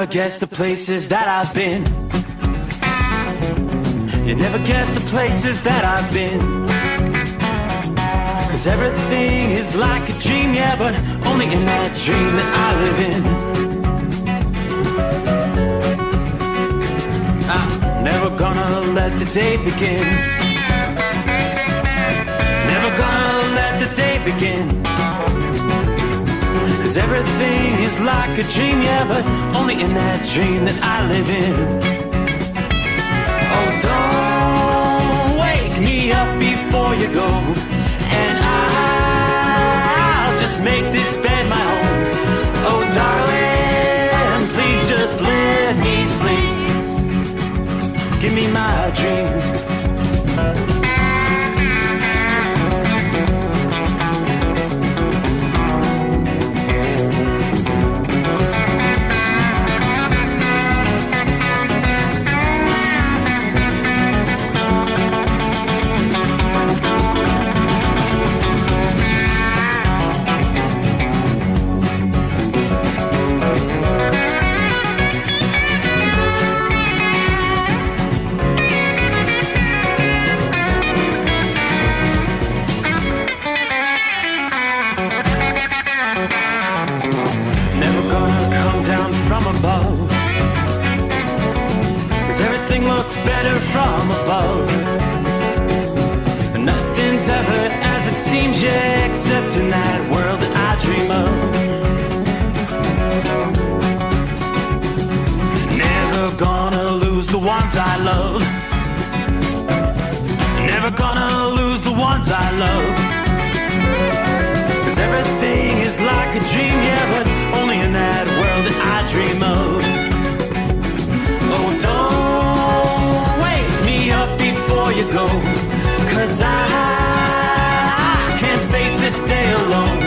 never guess the places that I've been. You never guess the places that I've been. 'Cause everything is like a dream, yeah, but only in that dream that I live in. I'm never gonna let the day begin. Never gonna let the day begin. 'Cause everything is like a dream, yeah, but only in that dream that I live in. Oh, don't wake me up before you go, and I'll just make this bed my home. Oh, darling, please just let me sleep. Give me my dreams. Better from above. Nothing's ever as it seems, yeah, except in that world that I dream of. Never gonna lose the ones I love. Never gonna lose the ones I love. 'Cause everything is like a dream, yeah, but only in that world that I dream of. Oh, don't before you go, 'cause I can't face this day alone.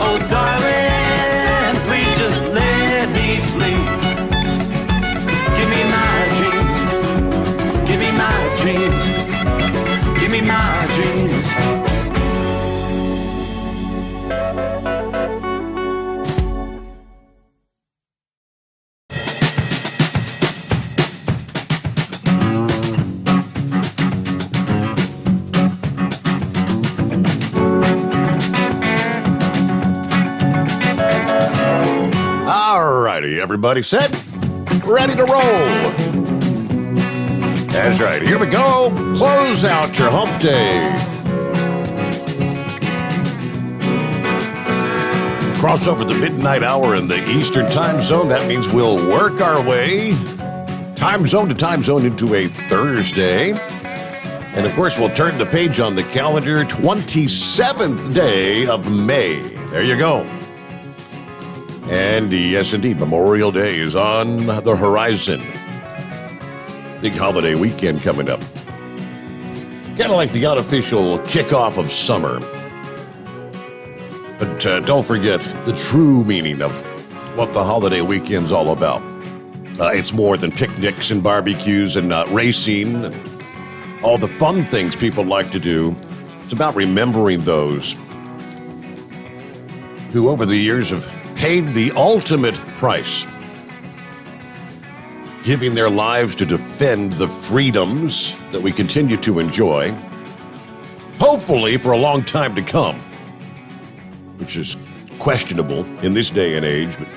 Oh, darling, please just let me sleep. Give me my dreams. Give me my dreams. Give me my dreams. Everybody set, ready to roll. That's right, here we go. Close out your hump day. Cross over the midnight hour in the Eastern time zone. That means we'll work our way time zone to time zone into a Thursday. And of course, we'll turn the page on the calendar, 27th day of May. There you go. And yes, indeed, Memorial Day is on the horizon. Big holiday weekend coming up. Kind of like the unofficial kickoff of summer. But don't forget the true meaning of what the holiday weekend's all about. It's more than picnics and barbecues and racing and all the fun things people like to do. It's about remembering those who over the years have paid the ultimate price, giving their lives to defend the freedoms that we continue to enjoy, hopefully for a long time to come, which is questionable in this day and age. But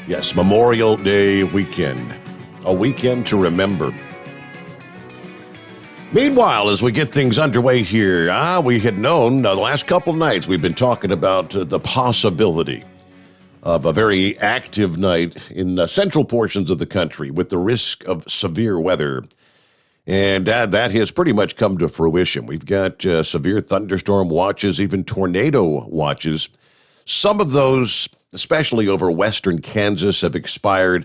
yes, Memorial Day weekend, a weekend to remember. Meanwhile, as we get things underway here, we had known the last couple of nights we've been talking about the possibility of a very active night in central portions of the country with the risk of severe weather. And that has pretty much come to fruition. We've got severe thunderstorm watches, even tornado watches. Some of those, especially over western Kansas, have expired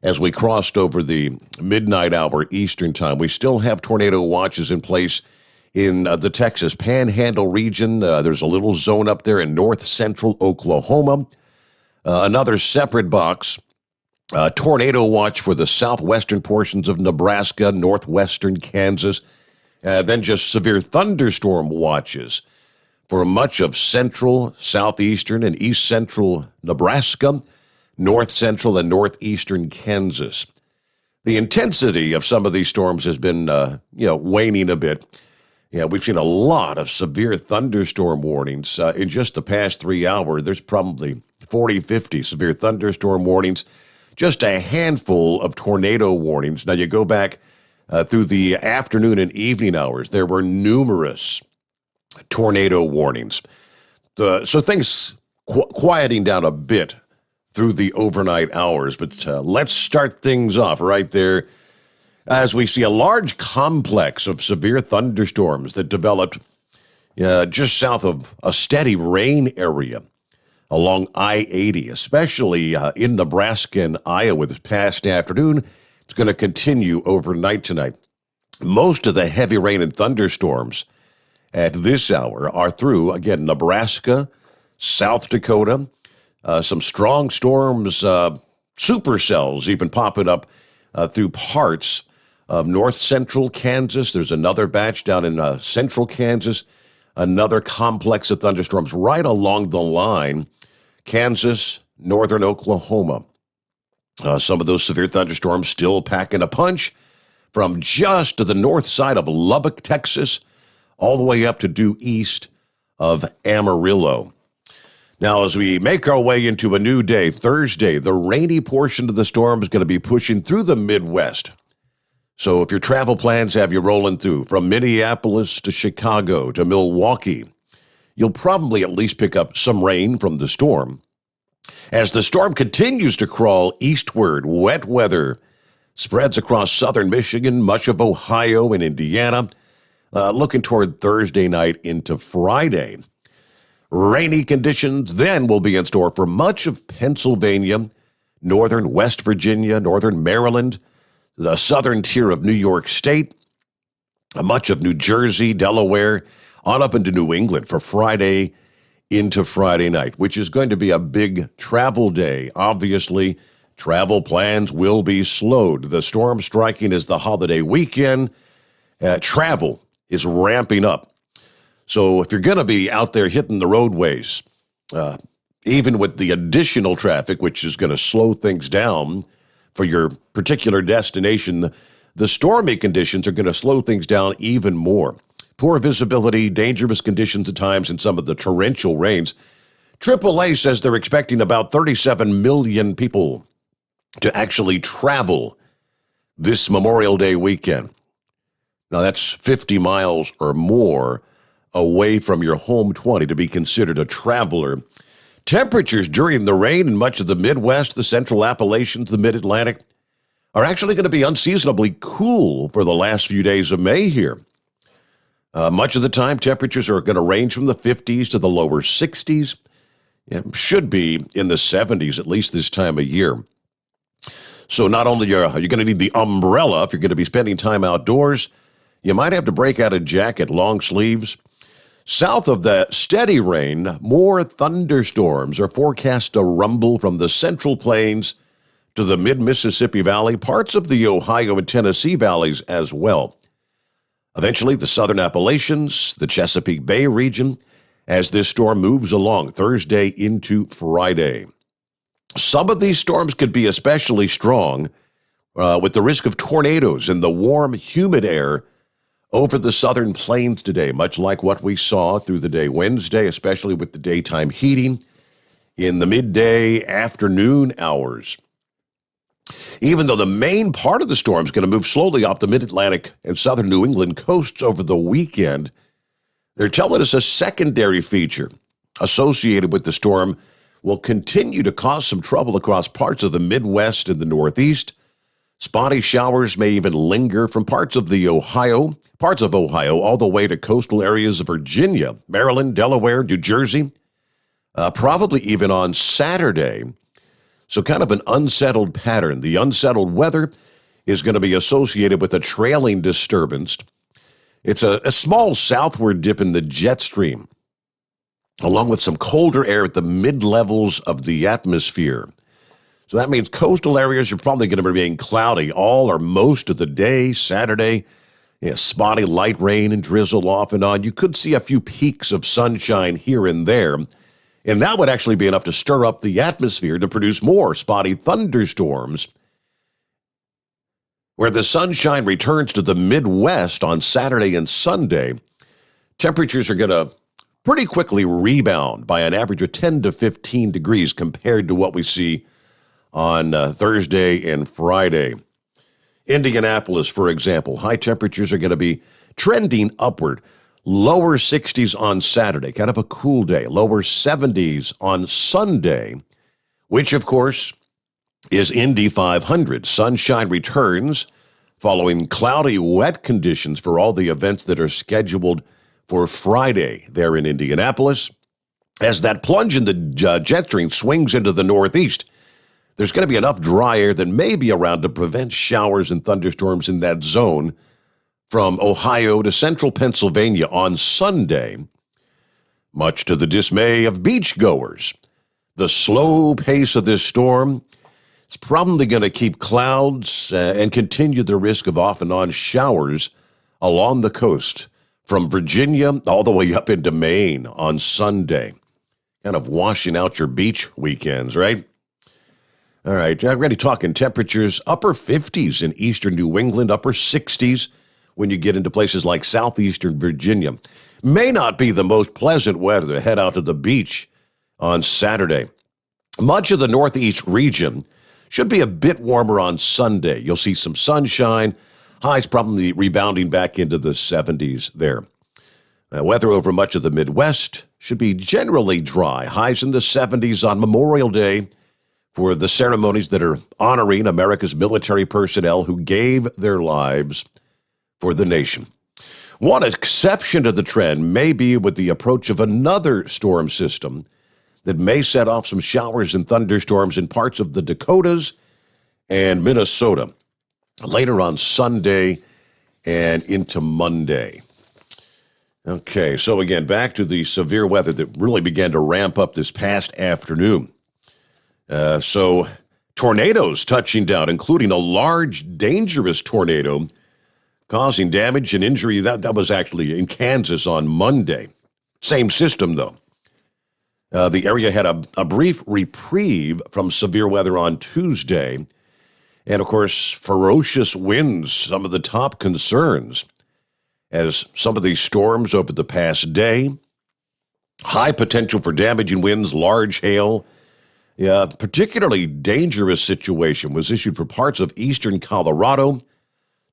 as we crossed over the midnight hour Eastern time. We still have tornado watches in place in the Texas Panhandle region. There's a little zone up there in north central Oklahoma. Another separate box, tornado watch for the southwestern portions of Nebraska, northwestern Kansas, then just severe thunderstorm watches for much of central, southeastern, and east central Nebraska, north central and northeastern Kansas. The intensity of some of these storms has been, waning a bit. Yeah, we've seen a lot of severe thunderstorm warnings in just the past 3 hours. There's probably 40, 50 severe thunderstorm warnings, just a handful of tornado warnings. Now, you go back through the afternoon and evening hours, there were numerous tornado warnings. So things quieting down a bit through the overnight hours. But let's start things off right there as we see a large complex of severe thunderstorms that developed just south of a steady rain area along I-80, especially in Nebraska and Iowa this past afternoon. It's going to continue overnight tonight. Most of the heavy rain and thunderstorms at this hour are through, again, Nebraska, South Dakota, some strong storms, supercells even popping up through parts of north central Kansas. There's another batch down in central Kansas, another complex of thunderstorms right along the line, Kansas, northern Oklahoma. Some of those severe thunderstorms still packing a punch from just to the north side of Lubbock, Texas, all the way up to due east of Amarillo. Now, as we make our way into a new day, Thursday, the rainy portion of the storm is going to be pushing through the Midwest. So if your travel plans have you rolling through from Minneapolis to Chicago to Milwaukee, you'll probably at least pick up some rain from the storm. As the storm continues to crawl eastward, wet weather spreads across southern Michigan, much of Ohio and Indiana, looking toward Thursday night into Friday. Rainy conditions then will be in store for much of Pennsylvania, northern West Virginia, northern Maryland, the southern tier of New York State, much of New Jersey, Delaware, on up into New England for Friday into Friday night, which is going to be a big travel day. Obviously, travel plans will be slowed. The storm striking as the holiday weekend. Travel is ramping up. So if you're going to be out there hitting the roadways, even with the additional traffic, which is going to slow things down for your particular destination, the stormy conditions are going to slow things down even more. Poor visibility, dangerous conditions at times, and some of the torrential rains. AAA says they're expecting about 37 million people to actually travel this Memorial Day weekend. Now, that's 50 miles or more away from your home 20 to be considered a traveler. Temperatures during the rain in much of the Midwest, the Central Appalachians, the Mid-Atlantic are actually going to be unseasonably cool for the last few days of May here. Much of the time, temperatures are going to range from the 50s to the lower 60s. It should be in the 70s, at least this time of year. So not only are you going to need the umbrella if you're going to be spending time outdoors, you might have to break out a jacket, long sleeves. South of that steady rain, more thunderstorms are forecast to rumble from the Central Plains to the mid-Mississippi Valley, parts of the Ohio and Tennessee valleys as well. Eventually, the southern Appalachians, the Chesapeake Bay region, as this storm moves along Thursday into Friday. Some of these storms could be especially strong with the risk of tornadoes in the warm, humid air over the southern plains today, much like what we saw through the day Wednesday, especially with the daytime heating in the midday afternoon hours. Even though the main part of the storm is going to move slowly off the mid-Atlantic and southern New England coasts over the weekend, they're telling us a secondary feature associated with the storm will continue to cause some trouble across parts of the Midwest and the Northeast. Spotty showers may even linger from parts of Ohio, all the way to coastal areas of Virginia, Maryland, Delaware, New Jersey, probably even on Saturday. So kind of an unsettled pattern. The unsettled weather is going to be associated with a trailing disturbance. It's a small southward dip in the jet stream, along with some colder air at the mid-levels of the atmosphere. So that means coastal areas are probably going to remain cloudy all or most of the day, Saturday. Spotty light rain and drizzle off and on. You could see a few peaks of sunshine here and there And that would actually be enough to stir up the atmosphere to produce more spotty thunderstorms, where the sunshine returns to the Midwest on Saturday and Sunday. Temperatures are going to pretty quickly rebound by an average of 10 to 15 degrees compared to what we see on Thursday and Friday. Indianapolis, for example, high temperatures are going to be trending upward. Lower 60s on Saturday, kind of a cool day. Lower 70s on Sunday, which, of course, is Indy 500. Sunshine returns following cloudy, wet conditions for all the events that are scheduled for Friday there in Indianapolis. As that plunge in the jet stream swings into the northeast, there's going to be enough dry air that may be around to prevent showers and thunderstorms in that zone from Ohio to central Pennsylvania on Sunday, much to the dismay of beachgoers. The slow pace of this storm is probably going to keep clouds and continue the risk of off and on showers along the coast from Virginia all the way up into Maine on Sunday. Kind of washing out your beach weekends, right? All right, I'm already talking temperatures, upper 50s in eastern New England, upper 60s when you get into places like southeastern Virginia. May not be the most pleasant weather to head out to the beach on Saturday. Much of the northeast region should be a bit warmer on Sunday. You'll see some sunshine. Highs probably rebounding back into the 70s there. Weather over much of the Midwest should be generally dry. Highs in the 70s on Memorial Day for the ceremonies that are honoring America's military personnel who gave their lives for the nation. One exception to the trend may be with the approach of another storm system that may set off some showers and thunderstorms in parts of the Dakotas and Minnesota later on Sunday and into Monday. Okay, so again, back to the severe weather that really began to ramp up this past afternoon. So tornadoes touching down, including a large, dangerous tornado causing damage and injury. That was actually in Kansas on Monday. Same system, though. The area had a brief reprieve from severe weather on Tuesday. And, of course, ferocious winds, some of the top concerns, as some of these storms over the past day. High potential for damaging winds, large hail. Yeah, particularly dangerous situation was issued for parts of eastern Colorado,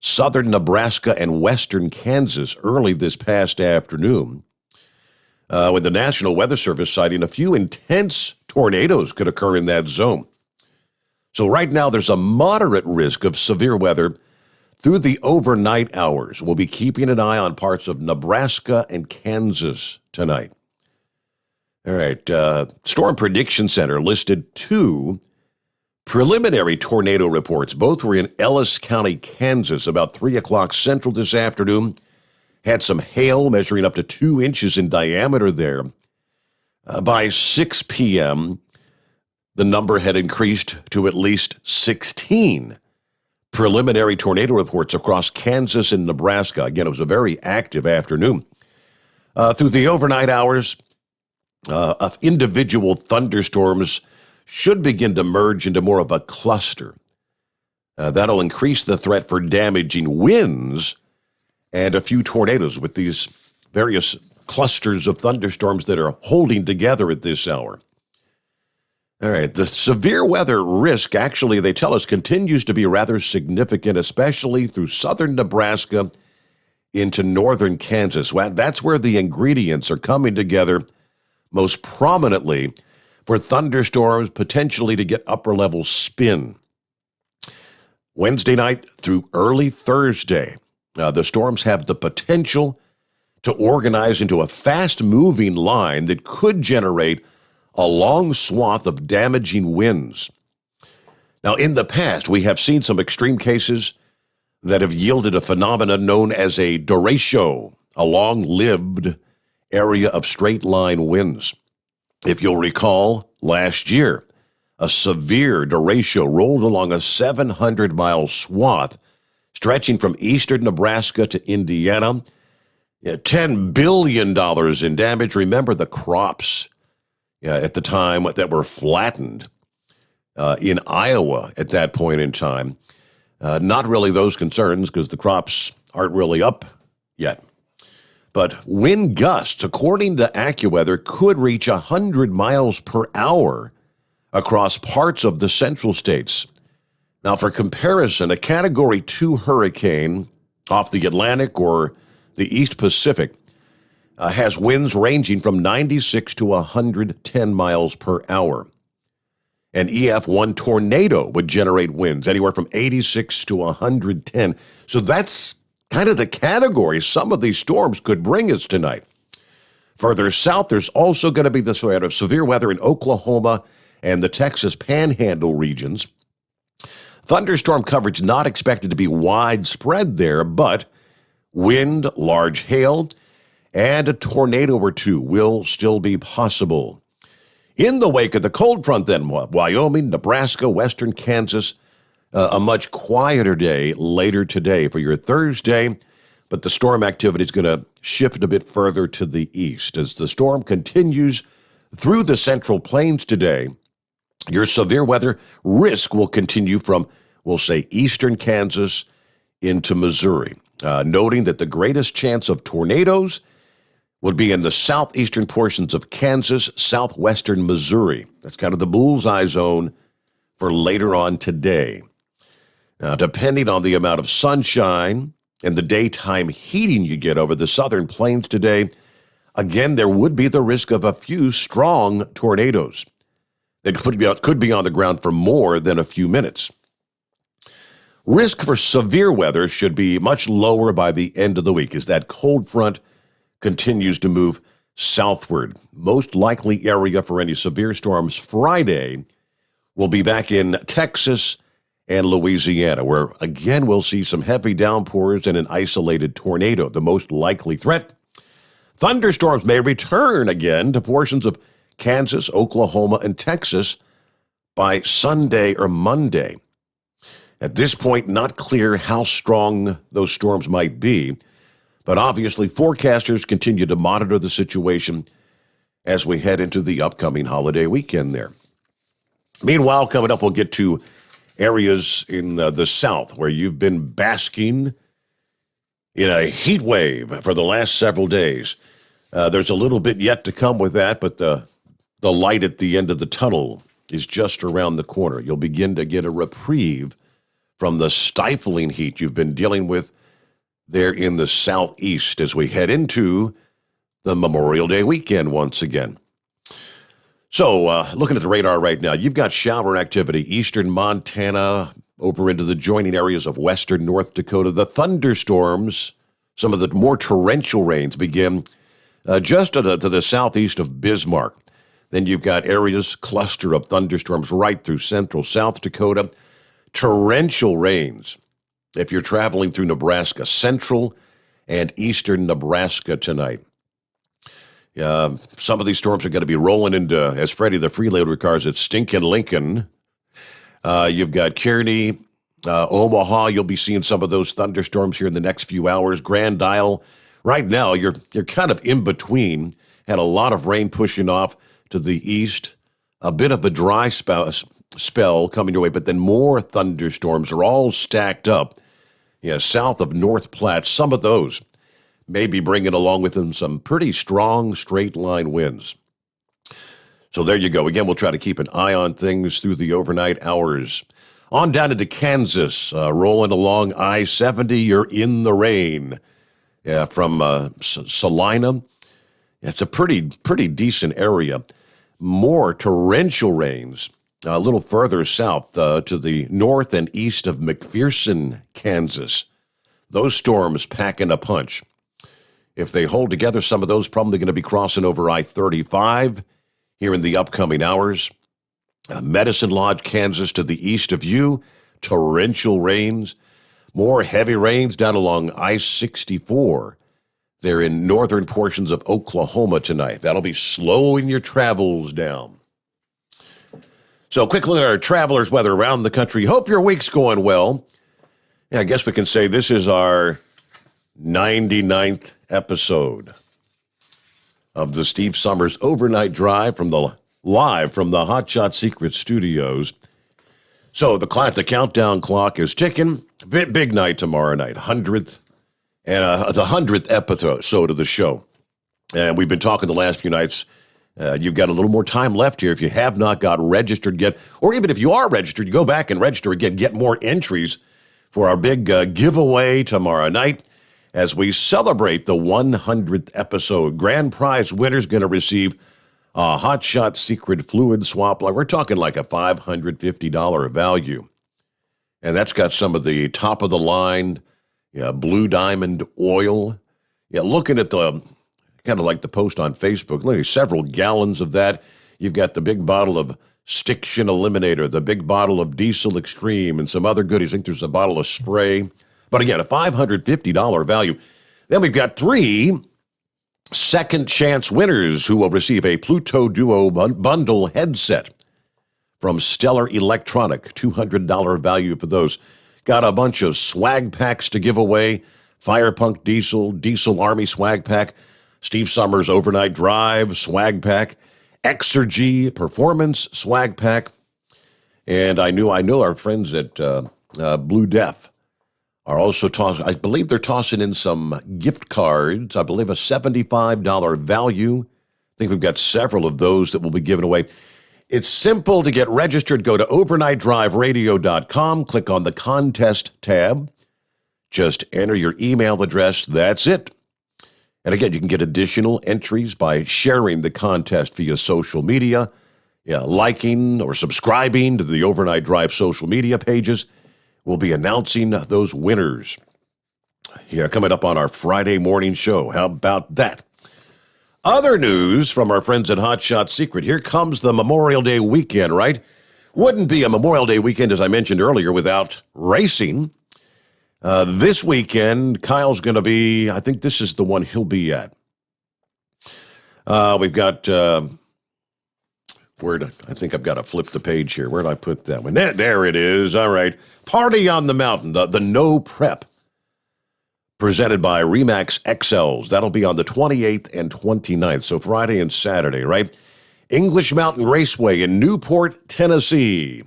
southern Nebraska, and western Kansas early this past afternoon, with the National Weather Service citing a few intense tornadoes could occur in that zone. So right now there's a moderate risk of severe weather through the overnight hours. We'll be keeping an eye on parts of Nebraska and Kansas tonight. All right, Storm Prediction Center listed 2 preliminary tornado reports. Both were in Ellis County, Kansas, about 3 o'clock Central this afternoon. Had some hail measuring up to 2 inches in diameter there. By 6 p.m., the number had increased to at least 16 preliminary tornado reports across Kansas and Nebraska. Again, it was a very active afternoon. Through the overnight hours, of individual thunderstorms should begin to merge into more of a cluster. That'll increase the threat for damaging winds and a few tornadoes with these various clusters of thunderstorms that are holding together at this hour. All right, the severe weather risk, actually, they tell us, continues to be rather significant, especially through southern Nebraska into northern Kansas. Well, that's where the ingredients are coming together most prominently for thunderstorms potentially to get upper-level spin. Wednesday night through early Thursday, the storms have the potential to organize into a fast-moving line that could generate a long swath of damaging winds. Now, in the past, we have seen some extreme cases that have yielded a phenomenon known as a derecho, a long-lived area of straight-line winds. If you'll recall, last year, a severe derecho rolled along a 700-mile swath stretching from eastern Nebraska to Indiana. $10 billion in damage. Remember the crops at the time that were flattened in Iowa at that point in time. Not really those concerns because the crops aren't really up yet. But wind gusts, according to AccuWeather, could reach 100 miles per hour across parts of the central states. Now, for comparison, a Category 2 hurricane off the Atlantic or the East Pacific has winds ranging from 96 to 110 miles per hour. An EF1 tornado would generate winds anywhere from 86 to 110. So that's kind of the category some of these storms could bring us tonight. Further south, there's also going to be the sort of severe weather in Oklahoma and the Texas Panhandle regions. Thunderstorm coverage not expected to be widespread there, but wind, large hail, and a tornado or two will still be possible. In the wake of the cold front, then, Wyoming, Nebraska, western Kansas, a much quieter day later today for your Thursday, but the storm activity is going to shift a bit further to the east. As the storm continues through the Central Plains today, your severe weather risk will continue from, we'll say, eastern Kansas into Missouri, noting that the greatest chance of tornadoes would be in the southeastern portions of Kansas, southwestern Missouri. That's kind of the bullseye zone for later on today. Now, depending on the amount of sunshine and the daytime heating you get over the southern plains today, again, there would be the risk of a few strong tornadoes that could be on the ground for more than a few minutes. Risk for severe weather should be much lower by the end of the week as that cold front continues to move southward. Most likely area for any severe storms Friday will be back in Texas and Louisiana, where again we'll see some heavy downpours and an isolated tornado, the most likely threat. Thunderstorms may return again to portions of Kansas, Oklahoma, and Texas by Sunday or Monday. At this point, not clear how strong those storms might be, but obviously forecasters continue to monitor the situation as we head into the upcoming holiday weekend there. Meanwhile, coming up, we'll get to areas in the south where you've been basking in a heat wave for the last several days. There's a little bit yet to come with that, but the light at the end of the tunnel is just around the corner. You'll begin to get a reprieve from the stifling heat you've been dealing with there in the southeast as we head into the Memorial Day weekend once again. So, looking at the radar right now, you've got shower activity, eastern Montana, over into the joining areas of western North Dakota. The thunderstorms, some of the more torrential rains begin just to the southeast of Bismarck. Then you've got areas, cluster of thunderstorms right through central South Dakota. Torrential rains if you're traveling through Nebraska, central and eastern Nebraska tonight. Some of these storms are going to be rolling into, as Freddie the Freeloader cars at Stinkin' Lincoln. You've got Kearney, Omaha. You'll be seeing some of those thunderstorms here in the next few hours. Grand Isle. Right now, you're kind of in between. Had a lot of rain pushing off to the east. A bit of a dry spell coming your way, but then more thunderstorms are all stacked up. South of North Platte. Some of those may be bringing along with them some pretty strong straight-line winds. So there you go. Again, we'll try to keep an eye on things through the overnight hours. On down into Kansas, rolling along I-70, you're in the rain. From Salina. It's a pretty decent area. More torrential rains a little further south to the north and east of McPherson, Kansas. Those storms packing a punch. If they hold together, some of those probably going to be crossing over I-35 here in the upcoming hours. Medicine Lodge, Kansas, to the east of you, torrential rains. More heavy rains down along I-64. They're in northern portions of Oklahoma tonight. That'll be slowing your travels down. So quick look at our travelers' weather around the country. Hope your week's going well. Yeah, I guess we can say this is our 99th episode of the Steve Sommers Overnight Drive from the live from the Hot Shot Secret Studios. So the countdown clock is ticking. Big night tomorrow night, 100th, and the 100th episode of the show. And we've been talking the last few nights. You've got a little more time left here if you have not got registered yet, or even if you are registered, you go back and register again, get more entries for our big giveaway tomorrow night as we celebrate the 100th episode. Grand prize winner's going to receive a Hot Shot Secret Fluid Swap. We're talking like a $550 value. And that's got some of the top-of-the-line Blue Diamond oil. Yeah, looking at the kind of like the post on Facebook, look, several gallons of that. You've got the big bottle of Stiction Eliminator, the big bottle of Diesel Extreme, and some other goodies. I think there's a bottle of spray. But again, a $550 value. Then we've got 3 second chance winners who will receive a Pluto Duo bundle headset from Stellar Electronic, $200 value for those. Got a bunch of swag packs to give away. Firepunk Diesel Army swag pack, Steve Sommers Overnight Drive swag pack, Exergy Performance swag pack, and I know our friends at Blue Def are also tossing. I believe they're tossing in some gift cards. I believe a $75 value. I think we've got several of those that will be given away. It's simple to get registered. Go to overnightdriveradio.com, click on the contest tab. Just enter your email address. That's it. And again, you can get additional entries by sharing the contest via social media, liking or subscribing to the Overnight Drive social media pages. We'll be announcing those winners here coming up on our Friday morning show. How about that? Other news from our friends at Hot Shot Secret. Here comes the Memorial Day weekend, right? Wouldn't be a Memorial Day weekend, as I mentioned earlier, without racing. This weekend, Kyle's going to be, I think this is the one he'll be at. We've got, I think I've got to flip the page here. Where did I put that one? There it is. All right. Party on the Mountain, the No Prep, presented by Remax XLs. That'll be on the 28th and 29th, so Friday and Saturday, right? English Mountain Raceway in Newport, Tennessee.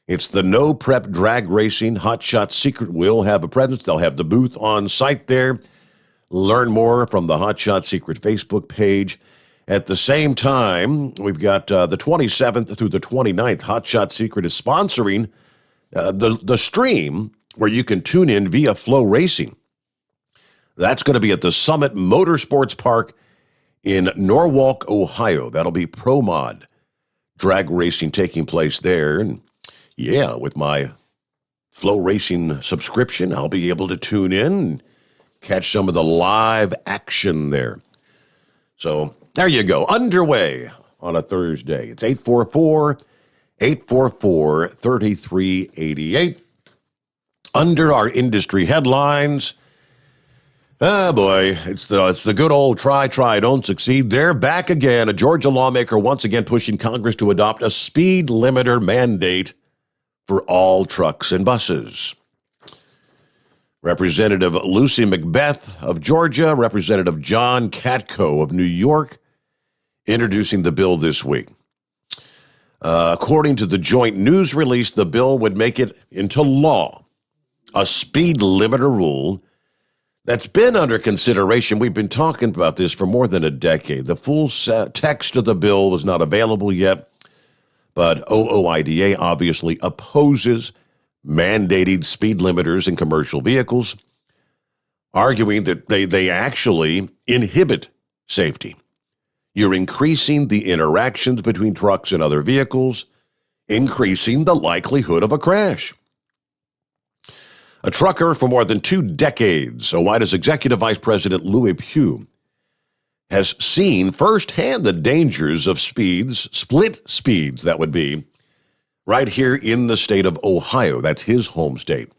It's the No Prep Drag Racing. Hot Shot Secret will have a presence. They'll have the booth on site there. Learn more from the Hot Shot Secret Facebook page. At the same time, we've got the 27th through the 29th. Hot Shot Secret is sponsoring the stream where you can tune in via Flow Racing. That's going to be at the Summit Motorsports Park in Norwalk, Ohio. That'll be Pro Mod drag racing taking place there. And yeah, with my Flow Racing subscription, I'll be able to tune in and catch some of the live action there. So there you go. Underway on a Thursday. It's 844-3388. Under our industry headlines, oh boy, it's the good old try, don't succeed. They're back again. A Georgia lawmaker once again pushing Congress to adopt a speed limiter mandate for all trucks and buses. Representative Lucy Macbeth of Georgia, Representative John Katko of New York, introducing the bill this week. According to the joint news release, the bill would make it into law, a speed limiter rule that's been under consideration. We've been talking about this for more than a decade. The full text of the bill was not available yet, but OOIDA obviously opposes mandating speed limiters in commercial vehicles, arguing that they actually inhibit safety. You're increasing the interactions between trucks and other vehicles, increasing the likelihood of a crash. A trucker for more than 2 decades, OOIDA's Executive Vice President Louis Pugh has seen firsthand the dangers of split speeds, that would be, right here in the state of Ohio. That's his home state.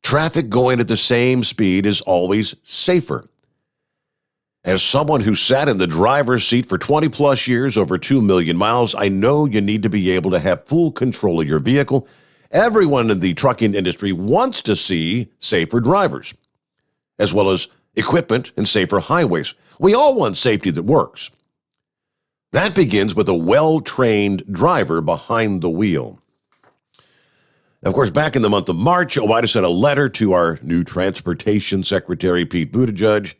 Traffic going at the same speed is always safer. As someone who sat in the driver's seat for 20-plus years, over 2 million miles, I know you need to be able to have full control of your vehicle. Everyone in the trucking industry wants to see safer drivers, as well as equipment and safer highways. We all want safety that works. That begins with a well-trained driver behind the wheel. Of course, back in the month of March, White sent a letter to our new Transportation Secretary, Pete Buttigieg,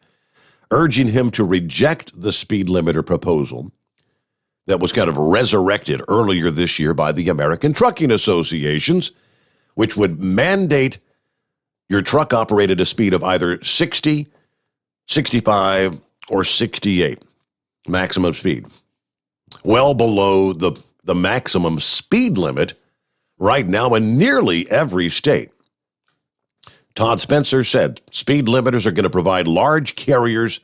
urging him to reject the speed limiter proposal that was kind of resurrected earlier this year by the American Trucking Associations, which would mandate your truck operate at a speed of either 60, 65, or 68, maximum speed. Well below the maximum speed limit right now in nearly every state. Todd Spencer said speed limiters are going to provide large carriers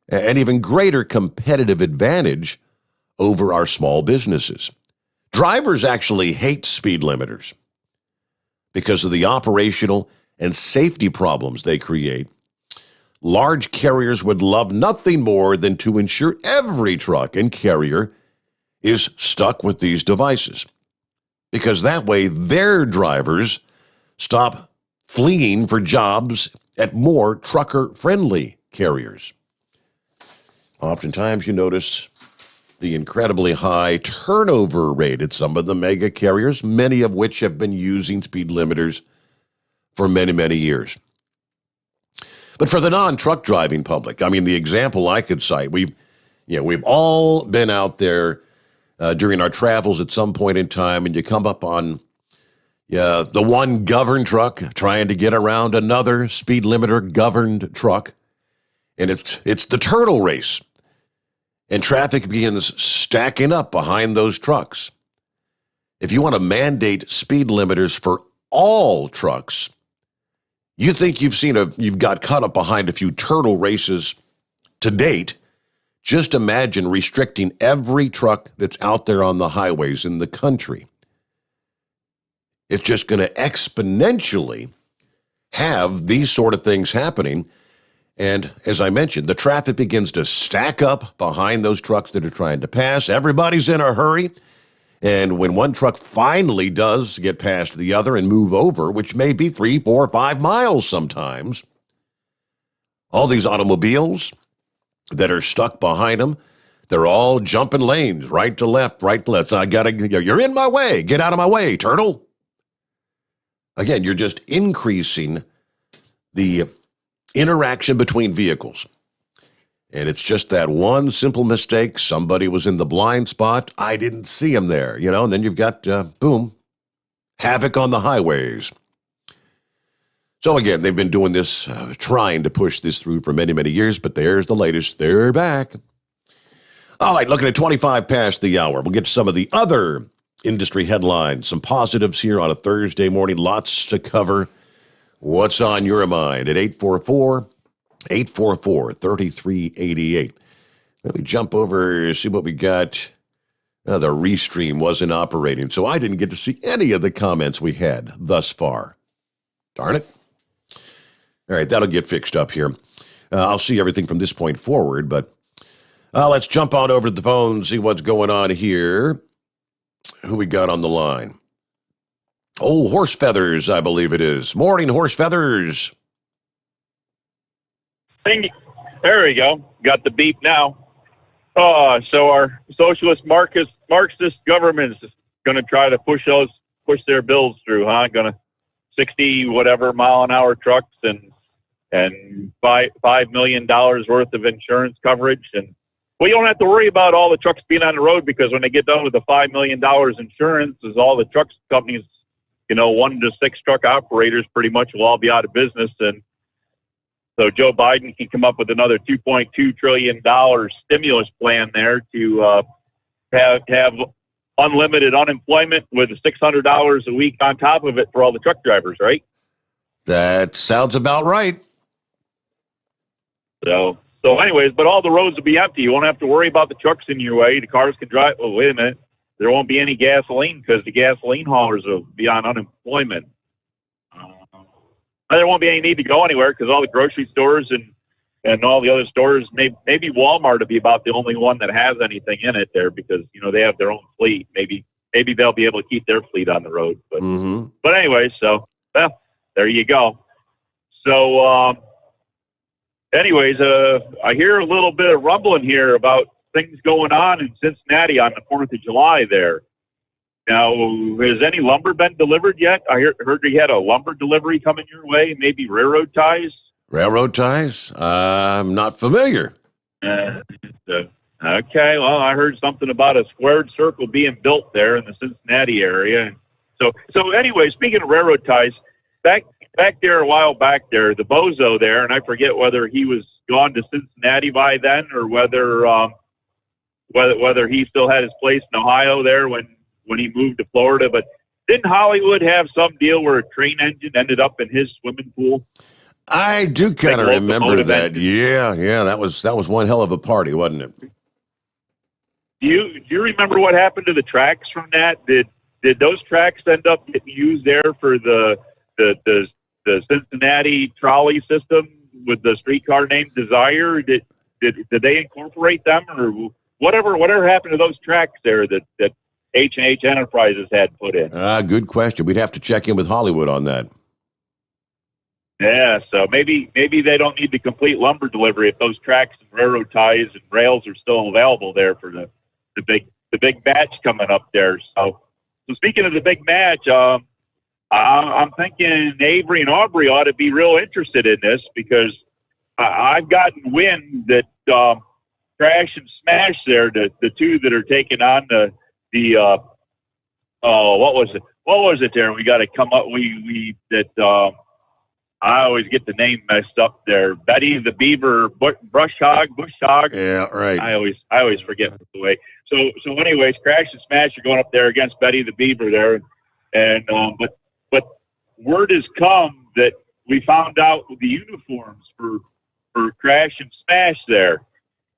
an even greater competitive advantage over our small businesses. Drivers actually hate speed limiters because of the operational and safety problems they create. Large carriers would love nothing more than to ensure every truck and carrier is stuck with these devices, because that way their drivers stop fleeing for jobs at more trucker-friendly carriers. Oftentimes you notice the incredibly high turnover rate at some of the mega carriers, many of which have been using speed limiters for many, many years. But for the non-truck driving public, I mean, the example I could cite, we've all been out there during our travels at some point in time, and you come up on the one governed truck trying to get around another speed limiter governed truck, and it's the turtle race. And traffic begins stacking up behind those trucks. If you want to mandate speed limiters for all trucks, you think you've got caught up behind a few turtle races to date. Just imagine restricting every truck that's out there on the highways in the country. It's just going to exponentially have these sort of things happening. And as I mentioned, the traffic begins to stack up behind those trucks that are trying to pass. Everybody's in a hurry. And when one truck finally does get past the other and move over, which may be 3, 4, 5 miles sometimes, all these automobiles that are stuck behind them, they're all jumping lanes, right to left, right to left. So you're in my way. Get out of my way, turtle. Again, you're just increasing the interaction between vehicles. And it's just that one simple mistake. Somebody was in the blind spot. I didn't see him there, and then you've got, boom, havoc on the highways. So again, they've been doing this, trying to push this through for many, many years, but there's the latest. They're back. All right, looking at 25 past the hour. We'll get to some of the other industry headlines, some positives here on a Thursday morning. Lots to cover. What's on your mind at 844-3388. Let me jump over, see what we got. The Restream wasn't operating, so I didn't get to see any of the comments we had thus far. Darn it. All right, that'll get fixed up here. I'll see everything from this point forward, but let's jump on over to the phone and see what's going on here. Who we got on the line? Oh, Horse Feathers, I believe it is. Morning, Horse Feathers. There we go. Got the beep now. So our socialist Marxist government is going to try to push their bills through, huh? Going to 60 whatever mile an hour trucks and $5 million worth of insurance coverage, and you don't have to worry about all the trucks being on the road, because when they get done with the $5 million insurance, is all the trucks companies, 1 to 6 truck operators pretty much will all be out of business. And so Joe Biden can come up with another $2.2 trillion stimulus plan there to have unlimited unemployment with $600 a week on top of it for all the truck drivers, right? That sounds about right. So anyways, but all the roads will be empty. You won't have to worry about the trucks in your way. The cars can drive. Oh, wait a minute. There won't be any gasoline because the gasoline haulers will be on unemployment. There won't be any need to go anywhere because all the grocery stores and all the other stores, maybe Walmart will be about the only one that has anything in it there, because, they have their own fleet. Maybe they'll be able to keep their fleet on the road. But But anyway, so there you go. So anyways, I hear a little bit of rumbling here about things going on in Cincinnati on the 4th of July there. Now, has any lumber been delivered yet? I heard you had a lumber delivery coming your way, maybe railroad ties? Railroad ties? I'm not familiar. Okay, well, I heard something about a squared circle being built there in the Cincinnati area. So anyway, speaking of railroad ties, back there a while back there, the bozo there, and I forget whether he was gone to Cincinnati by then or whether he still had his place in Ohio there when he moved to Florida. But didn't Hollywood have some deal where a train engine ended up in his swimming pool? I do kind of remember that. Yeah, that was one hell of a party, wasn't it? Do you remember what happened to the tracks from that? Did those tracks end up getting used there for the Cincinnati trolley system with the streetcar named Desire? Did they incorporate them, or whatever happened to those tracks there that H&H Enterprises had put in? Good question. We'd have to check in with Hollywood on that. Yeah, so maybe they don't need the complete lumber delivery if those tracks and railroad ties and rails are still available there for the big match coming up there. So speaking of the big match, I'm thinking Avery and Aubrey ought to be real interested in this because I've gotten wind that Crash and Smash there, the two that are taking on the what was it there? We got to come up. I always get the name messed up there. Betty the Beaver, Bush Hog. Yeah, right. I always forget the way. So anyways, Crash and Smash are going up there against Betty the Beaver there, and but word has come that we found out the uniforms for Crash and Smash there,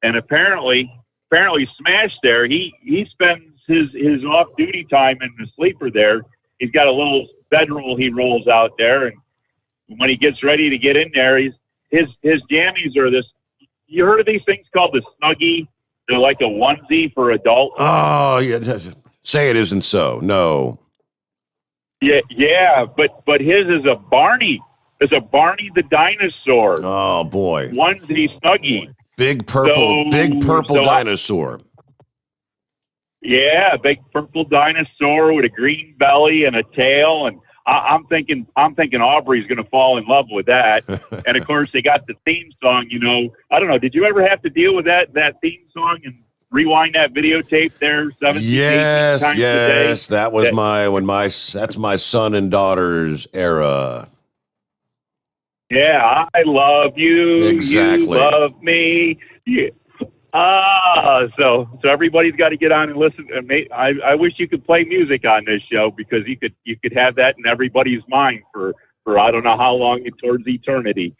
and apparently Smash there he spends his off duty time in the sleeper there. He's got a little bedroll he rolls out there, and when he gets ready to get in there, his jammies are this. You heard of these things called the Snuggie? They're like a onesie for adults. Oh, yeah. Say it isn't so. No. Yeah, but his is a Barney. It's a Barney the dinosaur. Oh boy. Onesie Snuggie. Big purple dinosaur. Yeah, big purple dinosaur with a green belly and a tail, and I'm thinking Aubrey's going to fall in love with that. And of course, they got the theme song. I don't know. Did you ever have to deal with that theme song and rewind that videotape there 17, 18 times a day? That was that's my son and daughter's era. Yeah, I love you. Exactly. You love me. Yeah. So everybody's got to get on and listen. I wish you could play music on this show because you could have that in everybody's mind for I don't know how long towards eternity.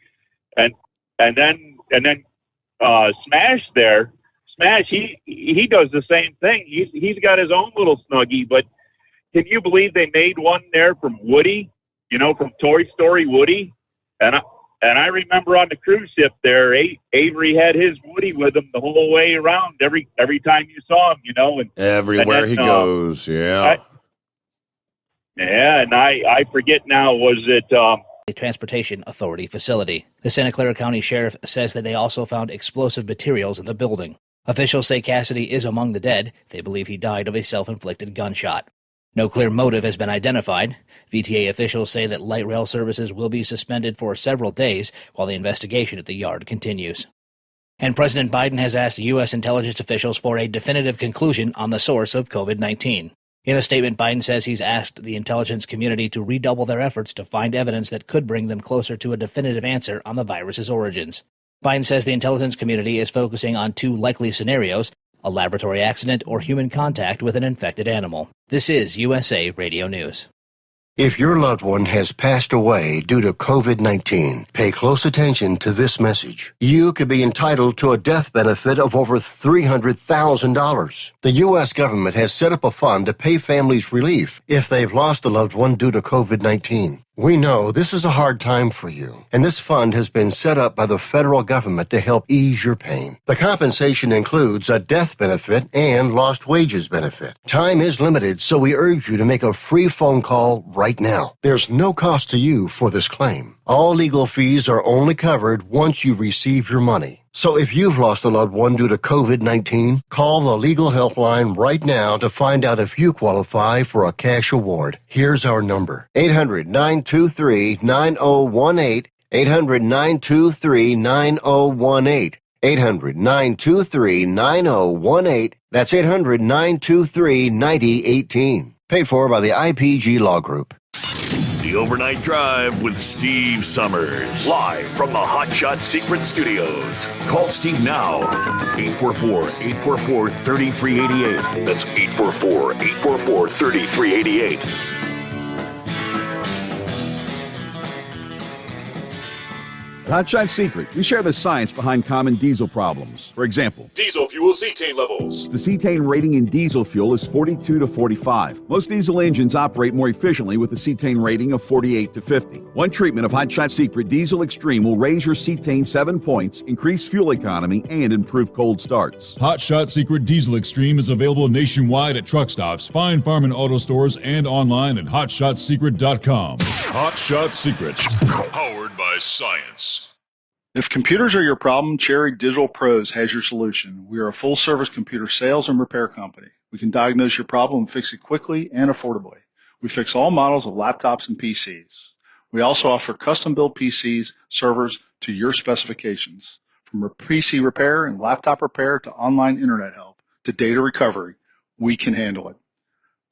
And then Smash there. Smash, he does the same thing. He's got his own little Snuggie, but can you believe they made one there from Woody? From Toy Story Woody? And I remember on the cruise ship there, Avery had his Woody with him the whole way around. Every time you saw him, and everywhere he goes, yeah. And I forget now. Was it the Transportation Authority facility? The Santa Clara County Sheriff says that they also found explosive materials in the building. Officials say Cassidy is among the dead. They believe he died of a self-inflicted gunshot. No clear motive has been identified. VTA officials say that light rail services will be suspended for several days while the investigation at the yard continues. And President Biden has asked U.S. intelligence officials for a definitive conclusion on the source of COVID-19. In a statement, Biden says he's asked the intelligence community to redouble their efforts to find evidence that could bring them closer to a definitive answer on the virus's origins. Biden says the intelligence community is focusing on two likely scenarios: a laboratory accident or human contact with an infected animal. This is USA Radio News. If your loved one has passed away due to COVID-19, pay close attention to this message. You could be entitled to a death benefit of over $300,000. The U.S. government has set up a fund to pay families relief if they've lost a loved one due to COVID-19. We know this is a hard time for you, and this fund has been set up by the federal government to help ease your pain. The compensation includes a death benefit and lost wages benefit. Time is limited, so we urge you to make a free phone call right now. There's no cost to you for this claim. All legal fees are only covered once you receive your money. So if you've lost a loved one due to COVID-19, call the legal helpline right now to find out if you qualify for a cash award. Here's our number: 800-923-9018, 800-923-9018, 800-923-9018. That's 800-923-9018. Paid for by the IPG Law Group. The Overnight Drive with Steve Sommers. Live from the Hot Shot Secret Studios. Call Steve now. 844-844-3388. That's 844-844-3388. Hot Shot Secret, we share the science behind common diesel problems. For example, diesel fuel cetane levels. the cetane rating in diesel fuel is 42 to 45. Most diesel engines operate more efficiently with a cetane rating of 48 to 50. One treatment of Hot Shot Secret Diesel Extreme will raise your cetane 7 points, increase fuel economy, and improve cold starts. Hot Shot Secret Diesel Extreme is available nationwide at truck stops, fine farm and auto stores, and online at hotshotsecret.com. Hot Shot Secret, powered by science. If computers are your problem, Cherry Digital Pros has your solution. We are a full-service computer sales and repair company. We can diagnose your problem and fix it quickly and affordably. We fix all models of laptops and PCs. We also offer custom-built PCs, servers to your specifications. From PC repair and laptop repair to online internet help to data recovery, we can handle it.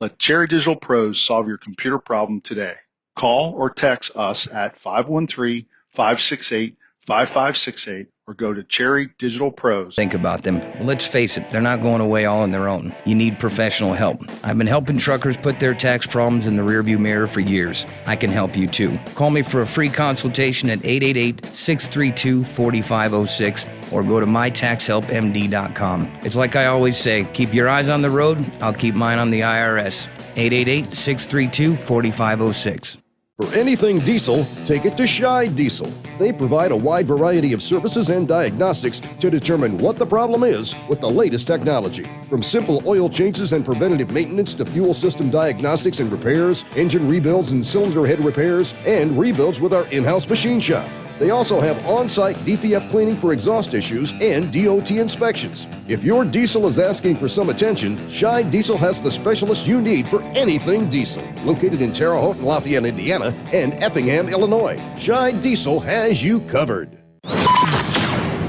Let Cherry Digital Pros solve your computer problem today. Call or text us at 513-568-5568 or go to Cherry Digital Pros. Think about them. Let's face it, they're not going away all on their own. You need professional help. I've been helping truckers put their tax problems in the rearview mirror for years. I can help you too. Call me for a free consultation at 888-632-4506 or go to mytaxhelpmd.com. It's like I always say, keep your eyes on the road, I'll keep mine on the IRS. 888-632-4506. For anything diesel, take it to Shy Diesel. They provide a wide variety of services and diagnostics to determine what the problem is with the latest technology. From simple oil changes and preventative maintenance to fuel system diagnostics and repairs, engine rebuilds and cylinder head repairs, and rebuilds with our in-house machine shop. They also have on-site DPF cleaning for exhaust issues and DOT inspections. If your diesel is asking for some attention, Shy Diesel has the specialist you need for anything diesel. Located in Terre Haute and Lafayette, Indiana, and Effingham, Illinois, Shy Diesel has you covered.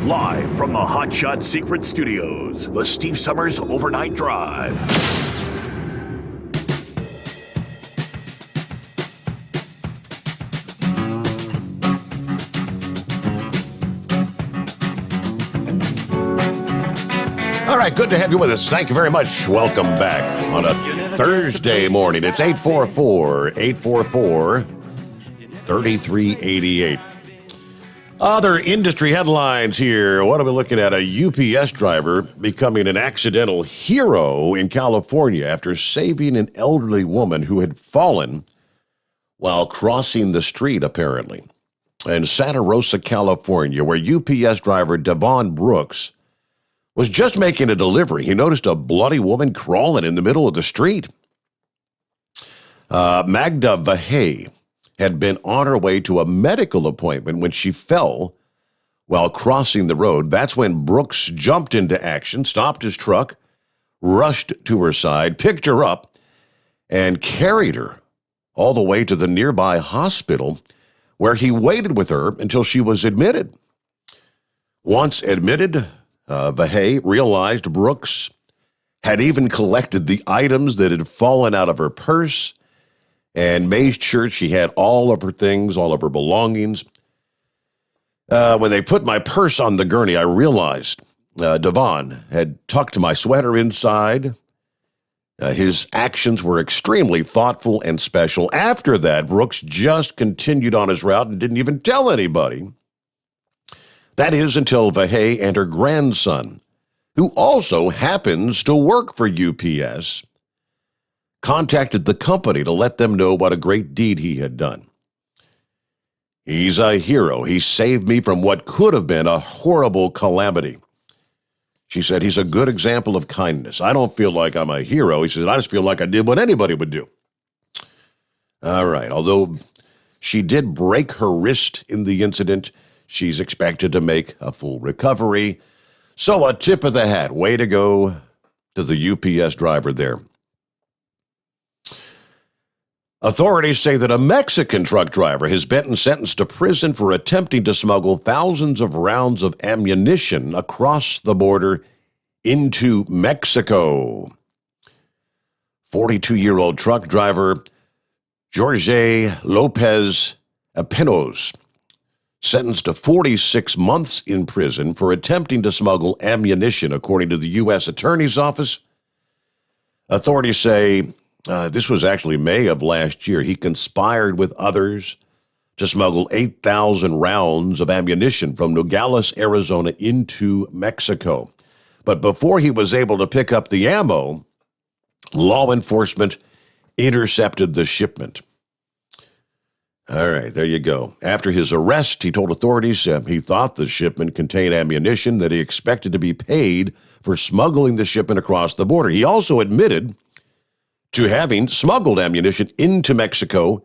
Live from the Hot Shot Secret Studios, the Steve Sommers Overnight Drive. All right, good to have you with us. Thank you very much. Welcome back on a Thursday morning. It's 844-844-3388. Other industry headlines here. What are we looking at? A UPS driver becoming an accidental hero in California after saving an elderly woman who had fallen while crossing the street, apparently. In Santa Rosa, California, where UPS driver Devon Brooks was just making a delivery, he noticed a bloody woman crawling in the middle of the street. Magda Vahey had been on her way to a medical appointment when she fell while crossing the road. That's when Brooks jumped into action, stopped his truck, rushed to her side, picked her up, and carried her all the way to the nearby hospital, where he waited with her until she was admitted. Once admitted, Vahey realized Brooks had even collected the items that had fallen out of her purse and made sure she had all of her things, all of her belongings. When they put my purse on the gurney, I realized Devon had tucked my sweater inside. His actions were extremely thoughtful and special. After that, Brooks just continued on his route and didn't even tell anybody. That is until Vahey and her grandson, who also happens to work for UPS, contacted the company to let them know what a great deed he had done. He's a hero. He saved me from what could have been a horrible calamity. She said, he's a good example of kindness. I don't feel like I'm a hero. He said, I just feel like I did what anybody would do. All right. Although she did break her wrist in the incident, she's expected to make a full recovery. So a tip of the hat. Way to go to the UPS driver there. Authorities say that a Mexican truck driver has been sentenced to prison for attempting to smuggle thousands of rounds of ammunition across the border into Mexico. 42-year-old truck driver Jorge Lopez Apenos, sentenced to 46 months in prison for attempting to smuggle ammunition, according to the U.S. Attorney's Office. Authorities say this was actually May of last year. He conspired with others to smuggle 8,000 rounds of ammunition from Nogales, Arizona into Mexico. But before he was able to pick up the ammo, law enforcement intercepted the shipment. All right, there you go. After his arrest, he told authorities he thought the shipment contained ammunition that he expected to be paid for smuggling the shipment across the border. He also admitted to having smuggled ammunition into Mexico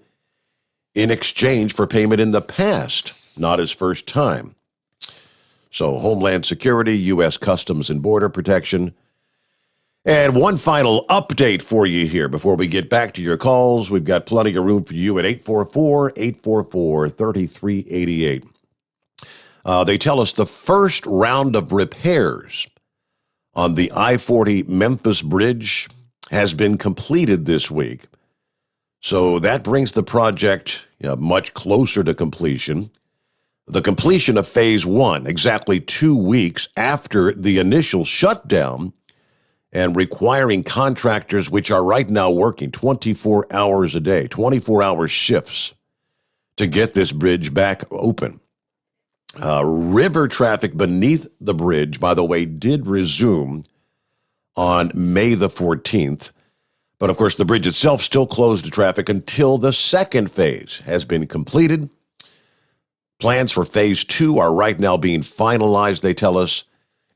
in exchange for payment in the past, not his first time. So Homeland Security, U.S. Customs and Border Protection. And one final update for you here before we get back to your calls. We've got plenty of room for you at 844-844-3388. They tell us the first round of repairs on the I-40 Memphis bridge has been completed this week. So that brings the project much closer to completion. The completion of Phase 1, exactly 2 weeks after the initial shutdown, and requiring contractors, which are right now working 24 hours a day, 24-hour shifts, to get this bridge back open. River traffic beneath the bridge, by the way, did resume on May the 14th. But, of course, the bridge itself still closed to traffic until the second phase has been completed. Plans for Phase 2 are right now being finalized, they tell us,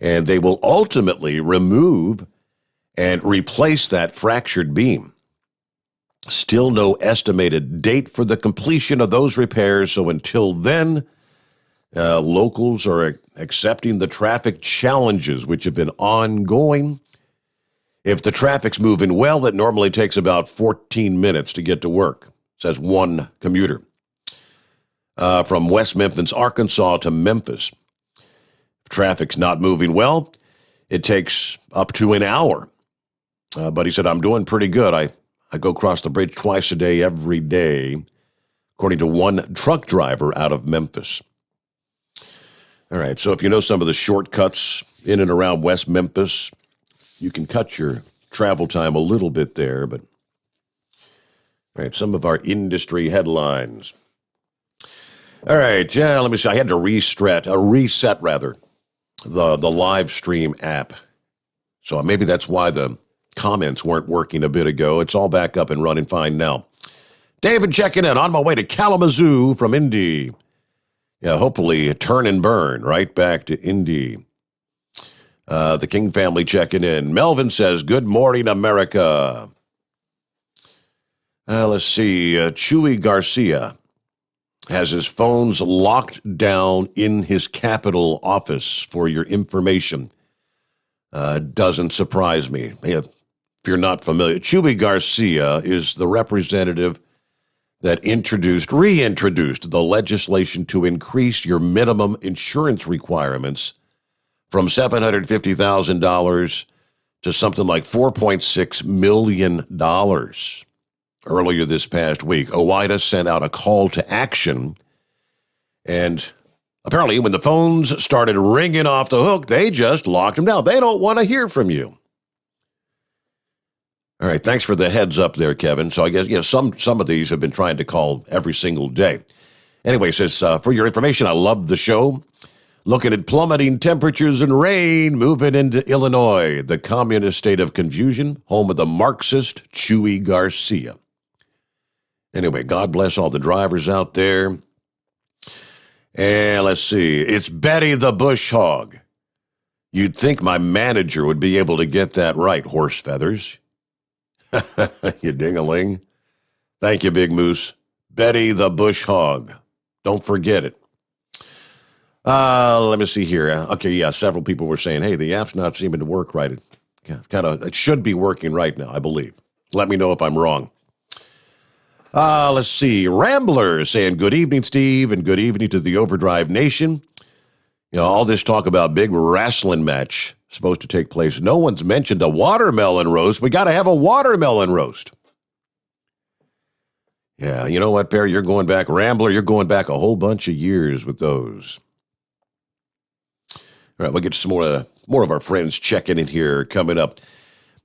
and they will ultimately remove and replace that fractured beam. Still no estimated date for the completion of those repairs, so until then, locals are accepting the traffic challenges which have been ongoing. If the traffic's moving well, it normally takes about 14 minutes to get to work, says one commuter. From West Memphis, Arkansas to Memphis. If traffic's not moving well, it takes up to an hour. But he said, I'm doing pretty good. I go across the bridge twice a day, every day, according to one truck driver out of Memphis. All right, so if you know some of the shortcuts in and around West Memphis, you can cut your travel time a little bit there. But all right, some of our industry headlines. All right, let me see. I had to reset the live stream app. So maybe that's why the comments weren't working a bit ago. It's all back up and running fine now. David checking in on my way to Kalamazoo from Indy. Yeah, hopefully turn and burn right back to Indy. The King family checking in. Melvin says, good morning, America. Let's see. Chewy Garcia has his phones locked down in his Capitol office for your information. Doesn't surprise me. If you're not familiar, Chewy Garcia is the representative that reintroduced the legislation to increase your minimum insurance requirements from $750,000 to something like $4.6 million earlier this past week. OIDA sent out a call to action, and apparently when the phones started ringing off the hook, they just locked them down. They don't want to hear from you. All right, thanks for the heads up there, Kevin. So I guess, some of these have been trying to call every single day. Anyway, says, for your information, I love the show. Looking at plummeting temperatures and rain moving into Illinois, the communist state of confusion, home of the Marxist Chewy Garcia. Anyway, God bless all the drivers out there. And let's see, it's Betty the Bush Hog. You'd think my manager would be able to get that right, horse feathers. You ding-a-ling. Thank you, Big Moose. Betty the Bush Hog. Don't forget it. Let me see here. Okay, yeah, several people were saying, hey, the app's not seeming to work right. It should be working right now, I believe. Let me know if I'm wrong. Let's see. Rambler saying, good evening, Steve, and good evening to the Overdrive Nation. You know, all this talk about big wrestling match supposed to take place. No one's mentioned a watermelon roast. We got to have a watermelon roast. Yeah, you know what, Perry? You're going back, Rambler, you're going back a whole bunch of years with those. All right, we'll get some more of our friends checking in here coming up.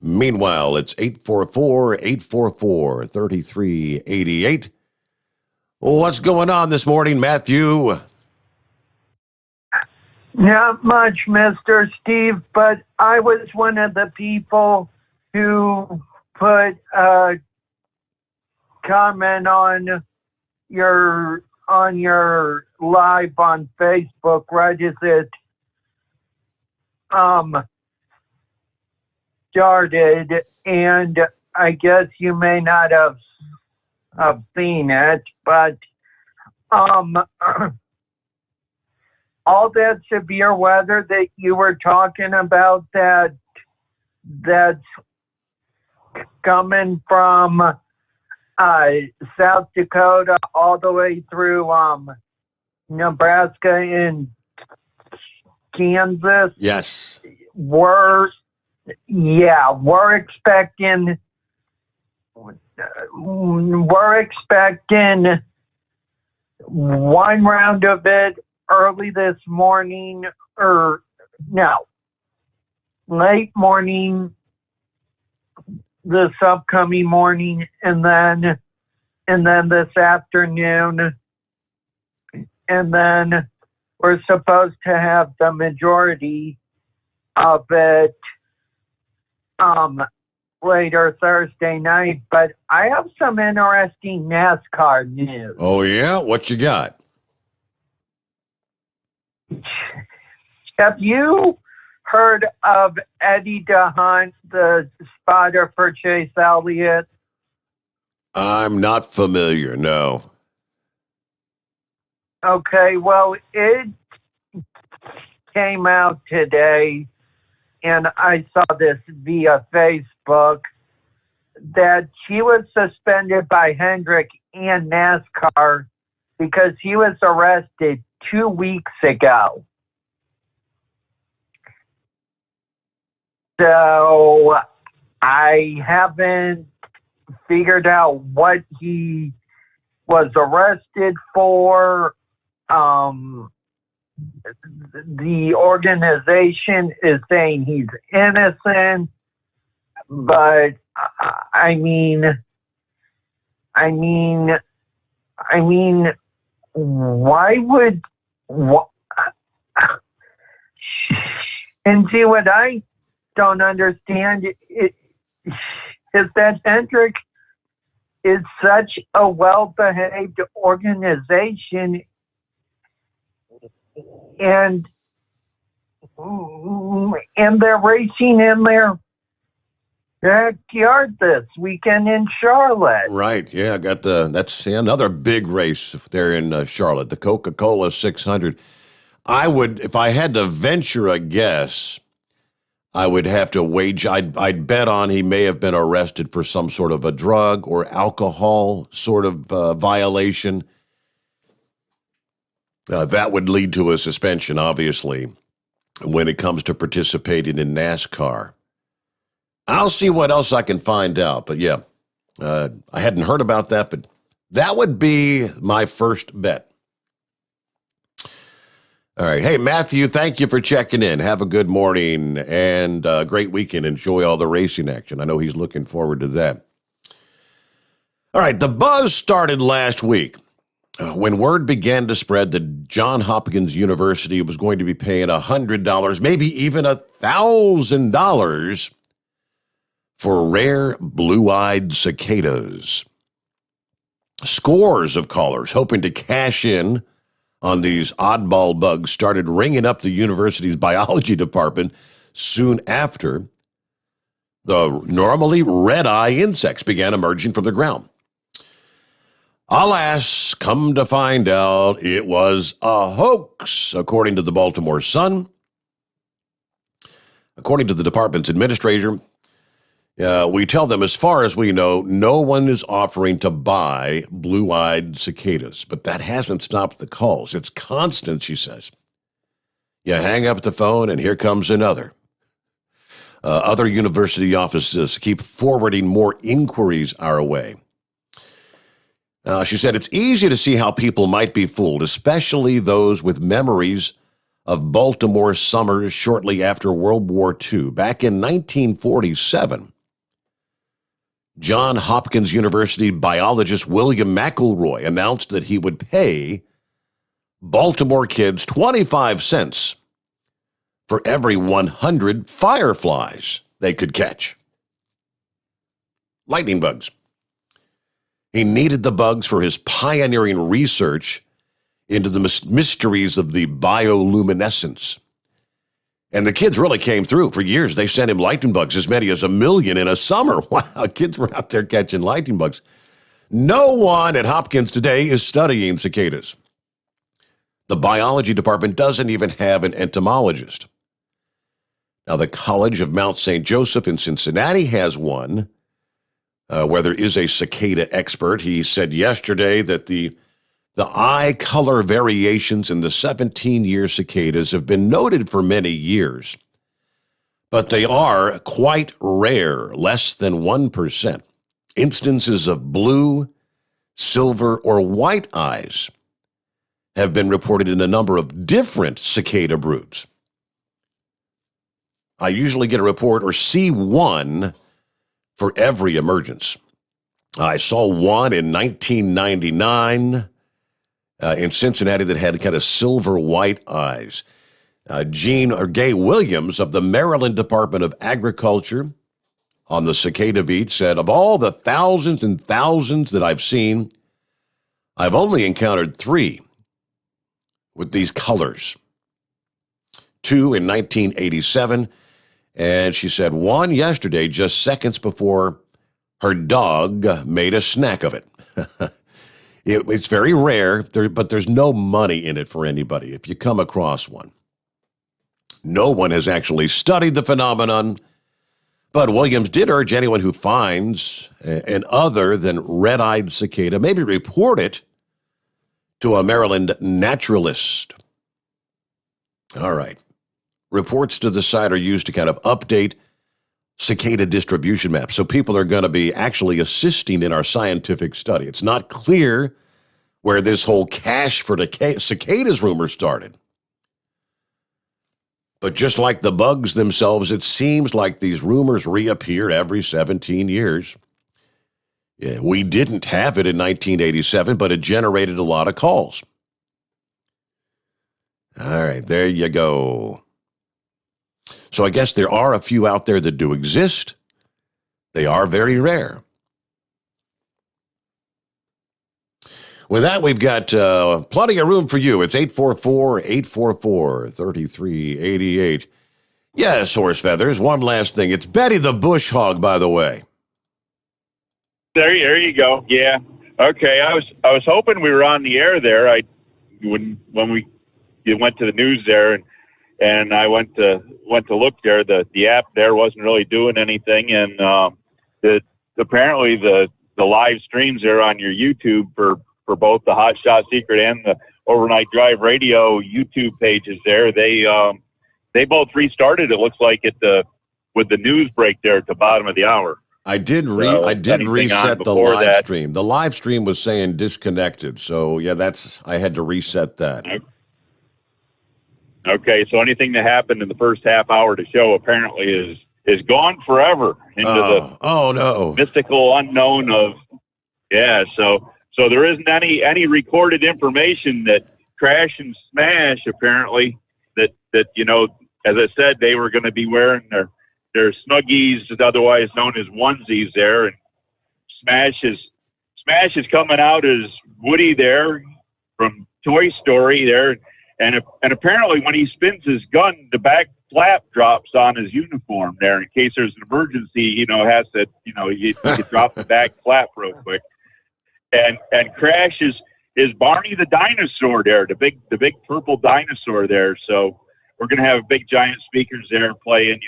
Meanwhile, it's 844-844-3388. What's going on this morning, Matthew? Not much, Mr. Steve, but I was one of the people who put a comment on your live on Facebook right as it started, and I guess you may not have seen it, but all that severe weather that you were talking about that's coming from South Dakota all the way through Nebraska and Kansas. Yes. We're expecting one round of it early this morning, or no, late morning this upcoming morning, and then this afternoon, and then we're supposed to have the majority of it later Thursday night. But I have some interesting NASCAR news. Oh, yeah? What you got? Have you heard of Eddie DeHunt, the spotter for Chase Elliott? I'm not familiar, no. Okay, well, it came out today, and I saw this via Facebook, that he was suspended by Hendrick and NASCAR because he was arrested 2 weeks ago. So I haven't figured out what he was arrested for. The organization is saying he's innocent, but I mean, why would? And see, what I don't understand is that Hendrick is such a well-behaved organization, and they're racing in their backyard this weekend in Charlotte. Right, yeah, that's another big race there in Charlotte, the Coca-Cola 600. I would, if I had to venture a guess, I would have to wager, I'd bet on he may have been arrested for some sort of a drug or alcohol sort of violation. That would lead to a suspension, obviously, when it comes to participating in NASCAR. I'll see what else I can find out. But yeah, I hadn't heard about that, but that would be my first bet. All right. Hey, Matthew, thank you for checking in. Have a good morning and a great weekend. Enjoy all the racing action. I know he's looking forward to that. All right. The buzz started last week when word began to spread that Johns Hopkins University was going to be paying $100, maybe even $1,000 for rare blue-eyed cicadas. Scores of callers hoping to cash in on these oddball bugs started ringing up the university's biology department soon after the normally red-eye insects began emerging from the ground. Alas, come to find out, it was a hoax, according to the Baltimore Sun. According to the department's administrator, we tell them, as far as we know, no one is offering to buy blue-eyed cicadas, but that hasn't stopped the calls. It's constant, she says. You hang up the phone, and here comes another. Other university offices keep forwarding more inquiries our way. She said, it's easy to see how people might be fooled, especially those with memories of Baltimore summers shortly after World War II. Back in 1947, Johns Hopkins University biologist William McElroy announced that he would pay Baltimore kids 25 cents for every 100 fireflies they could catch. Lightning bugs. He needed the bugs for his pioneering research into the mysteries of the bioluminescence. And the kids really came through. For years, they sent him lightning bugs, as many as 1 million in a summer. Wow, kids were out there catching lightning bugs. No one at Hopkins today is studying cicadas. The biology department doesn't even have an entomologist. Now, the College of Mount St. Joseph in Cincinnati has one, where there is a cicada expert. He said yesterday that the eye color variations in the 17-year cicadas have been noted for many years, but they are quite rare, less than 1%. Instances of blue, silver, or white eyes have been reported in a number of different cicada broods. I usually get a report or see one for every emergence. I saw one in 1999 in Cincinnati that had kind of silver white eyes. Gay Williams of the Maryland Department of Agriculture on the cicada beat said, of all the thousands and thousands that I've seen, I've only encountered 3 with these colors. 2 in 1987, and she said 1 yesterday, just seconds before her dog made a snack of it. It's very rare, but there's no money in it for anybody if you come across one. No one has actually studied the phenomenon, but Williams did urge anyone who finds an other than red-eyed cicada, maybe report it to a Maryland naturalist. All right. Reports to the site are used to kind of update cicada distribution maps. So people are going to be actually assisting in our scientific study. It's not clear where this whole cash for the cicadas rumor started. But just like the bugs themselves, it seems like these rumors reappear every 17 years. Yeah, we didn't have it in 1987, but it generated a lot of calls. All right, there you go. So I guess there are a few out there that do exist. They are very rare. With that, we've got plenty of room for you. It's 844-844-3388. Yes, Horse Feathers, one last thing. It's Betty the Bush Hog, by the way. There you go. Yeah. Okay. I was hoping we were on the air there. When you went to the news there, and I went to look there. The app there wasn't really doing anything, and apparently the live streams there on your YouTube for both the Hot Shot Secret and the Overnight Drive Radio YouTube pages there, they both restarted. It looks like with the news break there at the bottom of the hour. I did reset the live stream. The live stream was saying disconnected, so yeah, I had to reset that. Okay, so anything that happened in the first half hour of the show apparently is gone forever into the mystical unknown of So there isn't any recorded information that Crash and Smash apparently that as I said, they were going to be wearing their Snuggies, otherwise known as onesies there, and Smash is coming out as Woody there from Toy Story there. And apparently when he spins his gun, the back flap drops on his uniform there in case there's an emergency, he could drop the back flap real quick. and Crash is Barney the dinosaur there, the big purple dinosaur there. So we're gonna have big giant speakers there playing,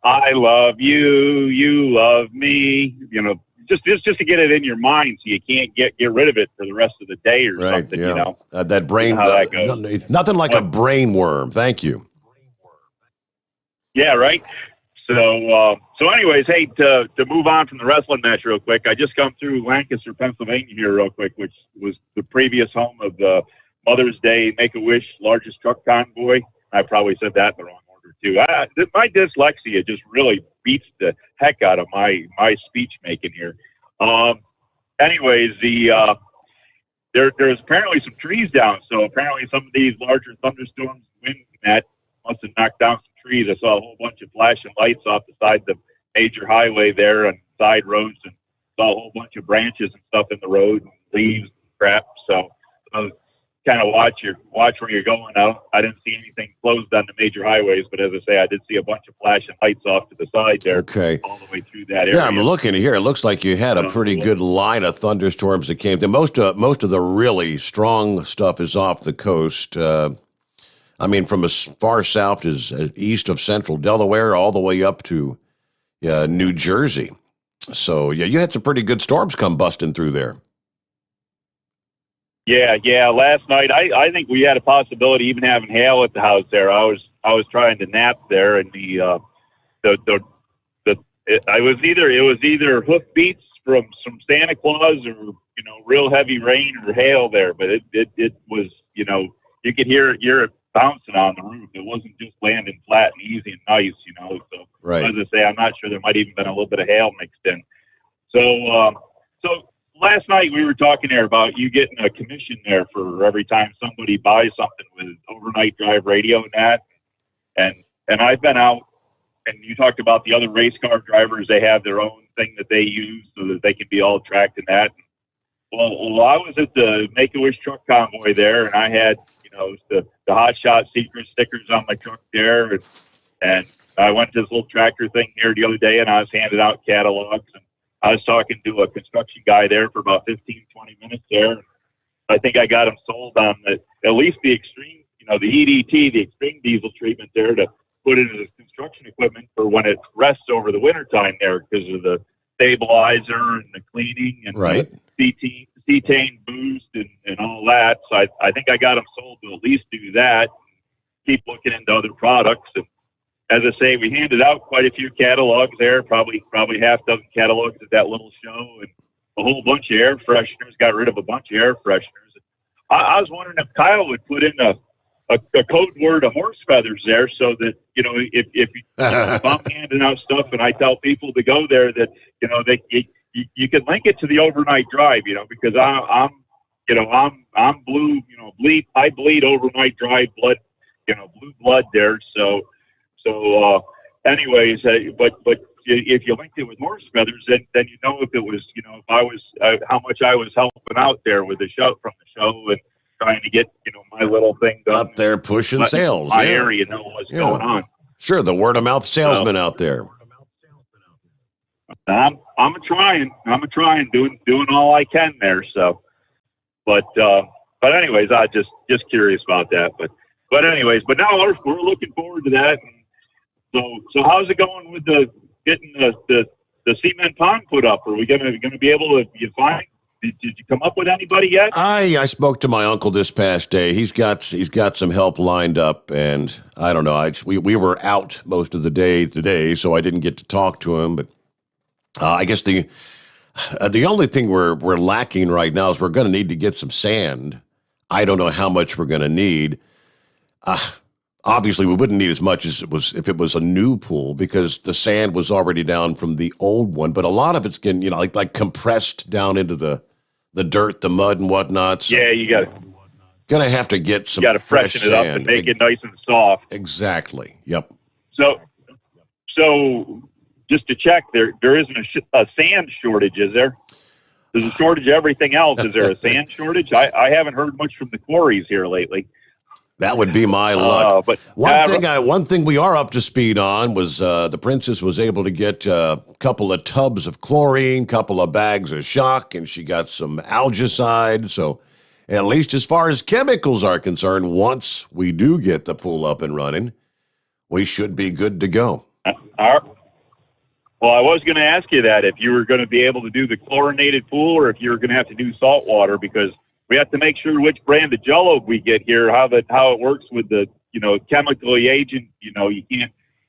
I love you, you love me, just to get it in your mind so you can't get rid of it for the rest of the day or something, that brain, how that goes. nothing like a brain worm. Thank you. Yeah, right. So anyways, hey, to move on from the wrestling match real quick, I just come through Lancaster, Pennsylvania here real quick, which was the previous home of the Mother's Day Make-A-Wish largest truck convoy. I probably said that in the wrong order too. My dyslexia just really beats the heck out of my speech making here. Anyways, there's apparently some trees down, so apparently some of these larger thunderstorms, wind that must have knocked down some trees. I saw a whole bunch of flashing lights off the side of the major highway there and side roads, and saw a whole bunch of branches and stuff in the road and leaves and crap. So kind of watch where you're going now. I didn't see anything closed on the major highways, but as I say, I did see a bunch of flashing lights off to the side there. Okay. All the way through that area. Yeah, I'm looking here. It looks like you had a pretty good line of thunderstorms that came. Most of the really strong stuff is off the coast. From as far south as east of central Delaware all the way up to New Jersey. So, yeah, you had some pretty good storms come busting through there. Yeah. Last night, I think we had a possibility even having hail at the house there. I was trying to nap there, and it was either hoof beats from Santa Claus or real heavy rain or hail there. But it was you could hear it bouncing on the roof. It wasn't just landing flat and easy and nice, So right. As I say, I'm not sure, there might even been a little bit of hail mixed in. So last night we were talking there about you getting a commission there for every time somebody buys something with overnight drive radio and that. And I've been out, and you talked about the other race car drivers. They have their own thing that they use so that they can be all tracked in that. Well, I was at the Make-A-Wish truck convoy there, and I had the Hot Shot Secret stickers on my truck there, and I went to this little tractor thing here the other day, and I was handing out catalogs, and I was talking to a construction guy there for about 15, 20 minutes there. I think I got him sold on at least the extreme, the EDT, the extreme diesel treatment there to put into the construction equipment for when it rests over the wintertime there because of the stabilizer and the cleaning and right. the cetane boost and all that. So I think I got them sold to at least do that. Keep looking into other products. And as I say, we handed out quite a few catalogs there, probably half dozen catalogs at that little show, and a whole bunch of air fresheners. Got rid of a bunch of air fresheners. I was wondering if Kyle would put in a code word of horse feathers there, so that if I'm handing out stuff and I tell people to go there, that you can link it to the overnight drive, because I'm blue, I bleed overnight drive blood, blue blood there. So anyways, but if you linked it with horse feathers, then if it was, if I was, how much I was helping out there with the show, from the show, and trying to get, my little thing done. Up there pushing sales. My area know what's going on. Sure, the word of mouth salesman out there. I'm trying, doing all I can there. So, but anyways, I just curious about that. But anyways, but now we're looking forward to that. And so how's it going with getting the cement pond put up? Are we gonna be able to find? Did you come up with anybody yet? I spoke to my uncle this past day. He's got some help lined up, and I don't know. We were out most of the day today, so I didn't get to talk to him. But I guess the only thing we're lacking right now is we're going to need to get some sand. I don't know how much we're going to need. Obviously, we wouldn't need as much as if it was a new pool, because the sand was already down from the old one. But a lot of it's getting like compressed down into the dirt, the mud, and whatnot. So yeah, you got gonna have to get some. You got to fresh freshen it up sand. and make it nice and soft. Exactly. Yep. So just to check, there isn't a sand shortage, is there? There's a shortage of everything else. Is there a sand shortage? I haven't heard much from the quarries here lately. That would be my luck. But one thing we are up to speed on was the princess was able to get a couple of tubs of chlorine, couple of bags of shock, and she got some algicide. So at least as far as chemicals are concerned, once we do get the pool up and running, we should be good to go. Well, I was going to ask you that, if you were going to be able to do the chlorinated pool or if you were going to have to do salt water, because we have to make sure which brand of Jell-O we get here, how it works with the, chemically agent. You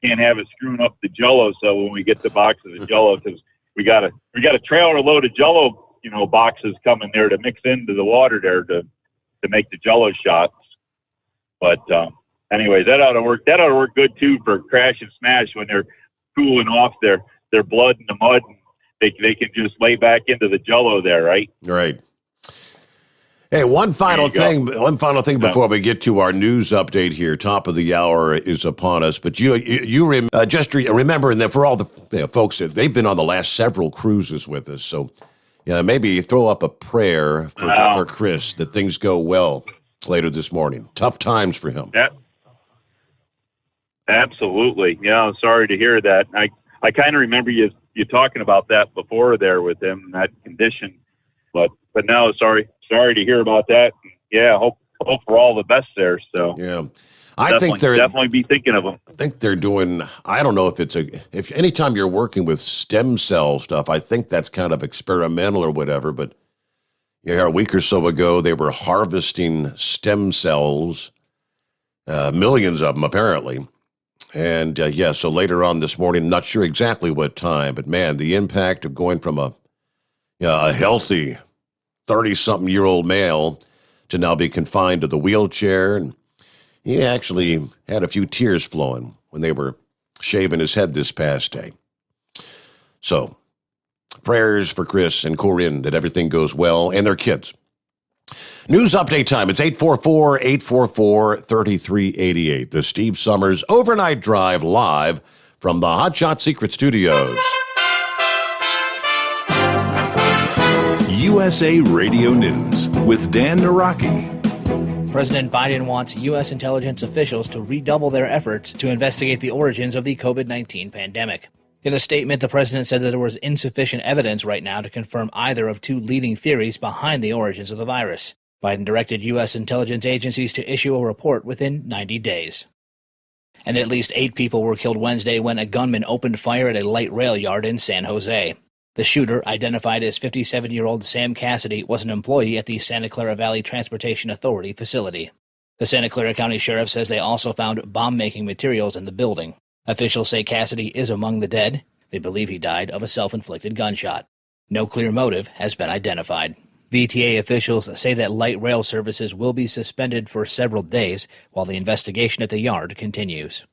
can't have it screwing up the Jell-O. So when we get the boxes of Jell-O, because we got a trailer load of Jell-O, boxes coming there to mix into the water there to make the Jell-O shots. But anyways, that ought to work. That ought to work good too for crash and smash when they're cooling off their blood in the mud. And they can just lay back into the Jell-O there, right? Right. Hey, one final thing before we get to our news update here. Top of the hour is upon us, but remember, and then for all the folks that they've been on the last several cruises with us, so maybe throw up a prayer for Chris that things go well later this morning. Tough times for him. Yeah, absolutely. Yeah, I'm sorry to hear that. I kind of remember you talking about that before there with him, that condition, but now sorry to hear about that. Yeah, hope for all the best there. So yeah, I think they're definitely be thinking of them. I think they're doing. I don't know if anytime you're working with stem cell stuff, I think that's kind of experimental or whatever. But a week or so ago, they were harvesting stem cells, millions of them apparently. And so later on this morning, not sure exactly what time, but man, the impact of going from a healthy 30-something-year-old male to now be confined to the wheelchair. And he actually had a few tears flowing when they were shaving his head this past day. So prayers for Chris and Corinne that everything goes well and their kids. News update time. It's 844-844-3388. The Steve Sommers Overnight Drive live from the Hot Shot Secret Studios. USA Radio News with Dan Naraki. President Biden wants U.S. intelligence officials to redouble their efforts to investigate the origins of the COVID-19 pandemic. In a statement, the president said that there was insufficient evidence right now to confirm either of two leading theories behind the origins of the virus. Biden directed U.S. intelligence agencies to issue a report within 90 days. And at least 8 people were killed Wednesday when a gunman opened fire at a light rail yard in San Jose. The shooter, identified as 57-year-old Sam Cassidy, was an employee at the Santa Clara Valley Transportation Authority facility. The Santa Clara County Sheriff says they also found bomb-making materials in the building. Officials say Cassidy is among the dead. They believe he died of a self-inflicted gunshot. No clear motive has been identified. VTA officials say that light rail services will be suspended for several days while the investigation at the yard continues.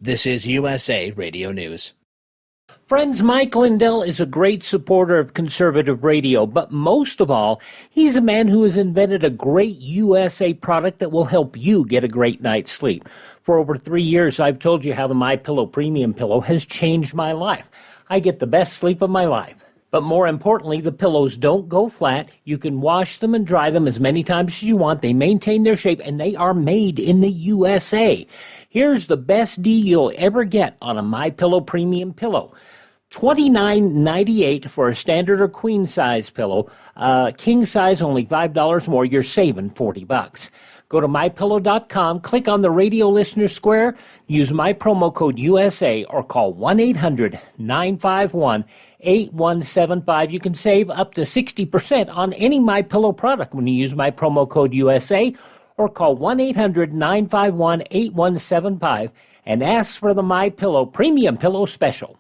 This is USA Radio News. Friends, Mike Lindell is a great supporter of conservative radio, but most of all, he's a man who has invented a great USA product that will help you get a great night's sleep. For over 3 years, I've told you how the MyPillow Premium Pillow has changed my life. I get the best sleep of my life. But more importantly, the pillows don't go flat. You can wash them and dry them as many times as you want. They maintain their shape, and they are made in the USA. Here's the best deal you'll ever get on a MyPillow Premium Pillow. $29.98 for a standard or queen size pillow. King size only $5 more. You're saving $40. Go to mypillow.com, click on the radio listener square, use my promo code USA, or call 1-800-951-8175. You can save up to 60% on any MyPillow product when you use my promo code USA, or call 1-800-951-8175 and ask for the MyPillow Premium Pillow Special.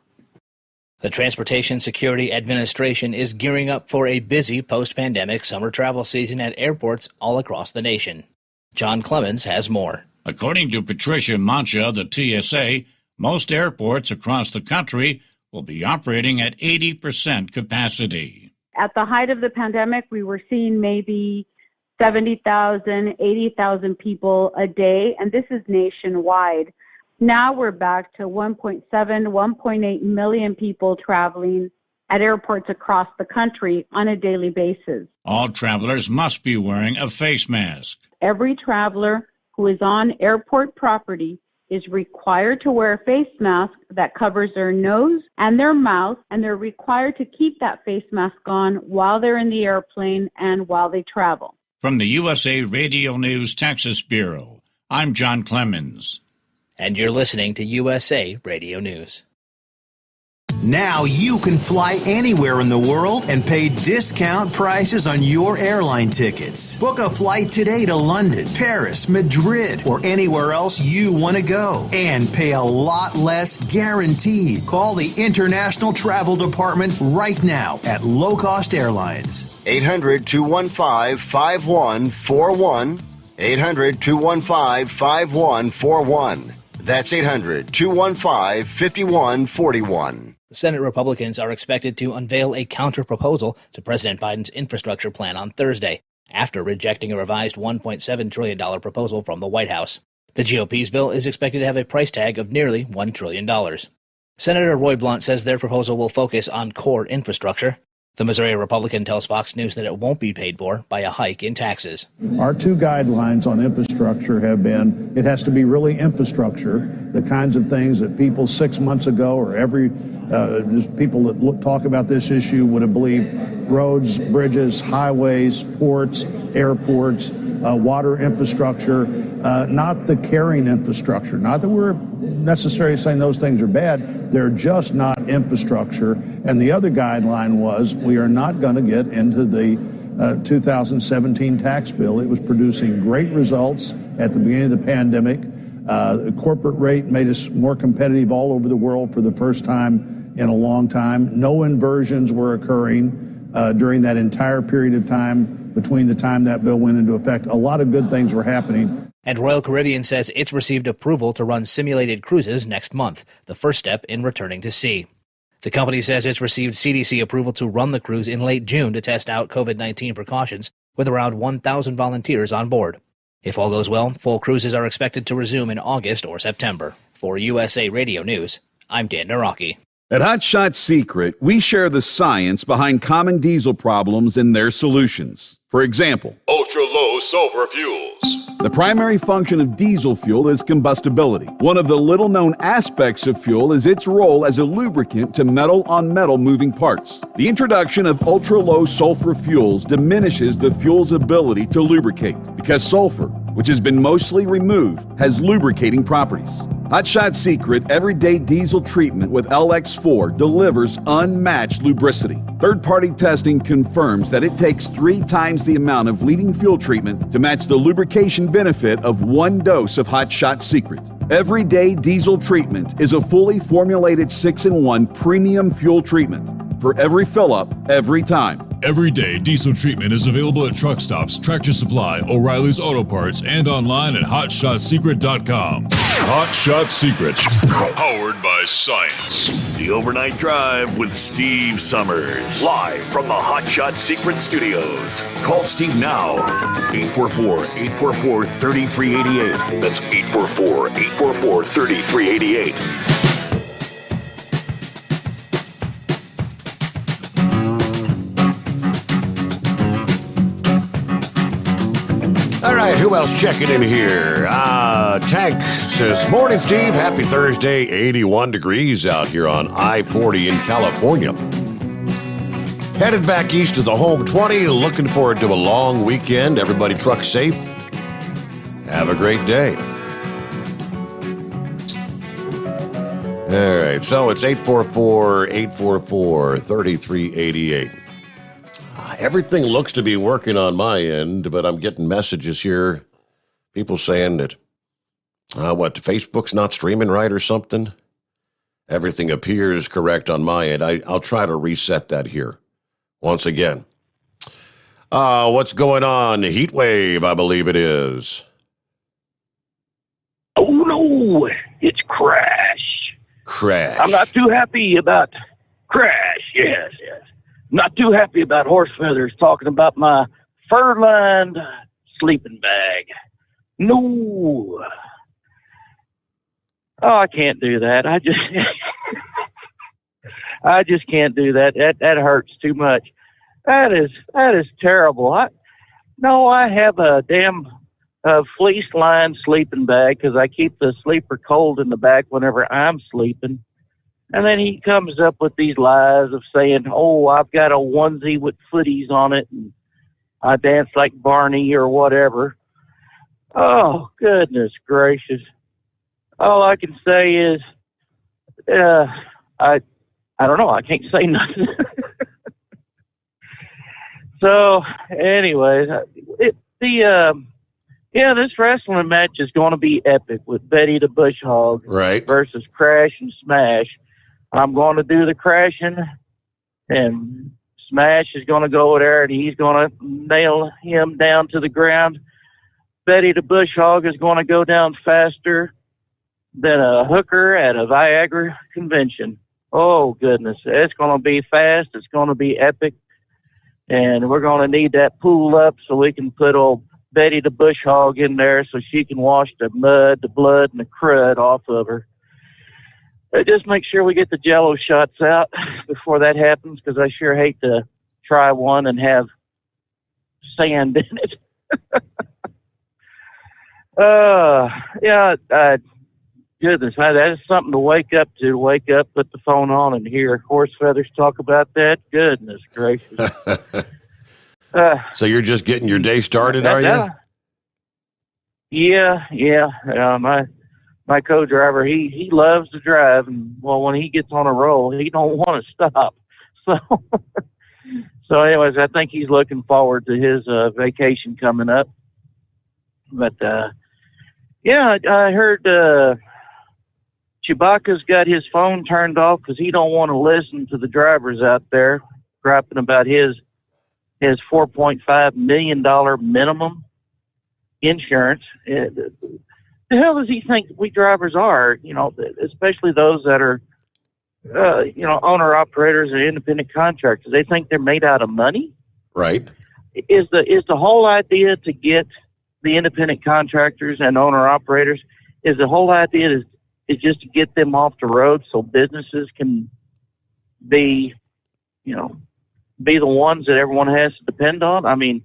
The Transportation Security Administration is gearing up for a busy post-pandemic summer travel season at airports all across the nation. John Clemens has more. According to Patricia Mancha of the TSA, most airports across the country will be operating at 80% capacity. At the height of the pandemic, we were seeing maybe 70,000, 80,000 people a day, and this is nationwide. Now we're back to 1.7, 1.8 million people traveling at airports across the country on a daily basis. All travelers must be wearing a face mask. Every traveler who is on airport property is required to wear a face mask that covers their nose and their mouth, and they're required to keep that face mask on while they're in the airplane and while they travel. From the USA Radio News Texas Bureau, I'm John Clemens. And you're listening to USA Radio News. Now you can fly anywhere in the world and pay discount prices on your airline tickets. Book a flight today to London, Paris, Madrid, or anywhere else you want to go. And pay a lot less guaranteed. Call the International Travel Department right now at Low Cost Airlines. 800-215-5141. 800-215-5141. That's 800-215-5141. Senate Republicans are expected to unveil a counter-proposal to President Biden's infrastructure plan on Thursday, after rejecting a revised $1.7 trillion proposal from the White House. The GOP's bill is expected to have a price tag of nearly $1 trillion. Senator Roy Blunt says their proposal will focus on core infrastructure. The Missouri Republican tells Fox News that it won't be paid for by a hike in taxes. Our two guidelines on infrastructure have been, it has to be really infrastructure, the kinds of things that people 6 months ago or people that talk about this issue would have believed: roads, bridges, highways, ports, airports, water infrastructure, not the carrying infrastructure. Not that we're necessarily saying those things are bad, they're just not infrastructure. And the other guideline was, we are not going to get into the 2017 tax bill. It was producing great results at the beginning of the pandemic. The corporate rate made us more competitive all over the world for the first time in a long time. No inversions were occurring during that entire period of time between the time that bill went into effect. A lot of good things were happening. And Royal Caribbean says it's received approval to run simulated cruises next month, the first step in returning to sea. The company says it's received CDC approval to run the cruise in late June to test out COVID-19 precautions, with around 1,000 volunteers on board. If all goes well, full cruises are expected to resume in August or September. For USA Radio News, I'm Dan Naraki. At Hot Shot Secret, we share the science behind common diesel problems and their solutions. For example, ultra-low sulfur fuels. The primary function of diesel fuel is combustibility. One of the little-known aspects of fuel is its role as a lubricant to metal-on-metal moving parts. The introduction of ultra-low sulfur fuels diminishes the fuel's ability to lubricate, because sulfur, which has been mostly removed, has lubricating properties. Hot Shot Secret Everyday Diesel Treatment with LX4 delivers unmatched lubricity. Third-party testing confirms that it takes 3 times the amount of leading fuel treatment to match the lubrication benefit of 1 dose of Hot Shot Secret. Everyday Diesel Treatment is a fully formulated 6-in-1 premium fuel treatment for every fill-up, every time. Everyday Diesel Treatment is available at truck stops, Tractor Supply, O'Reilly's Auto Parts, and online at HotShotSecret.com. Hot Shot Secret, powered by science. The Overnight Drive with Steve Summers, live from the Hot Shot Secret Studios. Call Steve now, 844-844-3388. That's 844-844-3388. All right, who else checking in here? Tank says, morning, Steve. Happy Thursday. 81 degrees out here on I-40 in California. Headed back east to the home 20. Looking forward to a long weekend. Everybody truck safe. Have a great day. All right, so it's 844-844-3388. Everything looks to be working on my end, but I'm getting messages here. People saying that, Facebook's not streaming right or something? Everything appears correct on my end. I'll try to reset that here once again. What's going on? Heat wave, I believe it is. Oh, no, it's Crash. Crash. I'm not too happy about Crash, yes. Not too happy about Horse Feathers talking about my fur-lined sleeping bag. No. Oh, I can't do that. I just can't do that. That hurts too much. That is terrible. I have a damn fleece-lined sleeping bag because I keep the sleeper cold in the back whenever I'm sleeping. And then he comes up with these lies of saying, oh, I've got a onesie with footies on it, and I dance like Barney or whatever. Oh, goodness gracious. All I can say is, I don't know. I can't say nothing. So, anyways, this wrestling match is going to be epic with Betty the Bush Hog versus Crash and Smash. I'm going to do the crashing, and Smash is going to go there, and he's going to nail him down to the ground. Betty the Bush Hog is going to go down faster than a hooker at a Viagra convention. Oh, goodness. It's going to be fast. It's going to be epic. And we're going to need that pool up so we can put old Betty the Bush Hog in there so she can wash the mud, the blood, and the crud off of her. Just make sure we get the Jello shots out before that happens, because I sure hate to try one and have sand in it. Goodness, that is something to wake up, put the phone on and hear Horse Feathers talk about that. Goodness gracious. So you're just getting your day started, are you? Yeah. My co-driver, he loves to drive, and well, when he gets on a roll, he don't want to stop. So anyways, I think he's looking forward to his vacation coming up. But I heard Chewbacca's got his phone turned off because he don't want to listen to the drivers out there griping about his $4.5 million minimum insurance. The hell does he think we drivers are? Especially those that are, owner operators and independent contractors. They think they're made out of money. Right. Is the whole idea to get the independent contractors and owner operators? Is the whole idea is just to get them off the road so businesses can be the ones that everyone has to depend on? I mean,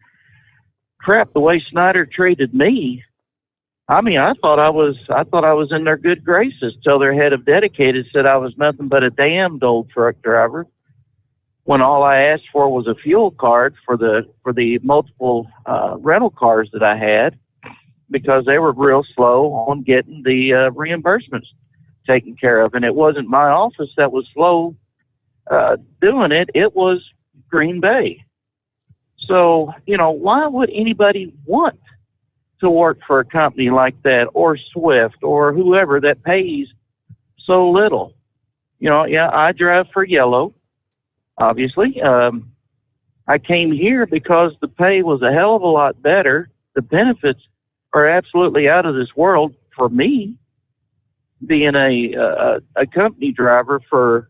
crap, the way Snyder treated me. I mean, I thought I was in their good graces till their head of dedicated said I was nothing but a damned old truck driver, when all I asked for was a fuel card for the multiple rental cars that I had, because they were real slow on getting the reimbursements taken care of. And it wasn't my office that was slow doing it. It was Green Bay. So, why would anybody want to work for a company like that, or Swift, or whoever that pays so little? I drive for Yellow, obviously. I came here because the pay was a hell of a lot better. The benefits are absolutely out of this world for me, being a company driver for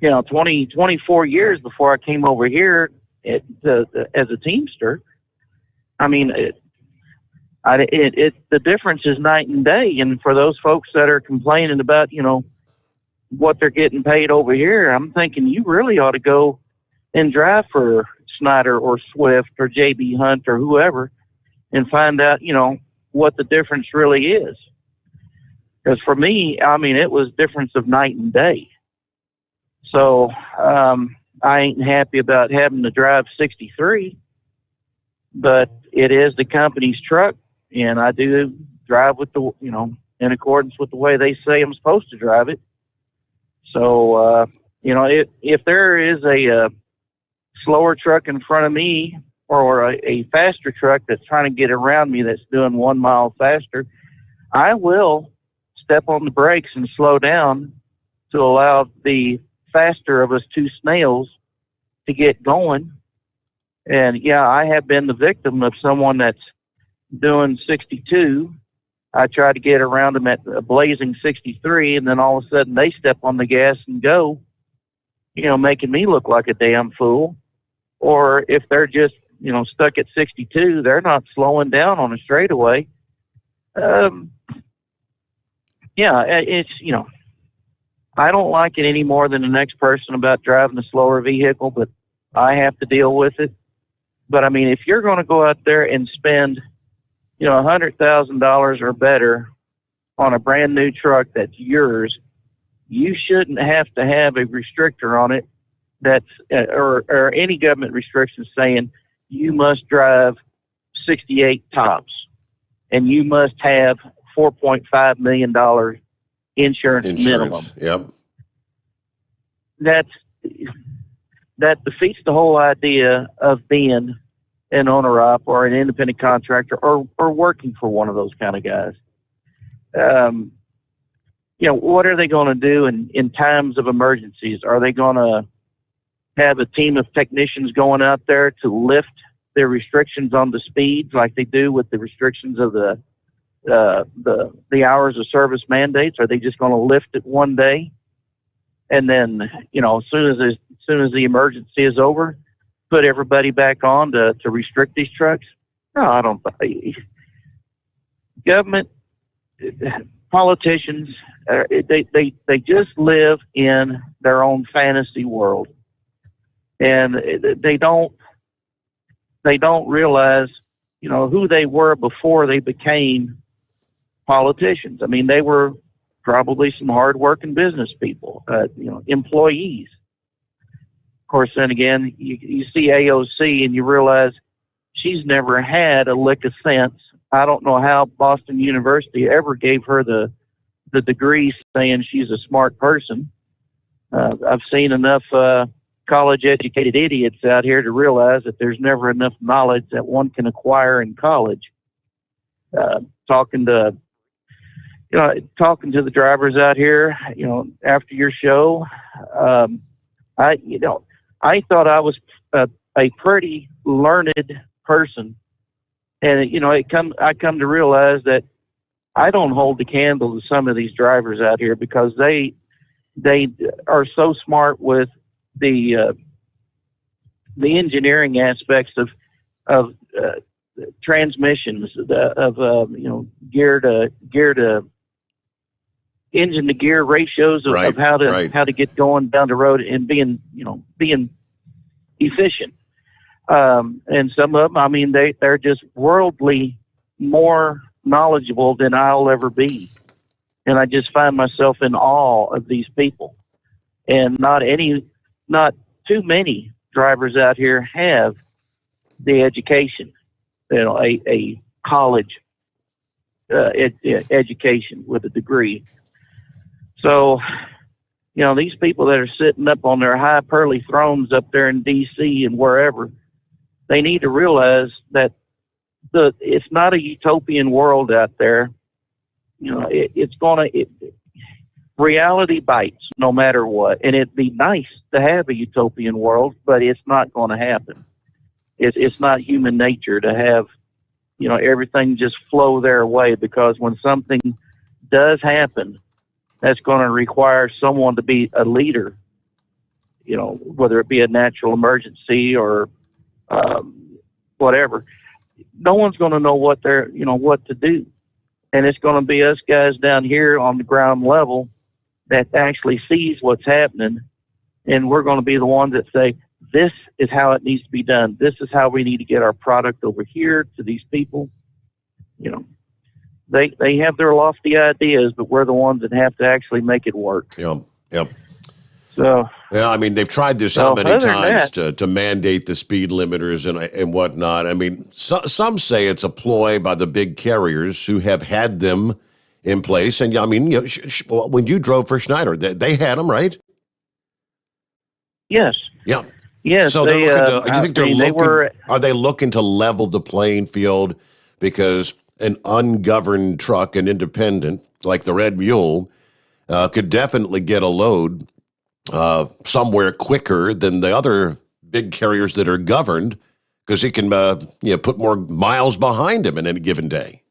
24 years before I came over here as a Teamster. I mean, the difference is night and day. And for those folks that are complaining about, what they're getting paid over here, I'm thinking you really ought to go and drive for Snyder or Swift or JB Hunt or whoever and find out, what the difference really is. Because for me, I mean, it was difference of night and day. So I ain't happy about having to drive 63, but it is the company's truck, and I do drive with in accordance with the way they say I'm supposed to drive it. So, if there is a slower truck in front of me, or a faster truck that's trying to get around me that's doing 1 mile faster, I will step on the brakes and slow down to allow the faster of us two snails to get going. And I have been the victim of someone that's doing 62. I try to get around them at a blazing 63, and then all of a sudden they step on the gas and go, making me look like a damn fool. Or if they're just, stuck at 62, they're not slowing down on a straightaway. It's, I don't like it any more than the next person about driving a slower vehicle, but I have to deal with it. But I mean, if you're going to go out there and spend $100,000 or better on a brand new truck that's yours, you shouldn't have to have a restrictor on it that's or any government restrictions saying you must drive 68 tops and you must have $4.5 million insurance minimum. Yep. That defeats the whole idea of being an owner-op or an independent contractor or working for one of those kind of guys. What are they going to do in times of emergencies? Are they going to have a team of technicians going out there to lift their restrictions on the speeds like they do with the restrictions of the hours of service mandates? Are they just going to lift it one day and then, as soon as the emergency is over, put everybody back on to restrict these trucks? No, I don't. Government, politicians, they just live in their own fantasy world, and they don't realize, who they were before they became politicians. I mean, they were probably some hardworking business people, employees. Of course, then again, you see AOC and you realize she's never had a lick of sense. I don't know how Boston University ever gave her the degree saying she's a smart person. I've seen enough college-educated idiots out here to realize that there's never enough knowledge that one can acquire in college. Talking to the drivers out here, after your show, I thought I was a pretty learned person, and I come to realize that I don't hold the candle to some of these drivers out here because they are so smart with the engineering aspects of transmissions, gear to engine to gear ratios of how to get going down the road and being efficient. And some of them, I mean, they're just worldly more knowledgeable than I'll ever be. And I just find myself in awe of these people. And not too many drivers out here have the education, a college education with a degree. So, these people that are sitting up on their high pearly thrones up there in D.C. and wherever, they need to realize that it's not a utopian world out there. Reality bites no matter what. And it'd be nice to have a utopian world, but it's not going to happen. It's not human nature to have, everything just flow their way, because when something does happen, that's going to require someone to be a leader, whether it be a natural emergency or whatever. No one's going to know what to do. And it's going to be us guys down here on the ground level that actually sees what's happening. And we're going to be the ones that say, this is how it needs to be done. This is how we need to get our product over here to these people. They have their lofty ideas, but we're the ones that have to actually make it work. Yep. So, yeah, I mean, they've tried this out many times to mandate the speed limiters and whatnot. I mean, some say it's a ploy by the big carriers who have had them in place. And I mean, when you drove for Schneider, they had them, right? Yes. Yeah. Yes. So they're looking to, do you think are they looking to level the playing field? Because an ungoverned truck, an independent like the Red Mule, could definitely get a load somewhere quicker than the other big carriers that are governed, because he can put more miles behind him in any given day.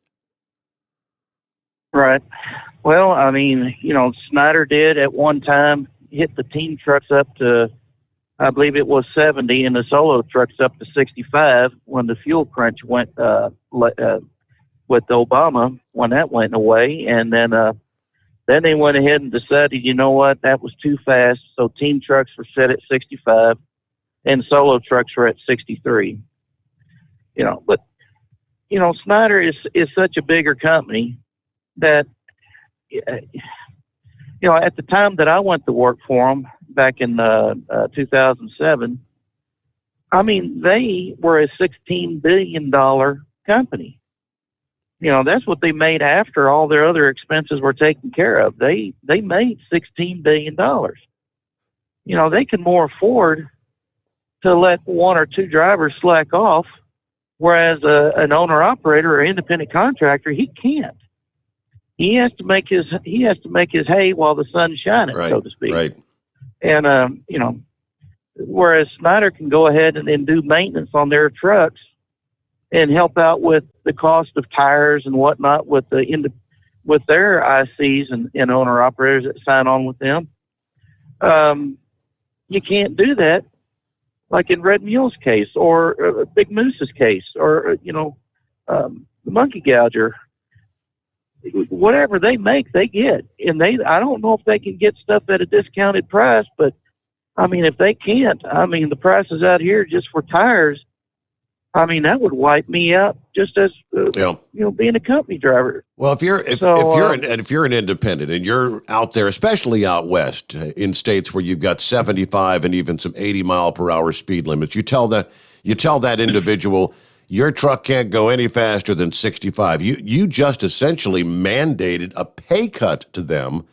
Right. Well, I mean, Snyder did at one time hit the team trucks up to, I believe it was 70, and the solo trucks up to 65 when the fuel crunch went with Obama, when that went away. And then they went ahead and decided, you know what, that was too fast. So team trucks were set at 65 and solo trucks were at 63. But Snyder is such a bigger company that, at the time that I went to work for them back in 2007, I mean, they were a $16 billion company. That's what they made after all their other expenses were taken care of. They made $16 billion. They can more afford to let one or two drivers slack off, whereas an owner-operator or independent contractor, he can't. He has to make his hay while the sun's shining, so to speak. Right. And whereas Snyder can go ahead and do maintenance on their trucks and help out with the cost of tires and whatnot with their ICs and owner operators that sign on with them. You can't do that like in Red Mule's case or Big Moose's case or the Monkey Gouger. Whatever they make, they get, and I don't know if they can get stuff at a discounted price, but I mean, if they can't, I mean, the prices out here just for tires, I mean, that would wipe me out just as being a company driver. Well, if you're an independent and you're out there, especially out west in states where you've got 75 and even some 80 mile per hour speed limits, you tell that individual your truck can't go any faster than 65. You just essentially mandated a pay cut to them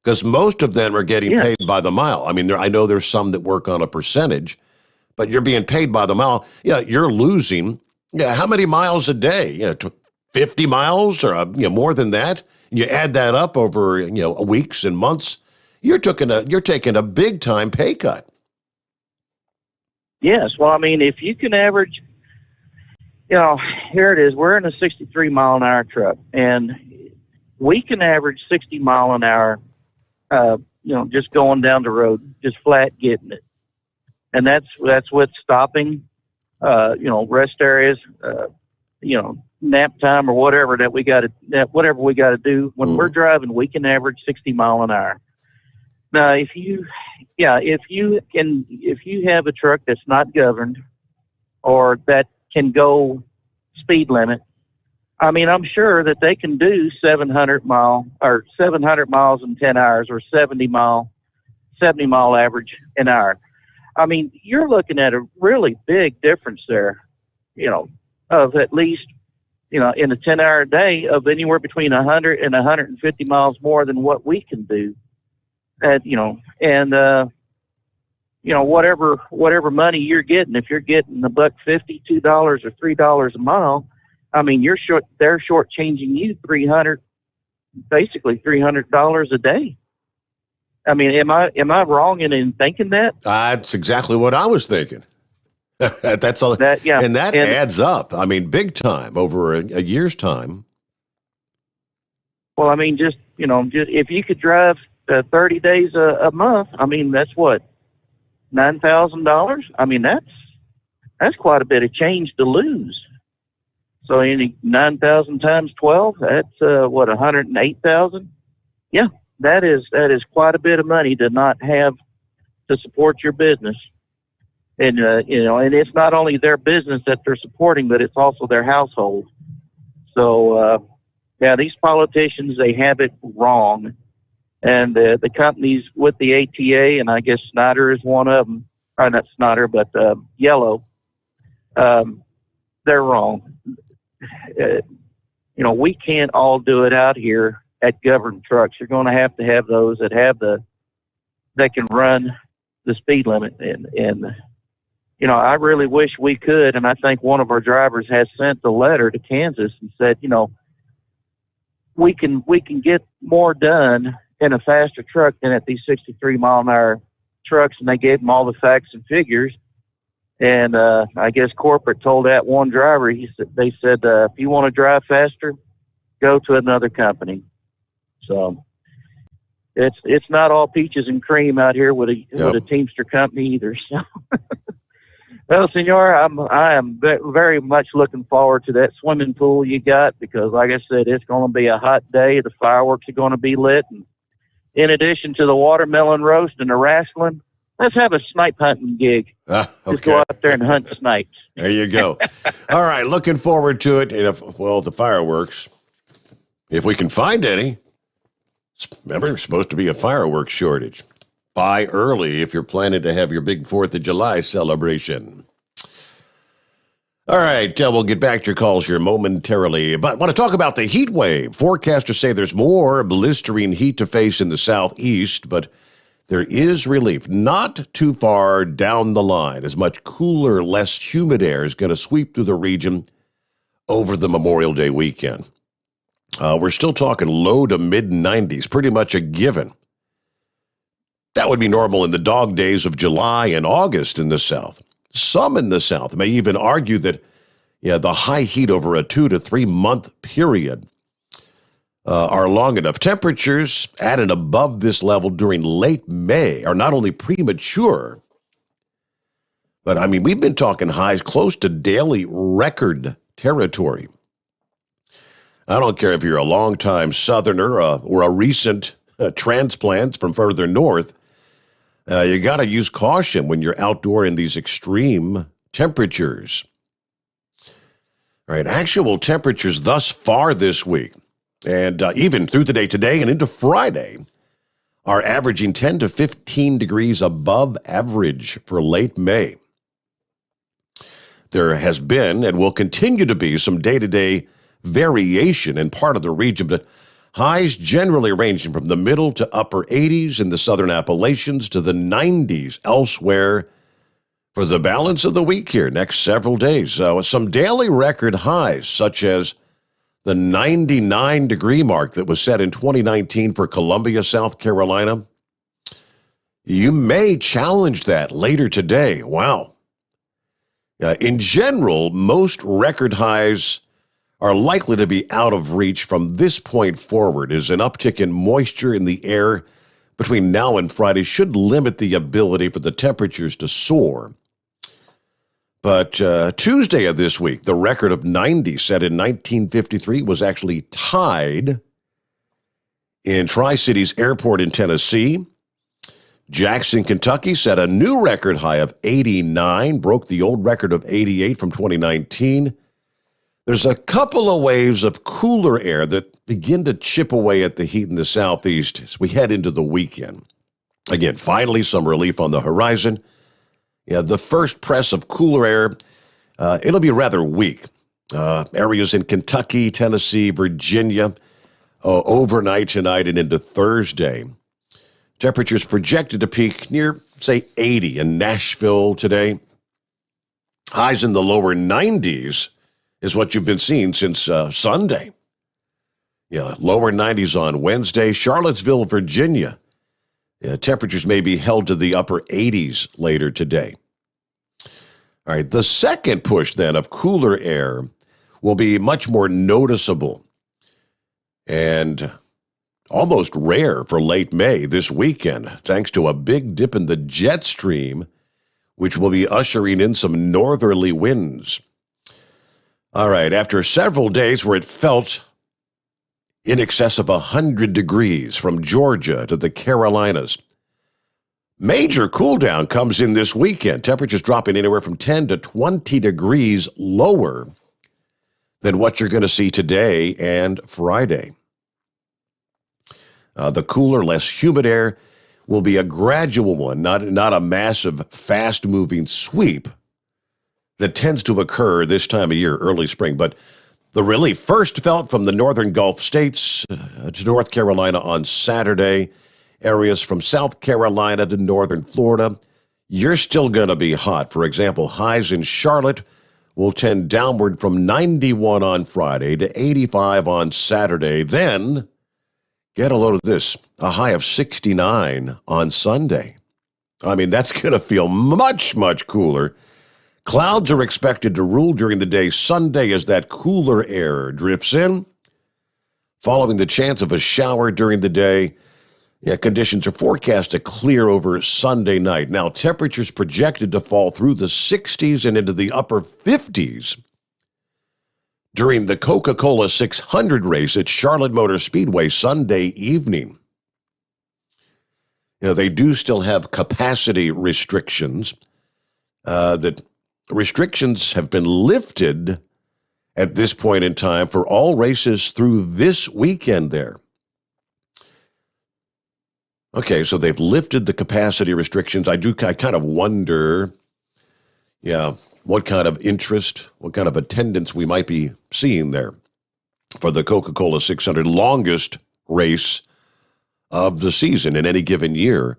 because most of them are getting paid by the mile. I mean, I know there's some that work on a percentage, but you're being paid by the mile. Yeah, you're losing. Yeah, how many miles a day? 50 miles or more than that. You add that up over weeks and months. You're taking a big time pay cut. Yes, well, I mean, if you can average. Here it is. We're in a 63 mile an hour truck, and we can average 60 mile an hour, just going down the road, just flat getting it. And that's with stopping, rest areas, nap time or whatever that we got to do. When we're driving, we can average 60 mile an hour. Now, if you have a truck that's not governed or that can go speed limit, I mean, I'm sure that they can do 700 miles in 10 hours or 70 mile average an hour. I mean, you're looking at a really big difference there, of at least, in a 10-hour day of anywhere between 100 and 150 miles more than what we can do. Whatever money you're getting, if you're getting $1.50, $2 or $3 a mile, I mean, they're shortchanging you basically $300 a day. I mean, am I wrong in thinking that? That's exactly what I was thinking. That's all. And that adds up. I mean, big time over a year's time. Well, I mean, just if you could drive 30 days a month, I mean, that's what, $9,000. I mean, that's quite a bit of change to lose. So any 9,000 times 12, that's what, 108,000. Yeah, that is quite a bit of money to not have to support your business. And and it's not only their business that they're supporting, but it's also their household. So these politicians, they have it wrong. And the companies with the ATA, and I guess Snyder is one of them, or not Snyder, but Yellow, they're wrong. We can't all do it out here at governed trucks. You're going to have those that can run the speed limit. And I really wish we could. And I think one of our drivers has sent a letter to Kansas and said, we can get more done in a faster truck than at these 63 mile an hour trucks. And they gave them all the facts and figures. And I guess corporate told that one driver, they said, if you want to drive faster, go to another company. So it's not all peaches and cream out here with a Teamster company either. So, well, Senor, I am very much looking forward to that swimming pool you got because, like I said, it's going to be a hot day. The fireworks are going to be lit. And in addition to the watermelon roast and the wrestling, Let's have a snipe hunting gig. Okay. Just go out there and hunt snipes. There you go. All right, looking forward to it. And the fireworks, if we can find any. Remember, there's supposed to be a fireworks shortage. Buy early if you're planning to have your big 4th of July celebration. All right, we'll get back to your calls here momentarily, but I want to talk about the heat wave. Forecasters say there's more blistering heat to face in the southeast, but there is relief not too far down the line. As much cooler, less humid air is going to sweep through the region over the Memorial Day weekend. We're still talking low to mid-90s, pretty much a given. That would be normal in the dog days of July and August in the South. Some in the South may even argue that the high heat over a 2 to 3 month period are long enough. Temperatures at and above this level during late May are not only premature, but we've been talking highs close to daily record territory. I don't care if you're a longtime Southerner or a recent transplant from further north. You got to use caution when you're outdoor in these extreme temperatures. All right, actual temperatures thus far this week, and even through today and into Friday, are averaging 10 to 15 degrees above average for late May. There has been and will continue to be some day-to-day variation in part of the region, but highs generally ranging from the middle to upper 80s in the southern Appalachians to the 90s elsewhere for the balance of the week here, next several days. So some daily record highs, such as the 99-degree mark that was set in 2019 for Columbia, South Carolina. You may challenge that later today. Wow. In general, most record highs are likely to be out of reach from this point forward, as an uptick in moisture in the air between now and Friday should limit the ability for the temperatures to soar. But Tuesday of this week, the record of 90 set in 1953 was actually tied in Tri-Cities Airport in Tennessee. Jackson, Kentucky set a new record high of 89, broke the old record of 88 from 2019. There's a couple of waves of cooler air that begin to chip away at the heat in the southeast as we head into the weekend. Again, finally, some relief on the horizon. The first press of cooler air, it'll be rather weak. Areas in Kentucky, Tennessee, Virginia, overnight tonight and into Thursday. Temperatures projected to peak near, say, 80 in Nashville today. Highs in the lower 90s is what you've been seeing since Sunday. Lower 90s on Wednesday. Charlottesville, Virginia. Temperatures may be held to the upper 80s later today. All right, the second push then of cooler air will be much more noticeable and almost rare for late May this weekend, thanks to a big dip in the jet stream, which will be ushering in some northerly winds. All right, after several days where it felt in excess of 100 degrees from Georgia to the Carolinas, major cool down comes in this weekend. Temperatures dropping anywhere from 10 to 20 degrees lower than what you're going to see today and Friday. The cooler, less humid air will be a gradual one, not a massive, fast-moving sweep that tends to occur this time of year, early spring. But the relief first felt from the northern Gulf states to North Carolina on Saturday, areas from South Carolina to northern Florida. You're still going to be hot. For example, highs in Charlotte will tend downward from 91 on Friday to 85 on Saturday. Then, get a load of this, a high of 69 on Sunday. That's going to feel much, much cooler. Clouds are expected to rule during the day Sunday as that cooler air drifts in. Following the chance of a shower during the day, conditions are forecast to clear over Sunday night. Now, temperatures projected to fall through the 60s and into the upper 50s during the Coca-Cola 600 race at Charlotte Motor Speedway Sunday evening. they do still have capacity restrictions. That restrictions have been lifted at this point in time for all races through this weekend there. Okay, so they've lifted the capacity restrictions. I kind of wonder, what kind of interest, what kind of attendance we might be seeing there for the Coca-Cola 600, longest race of the season in any given year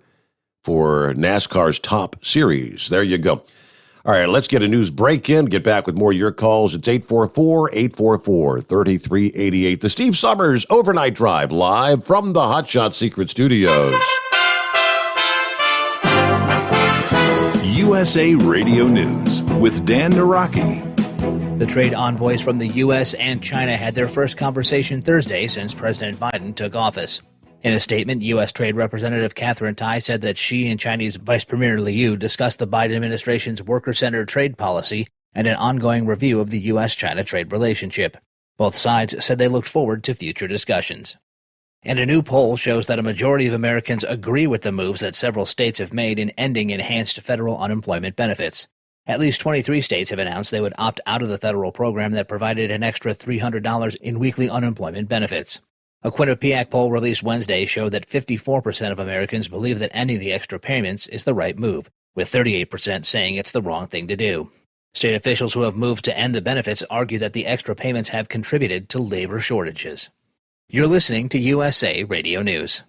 for NASCAR's top series. There you go. All right, let's get a news break in, get back with more of your calls. It's 844-844-3388. The Steve Sommers Overnight Drive, live from the Hotshot Secret Studios. USA Radio News with Dan Naraki. The trade envoys from the U.S. and China had their first conversation Thursday since President Biden took office. In a statement, U.S. Trade Representative Catherine Tai said that she and Chinese Vice Premier Liu discussed the Biden administration's worker-centered trade policy and an ongoing review of the U.S.-China trade relationship. Both sides said they looked forward to future discussions. And a new poll shows that a majority of Americans agree with the moves that several states have made in ending enhanced federal unemployment benefits. At least 23 states have announced they would opt out of the federal program that provided an extra $300 in weekly unemployment benefits. A Quinnipiac poll released Wednesday showed that 54% of Americans believe that ending the extra payments is the right move, with 38% saying it's the wrong thing to do. State officials who have moved to end the benefits argue that the extra payments have contributed to labor shortages. You're listening to USA Radio News.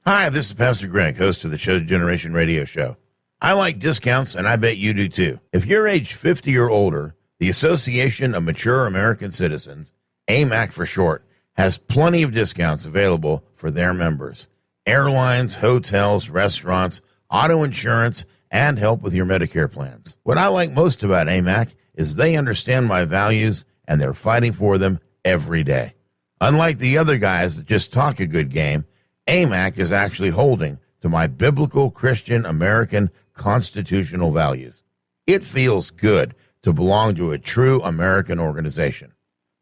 Hi, this is Pastor Greg, host of the Chosen Generation Radio Show. I like discounts, and I bet you do too. If you're age 50 or older, the Association of Mature American Citizens, AMAC for short, has plenty of discounts available for their members. Airlines, hotels, restaurants, auto insurance, and help with your Medicare plans. What I like most about AMAC is they understand my values and they're fighting for them every day. Unlike the other guys that just talk a good game, AMAC is actually holding to my biblical Christian American constitutional values. It feels good to belong to a true American organization.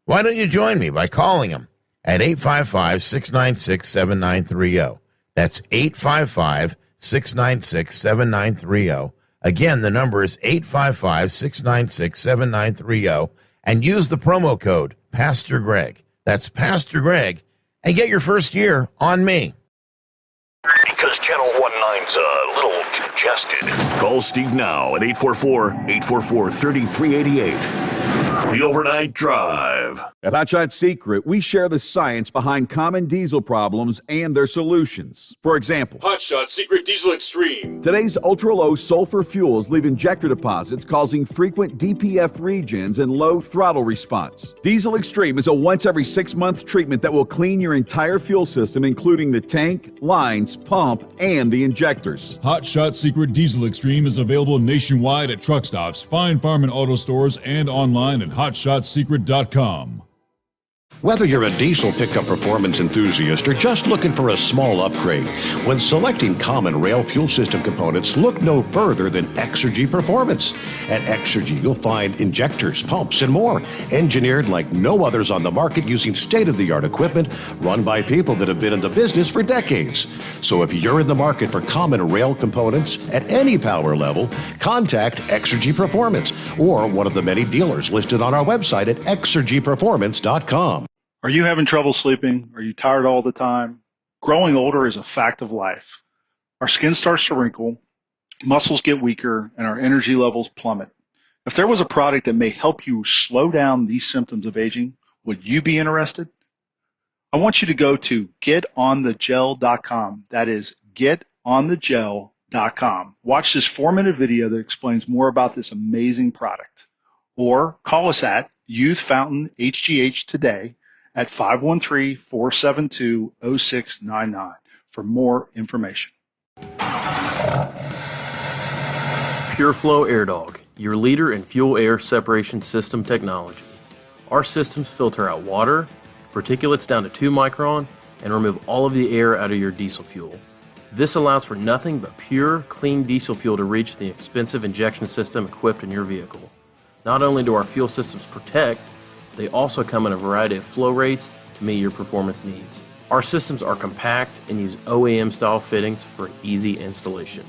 Why don't you join me by calling them at 855-696-7930. That's 855-696-7930. Again, the number is 855-696-7930. And use the promo code Pastor Greg. That's Pastor Greg. And get your first year on me. Because Channel 19's a little congested. Call Steve now at 844-844-3388. The Overnight Drive. At Hotshot Secret, we share the science behind common diesel problems and their solutions. For example, Hotshot Secret Diesel Extreme. Today's ultra-low sulfur fuels leave injector deposits causing frequent DPF regens and low throttle response. Diesel Extreme is a once-every-6-month treatment that will clean your entire fuel system, including the tank, lines, pump, and the injectors. Hotshot Secret Diesel Extreme is available nationwide at truck stops, fine farm and auto stores, and online at hotshotsecret.com. Whether you're a diesel pickup performance enthusiast or just looking for a small upgrade, when selecting common rail fuel system components, look no further than Exergy Performance. At Exergy, you'll find injectors, pumps, and more, engineered like no others on the market using state-of-the-art equipment run by people that have been in the business for decades. So if you're in the market for common rail components at any power level, contact Exergy Performance or one of the many dealers listed on our website at exergyperformance.com. Are you having trouble sleeping? Are you tired all the time? Growing older is a fact of life. Our skin starts to wrinkle, muscles get weaker, and our energy levels plummet. If there was a product that may help you slow down these symptoms of aging, would you be interested? I want you to go to getonthegel.com. That is getonthegel.com. Watch this 4-minute video that explains more about this amazing product. Or call us at Youth Fountain HGH today at 513-472-0699 for more information. PureFlow Air Dog, your leader in fuel air separation system technology. Our systems filter out water, particulates down to 2 micron, and remove all of the air out of your diesel fuel. This allows for nothing but pure, clean diesel fuel to reach the expensive injection system equipped in your vehicle. Not only do our fuel systems protect, they also come in a variety of flow rates to meet your performance needs. Our systems are compact and use OEM-style fittings for easy installation.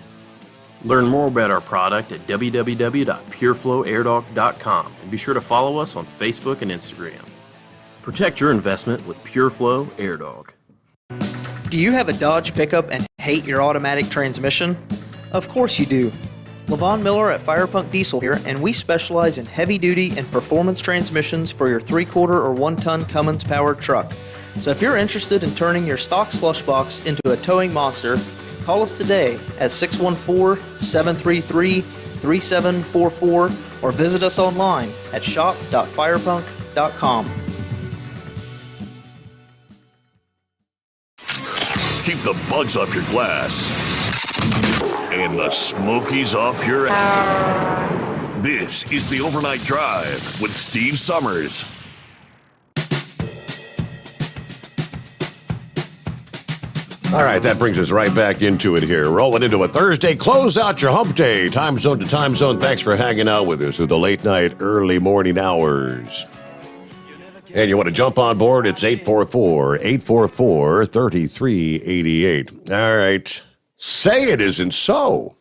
Learn more about our product at www.pureflowairdock.com and be sure to follow us on Facebook and Instagram. Protect your investment with PureFlow AirDog. Do you have a Dodge pickup and hate your automatic transmission? Of course you do. LaVon Miller at Firepunk Diesel here, and we specialize in heavy-duty and performance transmissions for your 3/4 or 1-ton Cummins-powered truck. So if you're interested in turning your stock slush box into a towing monster, call us today at 614-733-3744 or visit us online at shop.firepunk.com. Keep the bugs off your glass and the smokies off your ass. This is the Overnight Drive with Steve Summers. All right, that brings us right back into it here. Rolling into a Thursday. Close out your hump day. Time zone to time zone. Thanks for hanging out with us through the late night, early morning hours. And you want to jump on board? It's 844-844-3388. All right. Say it isn't so.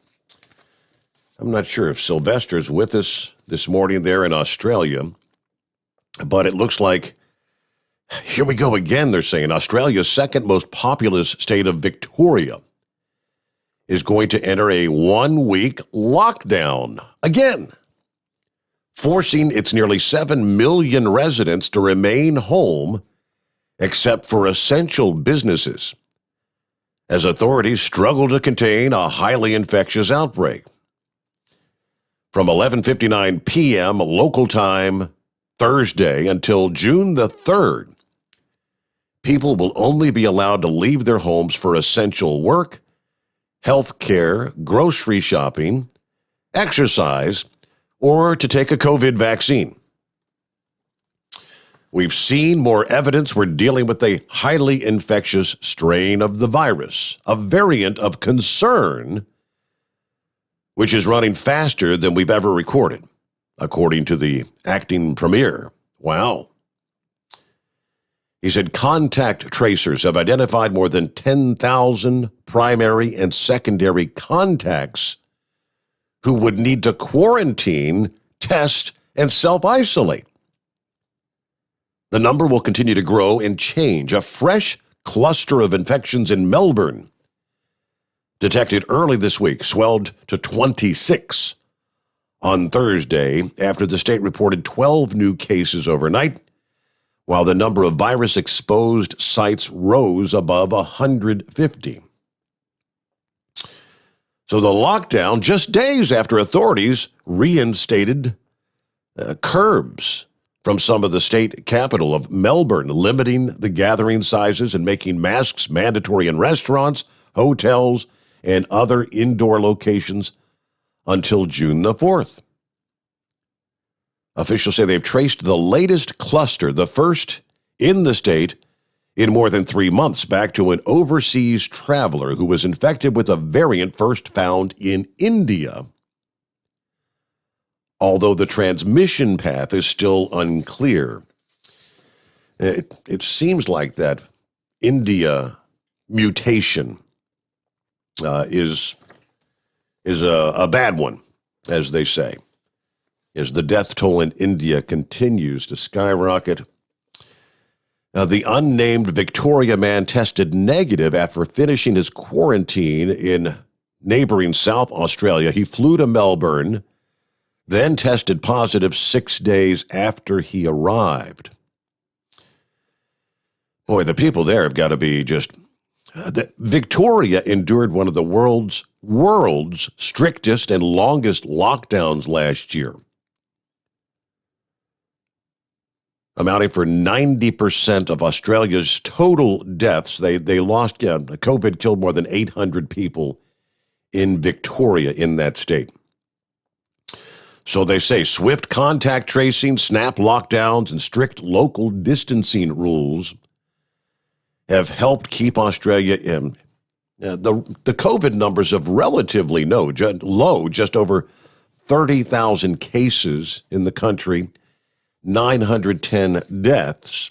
I'm not sure if Sylvester's with us this morning there in Australia, but it looks like here we go again, they're saying. Australia's second most populous state of Victoria is going to enter a 1-week lockdown again, forcing its nearly 7 million residents to remain home except for essential businesses, as authorities struggle to contain a highly infectious outbreak. From 11:59 p.m. local time Thursday until June the 3rd, people will only be allowed to leave their homes for essential work, health care, grocery shopping, exercise, or to take a COVID vaccine. We've seen more evidence we're dealing with a highly infectious strain of the virus, a variant of concern, which is running faster than we've ever recorded, according to the acting premier. Wow. He said contact tracers have identified more than 10,000 primary and secondary contacts who would need to quarantine, test, and self-isolate. The number will continue to grow and change. A fresh cluster of infections in Melbourne, detected early this week, swelled to 26 on Thursday after the state reported 12 new cases overnight, while the number of virus-exposed sites rose above 150. So the lockdown just days after authorities reinstated curbs from some of the state capital of Melbourne, limiting the gathering sizes and making masks mandatory in restaurants, hotels, and other indoor locations until June the 4th. Officials say they've traced the latest cluster, the first in the state in more than 3 months, back to an overseas traveler who was infected with a variant first found in India, although the transmission path is still unclear. It seems like that India mutation is a bad one, as they say, as the death toll in India continues to skyrocket. The unnamed Victoria man tested negative after finishing his quarantine in neighboring South Australia. He flew to Melbourne, then tested positive 6 days after he arrived. Boy, the people there have got to be just... Victoria endured one of the world's strictest and longest lockdowns last year, amounting for 90% of Australia's total deaths. They lost, COVID killed more than 800 people in Victoria in that state. So they say swift contact tracing, snap lockdowns, and strict local distancing rules have helped keep Australia in. The COVID numbers of relatively low, just over 30,000 cases in the country, 910 deaths.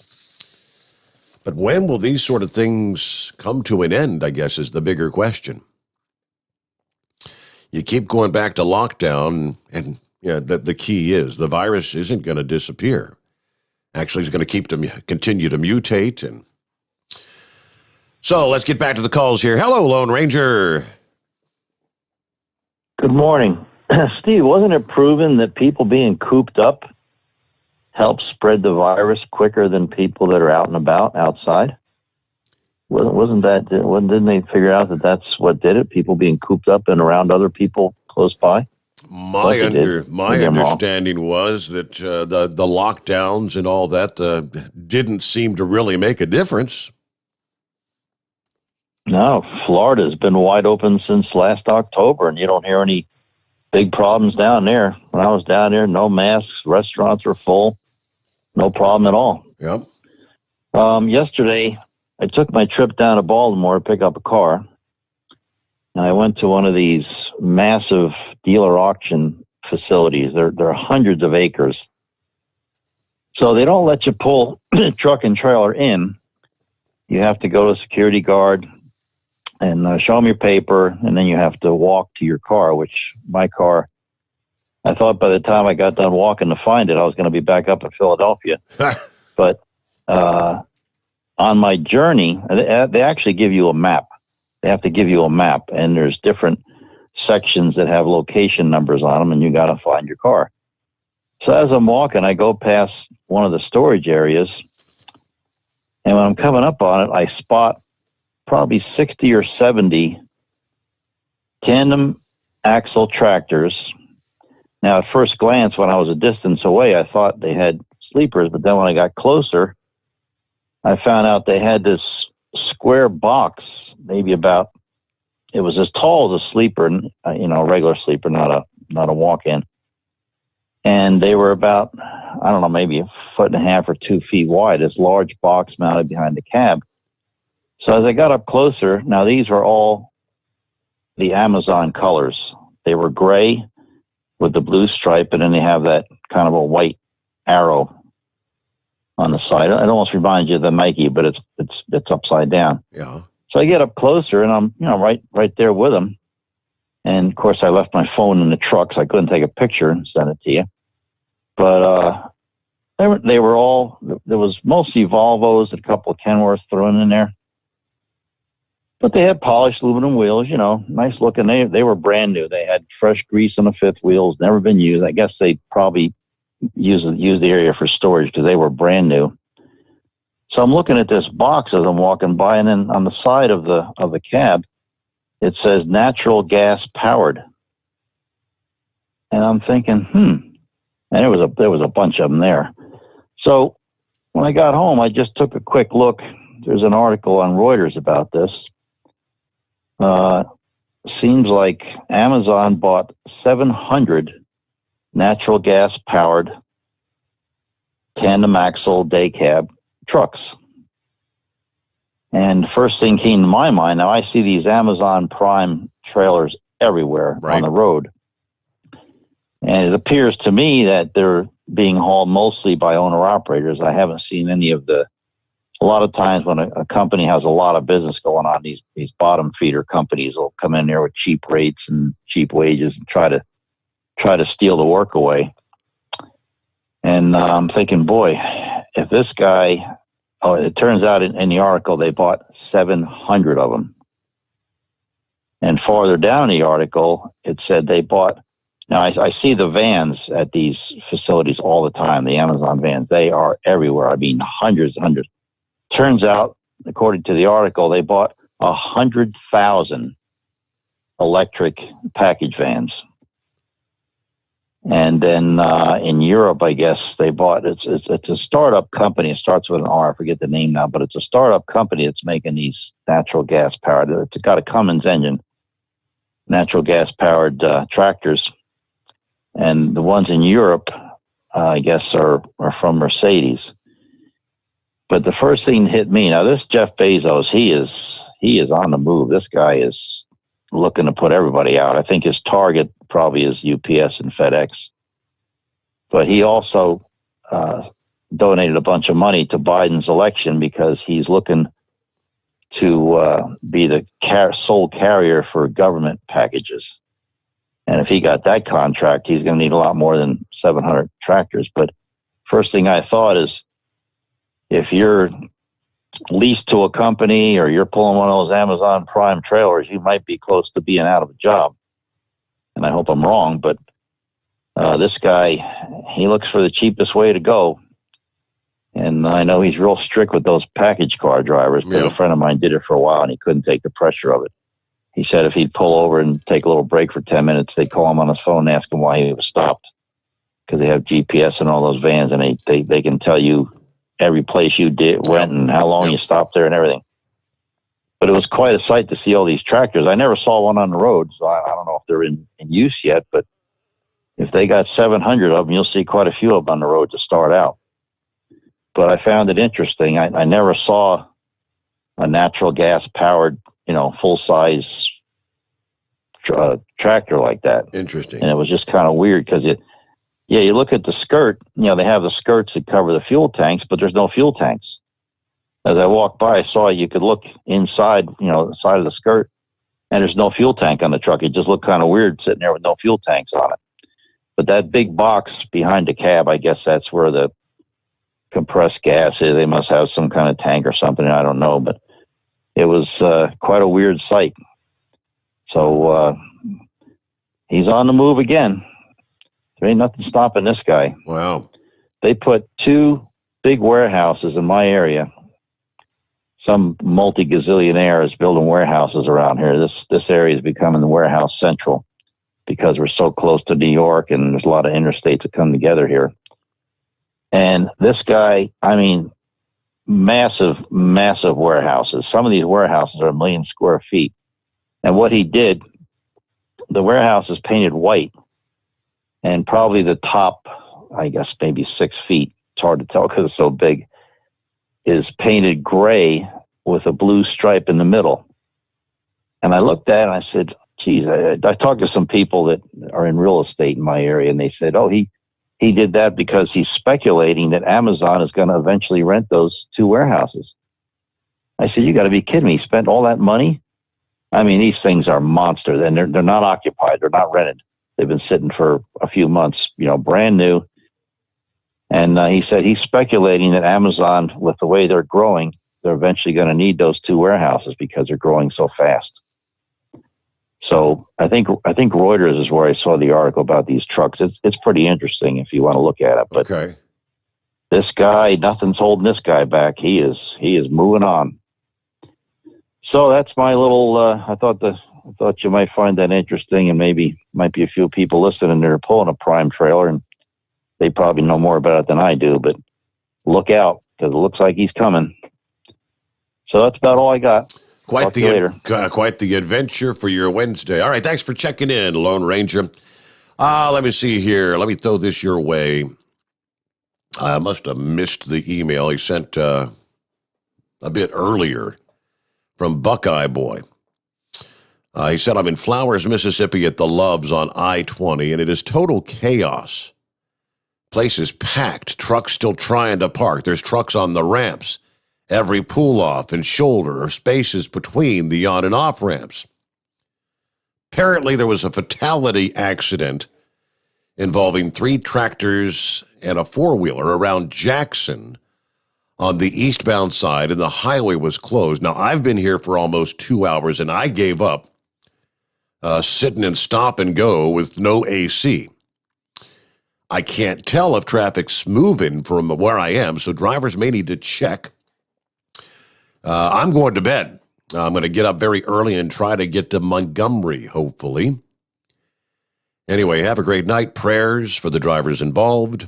But when will these sort of things come to an end, I guess, is the bigger question. You keep going back to lockdown, and the key is the virus isn't going to disappear. Actually, it's going to continue to mutate. And so let's get back to the calls here. Hello, Lone Ranger. Good morning. Steve, wasn't it proven that people being cooped up helps spread the virus quicker than people that are out and about outside? Didn't they figure out that that's what did it? People being cooped up and around other people close by? My understanding was that the lockdowns and all that didn't seem to really make a difference. No, Florida's been wide open since last October, and you don't hear any big problems down there. When I was down there, no masks, restaurants were full, no problem at all. Yep. Yesterday, I took my trip down to Baltimore to pick up a car, and I went to one of these massive dealer auction facilities. They're hundreds of acres. So they don't let you pull truck and trailer in. You have to go to a security guard and show them your paper, and then you have to walk to your car, which my car, I thought by the time I got done walking to find it, I was going to be back up in Philadelphia. But on my journey, they actually give you a map. They have to give you a map, and there's different sections that have location numbers on them, and you got to find your car. So as I'm walking, I go past one of the storage areas, and when I'm coming up on it, I spot probably 60 or 70 tandem axle tractors. Now, at first glance, when I was a distance away, I thought they had sleepers, but then when I got closer, I found out they had this square box, maybe about, it was as tall as a sleeper, a regular sleeper, not a walk-in. And they were about, I don't know, maybe 1.5 feet or 2 feet wide, this large box mounted behind the cab. So as I got up closer, now these were all the Amazon colors. They were gray with the blue stripe, and then they have that kind of a white arrow on the side. It almost reminds you of the Nike, but it's upside down. Yeah. So I get up closer, and I'm right there with them. And of course, I left my phone in the truck, so I couldn't take a picture and send it to you. But they were all, there was mostly Volvos, a couple of Kenworths thrown in there. But they had polished aluminum wheels, nice looking. They were brand new. They had fresh grease on the fifth wheels, never been used. I guess they probably used the area for storage because they were brand new. So I'm looking at this box as I'm walking by, and then on the side of the cab, it says natural gas powered. And I'm thinking, and there was a bunch of them there. So when I got home, I just took a quick look. There's an article on Reuters about this. Seems like Amazon bought 700 natural gas powered tandem axle day cab trucks. And the first thing came to my mind, now I see these Amazon Prime trailers everywhere on the road. And it appears to me that they're being hauled mostly by owner operators. I haven't seen any of a lot of times when a company has a lot of business going on, these bottom feeder companies will come in there with cheap rates and cheap wages and try to steal the work away. And I'm thinking, boy, if this guy, it turns out in the article they bought 700 of them. And farther down the article, it said they bought, now I see the vans at these facilities all the time, the Amazon vans. They are everywhere. I mean, hundreds and hundreds. Turns out, according to the article, they bought 100,000 electric package vans. And then in Europe, I guess they bought, it's a startup company. It starts with an R. I forget the name now, but it's a startup company that's making these natural gas powered. It's got a Cummins engine, natural gas powered tractors. And the ones in Europe, I guess, are from Mercedes. But the first thing that hit me, now this Jeff Bezos, he is on the move. This guy is looking to put everybody out. I think his target probably is UPS and FedEx. But he also donated a bunch of money to Biden's election because he's looking to be the sole carrier for government packages. And if he got that contract, he's going to need a lot more than 700 tractors. But first thing I thought is, if you're leased to a company or you're pulling one of those Amazon Prime trailers, you might be close to being out of a job. And I hope I'm wrong, but this guy, he looks for the cheapest way to go. And I know he's real strict with those package car drivers, but a friend of mine did it for a while and he couldn't take the pressure of it. He said if he'd pull over and take a little break for 10 minutes, they'd call him on his phone and ask him why he was stopped. Because they have GPS in all those vans, and they can tell you every place you went and how long you stopped there and everything. But it was quite a sight to see all these tractors. I never saw one on the road, so I don't know if they're in use yet, but if they got 700 of them, you'll see quite a few of them on the road to start out. But I found it interesting. I never saw a natural gas-powered, full-size tractor like that. Interesting. And it was just kind of weird because you look at the skirt, they have the skirts that cover the fuel tanks, but there's no fuel tanks. As I walked by, I saw you could look inside, the side of the skirt, and there's no fuel tank on the truck. It just looked kind of weird sitting there with no fuel tanks on it. But that big box behind the cab, I guess that's where the compressed gas is. They must have some kind of tank or something. I don't know, but it was quite a weird sight. So he's on the move again. There ain't nothing stopping this guy. Wow. They put 2 big warehouses in my area. Some multi-gazillionaire is building warehouses around here. This area is becoming the warehouse central because we're so close to New York and there's a lot of interstates that come together here. And this guy, massive, massive warehouses. Some of these warehouses are 1 million square feet. And what he did, the warehouse is painted white. And probably the top, I guess maybe 6 feet, it's hard to tell because it's so big, is painted gray with a blue stripe in the middle. And I looked at it and I said, geez, I talked to some people that are in real estate in my area, and they said, oh, he did that because he's speculating that Amazon is going to eventually rent those 2 warehouses. I said, you got to be kidding me. He spent all that money? These things are monsters, and they're not occupied. They're not rented. They've been sitting for a few months, brand new. And he said he's speculating that Amazon, with the way they're growing, they're eventually going to need those 2 warehouses because they're growing so fast. So I think Reuters is where I saw the article about these trucks. It's pretty interesting if you want to look at it. But this guy, nothing's holding this guy back. He is moving on. So that's my little. I thought you might find that interesting, and maybe might be a few people listening that are pulling a Prime trailer, and they probably know more about it than I do. But look out, because it looks like he's coming. So that's about all I got. Quite the adventure for your Wednesday. All right, thanks for checking in, Lone Ranger. Let me see here. Let me throw this your way. I must have missed the email he sent a bit earlier from Buckeye Boy. He said, I'm in Flowers, Mississippi at the Loves on I-20, and it is total chaos. Place is packed. Trucks still trying to park. There's trucks on the ramps. Every pull-off and shoulder or spaces between the on and off ramps. Apparently, there was a fatality accident involving 3 tractors and a 4-wheeler around Jackson on the eastbound side, and the highway was closed. Now, I've been here for almost 2 hours, and I gave up sitting and stop and go with no AC. I can't tell if traffic's moving from where I am, so drivers may need to check. I'm going to bed. I'm going to get up very early and try to get to Montgomery, hopefully. Anyway, have a great night. Prayers for the drivers involved.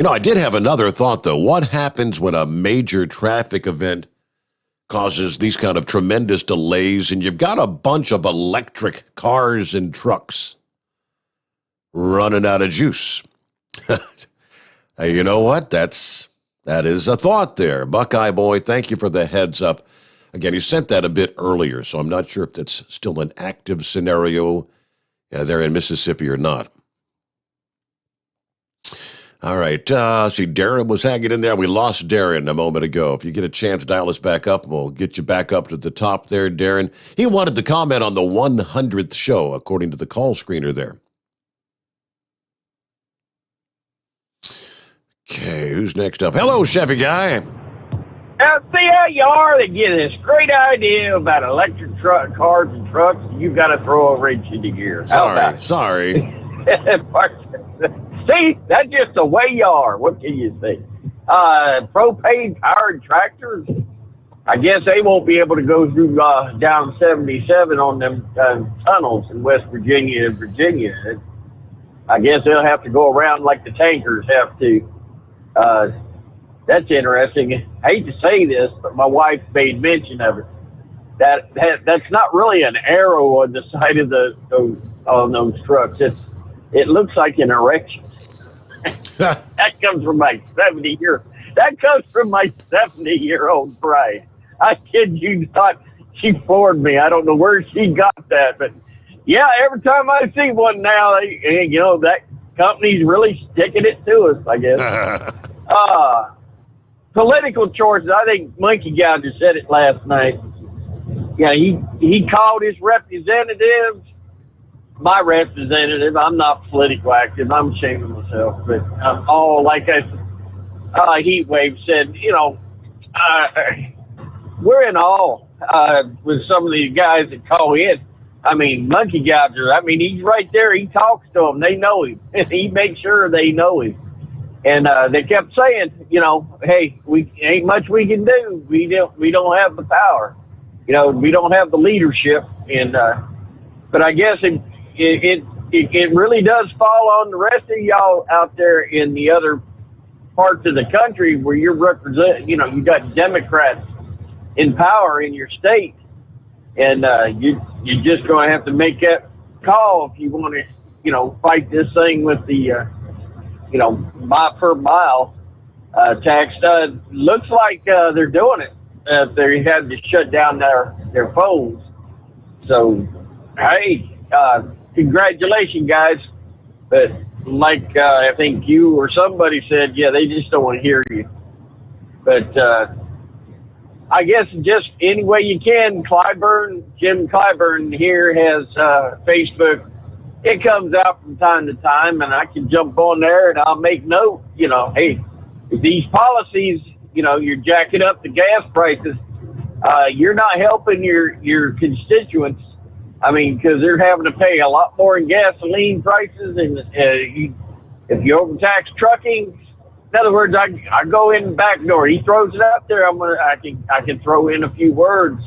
I did have another thought, though. What happens when a major traffic event causes these kind of tremendous delays and you've got a bunch of electric cars and trucks running out of juice? You know what? That is a thought there. Buckeye Boy, thank you for the heads up. Again, he sent that a bit earlier, so I'm not sure if that's still an active scenario there in Mississippi or not. All right. See, Darren was hanging in there. We lost Darren a moment ago. If you get a chance, dial us back up. We'll get you back up to the top there, Darren. He wanted to comment on the 100th show, according to the call screener there. Okay, who's next up? Hello, Chevy Guy. See how you are? They get this great idea about electric cars and trucks, and you got to throw a wrench into gear. Sorry. See, that's just the way you are. What can you say? Propane-powered tractors, I guess they won't be able to go through down 77 on them tunnels in West Virginia and Virginia. I guess they'll have to go around like the tankers have to. That's interesting. I hate to say this, but my wife made mention of it. That's not really an arrow on the side of those trucks. It looks like an erection. That comes from my 70-year-old bride. I kid you not. She floored me. I don't know where she got that, but yeah, every time I see one now, that company's really sticking it to us, I guess. Political choices. I think Monkey Gouger said it last night. Yeah, he called his representatives. My representative, I'm not political active. I'm ashamed of myself, but I'm all like Heat Wave said, we're in awe with some of these guys that call in. I mean, Monkey Gouger, he's right there. He talks to them. They know him. He makes sure they know him. And they kept saying, hey, we ain't much we can do. We don't have the power. We don't have the leadership. And but I guess it really does fall on the rest of y'all out there in the other parts of the country where you're representing. You got Democrats in power in your state, and you're just going to have to make that call if you want to, fight this thing with the per mile tax. Looks like they're doing it. They had to shut down their phones. So, hey, congratulations, guys. But like I think you or somebody said, yeah, they just don't want to hear you. But I guess just any way you can. Jim Clyburn here has Facebook. It comes out from time to time, and I can jump on there and I'll make note, hey, if these policies, you're jacking up the gas prices, you're not helping your constituents. Because they're having to pay a lot more in gasoline prices, and if you overtax trucking, in other words, I go in the back door. He throws it out there. I can throw in a few words.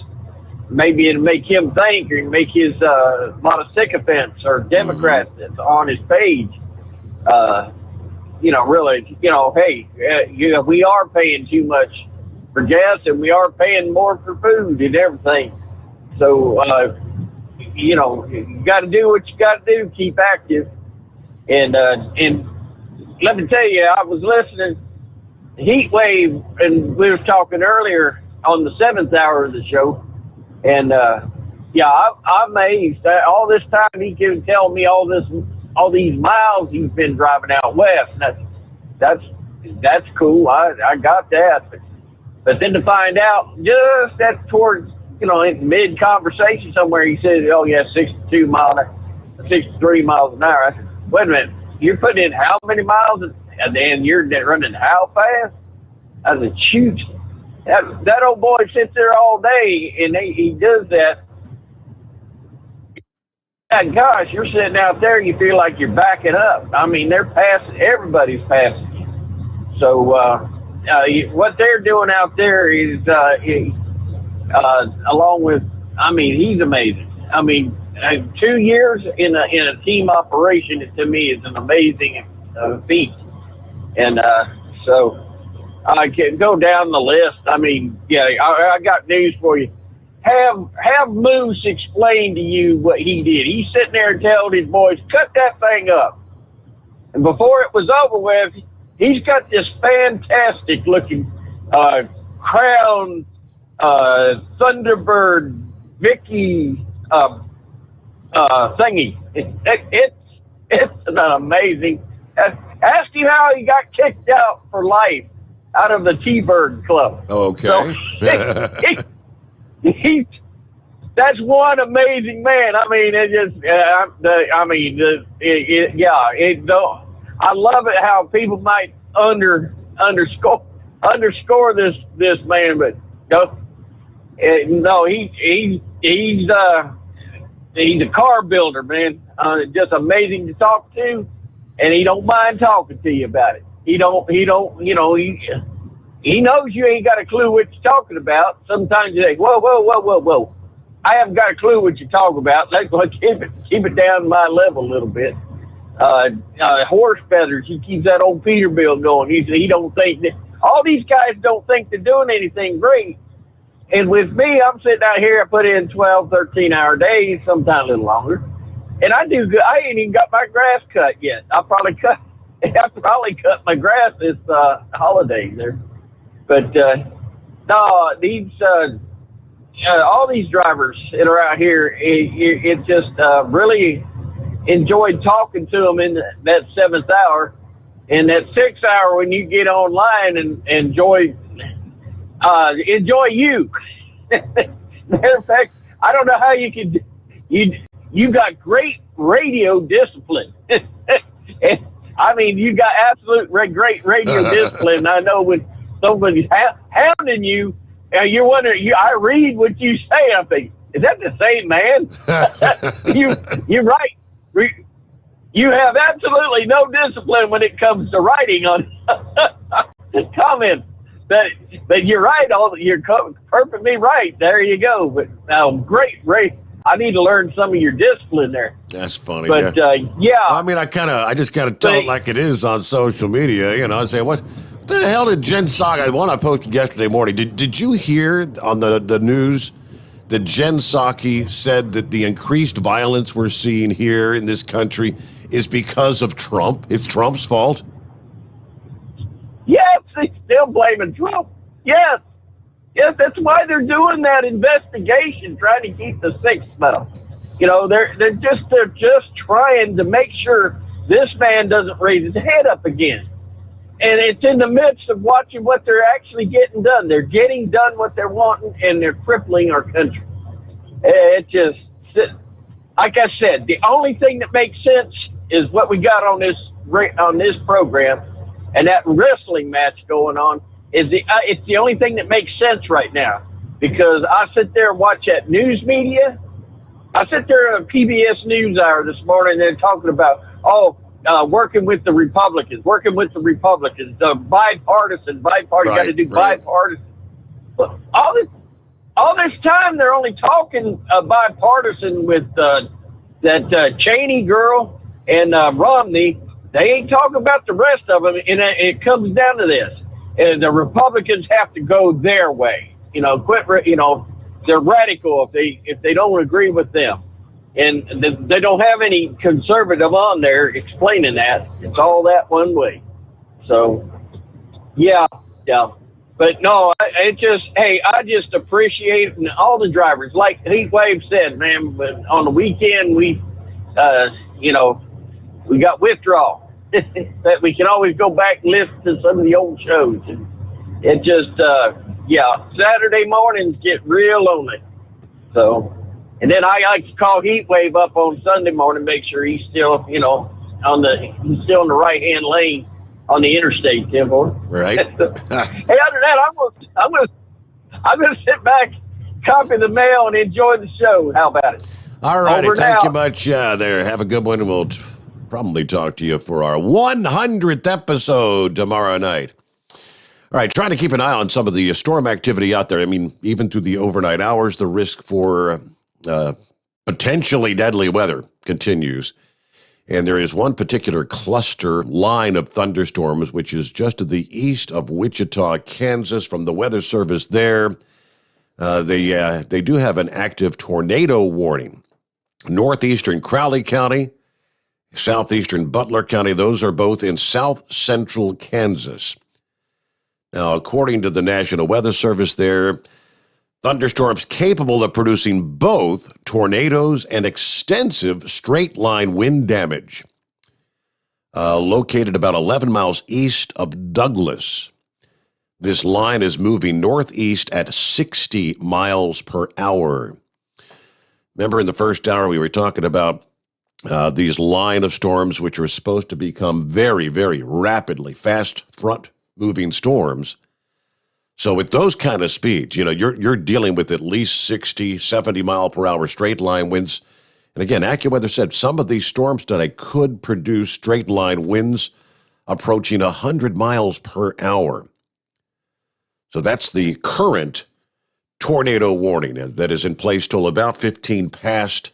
Maybe it'll make him think, or make his lot of sycophants or Democrats that's on his page. Really, hey, we are paying too much for gas, and we are paying more for food and everything. So, you got to do what you got to do, keep active. And let me tell you, I was listening to Heat Wave, and we were talking earlier on the 7th hour of the show. And, I'm amazed that all this time he can tell me all these miles he's been driving out west. And that's cool. I got that. But then to find out just that's towards, in mid-conversation somewhere, he said, 63 miles an hour. I said, wait a minute, you're putting in how many miles? And then you're running how fast? I said, shoot. That old boy sits there all day, and he does that. And gosh, you're sitting out there, you feel like you're backing up. They're passing, everybody's passing you. So what they're doing out there is along with, he's amazing. 2 years in a team operation, to me, is an amazing feat. And so I can go down the list. I got news for you. Have Moose explain to you what he did. He's sitting there and telling his boys, cut that thing up. And before it was over with, he's got this fantastic looking Crown Thunderbird Vicky thingy. It's an amazing. Ask you how he got kicked out for life out of the T-Bird Club. Okay. So, that's one amazing man. I mean, it just, I love it how people might underscore this man, but he's a car builder, man. Just amazing to talk to, and he don't mind talking to you about it. He knows you ain't got a clue what you're talking about. Sometimes you think, whoa. I haven't got a clue what you're talking about. Let's keep it down to my level a little bit. Horse feathers, he keeps that old Peterbilt going. He don't think that, all these guys don't think they're doing anything great. And with me, I'm sitting out here, I put in 12, 13-hour days, sometimes a little longer. And I do good. I ain't even got my grass cut yet. I probably cut my grass this holiday there. But no, these all these drivers that are out here, it just really enjoyed talking to them in that 7th hour. And that 6th hour, when you get online and enjoy you. Matter of fact, I don't know how you could. You got great radio discipline. I mean, you got absolute great radio discipline. I know when somebody's hounding you, you're wondering. I read what you say. I think, is that the same man? You're right. You have absolutely no discipline when it comes to writing on comments. But you're right. You're perfectly right. There you go. But great. I need to learn some of your discipline there. That's funny. But yeah. I mean, I just kind of tell it like it is on social media. You know, I say, what the hell did Jen Psaki? One I posted yesterday morning. Did you hear on the news that Jen Psaki said that the increased violence we're seeing here in this country is because of Trump? It's Trump's fault? Yes, they're still blaming Trump. Yes, that's why they're doing that investigation, trying to keep the sick smell. You know, they're just trying to make sure this man doesn't raise his head up again. And it's in the midst of watching what they're actually getting done. They're getting done what they're wanting, and they're crippling our country. It just, like I said, the only thing that makes sense is what we got on this program, and that wrestling match going on is it's the only thing that makes sense right now, because I sit there and watch that news media. I sit there on PBS NewsHour this morning, and they're talking about working with the Republicans, the bipartisan, got to do bipartisan. But all this time they're only talking bipartisan with that Cheney girl and Romney. They ain't talking about the rest of them, and it comes down to this: and the Republicans have to go their way. You know, they're radical if they don't agree with them. And they don't have any conservative on there explaining that. It's all that one way. So, yeah. But no, I just appreciate all the drivers. Like Heatwave said, man, but on the weekend we got withdrawal. That we can always go back and listen to some of the old shows. And it just, Saturday mornings get real lonely. So. And then I like to call Heatwave up on Sunday morning, make sure he's still, he's still in the right-hand lane on the interstate, Tim. Right. Hey, other than that, I'm gonna sit back, copy the mail, and enjoy the show. How about it? All righty. Thank you much there. Have a good one, and we'll probably talk to you for our 100th episode tomorrow night. All right, trying to keep an eye on some of the storm activity out there. I mean, even through the overnight hours, the risk for potentially deadly weather continues. And there is one particular cluster line of thunderstorms, which is just to the east of Wichita, Kansas. From the Weather Service there, they do have an active tornado warning. Northeastern Crowley County, southeastern Butler County, those are both in south central Kansas. Now, according to the National Weather Service there, thunderstorms capable of producing both tornadoes and extensive straight-line wind damage. located about 11 miles east of Douglas. This line is moving northeast at 60 miles per hour. Remember in the first hour we were talking about these line of storms, which are supposed to become very, very rapidly fast front-moving storms. So with those kind of speeds, you're dealing with at least 60, 70 mile per hour straight line winds. And again, AccuWeather said some of these storms today could produce straight line winds approaching 100 miles per hour. So that's the current tornado warning that is in place till about 15 past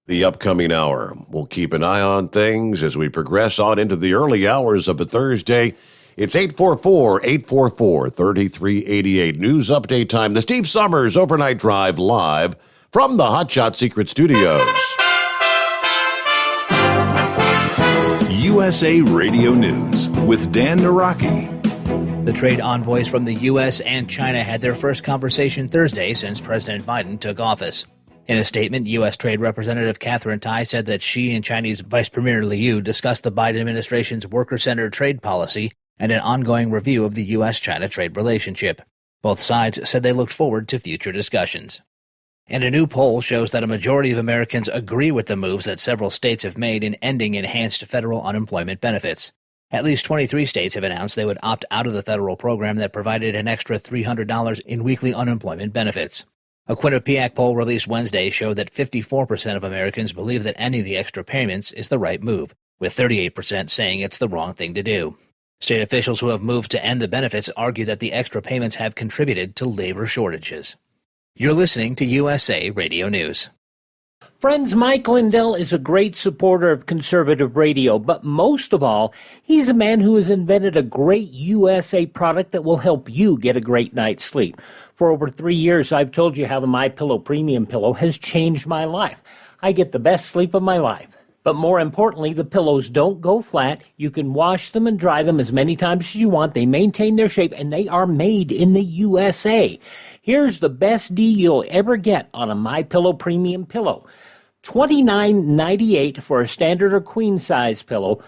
the upcoming hour. We'll keep an eye on things as we progress on into the early hours of a Thursday. It's 844-844-3388. News update time. The Steve Sommers Overnight Drive live from the Hot Shot Secret Studios. USA Radio News with Dan Naraki. The trade envoys from the U.S. and China had their first conversation Thursday since President Biden took office. In a statement, U.S. Trade Representative Catherine Tai said that she and Chinese Vice Premier Liu discussed the Biden administration's worker-centered trade policy and an ongoing review of the U.S.-China trade relationship. Both sides said they looked forward to future discussions. And a new poll shows that a majority of Americans agree with the moves that several states have made in ending enhanced federal unemployment benefits. At least 23 states have announced they would opt out of the federal program that provided an extra $300 in weekly unemployment benefits. A Quinnipiac poll released Wednesday showed that 54% of Americans believe that ending the extra payments is the right move, with 38% saying it's the wrong thing to do. State officials who have moved to end the benefits argue that the extra payments have contributed to labor shortages. You're listening to USA Radio News. Friends, Mike Lindell is a great supporter of conservative radio, but most of all, he's a man who has invented a great USA product that will help you get a great night's sleep. For over 3 years, I've told you how the MyPillow Premium Pillow has changed my life. I get the best sleep of my life. But more importantly, the pillows don't go flat. You can wash them and dry them as many times as you want. They maintain their shape, and they are made in the USA. Here's the best deal you'll ever get on a MyPillow Premium Pillow. $29.98 for a standard or queen size pillow.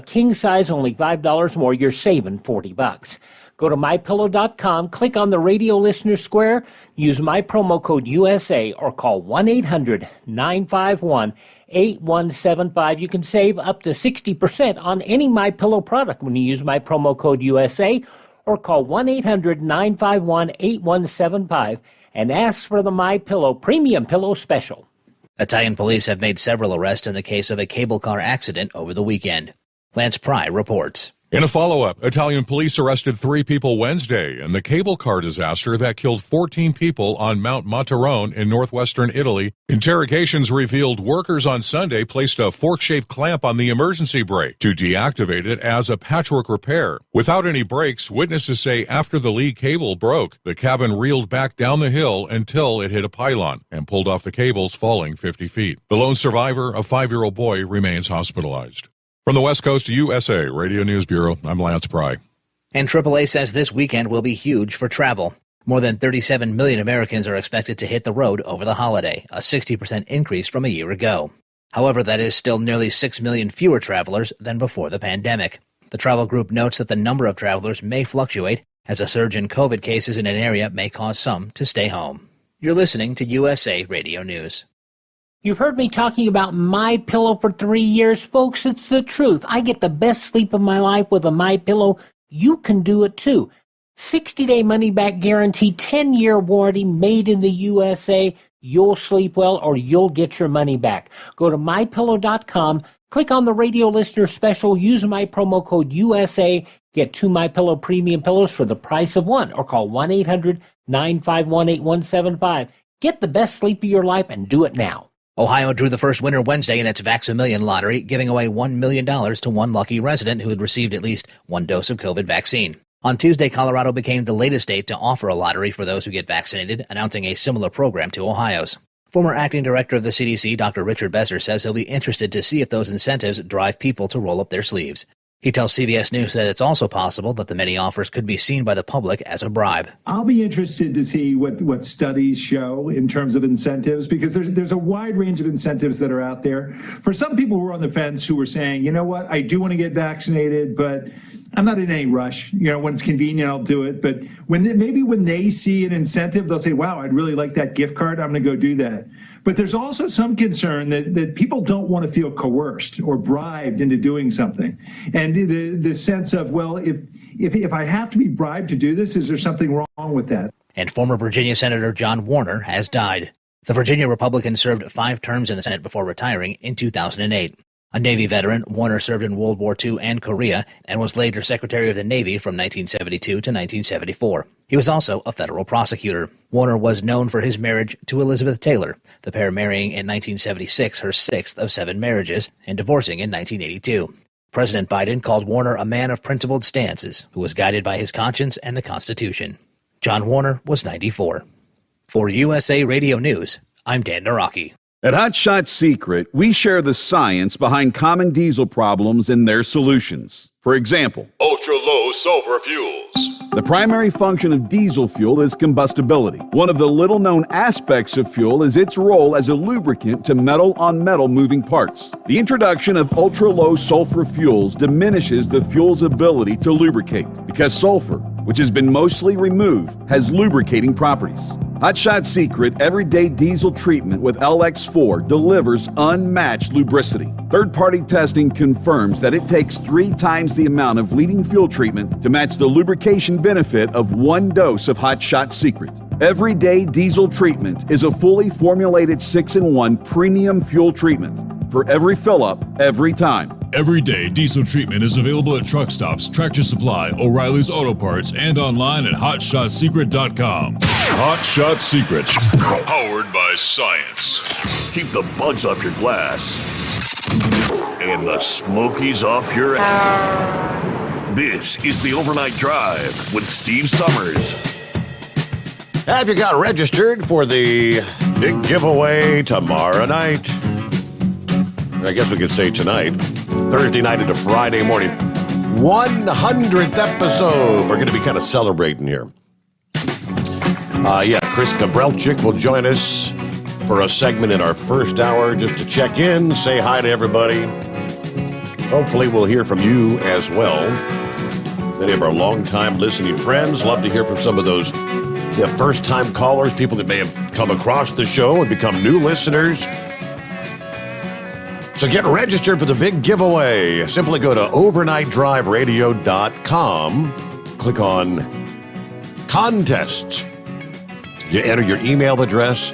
King size only $5 more. You're saving $40. Go to MyPillow.com, click on the radio listener square, use my promo code USA, or call 1-800-951-8175. You can save up to 60% on any MyPillow product when you use my promo code USA, or call 1-800-951-8175 and ask for the MyPillow Premium Pillow Special. Italian police have made several arrests in the case of a cable car accident over the weekend. Lance Pry reports. In a follow-up, Italian police arrested 3 people Wednesday in the cable car disaster that killed 14 people on Mount Matarone in northwestern Italy. Interrogations revealed workers on Sunday placed a fork-shaped clamp on the emergency brake to deactivate it as a patchwork repair. Without any brakes, witnesses say after the lead cable broke, the cabin reeled back down the hill until it hit a pylon and pulled off the cables, falling 50 feet. The lone survivor, a 5-year-old boy, remains hospitalized. From the West Coast USA Radio News Bureau, I'm Lance Pry. And AAA says this weekend will be huge for travel. More than 37 million Americans are expected to hit the road over the holiday, a 60% increase from a year ago. However, that is still nearly 6 million fewer travelers than before the pandemic. The travel group notes that the number of travelers may fluctuate as a surge in COVID cases in an area may cause some to stay home. You're listening to USA Radio News. You've heard me talking about MyPillow for 3 years, folks. It's the truth. I get the best sleep of my life with a MyPillow. You can do it too. 60-day money-back guarantee, 10-year warranty, made in the USA. You'll sleep well or you'll get your money back. Go to MyPillow.com, click on the radio listener special, use my promo code USA, get 2 MyPillow premium pillows for the price of one, or call 1-800-951-8175. Get the best sleep of your life and do it now. Ohio drew the first winner Wednesday in its Vax-A-Million lottery, giving away $1 million to one lucky resident who had received at least one dose of COVID vaccine. On Tuesday, Colorado became the latest state to offer a lottery for those who get vaccinated, announcing a similar program to Ohio's. Former acting director of the CDC, Dr. Richard Besser, says he'll be interested to see if those incentives drive people to roll up their sleeves. He tells CBS News that it's also possible that the many offers could be seen by the public as a bribe. I'll be interested to see what studies show in terms of incentives, because there's a wide range of incentives that are out there. For some people who are on the fence who are saying, you know what, I do want to get vaccinated, but I'm not in any rush. When it's convenient, I'll do it. But when they see an incentive, they'll say, wow, I'd really like that gift card. I'm going to go do that. But there's also some concern that people don't want to feel coerced or bribed into doing something. And the sense of, well, if I have to be bribed to do this, is there something wrong with that? And former Virginia Senator John Warner has died. The Virginia Republican served 5 terms in the Senate before retiring in 2008. A Navy veteran, Warner served in World War II and Korea and was later Secretary of the Navy from 1972 to 1974. He was also a federal prosecutor. Warner was known for his marriage to Elizabeth Taylor, the pair marrying in 1976 her 6th of 7 marriages and divorcing in 1982. President Biden called Warner a man of principled stances who was guided by his conscience and the Constitution. John Warner was 94. For USA Radio News, I'm Dan Naraki. At Hot Shot Secret, we share the science behind common diesel problems and their solutions. For example, ultra-low sulfur fuels. The primary function of diesel fuel is combustibility. One of the little-known aspects of fuel is its role as a lubricant to metal-on-metal moving parts. The introduction of ultra-low sulfur fuels diminishes the fuel's ability to lubricate because sulfur, which has been mostly removed, has lubricating properties. Hot Shot Secret Everyday Diesel Treatment with LX4 delivers unmatched lubricity. Third-party testing confirms that it takes 3 times the amount of leading fuel treatment to match the lubrication benefit of 1 dose of Hot Shot Secret. Everyday Diesel Treatment is a fully formulated 6-in-1 premium fuel treatment for every fill-up, every time. Everyday Diesel Treatment is available at truck stops, Tractor Supply, O'Reilly's Auto Parts, and online at HotShotSecret.com. Hot Shot Secret, powered by science. Keep the bugs off your glass and the smokies off your ass. This is the Overnight Drive with Steve Summers. Have you got registered for the big giveaway tomorrow night? I guess we could say tonight. Thursday night into Friday morning. 100th episode. We're going to be kind of celebrating here. Chris Gabrelchik will join us for a segment in our first hour just to check in, say hi to everybody. Hopefully we'll hear from you as well. Many of our longtime listening friends love to hear from some of those first-time callers, people that may have come across the show and become new listeners. So get registered for the big giveaway. Simply go to overnightdriveradio.com, click on contests. You enter your email address,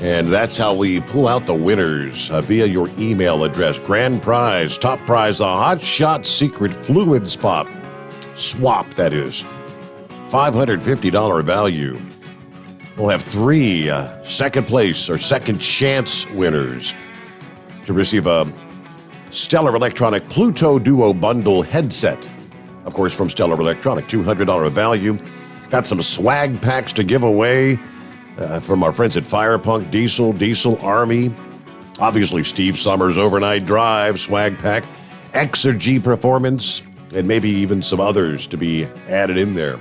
and that's how we pull out the winners via your email address. Grand prize, top prize, the Hot Shot Secret Fluid Swap, that is. $550 value. We'll have 3 second place or second chance winners to receive a Stellar Electronic Pluto Duo Bundle headset. Of course, from Stellar Electronic, $200 value. Got some swag packs to give away from our friends at Firepunk Diesel Army. Obviously, Steve Summers Overnight Drive swag pack, Exergy Performance, and maybe even some others to be added in there.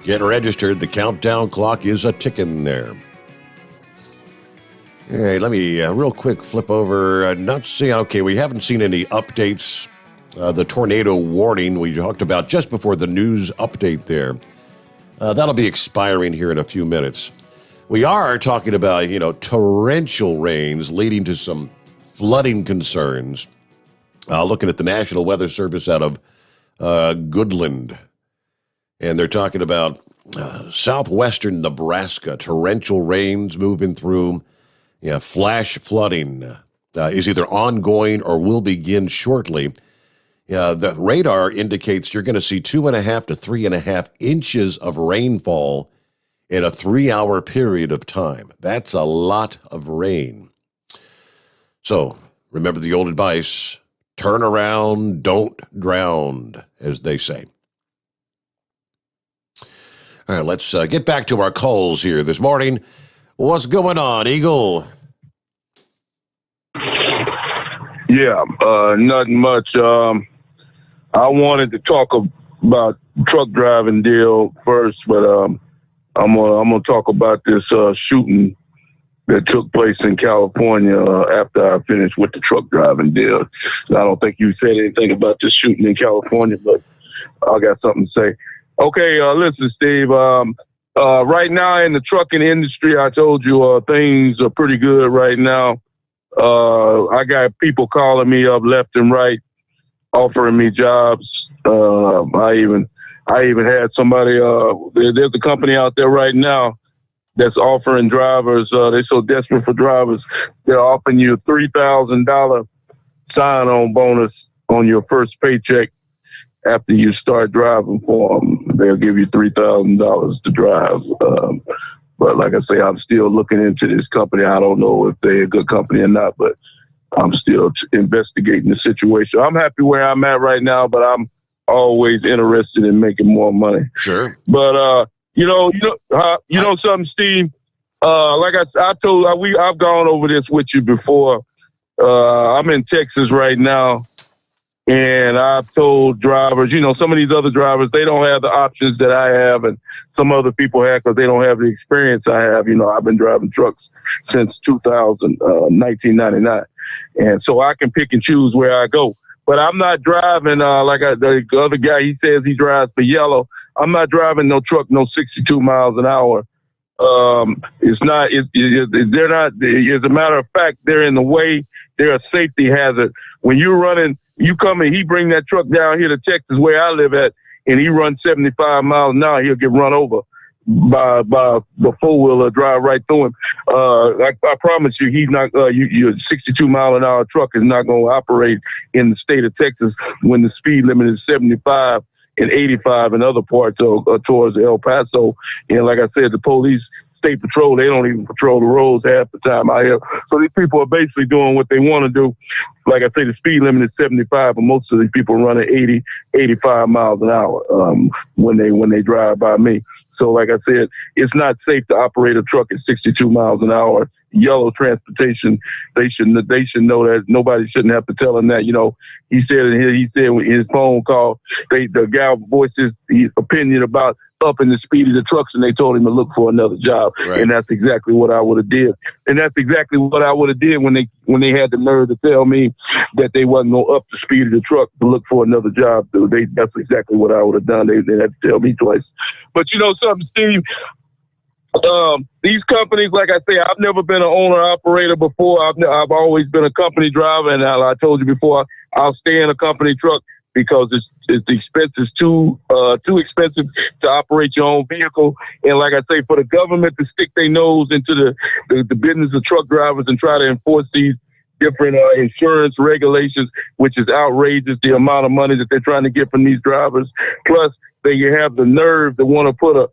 Get registered. The countdown clock is a-ticking there. All right, let me real quick flip over. We haven't seen any updates. The tornado warning we talked about just before the news update there. That'll be expiring here in a few minutes. We are talking about, torrential rains leading to some flooding concerns. Looking at the National Weather Service out of Goodland. And they're talking about southwestern Nebraska, torrential rains moving through. Flash flooding is either ongoing or will begin shortly. The radar indicates you're going to see 2.5 to 3.5 inches of rainfall in a 3-hour period of time. That's a lot of rain. So remember the old advice, turn around, don't drown, as they say. All right, let's get back to our calls here this morning. What's going on, Eagle? Yeah, nothing much. I wanted to talk about truck driving deal first, but I'm gonna talk about this shooting that took place in California after I finished with the truck driving deal. I don't think you said anything about this shooting in California, but I got something to say. Okay, listen, Steve. Right now in the trucking industry, I told you things are pretty good right now. I got people calling me up left and right, offering me jobs. I even had somebody. There's a company out there right now that's offering drivers. They're so desperate for drivers, they're offering you a $3,000 sign-on bonus on your first paycheck after you start driving for them. They'll give you $3,000 to drive. But like I say, I'm still looking into this company. I don't know if they're a good company or not, but I'm still investigating the situation. I'm happy where I'm at right now, but I'm always interested in making more money. Sure. But you know something, Steve. Like I told, I've gone over this with you before. I'm in Texas right now, and I've told drivers, some of these other drivers, they don't have the options that I have, and some other people have because they don't have the experience I have. I've been driving trucks since 1999, and so I can pick and choose where I go. But I'm not driving like the other guy. He says he drives for Yellow. I'm not driving no truck, no 62 miles an hour. It's not. They're not. As a matter of fact, they're in the way. They're a safety hazard. When you're running, you come and he bring that truck down here to Texas where I live at, and he runs 75 miles an hour. He'll get run over by the four-wheeler, drive right through him. I promise you, he's not. Your 62 mile an hour truck is not going to operate in the state of Texas when the speed limit is 75 and 85 in other parts towards El Paso. And like I said, the police, state patrol, they don't even patrol the roads half the time out here. So these people are basically doing what they want to do. Like I say, the speed limit is 75, but most of these people run at 80, 85 miles an hour when they drive by me. So like I said, it's not safe to operate a truck at 62 miles an hour. Yellow Transportation, they should know that. Nobody shouldn't have to tell them that. He said in his phone call, the guy voiced his opinion about upping the speed of the trucks, and they told him to look for another job. Right. And that's exactly what I would have did. And that's exactly what I would have did when they had the nerve to tell me that they wasn't going to up the speed of the truck to look for another job. That's exactly what I would have done. They had to tell me twice. But you know something, Steve? These companies, like I say, I've never been an owner-operator before. I've always been a company driver, and I told you before, I'll stay in a company truck because the expense is too expensive to operate your own vehicle. And like I say, for the government to stick their nose into the business of truck drivers and try to enforce these different insurance regulations, which is outrageous, the amount of money that they're trying to get from these drivers. Plus, they have the nerve to want to put a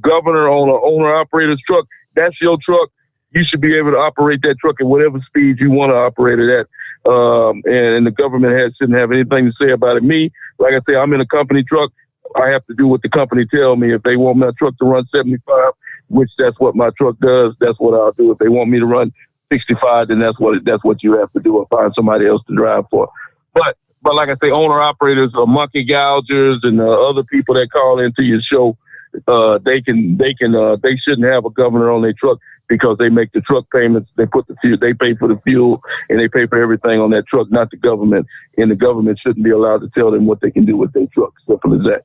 governor on an owner-operator's truck. That's your truck. You should be able to operate that truck at whatever speed you want to operate it at. And the government shouldn't have anything to say about it. Me, like I say, I'm in a company truck. I have to do what the company tell me. If they want my truck to run 75, which that's what my truck does, that's what I'll do. If they want me to run 65, then that's what you have to do, or find somebody else to drive for. But like I say, owner-operators are monkey gougers and other people that call into your show. They shouldn't have a governor on their truck because they make the truck payments. They pay for the fuel, and they pay for everything on that truck, not the government. And the government shouldn't be allowed to tell them what they can do with their truck. Simple as that.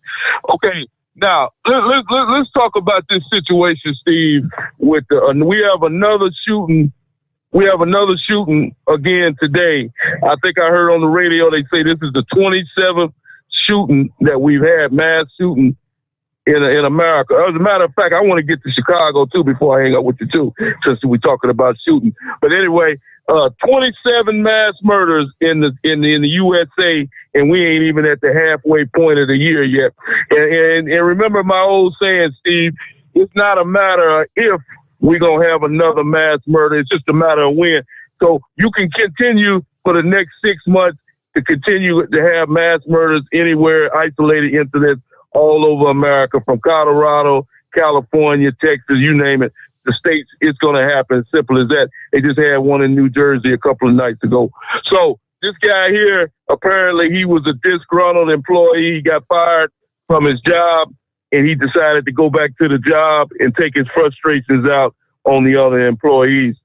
Okay, now let's talk about this situation, Steve. We have another shooting. We have another shooting again today. I think I heard on the radio they say this is the 27th shooting that we've had, mass shooting in America. As a matter of fact, I want to get to Chicago too before I hang up with you too, since we're talking about shooting. But anyway, 27 mass murders in the USA, and we ain't even at the halfway point of the year yet. And remember my old saying, Steve, it's not a matter of if we're going to have another mass murder. It's just a matter of when. So you can continue for the next 6 months to continue to have mass murders anywhere, isolated incidents all over America, from Colorado, California, Texas, you name it. The states, it's going to happen. Simple as that. They just had one in New Jersey a couple of nights ago. So this guy here, apparently he was a disgruntled employee. He got fired from his job, and he decided to go back to the job and take his frustrations out on the other employees.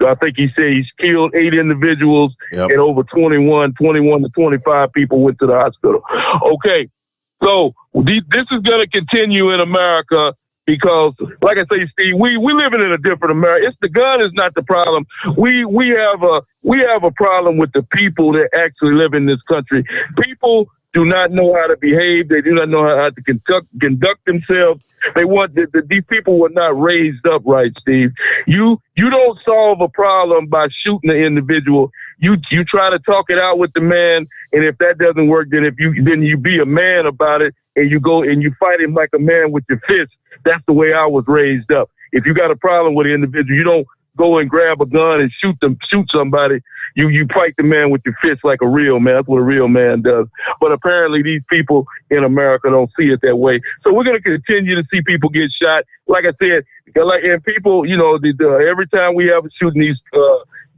So I think he said he's killed 8 individuals, and over 21 to 25 people went to the hospital. Okay, so this is going to continue in America because, like I say, Steve, we living in a different America. It's the gun is not the problem. We have a problem with the people that actually live in this country. People do not know how to behave. They do not know how to conduct themselves. These people were not raised up right, Steve. You don't solve a problem by shooting an individual. You try to talk it out with the man, and if that doesn't work, then you be a man about it, and you go and you fight him like a man with your fist. That's the way I was raised up. If you got a problem with an individual, you don't go and grab a gun and shoot somebody. You fight the man with your fist like a real man. That's what a real man does. But apparently these people in America don't see it that way. So we're going to continue to see people get shot. Like I said, and people, every time we have a shooting,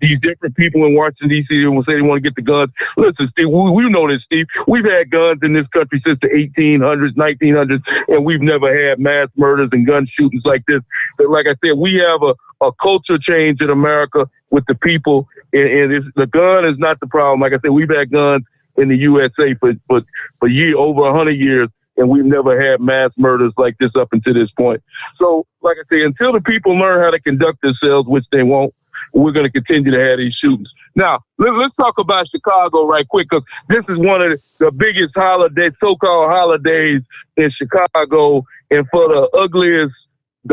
these different people in Washington, D.C. will say they want to get the guns. Listen, Steve, we know this, Steve. We've had guns in this country since the 1800s, 1900s, and we've never had mass murders and gun shootings like this. But like I said, we have a culture change in America with the people, and the gun is not the problem. Like I said, we've had guns in the USA for over 100 years, and we've never had mass murders like this up until this point. So, like I say, until the people learn how to conduct themselves, which they won't, we're going to continue to have these shootings. Now, let's talk about Chicago right quick, because this is one of the biggest so-called holidays in Chicago, and for the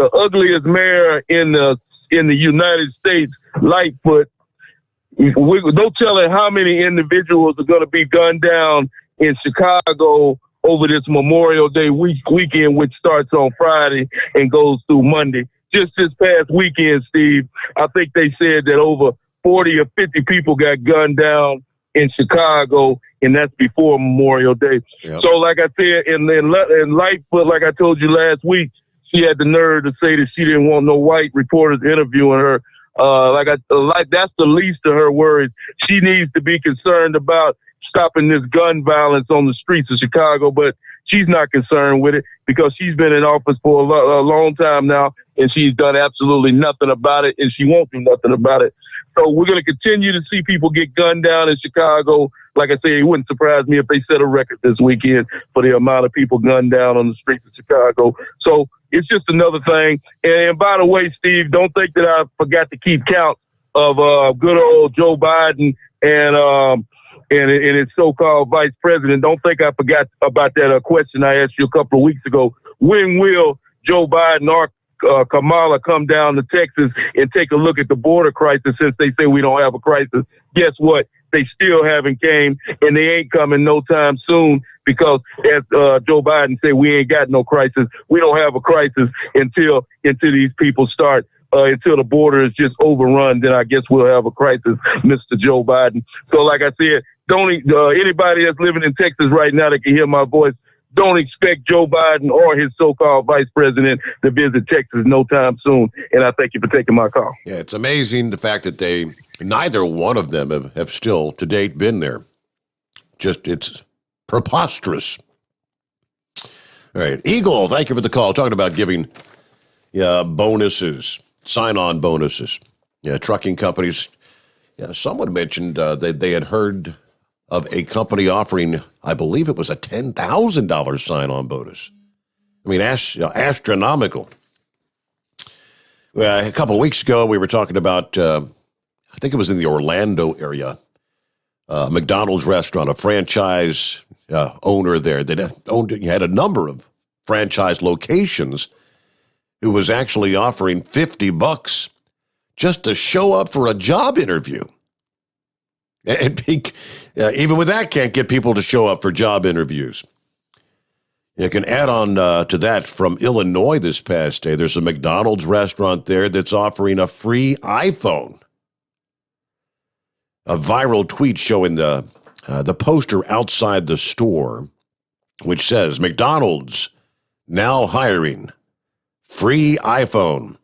ugliest mayor in the United States, Lightfoot, no telling how many individuals are going to be gunned down in Chicago over this Memorial Day weekend, which starts on Friday and goes through Monday. Just this past weekend, Steve, I think they said that over 40 or 50 people got gunned down in Chicago, and that's before Memorial Day. Yep. So, like I said, and Lightfoot, like I told you last week, she had the nerve to say that she didn't want no white reporters interviewing her. That's the least of her worries. She needs to be concerned about stopping this gun violence on the streets of Chicago, but she's not concerned with it because she's been in office for a long time now, and she's done absolutely nothing about it, and she won't do nothing about it. So we're going to continue to see people get gunned down in Chicago. Like I say, it wouldn't surprise me if they set a record this weekend for the amount of people gunned down on the streets of Chicago. So it's just another thing. And by the way, Steve, don't think that I forgot to keep count of good old Joe Biden and his so-called vice president. Don't think I forgot about that question I asked you a couple of weeks ago. When will Joe Biden or Kamala come down to Texas and take a look at the border crisis, since they say we don't have a crisis? Guess what? They still haven't came, and they ain't coming no time soon, because as Joe Biden said, we ain't got no crisis. We don't have a crisis until these people start. Until the border is just overrun, then I guess we'll have a crisis, Mr. Joe Biden. So like I said, anybody that's living in Texas right now that can hear my voice, don't expect Joe Biden or his so-called vice president to visit Texas no time soon. And I thank you for taking my call. Yeah, it's amazing the fact that neither one of them have still to date been there. It's preposterous. All right, Eagle, thank you for the call. Talking about giving bonuses, sign-on bonuses. Yeah, trucking companies. Yeah, someone mentioned they had heard of a company offering, I believe it was a $10,000 sign-on bonus. I mean, astronomical. A couple of weeks ago, we were talking about, I think it was in the Orlando area, McDonald's restaurant, a franchise owner there that had a number of franchise locations, who was actually offering $50 just to show up for a job interview. And even with that, can't get people to show up for job interviews. You can add on to that from Illinois this past day. There's a McDonald's restaurant there that's offering a free iPhone. A viral tweet showing the poster outside the store, which says, McDonald's now hiring, free iPhone.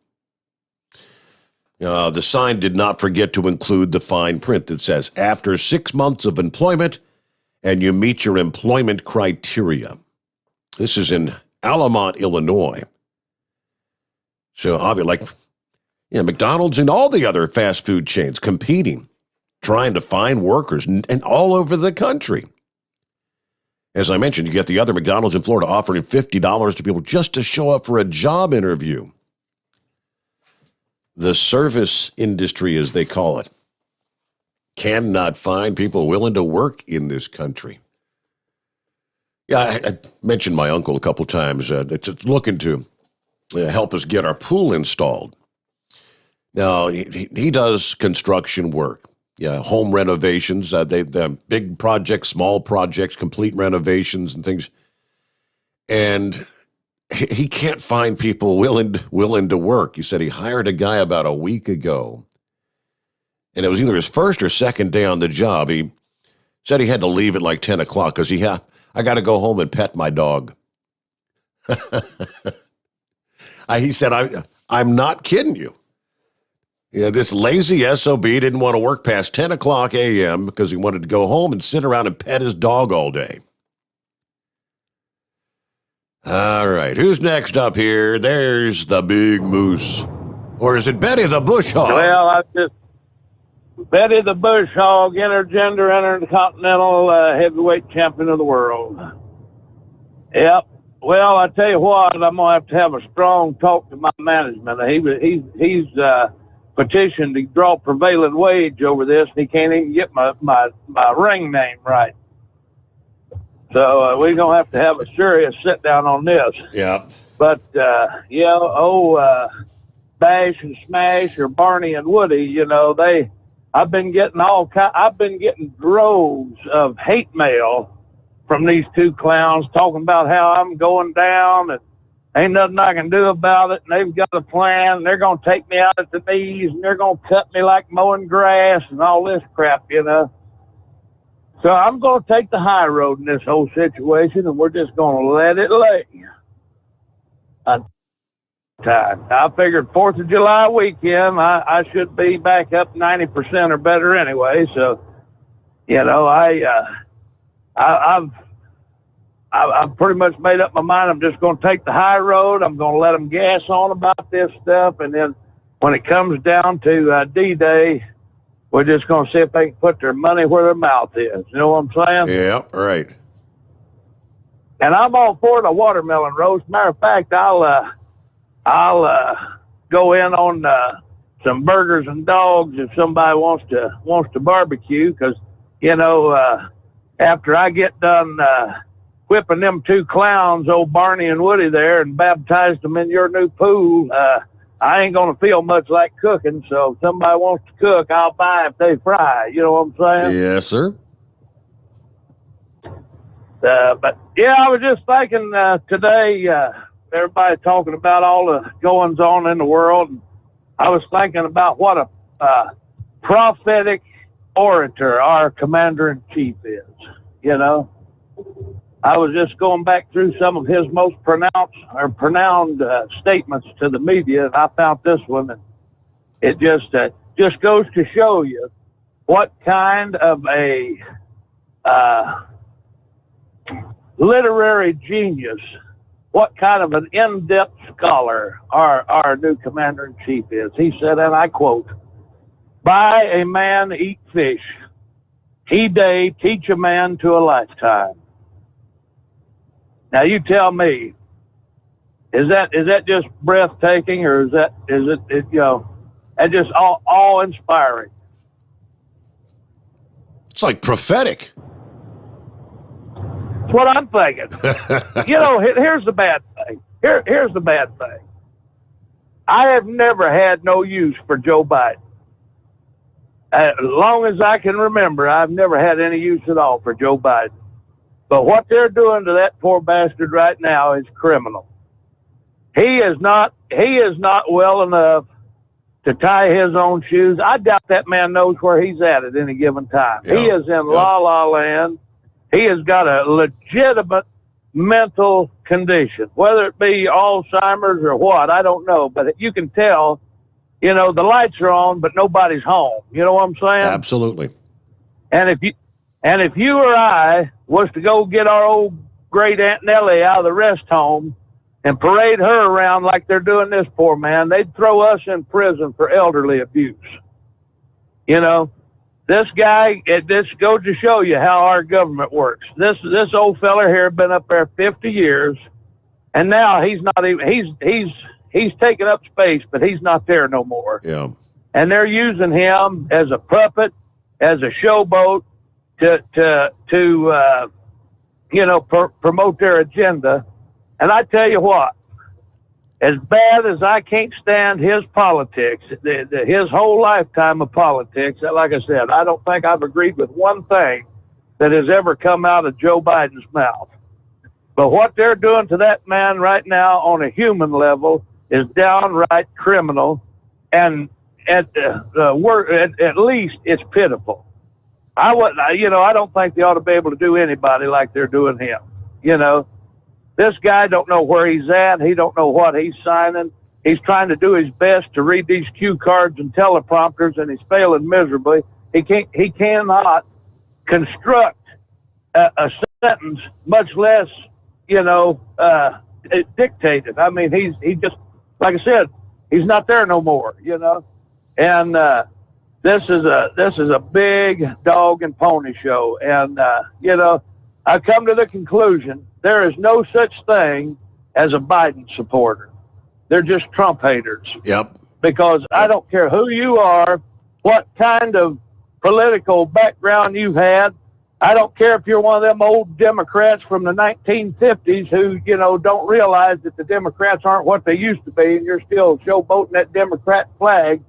The sign did not forget to include the fine print that says, after 6 months of employment and you meet your employment criteria. This is in Alamont, Illinois. So obviously, McDonald's and all the other fast food chains competing, trying to find workers and all over the country. As I mentioned, you get the other McDonald's in Florida offering $50 to people just to show up for a job interview. The service industry, as they call it, cannot find people willing to work in this country. Yeah, I mentioned my uncle a couple times. It's looking to help us get our pool installed. Now, he does construction work. Yeah, home renovations, the big projects, small projects, complete renovations and things. And he can't find people willing to work. He said he hired a guy about a week ago. And it was either his first or second day on the job. He said he had to leave at like 10 o'clock because I got to go home and pet my dog. He said, I'm not kidding you. This lazy SOB didn't want to work past 10 o'clock a.m. because he wanted to go home and sit around and pet his dog all day. All right, who's next up here? There's the big moose. Or is it Betty the Bush Hog? Well, Betty the Bush Hog, intercontinental heavyweight champion of the world. Yep. Well, I tell you what, I'm gonna have a strong talk to my management. He's petitioned to draw prevailing wage over this. He can't even get my ring name right. So we're going to have a serious sit down on this. Yeah. But, Bash and Smash or Barney and Woody, I've been getting droves of hate mail from these two clowns talking about how I'm going down and ain't nothing I can do about it, and they've got a plan, and they're going to take me out at the knees, and they're going to cut me like mowing grass and all this crap, So I'm going to take the high road in this whole situation, and we're just going to let it lay. I figured 4th of July weekend, I should be back up 90% or better anyway, so, I've pretty much made up my mind. I'm just going to take the high road. I'm going to let them gas on about this stuff. And then when it comes down to D-Day, we're just going to see if they can put their money where their mouth is. You know what I'm saying? Yeah, right. And I'm all for the watermelon roast. Matter of fact, I'll go in on some burgers and dogs if somebody wants to barbecue. Because, after I get done whipping them two clowns, old Barney and Woody there, and baptized them in your new pool, I ain't going to feel much like cooking. So if somebody wants to cook, I'll buy if they fry. You know what I'm saying? Yes, sir. But yeah, I was just thinking today, everybody talking about all the goings on in the world. And I was thinking about what a prophetic orator our commander-in-chief is, I was just going back through some of his most pronounced statements to the media, and I found this one, and it just goes to show you what kind of a literary genius, what kind of an in-depth scholar our new commander-in-chief is. He said, and I quote, "Buy a man eat fish, he day teach a man to a lifetime." Now you tell me, is that just breathtaking, or is it that just all inspiring? It's like prophetic. That's what I'm thinking. Here's the bad thing. Here's the bad thing. I have never had no use for Joe Biden. As long as I can remember, I've never had any use at all for Joe Biden. But what they're doing to that poor bastard right now is criminal. He is not well enough to tie his own shoes. I doubt that man knows where he's at any given time. Yeah. He is in la land. He has got a legitimate mental condition, whether it be Alzheimer's or what, I don't know. But you can tell you know, the lights are on, but nobody's home. You know what I'm saying? Absolutely. And if you or I was to go get our old great Aunt Nellie out of the rest home and parade her around like they're doing this poor man, they'd throw us in prison for elderly abuse. You know, this guy, this goes to show you how our government works. This old fella here been up there 50 years, and now he's not even, he's taking up space, but he's not there no more. Yeah. And they're using him as a puppet, as a showboat to you know, promote their agenda. And I tell you what, as bad as I can't stand his politics, his whole lifetime of politics, like I said, I don't think I've agreed with one thing that has ever come out of Joe Biden's mouth. But what they're doing to that man right now on a human level is downright criminal, and at least it's pitiful. I don't think they ought to be able to do anybody like they're doing him. You know, this guy don't know where he's at. He don't know what he's signing. He's trying to do his best to read these cue cards and teleprompters, and he's failing miserably. He cannot construct a sentence, much less, you know, dictate it. I mean, he just, like I said, he's not there no more, you know. And this is a big dog and pony show. And you know, I've come to the conclusion there is no such thing as a Biden supporter. They're just Trump haters. Yep. Because I don't care who you are, what kind of political background you've had. I don't care if you're one of them old Democrats from the 1950s who, you know, don't realize that the Democrats aren't what they used to be, and you're still showboating that Democrat flag.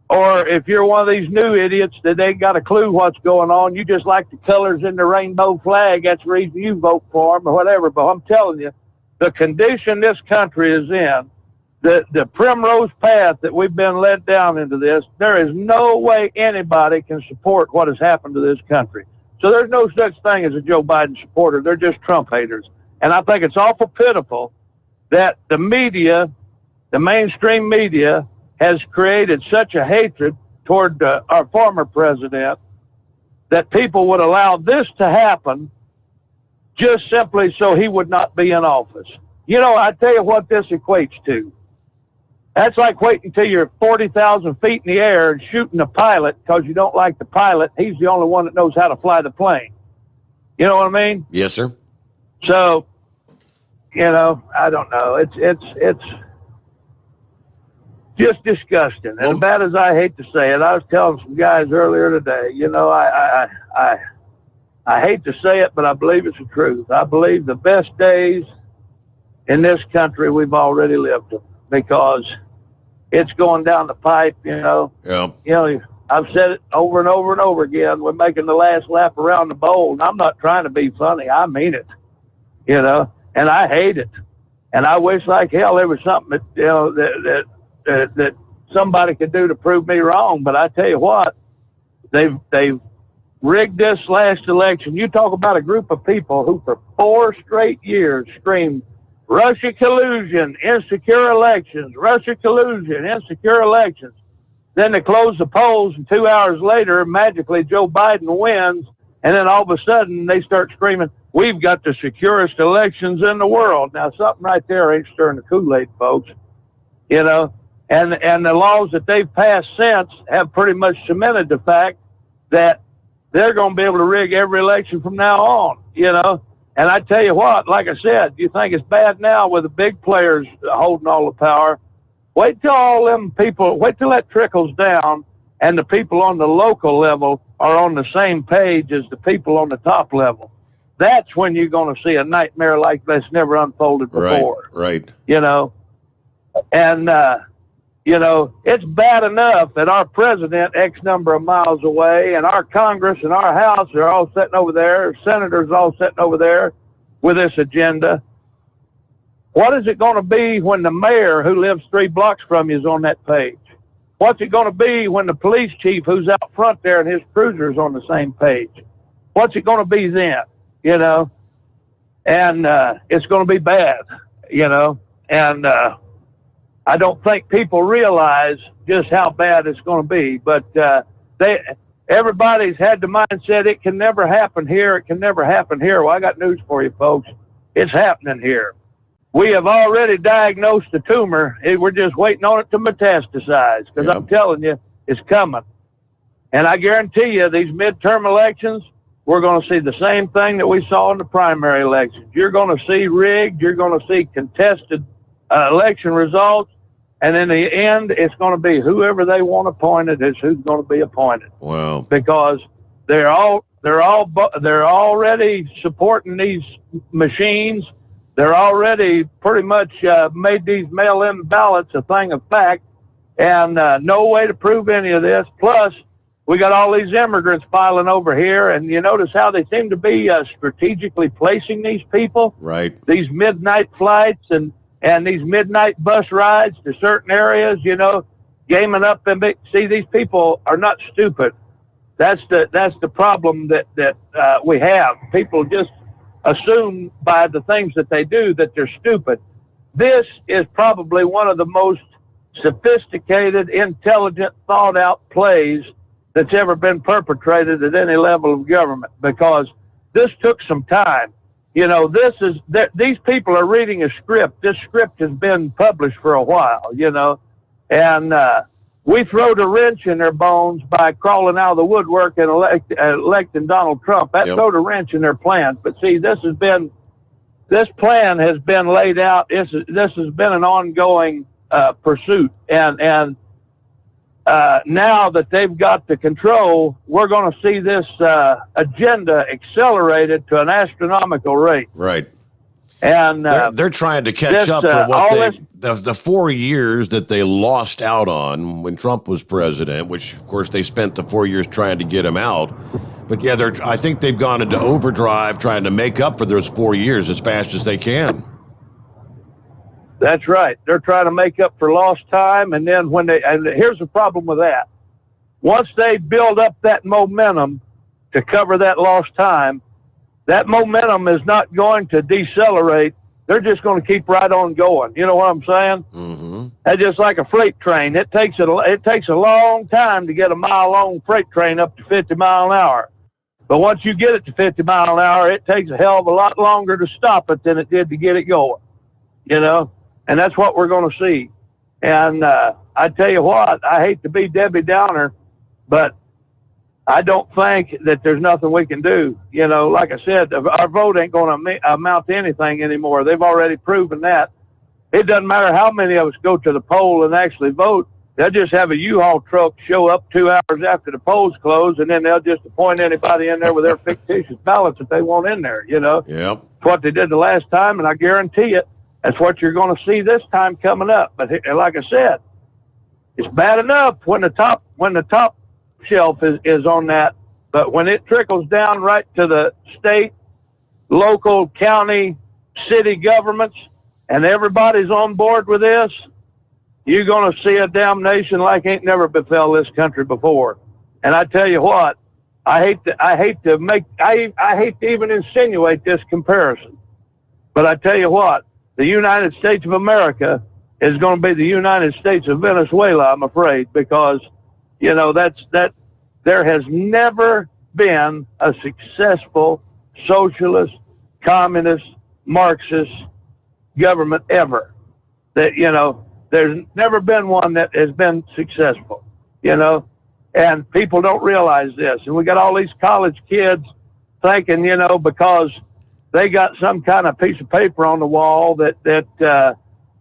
Or if you're one of these new idiots that ain't got a clue what's going on, you just like the colors in the rainbow flag, that's the reason you vote for them or whatever. But I'm telling you, the condition this country is in, the primrose path that we've been led down into this, there is no way anybody can support what has happened to this country. So there's no such thing as a Joe Biden supporter. They're just Trump haters. And I think it's awful pitiful that the media, the mainstream media, has created such a hatred toward our former president that people would allow this to happen just simply so he would not be in office. You know, I tell you what this equates to. That's like waiting till you're 40,000 feet in the air and shooting a pilot because you don't like the pilot. He's the only one that knows how to fly the plane. You know what I mean? Yes, sir. So, you know, I don't know. It's just disgusting. And as bad as I hate to say it, I was telling some guys earlier today, you know, I hate to say it, but I believe it's the truth. I believe the best days in this country, we've already lived them, because it's going down the pipe, you know. Yeah. You know, I've said it over and over and over again. We're making the last lap around the bowl, and I'm not trying to be funny. I mean it, you know, and I hate it. And I wish like hell there was something that, you know, that somebody could do to prove me wrong. But I tell you what, they've rigged this last election. You talk about a group of people who for 4 straight years screamed, Russia collusion, insecure elections, Russia collusion, insecure elections. Then they close the polls, and 2 hours later, magically Joe Biden wins. And then all of a sudden they start screaming, we've got the securest elections in the world. Now, something right there ain't stirring the Kool-Aid, folks. You know, and the laws that they've passed since have pretty much cemented the fact that they're going to be able to rig every election from now on, you know. And I tell you what, like I said, you think it's bad now with the big players holding all the power. Wait till all them people, wait till that trickles down and the people on the local level are on the same page as the people on the top level. That's when you're going to see a nightmare like this never unfolded before. Right. You know, and, you know, it's bad enough that our president X number of miles away and our Congress and our House are all sitting over there, senators all sitting over there with this agenda. What is it going to be when the mayor who lives 3 blocks from you is on that page? What's it going to be when the police chief who's out front there and his cruiser is on the same page? What's it going to be then, you know? And it's going to be bad, you know? And I don't think people realize just how bad it's going to be. But everybody's had the mindset it can never happen here. It can never happen here. Well, I got news for you, folks. It's happening here. We have already diagnosed the tumor. We're just waiting on it to metastasize, because I'm telling you, it's coming. And I guarantee you, these midterm elections, we're going to see the same thing that we saw in the primary elections. You're going to see rigged. You're going to see contested election results. And in the end, it's going to be whoever they want appointed is who's going to be appointed. Wow. Because they're already supporting these machines. They're already pretty much made these mail-in ballots a thing of fact, and no way to prove any of this. Plus, we got all these immigrants piling over here, and you notice how they seem to be strategically placing these people. Right. These midnight flights and these midnight bus rides to certain areas, gaming up and see, these people are not stupid. That's the problem that we have. People just assume by the things that they do that they're stupid. This is probably one of the most sophisticated, intelligent, thought out plays that's ever been perpetrated at any level of government, because this took some time. These people are reading a script. This script has been published for a while, and we throw the wrench in their bones by crawling out of the woodwork and electing Donald Trump. That throw the wrench in their plans. But see, this plan has been laid out. This has been an ongoing pursuit, and now that they've got the control, we're going to see this agenda accelerated to an astronomical rate. Right. And they're trying to catch up for what the 4 years that they lost out on when Trump was president, which of course they spent the 4 years trying to get him out. But yeah, I think they've gone into overdrive trying to make up for those 4 years as fast as they can. That's right. They're trying to make up for lost time, and then and here's the problem with that. Once they build up that momentum to cover that lost time, that momentum is not going to decelerate. They're just going to keep right on going. You know what I'm saying? Mm-hmm. That's just like a freight train. It takes a long time to get a mile-long freight train up to 50 miles an hour. But once you get it to 50 miles an hour, it takes a hell of a lot longer to stop it than it did to get it going. And that's what we're going to see. And I tell you what, I hate to be Debbie Downer, but I don't think that there's nothing we can do. Like I said, our vote ain't going to amount to anything anymore. They've already proven that. It doesn't matter how many of us go to the poll and actually vote. They'll just have a U-Haul truck show up 2 hours after the polls close, and then they'll just appoint anybody in there with their fictitious ballots that they want in there, Yep. It's what they did the last time, and I guarantee it, that's what you're going to see this time coming up. But like I said, it's bad enough when the top shelf is on that, but when it trickles down right to the state, local, county, city governments, and everybody's on board with this, you're going to see a damnation like ain't never befell this country before. And I tell you what, I hate to even insinuate this comparison, but I tell you what, the United States of America is going to be the United States of Venezuela, I'm afraid, because, there has never been a successful socialist, communist, Marxist government ever. There's never been one that has been successful, and people don't realize this. And we got all these college kids thinking, because they got some kind of piece of paper on the wall that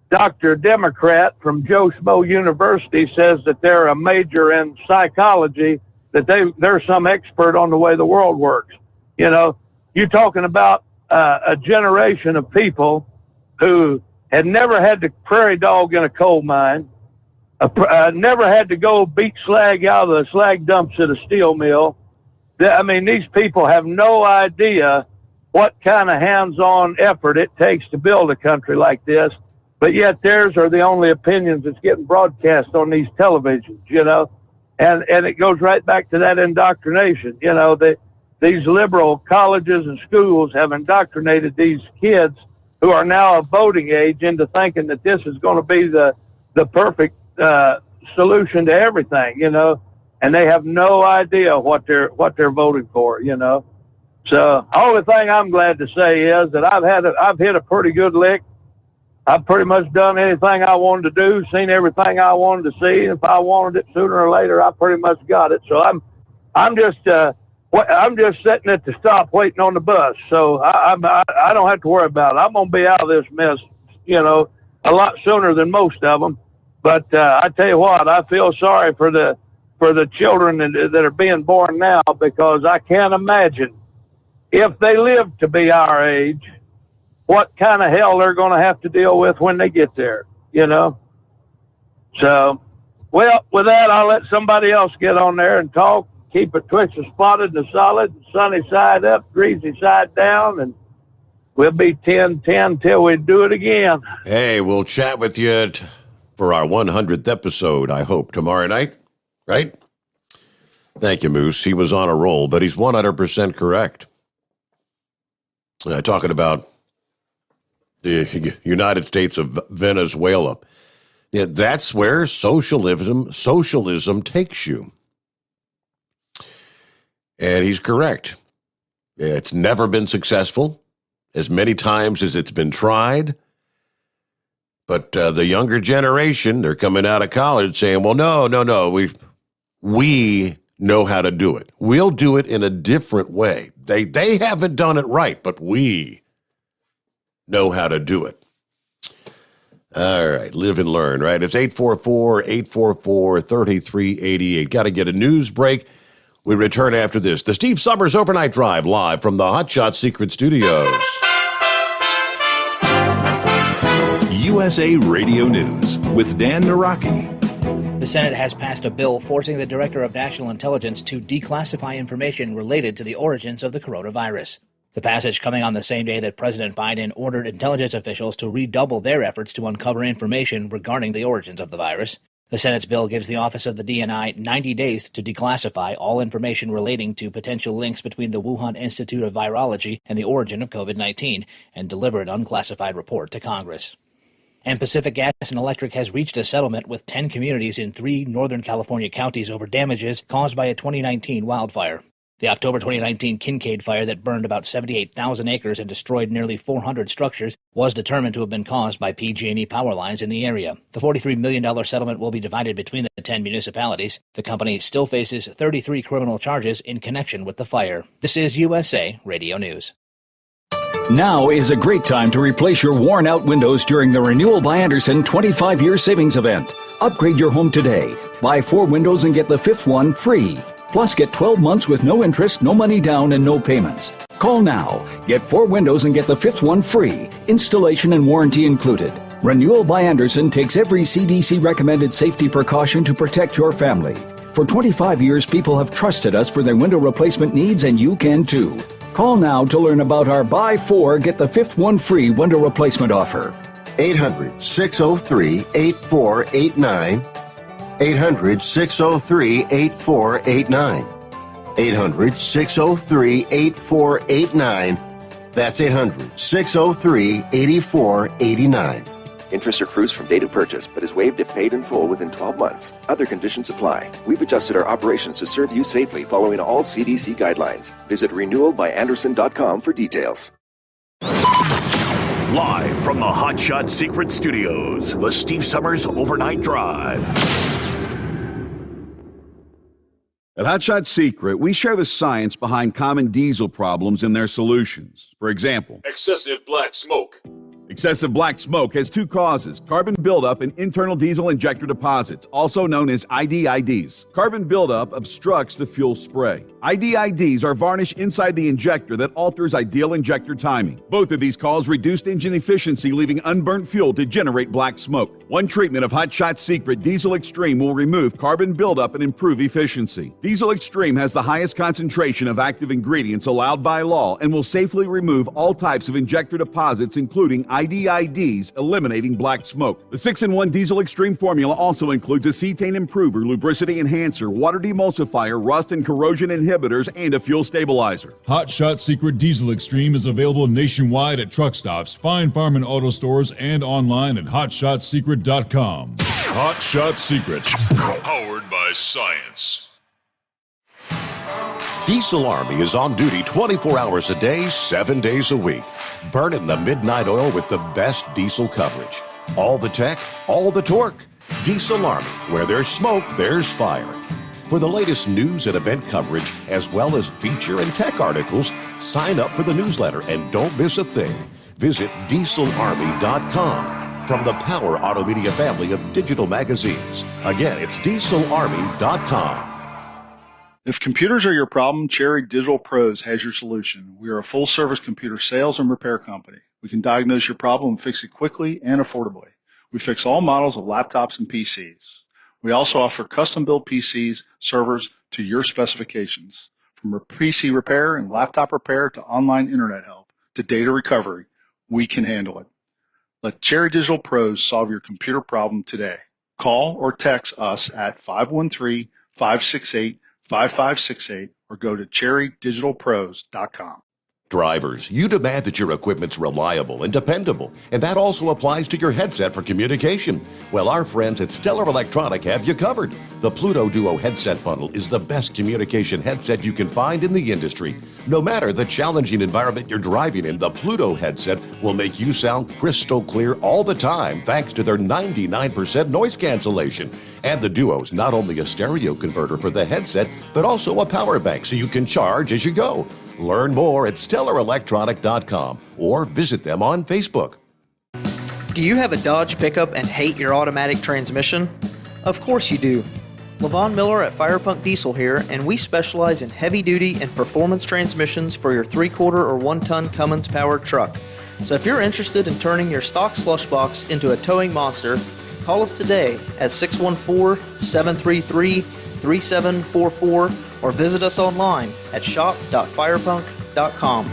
Dr. Democrat from Joe Schmo University says that they're a major in psychology, that they're some expert on the way the world works. You're talking about a generation of people who had never had to prairie dog in a coal mine, never had to go beat slag out of the slag dumps at a steel mill. These people have no idea what kind of hands-on effort it takes to build a country like this, but yet theirs are the only opinions that's getting broadcast on these televisions, and it goes right back to that indoctrination. These liberal colleges and schools have indoctrinated these kids who are now of voting age into thinking that this is going to be the the perfect solution to everything, and they have no idea what they're voting for, So only thing I'm glad to say is that I've hit a pretty good lick. I've pretty much done anything I wanted to do, seen everything I wanted to see. If I wanted it sooner or later, I pretty much got it. So I'm just sitting at the stop waiting on the bus. So I don't have to worry about it. I'm gonna be out of this mess, a lot sooner than most of them. But I tell you what, I feel sorry for the children that are being born now, because I can't imagine if they live to be our age, what kind of hell they're going to have to deal with when they get there, So, well, with that, I'll let somebody else get on there and talk. Keep it twisted, spotted, and solid, sunny side up, greasy side down, and we'll be 10-10 till we do it again. Hey, we'll chat with you for our 100th episode, I hope, tomorrow night, right? Thank you, Moose. He was on a roll, but he's 100% correct. Talking about the United States of Venezuela. Yeah, that's where socialism takes you. And he's correct. It's never been successful as many times as it's been tried. But the younger generation, they're coming out of college saying, well, no, we know how to do it. We'll do it in a different way. They haven't done it right, but we know how to do it. All right, live and learn, right? It's 844-844-3388. Got to get a news break. We return after this. The Steve Sommers Overnight Drive, live from the Hot Shot Secret Studios. USA Radio News with Dan Naraki. The Senate has passed a bill forcing the Director of National Intelligence to declassify information related to the origins of the coronavirus. The passage coming on the same day that President Biden ordered intelligence officials to redouble their efforts to uncover information regarding the origins of the virus. The Senate's bill gives the Office of the DNI 90 days to declassify all information relating to potential links between the Wuhan Institute of Virology and the origin of COVID-19 and deliver an unclassified report to Congress. And Pacific Gas and Electric has reached a settlement with 10 communities in 3 Northern California counties over damages caused by a 2019 wildfire. The October 2019 Kincaid fire that burned about 78,000 acres and destroyed nearly 400 structures was determined to have been caused by PG&E power lines in the area. The $43 million settlement will be divided between the 10 municipalities. The company still faces 33 criminal charges in connection with the fire. This is USA Radio News. Now is a great time to replace your worn-out windows during the Renewal by Andersen 25-year savings event. Upgrade your home today. Buy 4 windows and get the 5th one free. Plus, get 12 months with no interest, no money down, and no payments. Call now. Get 4 windows and get the 5th one free. Installation and warranty included. Renewal by Andersen takes every CDC-recommended safety precaution to protect your family. For 25 years, people have trusted us for their window replacement needs, and you can too. Call now to learn about our Buy 4, Get the 5th one free window replacement offer. 800-603-8489. 800-603-8489. 800-603-8489. That's 800-603-8489. Interest accrues from date of purchase, but is waived if paid in full within 12 months. Other conditions apply. We've adjusted our operations to serve you safely following all CDC guidelines. Visit renewalbyandersen.com for details. Live from the Hot Shot Secret Studios, the Steve Sommers Overnight Drive. At Hot Shot Secret, we share the science behind common diesel problems and their solutions. For example, excessive black smoke. Excessive black smoke has 2 causes: carbon buildup and internal diesel injector deposits, also known as IDIDs. Carbon buildup obstructs the fuel spray. IDIDs are varnish inside the injector that alters ideal injector timing. Both of these cause reduced engine efficiency, leaving unburnt fuel to generate black smoke. One treatment of Hot Shot Secret Diesel Extreme will remove carbon buildup and improve efficiency. Diesel Extreme has the highest concentration of active ingredients allowed by law and will safely remove all types of injector deposits, including IDIDs, eliminating black smoke. The 6-in-1 Diesel Extreme formula also includes a cetane improver, lubricity enhancer, water demulsifier, rust and corrosion inhibitors, and a fuel stabilizer. Hot Shot Secret Diesel Extreme is available nationwide at truck stops, fine farm and auto stores, and online at hotshotsecret.com. Hot Shot Secret, powered by science. Diesel Army is on duty 24 hours a day, 7 days a week. Burning the midnight oil with the best diesel coverage. All the tech, all the torque. Diesel Army, where there's smoke, there's fire. For the latest news and event coverage, as well as feature and tech articles, sign up for the newsletter and don't miss a thing. Visit dieselarmy.com from the Power Auto Media family of digital magazines. Again, it's dieselarmy.com. If computers are your problem, Cherry Digital Pros has your solution. We are a full-service computer sales and repair company. We can diagnose your problem and fix it quickly and affordably. We fix all models of laptops and PCs. We also offer custom-built PCs, servers to your specifications. From PC repair and laptop repair to online internet help to data recovery, we can handle it. Let Cherry Digital Pros solve your computer problem today. Call or text us at 513-568-5568 or go to cherrydigitalpros.com. Drivers, you demand that your equipment's reliable and dependable, and that also applies to your headset for communication. Well, our friends at Stellar Electronic have you covered. The Pluto Duo headset bundle is the best communication headset you can find in the industry. No matter the challenging environment you're driving in, the Pluto headset will make you sound crystal clear all the time thanks to their 99% noise cancellation. And the Duo's not only a stereo converter for the headset, but also a power bank so you can charge as you go. Learn more at StellarElectronic.com or visit them on Facebook. Do you have a Dodge pickup and hate your automatic transmission? Of course you do. Levon Miller at Firepunk Diesel here, and we specialize in heavy-duty and performance transmissions for your 3-quarter or 1-ton Cummins-powered truck. So if you're interested in turning your stock slush box into a towing monster, call us today at 614-733-3744 or visit us online at shop.firepunk.com.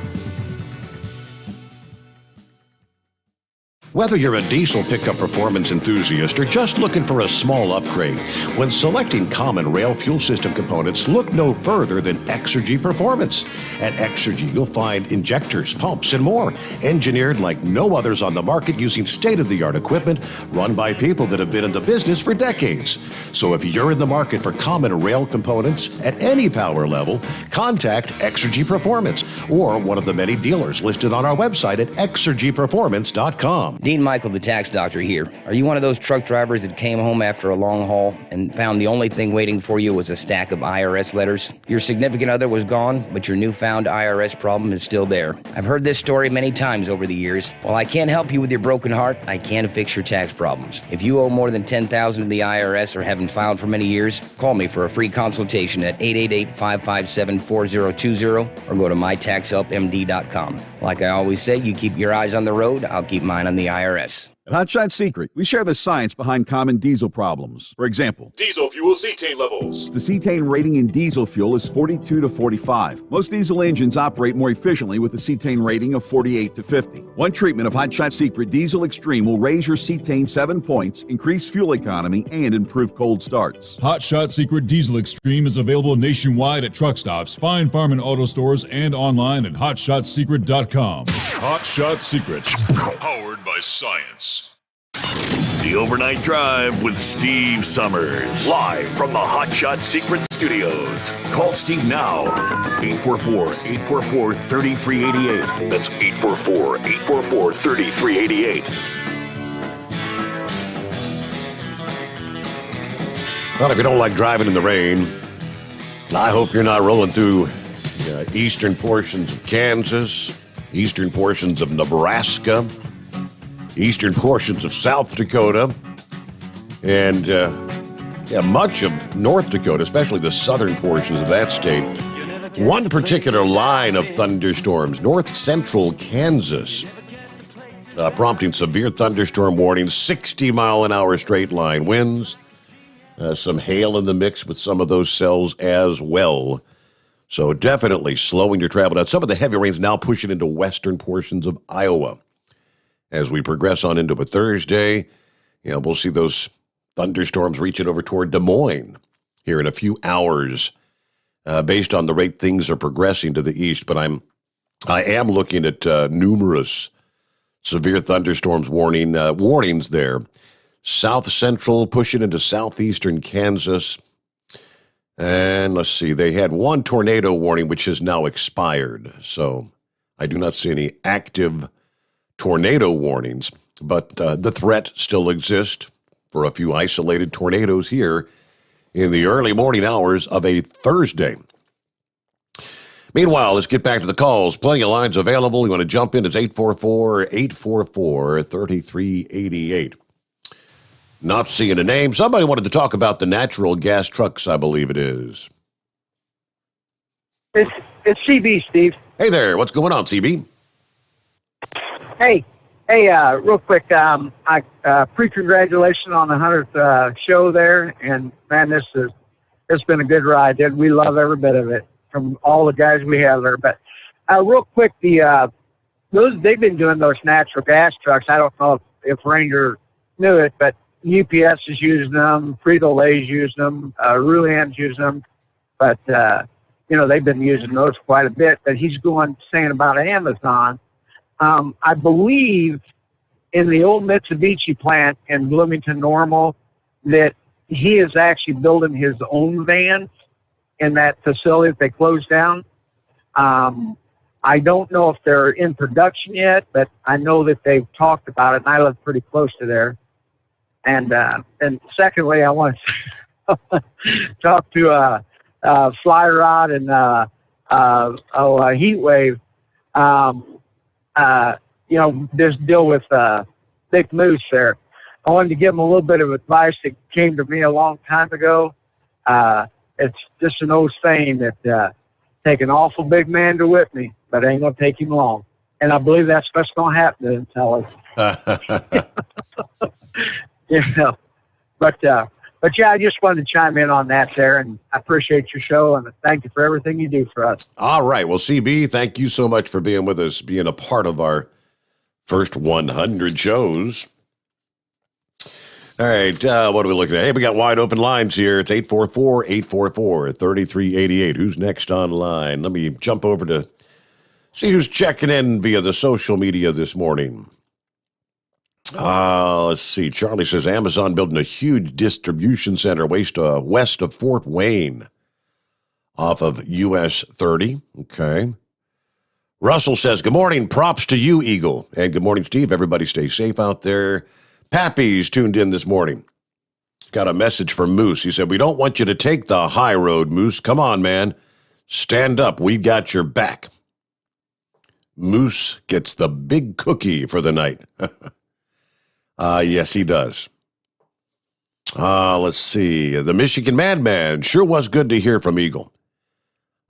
Whether you're a diesel pickup performance enthusiast or just looking for a small upgrade, when selecting common rail fuel system components, look no further than Exergy Performance. At Exergy, you'll find injectors, pumps, and more, engineered like no others on the market using state-of-the-art equipment run by people that have been in the business for decades. So if you're in the market for common rail components at any power level, contact Exergy Performance or one of the many dealers listed on our website at exergyperformance.com. Dean Michael, the tax doctor here. Are you one of those truck drivers that came home after a long haul and found the only thing waiting for you was a stack of IRS letters? Your significant other was gone, but your newfound IRS problem is still there. I've heard this story many times over the years. While I can't help you with your broken heart, I can fix your tax problems. If you owe more than $10,000 to the IRS or haven't filed for many years, call me for a free consultation at 888-557-4020 or go to mytaxhelpmd.com. Like I always say, you keep your eyes on the road, I'll keep mine on the IRS. At Hot Shot Secret, we share the science behind common diesel problems. For example, Diesel fuel cetane levels. the cetane rating in diesel fuel is 42 to 45. Most diesel engines operate more efficiently with a cetane rating of 48 to 50. One treatment of Hot Shot Secret Diesel Extreme will raise your cetane 7 points, increase fuel economy, and improve cold starts. Hot Shot Secret Diesel Extreme is available nationwide at truck stops, fine farm and auto stores, and online at hotshotsecret.com. Hot Shot Secret, powered by science. The Overnight Drive with Steve Summers. Live from the Hot Shot Secret Studios. Call Steve now. 844-844-3388. That's 844-844-3388. Well, if you don't like driving in the rain, I hope you're not rolling through eastern portions of Kansas, eastern portions of Nebraska, eastern portions of South Dakota, and much of North Dakota, especially the southern portions of that state. One particular line of thunderstorms, north central Kansas, prompting severe thunderstorm warnings, 60-mile-an-hour straight-line winds, some hail in the mix with some of those cells as well. So definitely slowing your travel down. Some of the heavy rains now pushing into western portions of Iowa. As we progress on into a Thursday, we'll see those thunderstorms reaching over toward Des Moines here in a few hours, based on the rate things are progressing to the east. But I am looking at numerous severe thunderstorms warnings there. south central, pushing into southeastern Kansas. And let's see, they had one tornado warning, which has now expired. So I do not see any active tornado warnings, but the threat still exists for a few isolated tornadoes here in the early morning hours of a Thursday. Meanwhile, let's get back to the calls. Plenty of lines available. You want to jump in? It's 844-844-3388. Not seeing a name. Somebody wanted to talk about the natural gas trucks, I believe it is. It's CB, Steve. Hey there. What's going on, CB? Hey, real quick, pre-congratulations on the 100th show there, and man, it's been a good ride. We love every bit of it from all the guys we have there. But real quick, they've been doing those natural gas trucks. I don't know if Ranger knew it, but UPS is using them, Frito-Lay's using them, Ruan's using them, but they've been using those quite a bit. But he's saying about Amazon. I believe in the old Mitsubishi plant in Bloomington Normal that he is actually building his own vans in that facility that they closed down. I don't know if they're in production yet, but I know that they've talked about it, and I live pretty close to there. And secondly, I want to talk to Fly Rod and Heat Wave. This deal with Big Moose there. I wanted to give him a little bit of advice that came to me a long time ago. It's just an old saying that take an awful big man to whip me, but it ain't going to take him long. And I believe that's what's going to happen to him, fellas. But yeah, I just wanted to chime in on that there, and I appreciate your show, and thank you for everything you do for us. All right. Well, CB, thank you so much for being with us, being a part of our first 100 shows. All right. What are we looking at? Hey, we got wide open lines here. It's 844-844-3388. Who's next online? Let me jump over to see who's checking in via the social media this morning. Let's see. Charlie says Amazon building a huge distribution center west of Fort Wayne off of US 30. Okay. Russell says, good morning. Props to you, Eagle. And good morning, Steve. Everybody stay safe out there. Pappy's tuned in this morning. Got a message from Moose. He said, we don't want you to take the high road, Moose. Come on, man. Stand up. We've got your back. Moose gets the big cookie for the night. Yes, he does. Let's see. The Michigan Madman sure was good to hear from Eagle.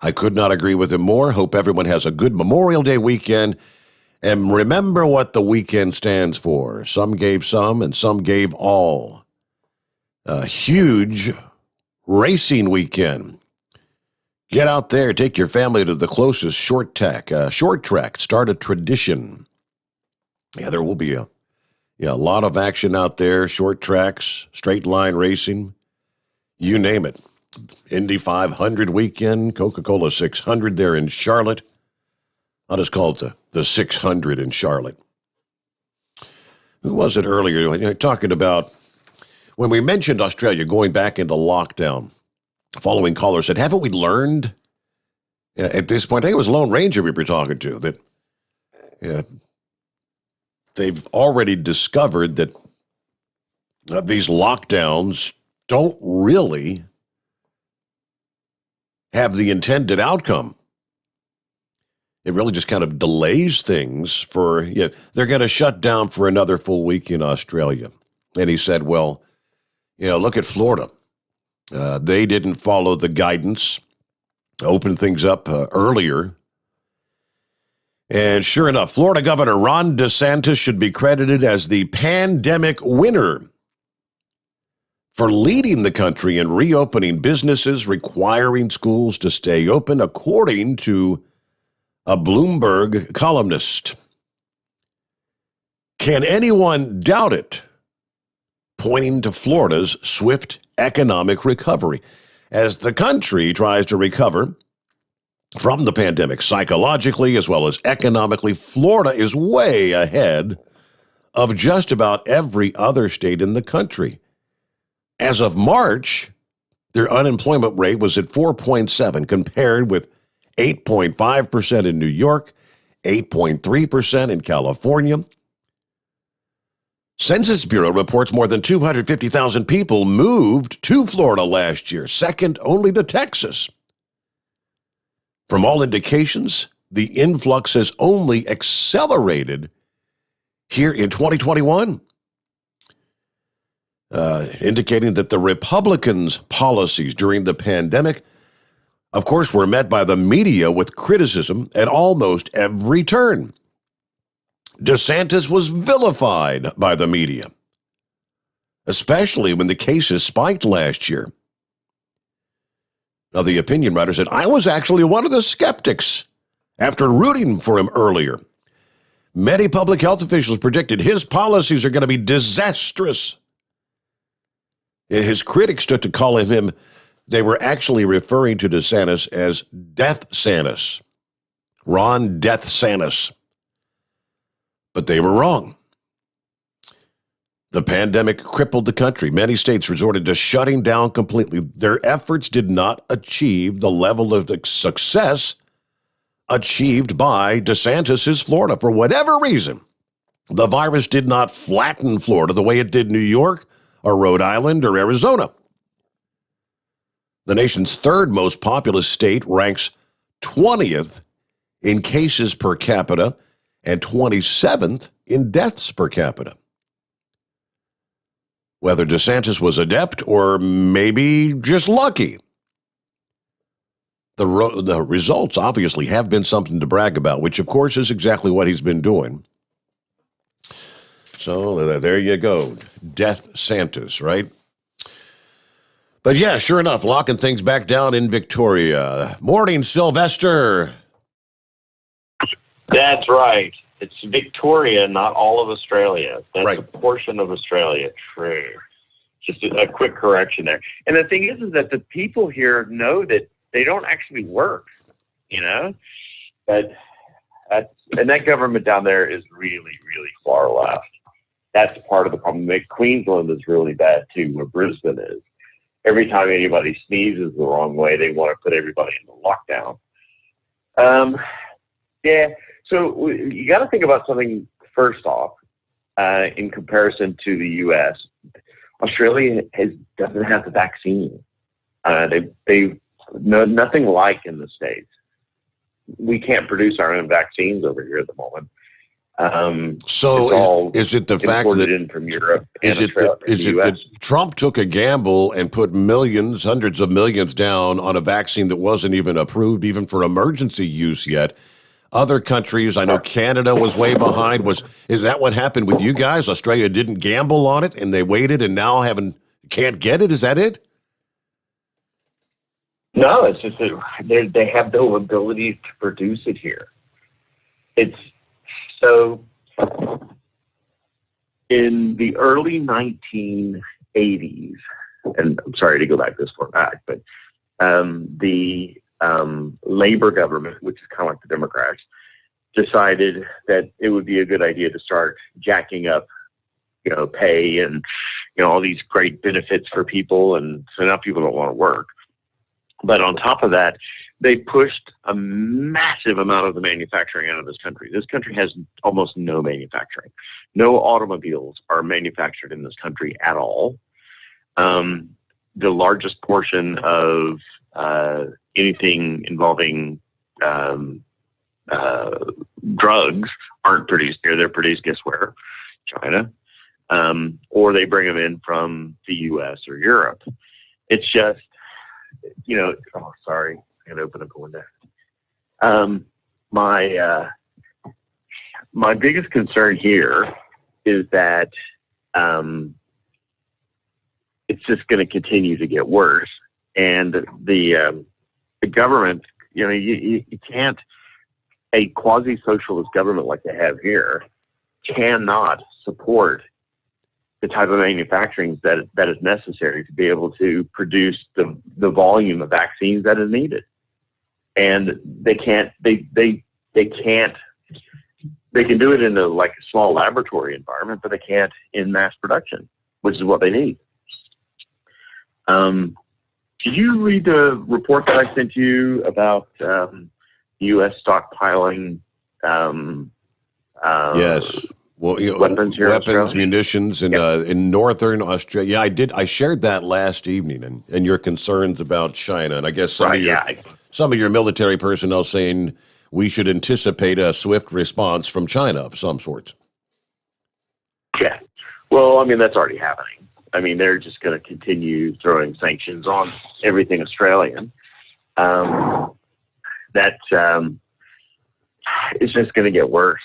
I could not agree with him more. Hope everyone has a good Memorial Day weekend. And remember what the weekend stands for. Some gave some and some gave all. A huge racing weekend. Get out there. Take your family to the closest short track. Start a tradition. Yeah, there will be a lot of action out there, short tracks, straight line racing, you name it. Indy 500 weekend, Coca-Cola 600 there in Charlotte. I'll just call it the 600 in Charlotte. Who was it earlier? Talking about when we mentioned Australia going back into lockdown, following caller said, haven't we learned at this point? I think it was Lone Ranger we were talking to that they've already discovered that these lockdowns don't really have the intended outcome. It really just kind of delays things for, they're going to shut down for another full week in Australia. And he said, well, look at Florida. They didn't follow the guidance, open things up earlier. And sure enough, Florida Governor Ron DeSantis should be credited as the pandemic winner for leading the country in reopening businesses, requiring schools to stay open, according to a Bloomberg columnist. Can anyone doubt it? Pointing to Florida's swift economic recovery as the country tries to recover from the pandemic psychologically as well as economically. Florida is way ahead of just about every other state in the country. As of March, their unemployment rate was at 4.7, compared with 8.5% in New York, 8.3% in California. Census Bureau reports more than 250,000 people moved to Florida last year, second only to Texas. From all indications, the influx has only accelerated here in 2021, indicating that the Republicans' policies during the pandemic, of course, were met by the media with criticism at almost every turn. DeSantis was vilified by the media, especially when the cases spiked last year. Now, the opinion writer said, I was actually one of the skeptics after rooting for him earlier. Many public health officials predicted his policies are going to be disastrous. His critics took to calling him, they were actually referring to DeSantis as Death Santis, Ron Death Santis. But they were wrong. The pandemic crippled the country. Many states resorted to shutting down completely. Their efforts did not achieve the level of success achieved by DeSantis' Florida. For whatever reason, the virus did not flatten Florida the way it did New York or Rhode Island or Arizona. The nation's third most populous state ranks 20th in cases per capita and 27th in deaths per capita. Whether DeSantis was adept or maybe just lucky, the results obviously have been something to brag about, which of course is exactly what he's been doing. So there you go. Death Santis, right? But yeah, sure enough, locking things back down in Victoria. Morning, Sylvester. That's right. It's Victoria, not all of Australia. That's right. A portion of Australia. True. Just a quick correction there. And the thing is that the people here know that they don't actually work, you know? But and that government down there is really, really far left. That's part of the problem. Queensland is really bad, too, where Brisbane is. Every time anybody sneezes the wrong way, they want to put everybody in the lockdown. Yeah. So you got to think about something first off, in comparison to the U.S. Australia doesn't have the vaccine. They know nothing like in the States. We can't produce our own vaccines over here at the moment. So is it the fact that in from Europe? Is it that Trump took a gamble and put millions, hundreds of millions down on a vaccine that wasn't even approved, even for emergency use yet? Other countries, I know Canada was way behind. Is that what happened with you guys? Australia didn't gamble on it and they waited and now can't get it? Is that it? No, it's just that they have no ability to produce it here. It's so in the early 1980s, and I'm sorry to go back this far back, but the Labor government, which is kind of like the Democrats, decided that it would be a good idea to start jacking up, pay and, all these great benefits for people. And so now people don't want to work. But on top of that, they pushed a massive amount of the manufacturing out of this country. This country has almost no manufacturing. No automobiles are manufactured in this country at all. The largest portion of anything involving drugs aren't produced here. They're produced, guess where? China. Or they bring them in from the U.S. or Europe. It's just, oh, sorry. I got to open up a window. My biggest concern here is that it's just going to continue to get worse. And the government, you can't, a quasi-socialist government like they have here cannot support the type of manufacturing that is necessary to be able to produce the volume of vaccines that is needed. And they They can do it in a small laboratory environment, but they can't in mass production, which is what they need. Did you read the report that I sent you about U.S. stockpiling? Yes. Well, weapons here in Australia? munitions in northern Australia. Yeah, I did. I shared that last evening, and your concerns about China, and I guess some of your military personnel saying we should anticipate a swift response from China of some sorts. Yeah. Well, I mean, that's already happening. I mean, they're just going to continue throwing sanctions on everything Australian. It's just going to get worse,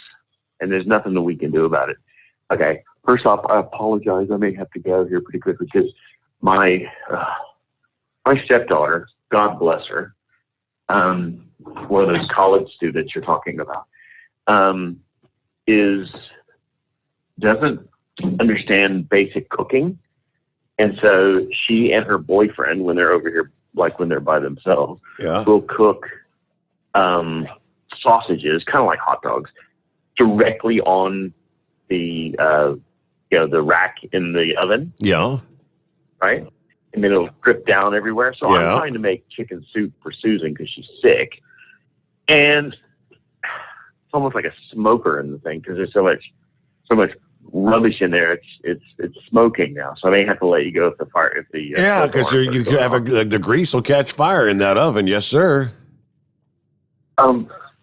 and there's nothing that we can do about it. Okay, first off, I apologize. I may have to go here pretty quickly because my stepdaughter, God bless her, one of those college students you're talking about, doesn't understand basic cooking. And so she and her boyfriend, when they're over here, when they're by themselves, will cook sausages, kind of like hot dogs, directly on the the rack in the oven. Yeah. Right? And then it'll drip down everywhere. So I'm trying to make chicken soup for Susan because she's sick. And it's almost like a smoker in the thing because there's so much rubbish in there. It's smoking now. So I may have to let you go if the fire because you could have the grease will catch fire in that oven. Yes, sir.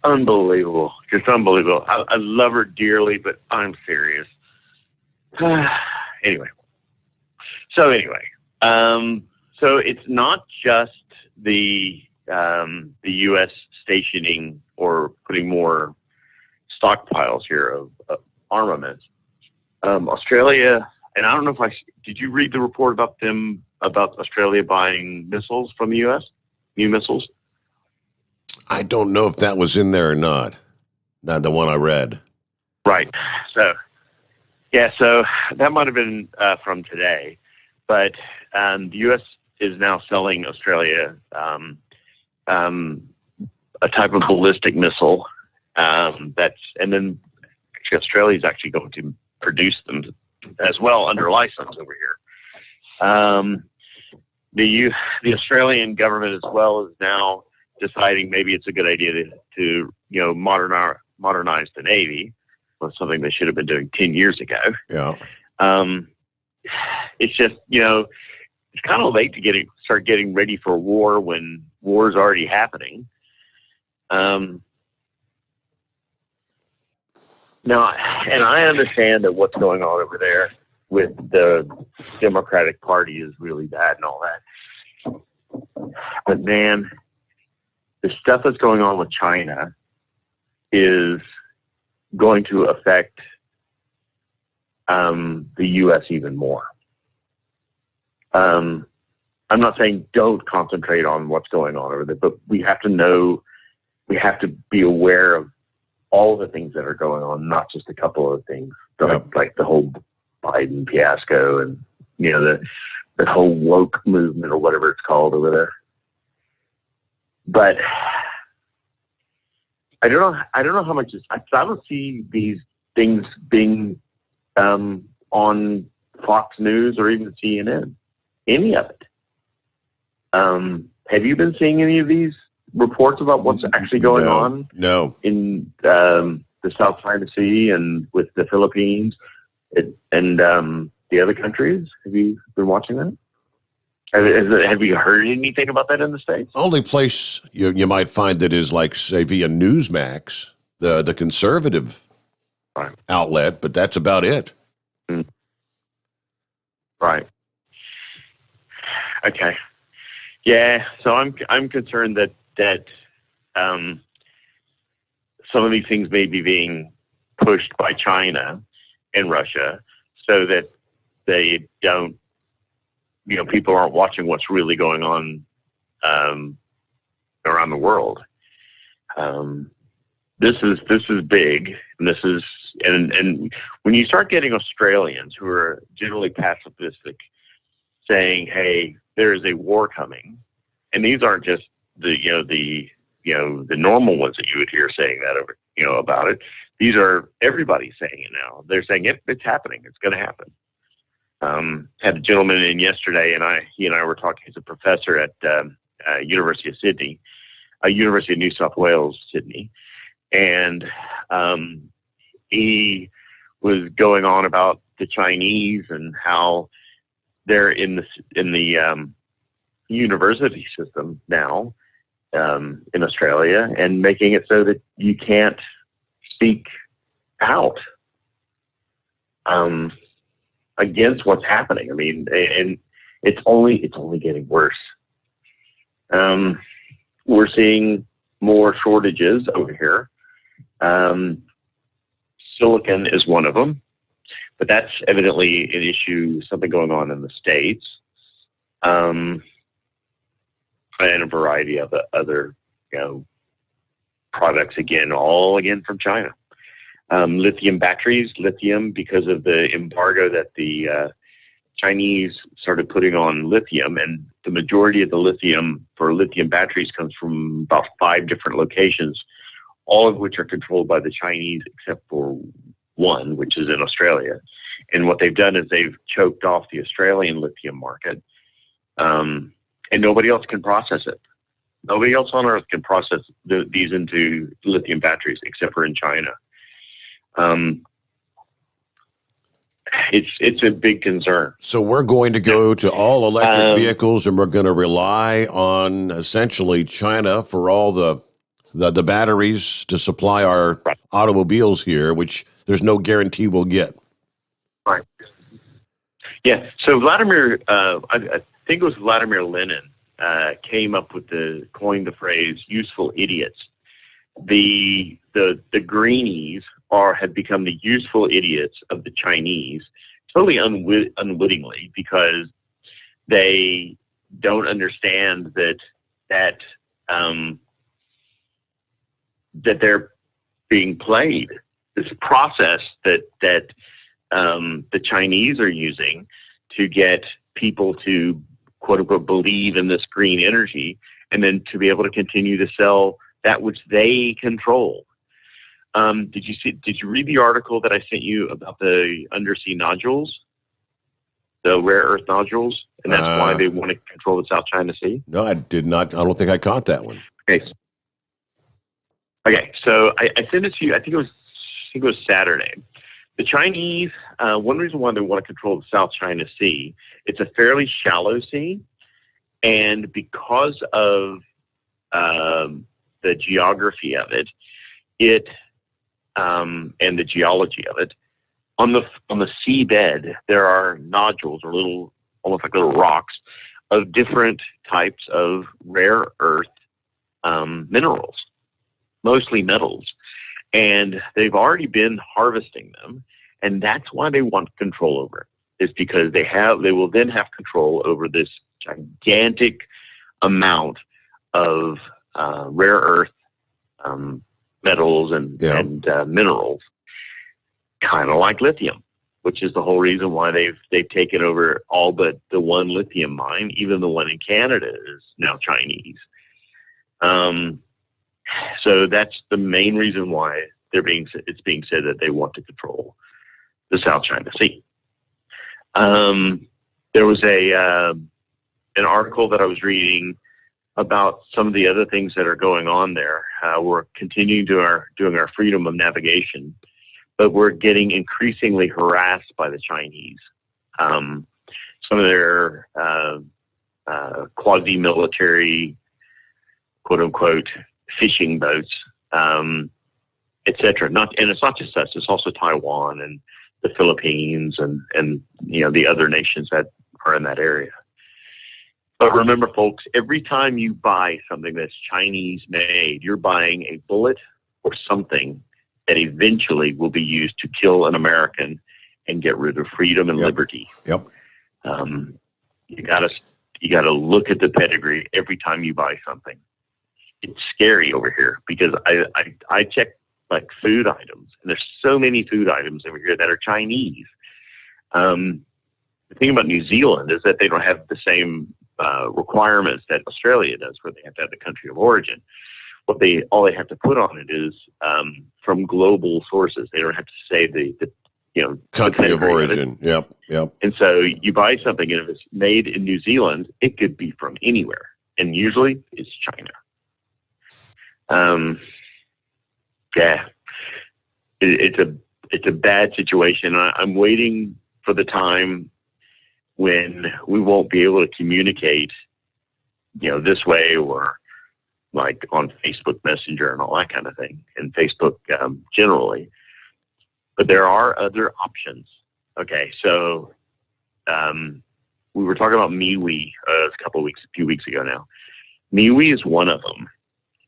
Unbelievable. Just unbelievable. I love her dearly, but I'm serious. Anyway. So it's not just the U.S. stationing or putting more stockpiles here of armaments. Australia, and I don't know if did you read the report about Australia buying missiles from the U.S., new missiles? I don't know if that was in there or not. Not the one I read. Right. So that might have been from today, but the U.S. is now selling Australia a type of ballistic missile and then Australia is actually going to produce them as well under license over here. The Australian government as well is now deciding maybe it's a good idea to modernize the Navy. Was something they should have been doing 10 years ago. Yeah. It's just, it's kind of late to start getting ready for war when war is already happening. Now, and I understand that what's going on over there with the Democratic Party is really bad and all that. But man, the stuff that's going on with China is going to affect the U.S. even more. I'm not saying don't concentrate on what's going on over there, but we have to be aware of all the things that are going on, not just a couple of things, like the whole Biden fiasco and, the whole woke movement or whatever it's called over there. But I don't know how much I don't see these things being on Fox News or even CNN, any of it. Have you been seeing any of these reports about what's actually going on? No. In the South China Sea and with the Philippines and the other countries? Have you been watching that? Have you heard anything about that in the States? Only place you might find that is say via Newsmax, the conservative outlet, but that's about it. Right. Okay. Yeah. So I'm concerned that some of these things may be being pushed by China and Russia so that they don't, people aren't watching what's really going on around the world. This is big, and when you start getting Australians who are generally pacifistic saying, "Hey, there is a war coming," and these aren't just the normal ones that you would hear saying that over about it. these are everybody's saying it now. They're saying it's happening. It's going to happen. Had a gentleman in yesterday, and he and I were talking. He's a professor at University of Sydney, University of New South Wales, Sydney, and he was going on about the Chinese and how they're in the university system now in Australia, and making it so that you can't speak out against what's happening. I mean, and it's only getting worse. We're seeing more shortages over here. Silicon is one of them, but that's evidently an issue, something going on in the States, and a variety of other, products, all from China. Lithium batteries, because of the embargo that the Chinese started putting on lithium, and the majority of the lithium for lithium batteries comes from about 5 different locations, all of which are controlled by the Chinese except for one, which is in Australia. And what they've done is they've choked off the Australian lithium market, and nobody else can process it. Nobody else on Earth can process these into lithium batteries except for in China. It's a big concern. So we're going to go to all electric vehicles, and we're going to rely on essentially China for all the batteries to supply our automobiles here, which there's no guarantee we'll get. Right. Yeah. So Vladimir, I think it was Vladimir Lenin, coined the phrase "useful idiots." The greenies have become the useful idiots of the Chinese, totally unwittingly, because they don't understand that they're being played. This process that the Chinese are using to get people to quote unquote believe in this green energy, and then to be able to continue to sell that which they control. Did you read the article that I sent you about the undersea nodules, the rare earth nodules, and that's why they want to control the South China Sea? No, I did not. I don't think I caught that one. Okay. So I sent it to you. I think it was Saturday. The Chinese, one reason why they want to control the South China Sea, it's a fairly shallow sea, and because of the geography of it, and the geology of it, on the seabed there are nodules, or almost like little rocks, of different types of rare earth minerals, mostly metals, and they've already been harvesting them, and that's why they want control over it. Is because they will then have control over this gigantic amount of rare earth metals and minerals, kind of like lithium, which is the whole reason why they've taken over all but the one lithium mine. Even the one in Canada is now Chinese. So that's the main reason why it's being said that they want to control the South China Sea. There was an article that I was reading about some of the other things that are going on there. We're continuing doing our freedom of navigation, but we're getting increasingly harassed by the Chinese. Some of their quasi-military, quote-unquote, fishing boats, etc. And it's not just us; it's also Taiwan and the Philippines and the other nations that are in that area. But remember, folks, every time you buy something that's Chinese made, you're buying a bullet or something that eventually will be used to kill an American and get rid of freedom and liberty. Yep. You gotta look at the pedigree every time you buy something. It's scary over here because I check like food items, and there's so many food items over here that are Chinese. The thing about New Zealand is that they don't have the same requirements that Australia does, where they have to have the country of origin. all they have to put on it is from global sources. They don't have to say the country of origin. Yep. And so you buy something, and if it's made in New Zealand, it could be from anywhere, and usually it's China. It's a bad situation. I'm waiting for the time when we won't be able to communicate, this way, or like on Facebook Messenger and all that kind of thing, and Facebook generally. But there are other options. Okay, so we were talking about MeWe a few weeks ago now. MeWe is one of them.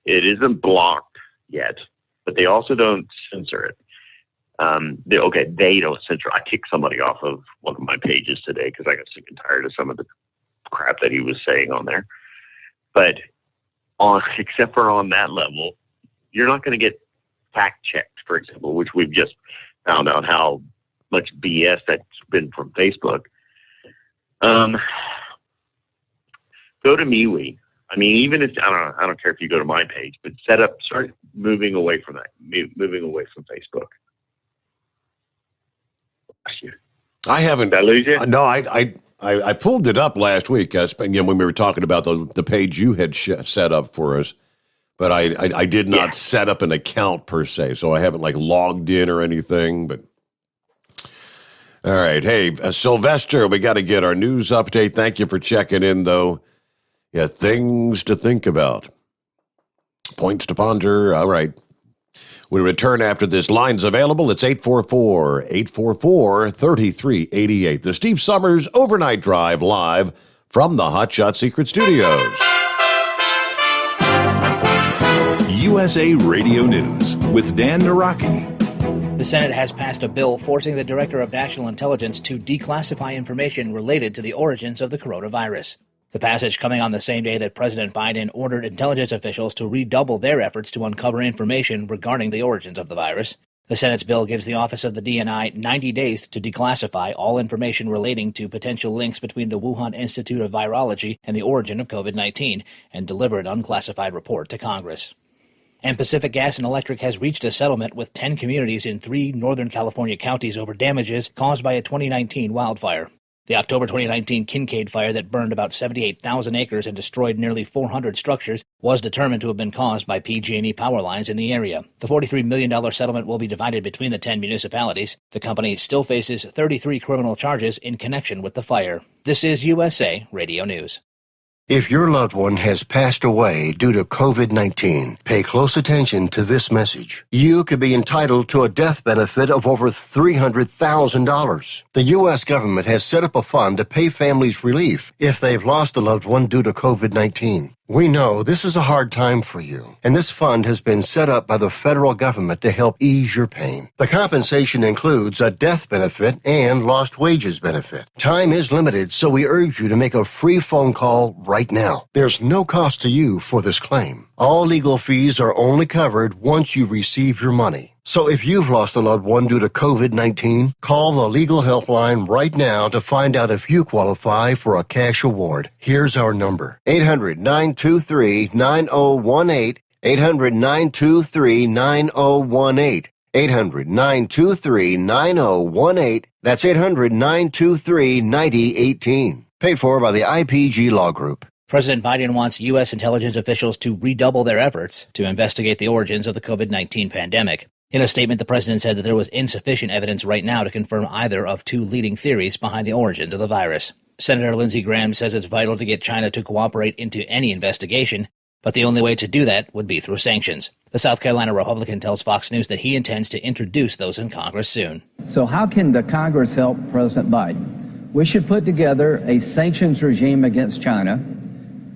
It isn't blocked yet, but they also don't censor it. They don't censor. I kicked somebody off of one of my pages today because I got sick and tired of some of the crap that he was saying on there. But except for on that level, you're not going to get fact checked, for example, which we've just found out how much BS that's been from Facebook. Go to MeWe. I mean, even if I don't care if you go to my page, but start moving away from that, moving away from Facebook. I haven't. Did I lose you? No, I pulled it up last week. When we were talking about the page you had set up for us, but I did not set up an account per se, so I haven't logged in or anything. But all right, hey Sylvester, we got to get our news update. Thank you for checking in, though. Yeah, things to think about, points to ponder. All right. We return after this. Lines available. It's 844-844-3388. The Steve Sommers Overnight Drive live from the Hot Shot Secret Studios. USA Radio News with Dan Naraki. The Senate has passed a bill forcing the Director of National Intelligence to declassify information related to the origins of the coronavirus. The passage coming on the same day that President Biden ordered intelligence officials to redouble their efforts to uncover information regarding the origins of the virus. The Senate's bill gives the Office of the DNI 90 days to declassify all information relating to potential links between the Wuhan Institute of Virology and the origin of COVID-19 and deliver an unclassified report to Congress. And Pacific Gas and Electric has reached a settlement with 10 communities in 3 Northern California counties over damages caused by a 2019 wildfire. The October 2019 Kincaid fire that burned about 78,000 acres and destroyed nearly 400 structures was determined to have been caused by PG&E power lines in the area. The $43 million settlement will be divided between the 10 municipalities. The company still faces 33 criminal charges in connection with the fire. This is USA Radio News. If your loved one has passed away due to COVID-19, pay close attention to this message. You could be entitled to a death benefit of over $300,000. The U.S. government has set up a fund to pay families relief if they've lost a loved one due to COVID-19. We know this is a hard time for you, and this fund has been set up by the federal government to help ease your pain. The compensation includes a death benefit and lost wages benefit. Time is limited, so we urge you to make a free phone call right now. There's no cost to you for this claim. All legal fees are only covered once you receive your money. So if you've lost a loved one due to COVID-19, call the legal helpline right now to find out if you qualify for a cash award. Here's our number, 800-923-9018, 800-923-9018, 800-923-9018. That's 800-923-9018. Paid for by the IPG Law Group. President Biden wants U.S. intelligence officials to redouble their efforts to investigate the origins of the COVID-19 pandemic. In a statement, the president said that there was insufficient evidence right now to confirm either of 2 leading theories behind the origins of the virus. Senator Lindsey Graham says it's vital to get China to cooperate into any investigation, but the only way to do that would be through sanctions. The South Carolina Republican tells Fox News that he intends to introduce those in Congress soon. So how can the Congress help President Biden? We should put together a sanctions regime against China,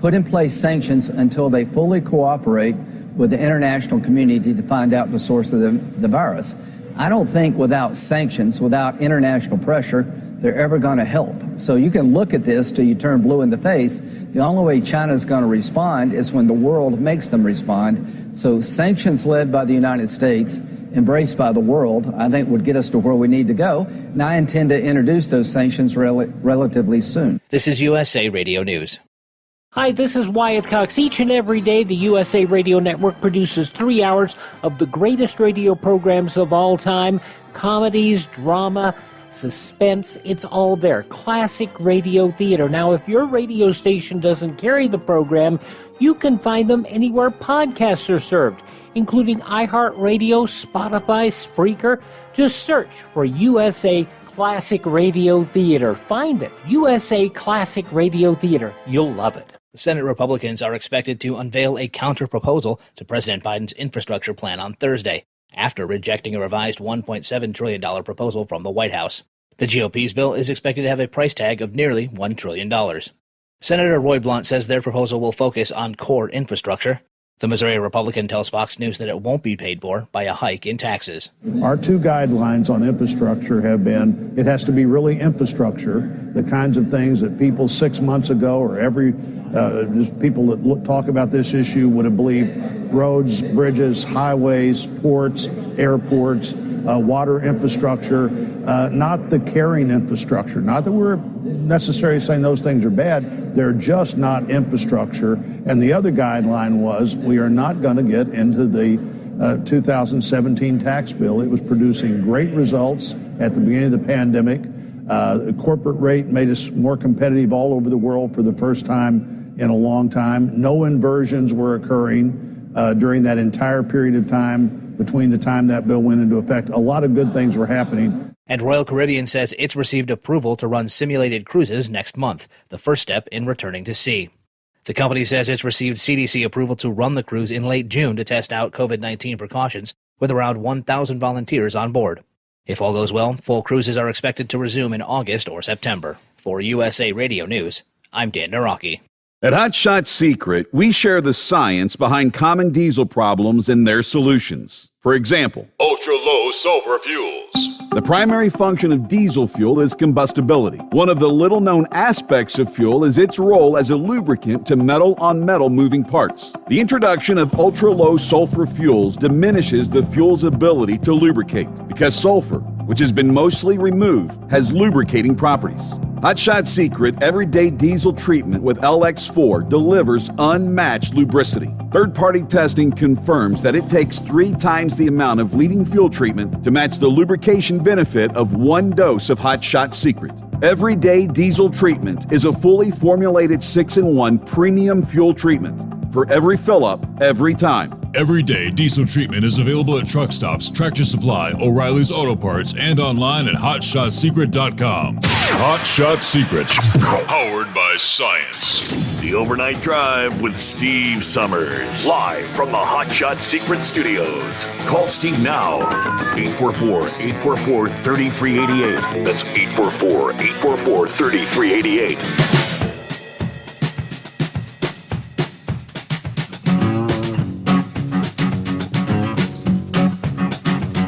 put in place sanctions until they fully cooperate with the international community to find out the source of the virus. I don't think without sanctions, without international pressure, they're ever going to help. So you can look at this till you turn blue in the face. The only way China's going to respond is when the world makes them respond. So sanctions led by the United States, embraced by the world, I think would get us to where we need to go. And I intend to introduce those sanctions relatively soon. This is USA Radio News. Hi, this is Wyatt Cox. Each and every day, the USA Radio Network produces 3 hours of the greatest radio programs of all time. Comedies, drama, suspense, it's all there. Classic radio theater. Now, if your radio station doesn't carry the program, you can find them anywhere podcasts are served, including iHeartRadio, Spotify, Spreaker. Just search for USA Classic Radio Theater. Find it. USA Classic Radio Theater. You'll love it. The Senate Republicans are expected to unveil a counter-proposal to President Biden's infrastructure plan on Thursday, after rejecting a revised $1.7 trillion proposal from the White House. The GOP's bill is expected to have a price tag of nearly $1 trillion. Senator Roy Blunt says their proposal will focus on core infrastructure. The Missouri Republican tells Fox News that it won't be paid for by a hike in taxes. Our two guidelines on infrastructure have been, it has to be really infrastructure, the kinds of things that people 6 months ago or people that talk about this issue would have believed: roads, bridges, highways, ports, airports, water infrastructure, not the carrying infrastructure. Not that we're necessarily saying those things are bad, they're just not infrastructure. And the other guideline was, we are not going to get into the 2017 tax bill. It was producing great results at the beginning of the pandemic. The corporate rate made us more competitive all over the world for the first time in a long time. No inversions were occurring during that entire period of time between the time that bill went into effect. A lot of good things were happening. And Royal Caribbean says it's received approval to run simulated cruises next month, the first step in returning to sea. The company says it's received CDC approval to run the cruise in late June to test out COVID-19 precautions, with around 1,000 volunteers on board. If all goes well, full cruises are expected to resume in August or September. For USA Radio News, I'm Dan Naraki. At Hot Shot Secret, we share the science behind common diesel problems and their solutions. For example, ultra-low sulfur fuels. The primary function of diesel fuel is combustibility. One of the little-known aspects of fuel is its role as a lubricant to metal-on-metal moving parts. The introduction of ultra-low sulfur fuels diminishes the fuel's ability to lubricate because sulfur, which has been mostly removed, has lubricating properties. Hot Shot Secret Everyday Diesel Treatment with LX4 delivers unmatched lubricity. Third-party testing confirms that it takes 3 times the amount of leading fuel treatment to match the lubrication benefit of 1 dose of Hot Shot Secret. Everyday Diesel Treatment is a fully formulated 6-in-1 premium fuel treatment for every fill-up, every time. Everyday Diesel Treatment is available at truck stops, Tractor Supply, O'Reilly's Auto Parts, and online at HotShotSecret.com. Hot Shot Secret, powered by science. The Overnight Drive with Steve Summers. Live from the Hot Shot Secret Studios. Call Steve now. 844-844-3388. That's 844-844-3388.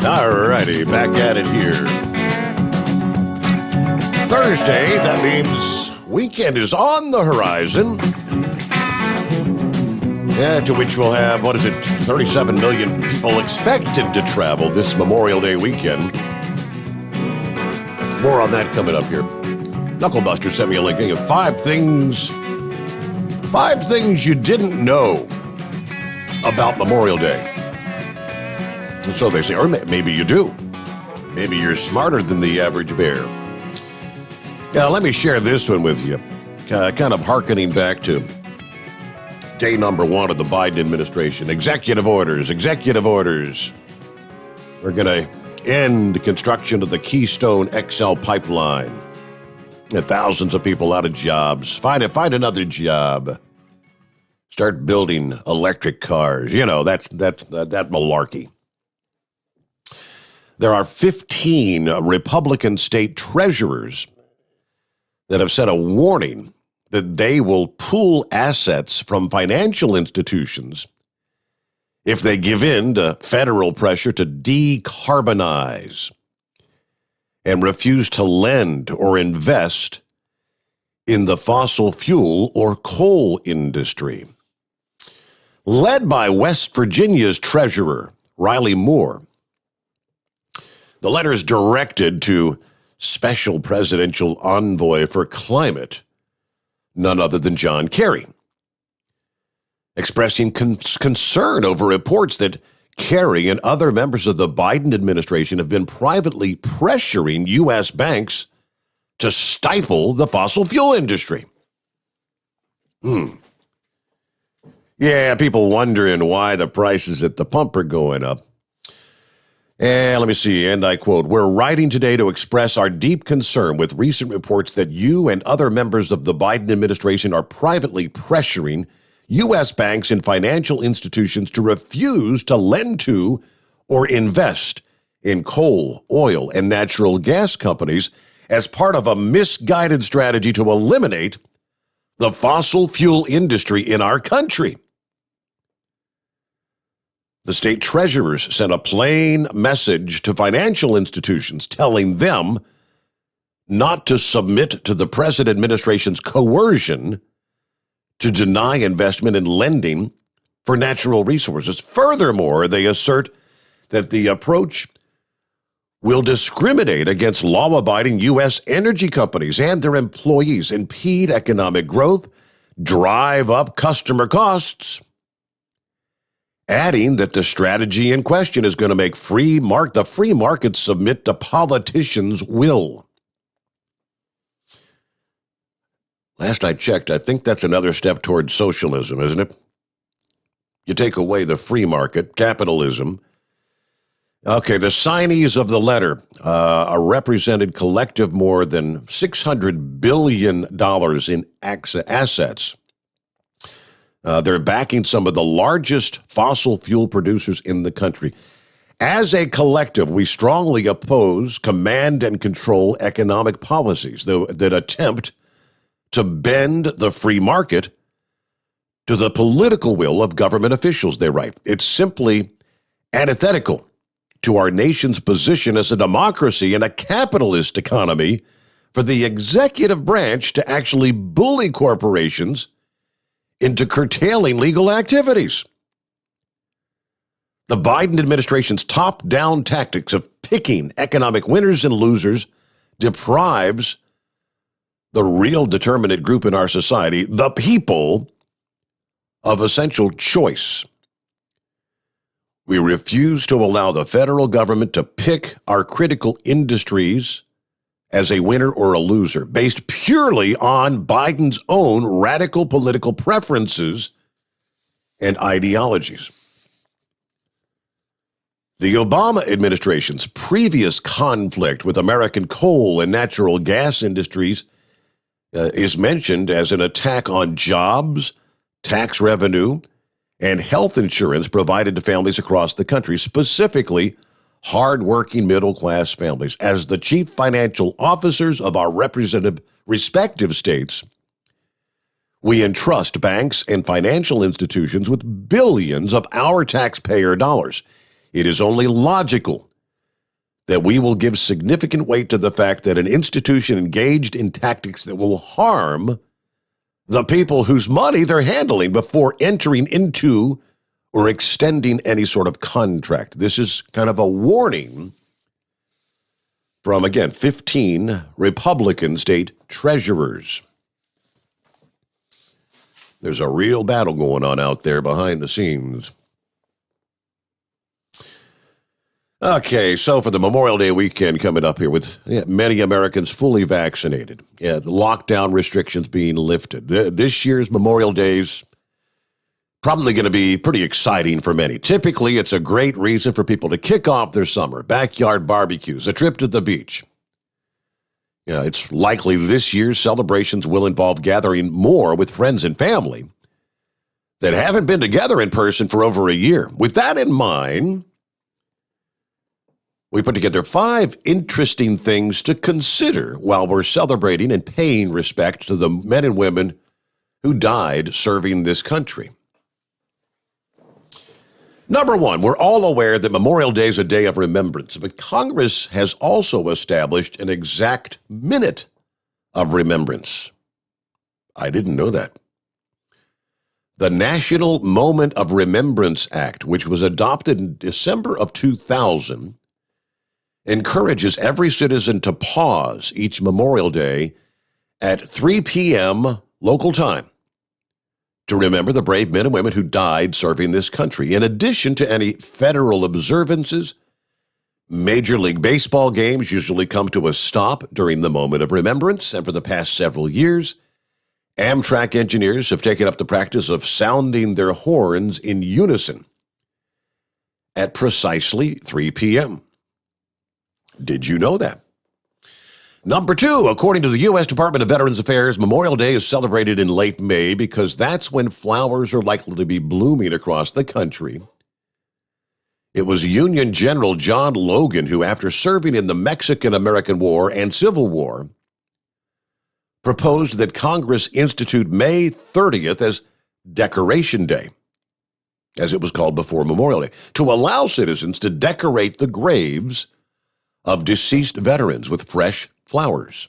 All righty, back at it here. Thursday, that means weekend is on the horizon. Yeah, to which we'll have, 37 million people expected to travel this Memorial Day weekend. More on that coming up here. Knucklebuster sent me a link of 5 things you didn't know about Memorial Day. So they say, or maybe you do. Maybe you're smarter than the average bear. Yeah, let me share this one with you. Kind of hearkening back to day number 1 of the Biden administration. Executive orders. We're going to end construction of the Keystone XL pipeline. Thousands of people out of jobs. Find another job. Start building electric cars. You know, that malarkey. There are 15 Republican state treasurers that have set a warning that they will pool assets from financial institutions if they give in to federal pressure to decarbonize and refuse to lend or invest in the fossil fuel or coal industry. Led by West Virginia's treasurer, Riley Moore, the letter is directed to Special Presidential Envoy for Climate, none other than John Kerry. expressing concern over reports that Kerry and other members of the Biden administration have been privately pressuring U.S. banks to stifle the fossil fuel industry. Yeah, people wondering why the prices at the pump are going up. And let me see, and I quote, "We're writing today to express our deep concern with recent reports that you and other members of the Biden administration are privately pressuring U.S. banks and financial institutions to refuse to lend to or invest in coal, oil, and natural gas companies as part of a misguided strategy to eliminate the fossil fuel industry in our country." The state treasurers sent a plain message to financial institutions telling them not to submit to the present administration's coercion to deny investment in lending for natural resources. Furthermore, they assert that the approach will discriminate against law-abiding U.S. energy companies and their employees, impede economic growth, drive up customer costs, adding that the strategy in question is going to make the free market submit to politicians' will. Last I checked, I think that's another step towards socialism, isn't it? You take away the free market, capitalism. Okay, the signees of the letter are represented collective more than $600 billion in assets. They're backing some of the largest fossil fuel producers in the country. As a collective, we strongly oppose command and control economic policies that attempt to bend the free market to the political will of government officials, they write. It's simply antithetical to our nation's position as a democracy and a capitalist economy for the executive branch to actually bully corporations into curtailing legal activities. The Biden administration's top-down tactics of picking economic winners and losers deprives the real determinant group in our society, the people, of essential choice. We refuse to allow the federal government to pick our critical industries as a winner or a loser, based purely on Biden's own radical political preferences and ideologies. The Obama administration's previous conflict with American coal and natural gas industries is mentioned as an attack on jobs, tax revenue, and health insurance provided to families across the country, specifically hardworking middle-class families. As the chief financial officers of our respective states, we entrust banks and financial institutions with billions of our taxpayer dollars. It is only logical that we will give significant weight to the fact that an institution engaged in tactics that will harm the people whose money they're handling before entering into or extending any sort of contract. This is kind of a warning from, again, 15 Republican state treasurers. There's a real battle going on out there behind the scenes. Okay, so for the Memorial Day weekend coming up here with many Americans fully vaccinated, the lockdown restrictions being lifted. This year's Memorial Day's probably going to be pretty exciting for many. Typically, it's a great reason for people to kick off their summer, backyard barbecues, a trip to the beach. It's likely this year's celebrations will involve gathering more with friends and family that haven't been together in person for over a year. With that in mind, we put together 5 interesting things to consider while we're celebrating and paying respect to the men and women who died serving this country. Number 1, we're all aware that Memorial Day is a day of remembrance, but Congress has also established an exact minute of remembrance. I didn't know that. The National Moment of Remembrance Act, which was adopted in December of 2000, encourages every citizen to pause each Memorial Day at 3 p.m. local time to remember the brave men and women who died serving this country. In addition to any federal observances, Major League Baseball games usually come to a stop during the moment of remembrance, and for the past several years, Amtrak engineers have taken up the practice of sounding their horns in unison at precisely 3 p.m. Did you know that? Number 2, according to the U.S. Department of Veterans Affairs, Memorial Day is celebrated in late May because that's when flowers are likely to be blooming across the country. It was Union General John Logan who, after serving in the Mexican-American War and Civil War, proposed that Congress institute May 30th as Decoration Day, as it was called before Memorial Day, to allow citizens to decorate the graves of deceased veterans with fresh flowers.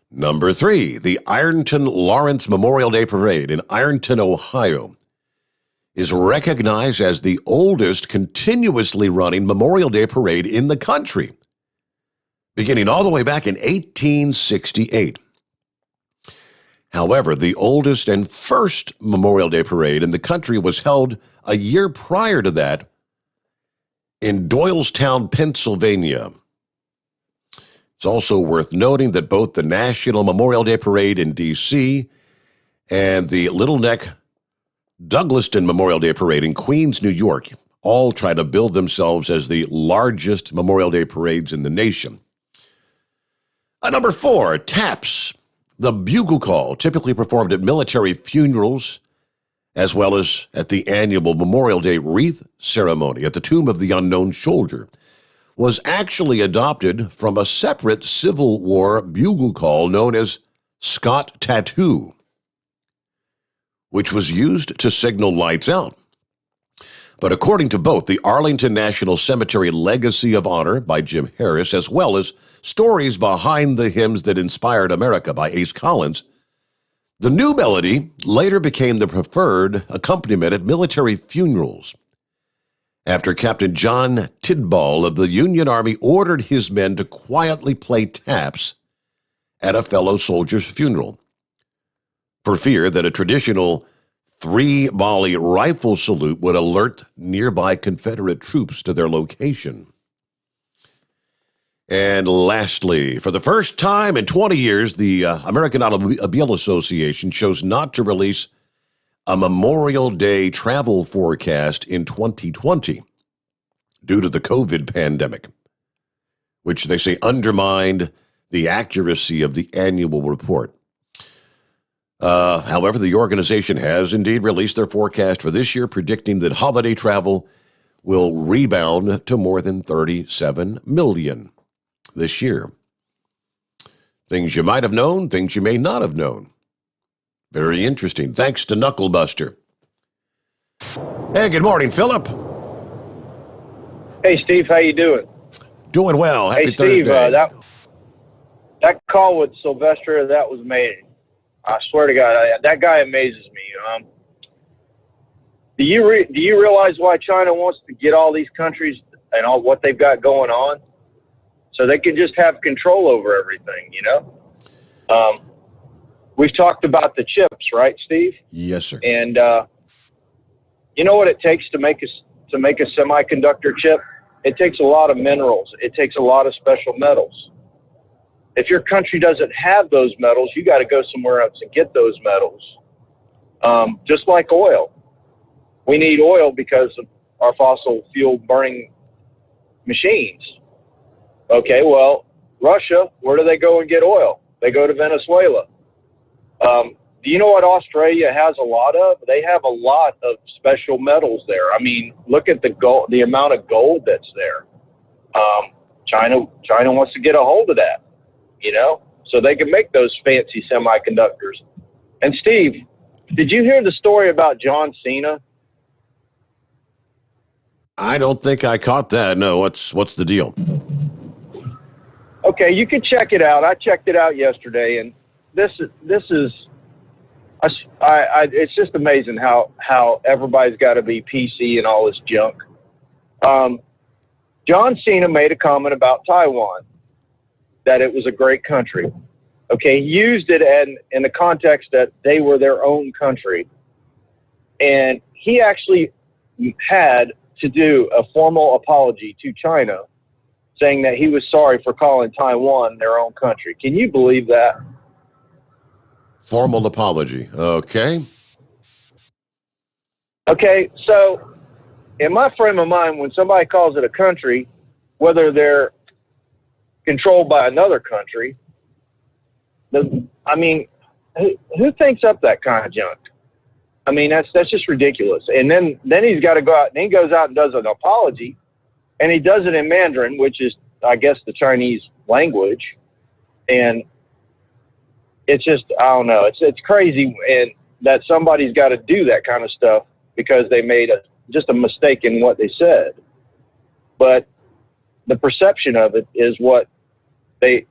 Number 3, the Ironton Lawrence Memorial Day Parade in Ironton, Ohio, is recognized as the oldest continuously running Memorial Day parade in the country, beginning all the way back in 1868. However, the oldest and first Memorial Day parade in the country was held a year prior to that in Doylestown, Pennsylvania. It's also worth noting that both the National Memorial Day Parade in D.C. and the Little Neck Douglaston Memorial Day Parade in Queens, New York, all try to build themselves as the largest Memorial Day parades in the nation. Number 4, taps. The bugle call, typically performed at military funerals, as well as at the annual Memorial Day wreath ceremony at the Tomb of the Unknown Soldier, was actually adopted from a separate Civil War bugle call known as Scott Tattoo, which was used to signal lights out. But according to both the Arlington National Cemetery Legacy of Honor by Jim Harris, as well as Stories Behind the Hymns That Inspired America by Ace Collins, the new melody later became the preferred accompaniment at military funerals after Captain John Tidball of the Union Army ordered his men to quietly play taps at a fellow soldier's funeral, for fear that a traditional 3-volley rifle salute would alert nearby Confederate troops to their location. And lastly, for the first time in 20 years, the American Automobile Association chose not to release a Memorial Day travel forecast in 2020 due to the COVID pandemic, which they say undermined the accuracy of the annual report. However, the organization has indeed released their forecast for this year, predicting that holiday travel will rebound to more than 37 million this year. Things you might have known, things you may not have known. Very interesting. Thanks to Knucklebuster. Hey, good morning, Philip. Hey, Steve, how you doing? Doing well. Happy hey, Steve, Thursday. That call with Sylvester, that was amazing. I swear to God, that guy amazes me. Do you realize why China wants to get all these countries and all what they've got going on, so they can just have control over everything? You know, we've talked about the chips, right, Steve? Yes, sir. And you know what it takes to make a semiconductor chip? It takes a lot of minerals. It takes a lot of special metals. If your country doesn't have those metals, you got to go somewhere else and get those metals. Just like oil. We need oil because of our fossil fuel burning machines. Okay, well, Russia, where do they go and get oil? They go to Venezuela. Do you know what Australia has a lot of? They have a lot of special metals there. I mean, look at the gold, the amount of gold that's there. China wants to get a hold of that, you know, so they can make those fancy semiconductors. And Steve, did you hear the story about John Cena? I don't think I caught that. No, what's the deal? Okay, you can check it out. I checked it out yesterday, and this is it's just amazing how everybody's got to be PC and all this junk. John Cena made a comment about Taiwan, that it was a great country. Okay, he used it in the context that they were their own country. And he actually had to do a formal apology to China, saying that he was sorry for calling Taiwan their own country. Can you believe that? Formal apology. Okay. Okay, so in my frame of mind, when somebody calls it a country, whether they're controlled by another country, who thinks up that kind of junk? I mean, that's just ridiculous. And then he's got to go out, and he goes out and does an apology, and he does it in Mandarin, which is, I guess, the Chinese language. And it's just, I don't know, it's crazy, and that somebody's got to do that kind of stuff because they made just a mistake in what they said. But the perception of it is what it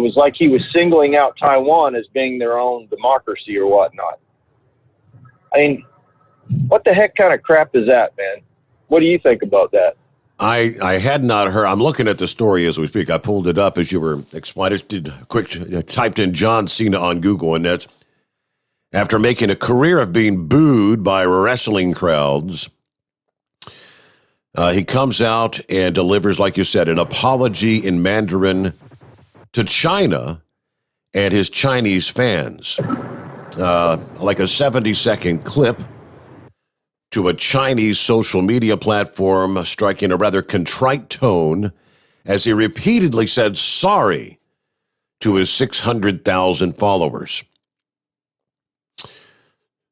was like he was singling out Taiwan as being their own democracy or whatnot. I mean, what the heck kind of crap is that, man? What do you think about that? I had not heard. I'm looking at the story as we speak. I pulled it up as you were explaining. I just did a quick typed in John Cena on Google, and that's after making a career of being booed by wrestling crowds. He comes out and delivers, like you said, an apology in Mandarin to China and his Chinese fans. Like a 70-second clip to a Chinese social media platform, striking a rather contrite tone as he repeatedly said sorry to his 600,000 followers.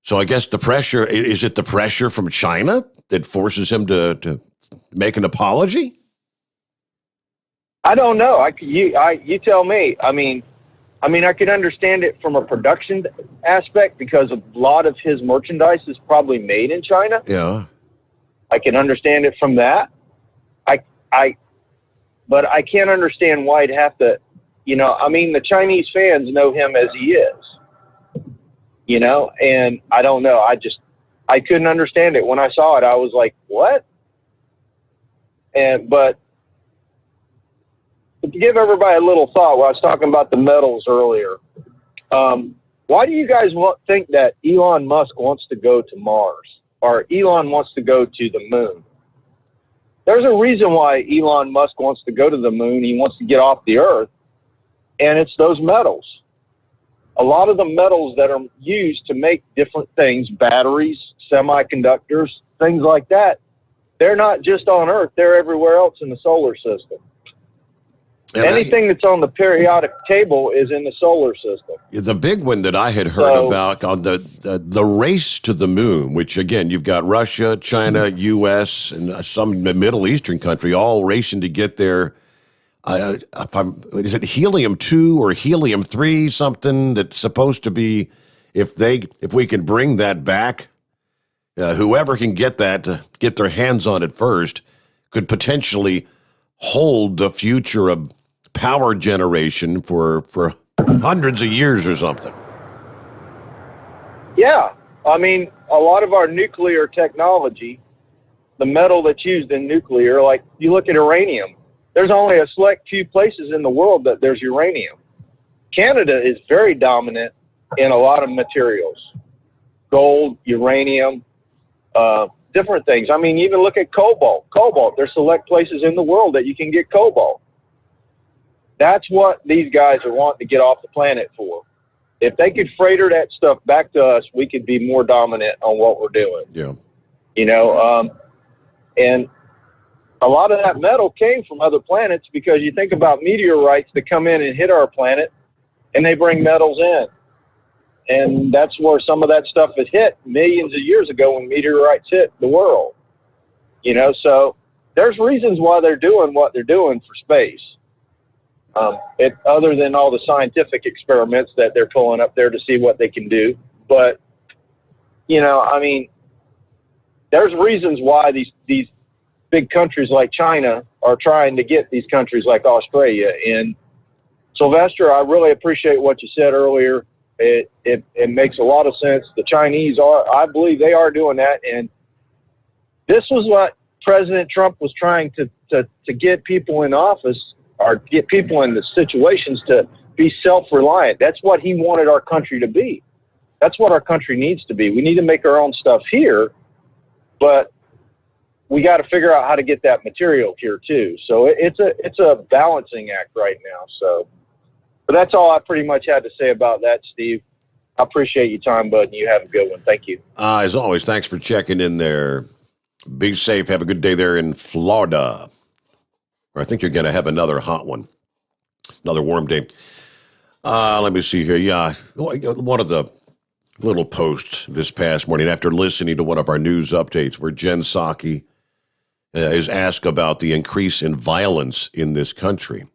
So I guess the pressure, is it the pressure from China that forces him to make an apology? I don't know. You tell me. I mean, I can understand it from a production aspect because a lot of his merchandise is probably made in China. Yeah. I can understand it from that. But I can't understand why he'd have to, the Chinese fans know him as he is, and I don't know. I couldn't understand it. When I saw it, I was like, what? But to give everybody a little thought, while I was talking about the metals earlier, why do you guys think that Elon Musk wants to go to Mars or Elon wants to go to the moon? There's a reason why Elon Musk wants to go to the moon. He wants to get off the Earth, and it's those metals. A lot of the metals that are used to make different things, batteries, semiconductors, things like that, they're not just on Earth. They're everywhere else in the solar system. And anything that's on the periodic table is in the solar system. The big one that I had heard about on the race to the moon, which again, you've got Russia, China, U.S., and some Middle Eastern country all racing to get there. Is it helium-2 or helium-3, something that's supposed to be, if we can bring that back, whoever can get that, get their hands on it first, could potentially hold the future of power generation for hundreds of years or something. Yeah. I mean, a lot of our nuclear technology, the metal that's used in nuclear, like you look at uranium, there's only a select few places in the world that there's uranium. Canada is very dominant in a lot of materials, gold, uranium, different things. I mean, even look at cobalt. There's select places in the world that you can get cobalt. That's what these guys are wanting to get off the planet for. If they could freighter that stuff back to us, we could be more dominant on what we're doing. Yeah. And a lot of that metal came from other planets because you think about meteorites that come in and hit our planet, and they bring metals in. And that's where some of that stuff has hit millions of years ago when meteorites hit the world. So there's reasons why they're doing what they're doing for space. Other than all the scientific experiments that they're pulling up there to see what they can do. But, there's reasons why these big countries like China are trying to get these countries like Australia. And Sylvester, I really appreciate what you said earlier. It makes a lot of sense. The Chinese I believe they are doing that. And this was what President Trump was trying to get people in office or get people in the situations to be self-reliant. That's what he wanted our country to be. That's what our country needs to be. We need to make our own stuff here, but we got to figure out how to get that material here too. So it's a balancing act right now. So, but that's all I pretty much had to say about that, Steve. I appreciate your time, bud, and you have a good one. Thank you. As always, thanks for checking in there. Be safe. Have a good day there in Florida. Or I think you're going to have another hot one. Another warm day. Let me see here. Yeah, one of the little posts this past morning after listening to one of our news updates where Jen Psaki is asked about the increase in violence in this country.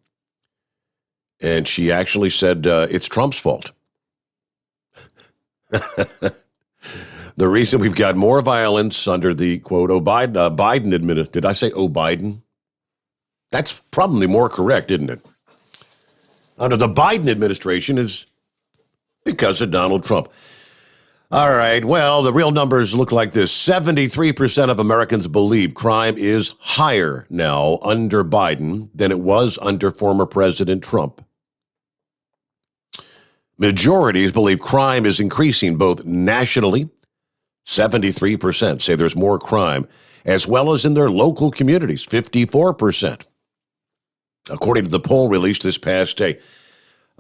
And she actually said it's Trump's fault. The reason we've got more violence under the, quote, Biden administration. Did I say Biden? That's probably more correct, isn't it? Under the Biden administration is because of Donald Trump. All right, well, the real numbers look like this. 73% of Americans believe crime is higher now under Biden than it was under former President Trump. Majorities believe crime is increasing both nationally, 73% say there's more crime, as well as in their local communities, 54%. According to the poll released this past day,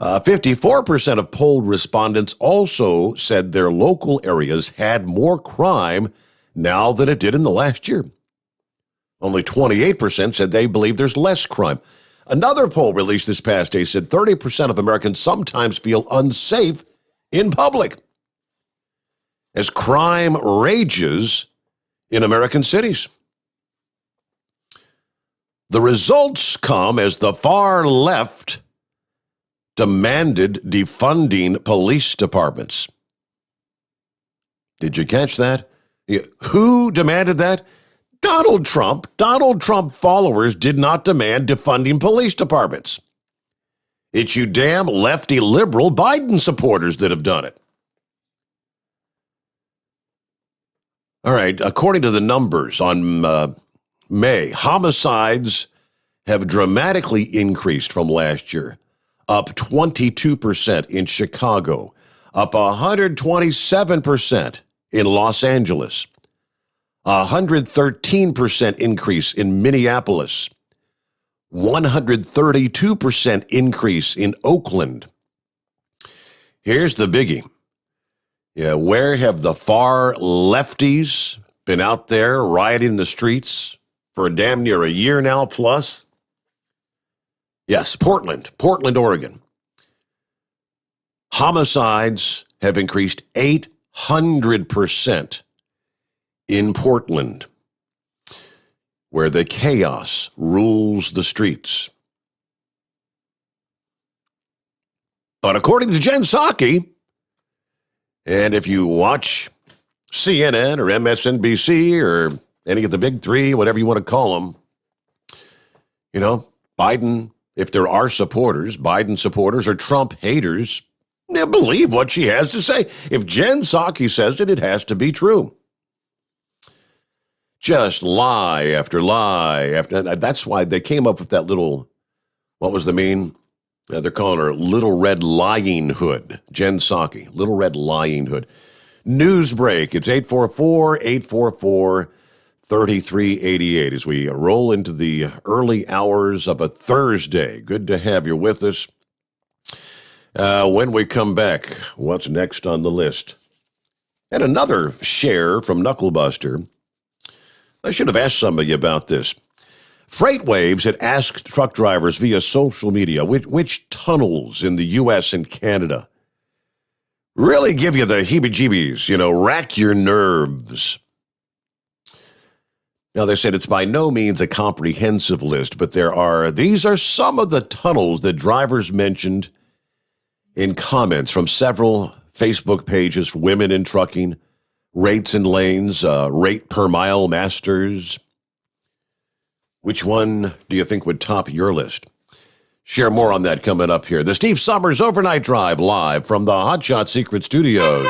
54% of polled respondents also said their local areas had more crime now than it did in the last year. Only 28% said they believe there's less crime. Another poll released this past day said 30% of Americans sometimes feel unsafe in public as crime rages in American cities. The results come as the far left demanded defunding police departments. Did you catch that? Who demanded that? Donald Trump. Donald Trump followers did not demand defunding police departments. It's you damn lefty liberal Biden supporters that have done it. All right, according to the numbers on May, homicides have dramatically increased from last year, up 22% in Chicago, up 127% in Los Angeles, 113% increase in Minneapolis, 132% increase in Oakland. Here's the biggie. Yeah, where have the far lefties been out there rioting the streets for damn near a year now plus? Yes, Portland, Oregon. Homicides have increased 800% in Portland, where the chaos rules the streets. But according to Jen Psaki, and if you watch CNN or MSNBC or any of the big three, whatever you want to call them, you know, Biden, if there are supporters, Biden supporters or Trump haters, they believe what she has to say. If Jen Psaki says it, it has to be true. Just lie after lie after. That's why they came up with that little, what was the meme? They're calling her Little Red Lying Hood. Jen Psaki, Little Red Lying Hood. News break. It's 844-844-3388 as we roll into the early hours of a Thursday. Good to have you with us. When we come back, what's next on the list? And another share from Knucklebuster. I should have asked somebody about this. FreightWaves had asked truck drivers via social media which tunnels in the U.S. and Canada really give you the heebie-jeebies, rack your nerves. Now, they said it's by no means a comprehensive list, but these are some of the tunnels that drivers mentioned in comments from several Facebook pages for women in trucking, rates and lanes, rate per mile masters. Which one do you think would top your list? Share more on that coming up here. The Steve Sommers Overnight Drive live from the Hotshot Secret Studios.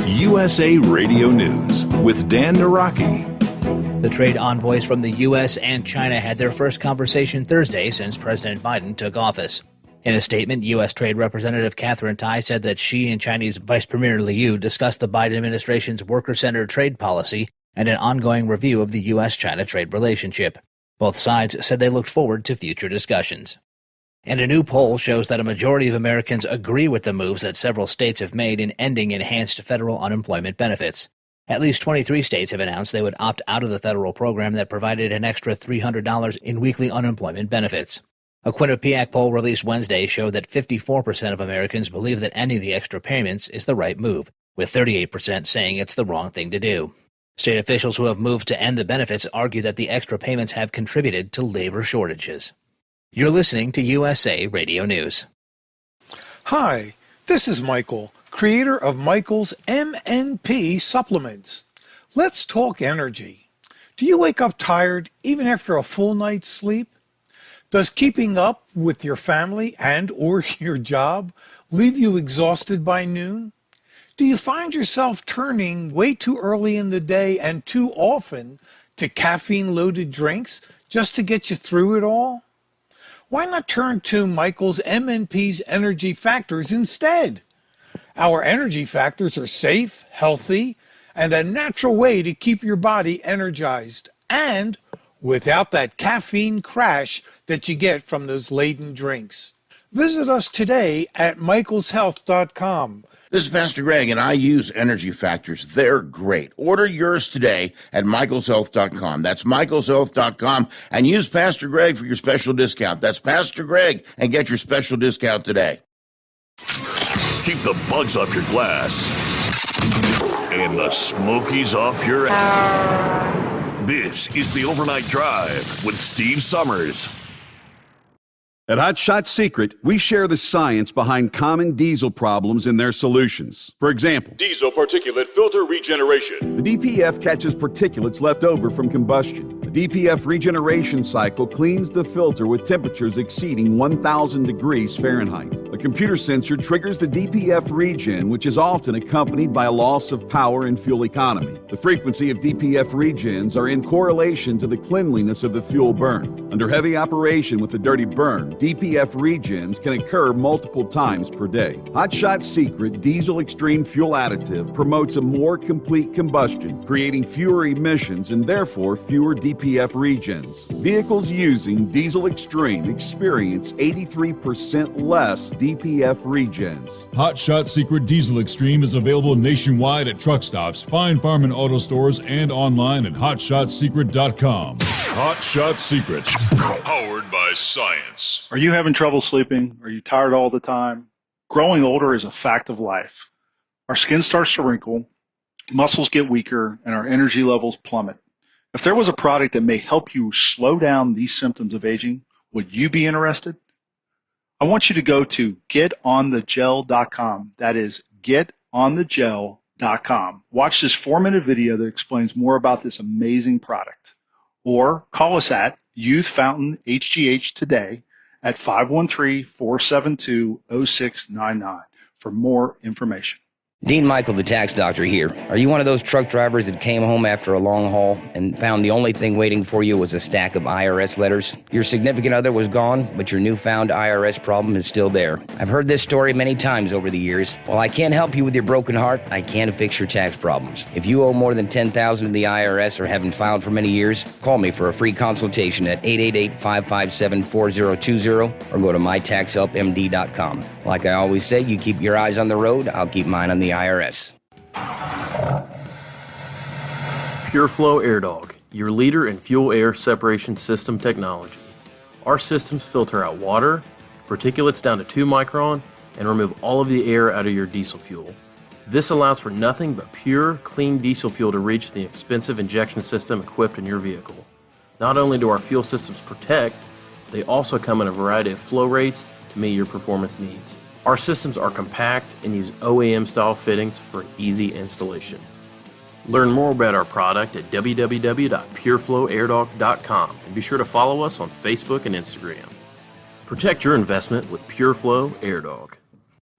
USA Radio News with Dan Naraki. The trade envoys from the U.S. and China had their first conversation Thursday since President Biden took office. In a statement, U.S. Trade Representative Catherine Tai said that she and Chinese Vice Premier Liu discussed the Biden administration's worker-centered trade policy and an ongoing review of the U.S.-China trade relationship. Both sides said they looked forward to future discussions. And a new poll shows that a majority of Americans agree with the moves that several states have made in ending enhanced federal unemployment benefits. At least 23 states have announced they would opt out of the federal program that provided an extra $300 in weekly unemployment benefits. A Quinnipiac poll released Wednesday showed that 54% of Americans believe that ending the extra payments is the right move, with 38% saying it's the wrong thing to do. State officials who have moved to end the benefits argue that the extra payments have contributed to labor shortages. You're listening to USA Radio News. Hi, this is Michael, creator of Michael's MNP supplements. Let's talk energy. Do you wake up tired even after a full night's sleep? Does keeping up with your family and or your job leave you exhausted by noon? Do you find yourself turning way too early in the day and too often to caffeine-loaded drinks just to get you through it all? Why not turn to Michael's MNP's Energy Factors instead? Our Energy Factors are safe, healthy, and a natural way to keep your body energized and without that caffeine crash that you get from those laden drinks. Visit us today at michaelshealth.com. This is Pastor Greg, and I use Energy Factors. They're great. Order yours today at michaelshealth.com. That's michaelshealth.com, and use Pastor Greg for your special discount. That's Pastor Greg, and get your special discount today. Keep the bugs off your glass and the smokies off your ass. This is the Overnight Drive with Steve Sommers. At Hot Shot Secret, we share the science behind common diesel problems and their solutions. For example, Diesel particulate filter regeneration. the DPF catches particulates left over from combustion. The DPF regeneration cycle cleans the filter with temperatures exceeding 1,000 degrees Fahrenheit. A computer sensor triggers the DPF regen, which is often accompanied by a loss of power and fuel economy. The frequency of DPF regens are in correlation to the cleanliness of the fuel burn. Under heavy operation with a dirty burn, DPF regens can occur multiple times per day. Hot Shot Secret Diesel Extreme Fuel Additive promotes a more complete combustion, creating fewer emissions and therefore fewer DPF regens. Vehicles using Diesel Extreme experience 83% less DPF regens. Hot Shot Secret Diesel Extreme is available nationwide at truck stops, fine farm and auto stores, and online at hotshotsecret.com. Hot Shot Secret, powered by science. Are you having trouble sleeping? Are you tired all the time? Growing older is a fact of life. Our skin starts to wrinkle, muscles get weaker, and our energy levels plummet. If there was a product that may help you slow down these symptoms of aging, would you be interested? I want you to go to getonthegel.com. That is getonthegel.com. Watch this 4-minute video that explains more about this amazing product. Or call us at Youth Fountain HGH today at 513-472-0699 for more information. Dean Michael, the tax doctor here. Are you one of those truck drivers that came home after a long haul and found the only thing waiting for you was a stack of IRS letters? Your significant other was gone, but your newfound IRS problem is still there. I've heard this story many times over the years. While I can't help you with your broken heart, I can fix your tax problems. If you owe more than $10,000 to the IRS or haven't filed for many years, call me for a free consultation at 888-557-4020 or go to mytaxhelpmd.com. Like I always say, you keep your eyes on the road, I'll keep mine on the IRS. PureFlow Air Dog, your leader in fuel air separation system technology. Our systems filter out water, particulates down to 2 micron, and remove all of the air out of your diesel fuel. This allows for nothing but pure, clean diesel fuel to reach the expensive injection system equipped in your vehicle. Not only do our fuel systems protect, they also come in a variety of flow rates to meet your performance needs. Our systems are compact and use OEM-style fittings for easy installation. Learn more about our product at www.pureflowairdog.com and be sure to follow us on Facebook and Instagram. Protect your investment with PureFlow Air Dog.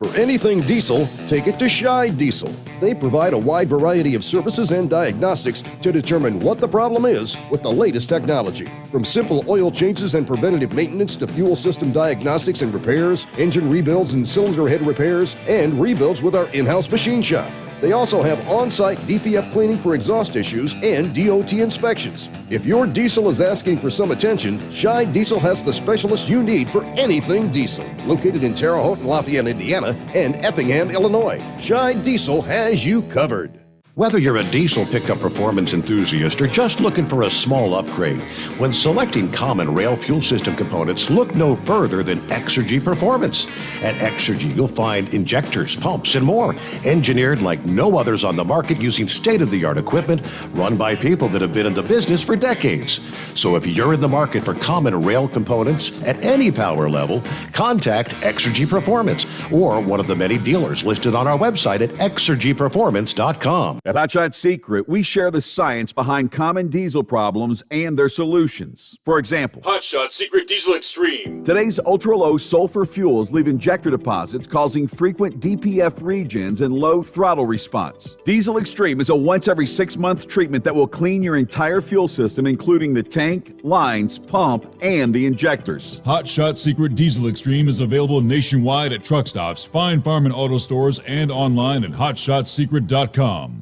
For anything diesel, take it to Scheid Diesel. They provide a wide variety of services and diagnostics to determine what the problem is with the latest technology. From simple oil changes and preventative maintenance to fuel system diagnostics and repairs, engine rebuilds and cylinder head repairs, and rebuilds with our in-house machine shop. They also have on-site DPF cleaning for exhaust issues and DOT inspections. If your diesel is asking for some attention, Scheid Diesel has the specialist you need for anything diesel. Located in Terre Haute and Lafayette, Indiana, and Effingham, Illinois, Scheid Diesel has you covered. Whether you're a diesel pickup performance enthusiast or just looking for a small upgrade, when selecting common rail fuel system components, look no further than Exergy Performance. At Exergy, you'll find injectors, pumps, and more, engineered like no others on the market using state-of-the-art equipment run by people that have been in the business for decades. So if you're in the market for common rail components at any power level, contact Exergy Performance or one of the many dealers listed on our website at exergyperformance.com. At Hot Shot Secret, we share the science behind common diesel problems and their solutions. For example, Hot Shot Secret Diesel Extreme. Today's ultra-low sulfur fuels leave injector deposits causing frequent DPF regens and low throttle response. Diesel Extreme is a once every 6-month treatment that will clean your entire fuel system, including the tank, lines, pump, and the injectors. Hot Shot Secret Diesel Extreme is available nationwide at truck stops, fine farm and auto stores, and online at hotshotsecret.com.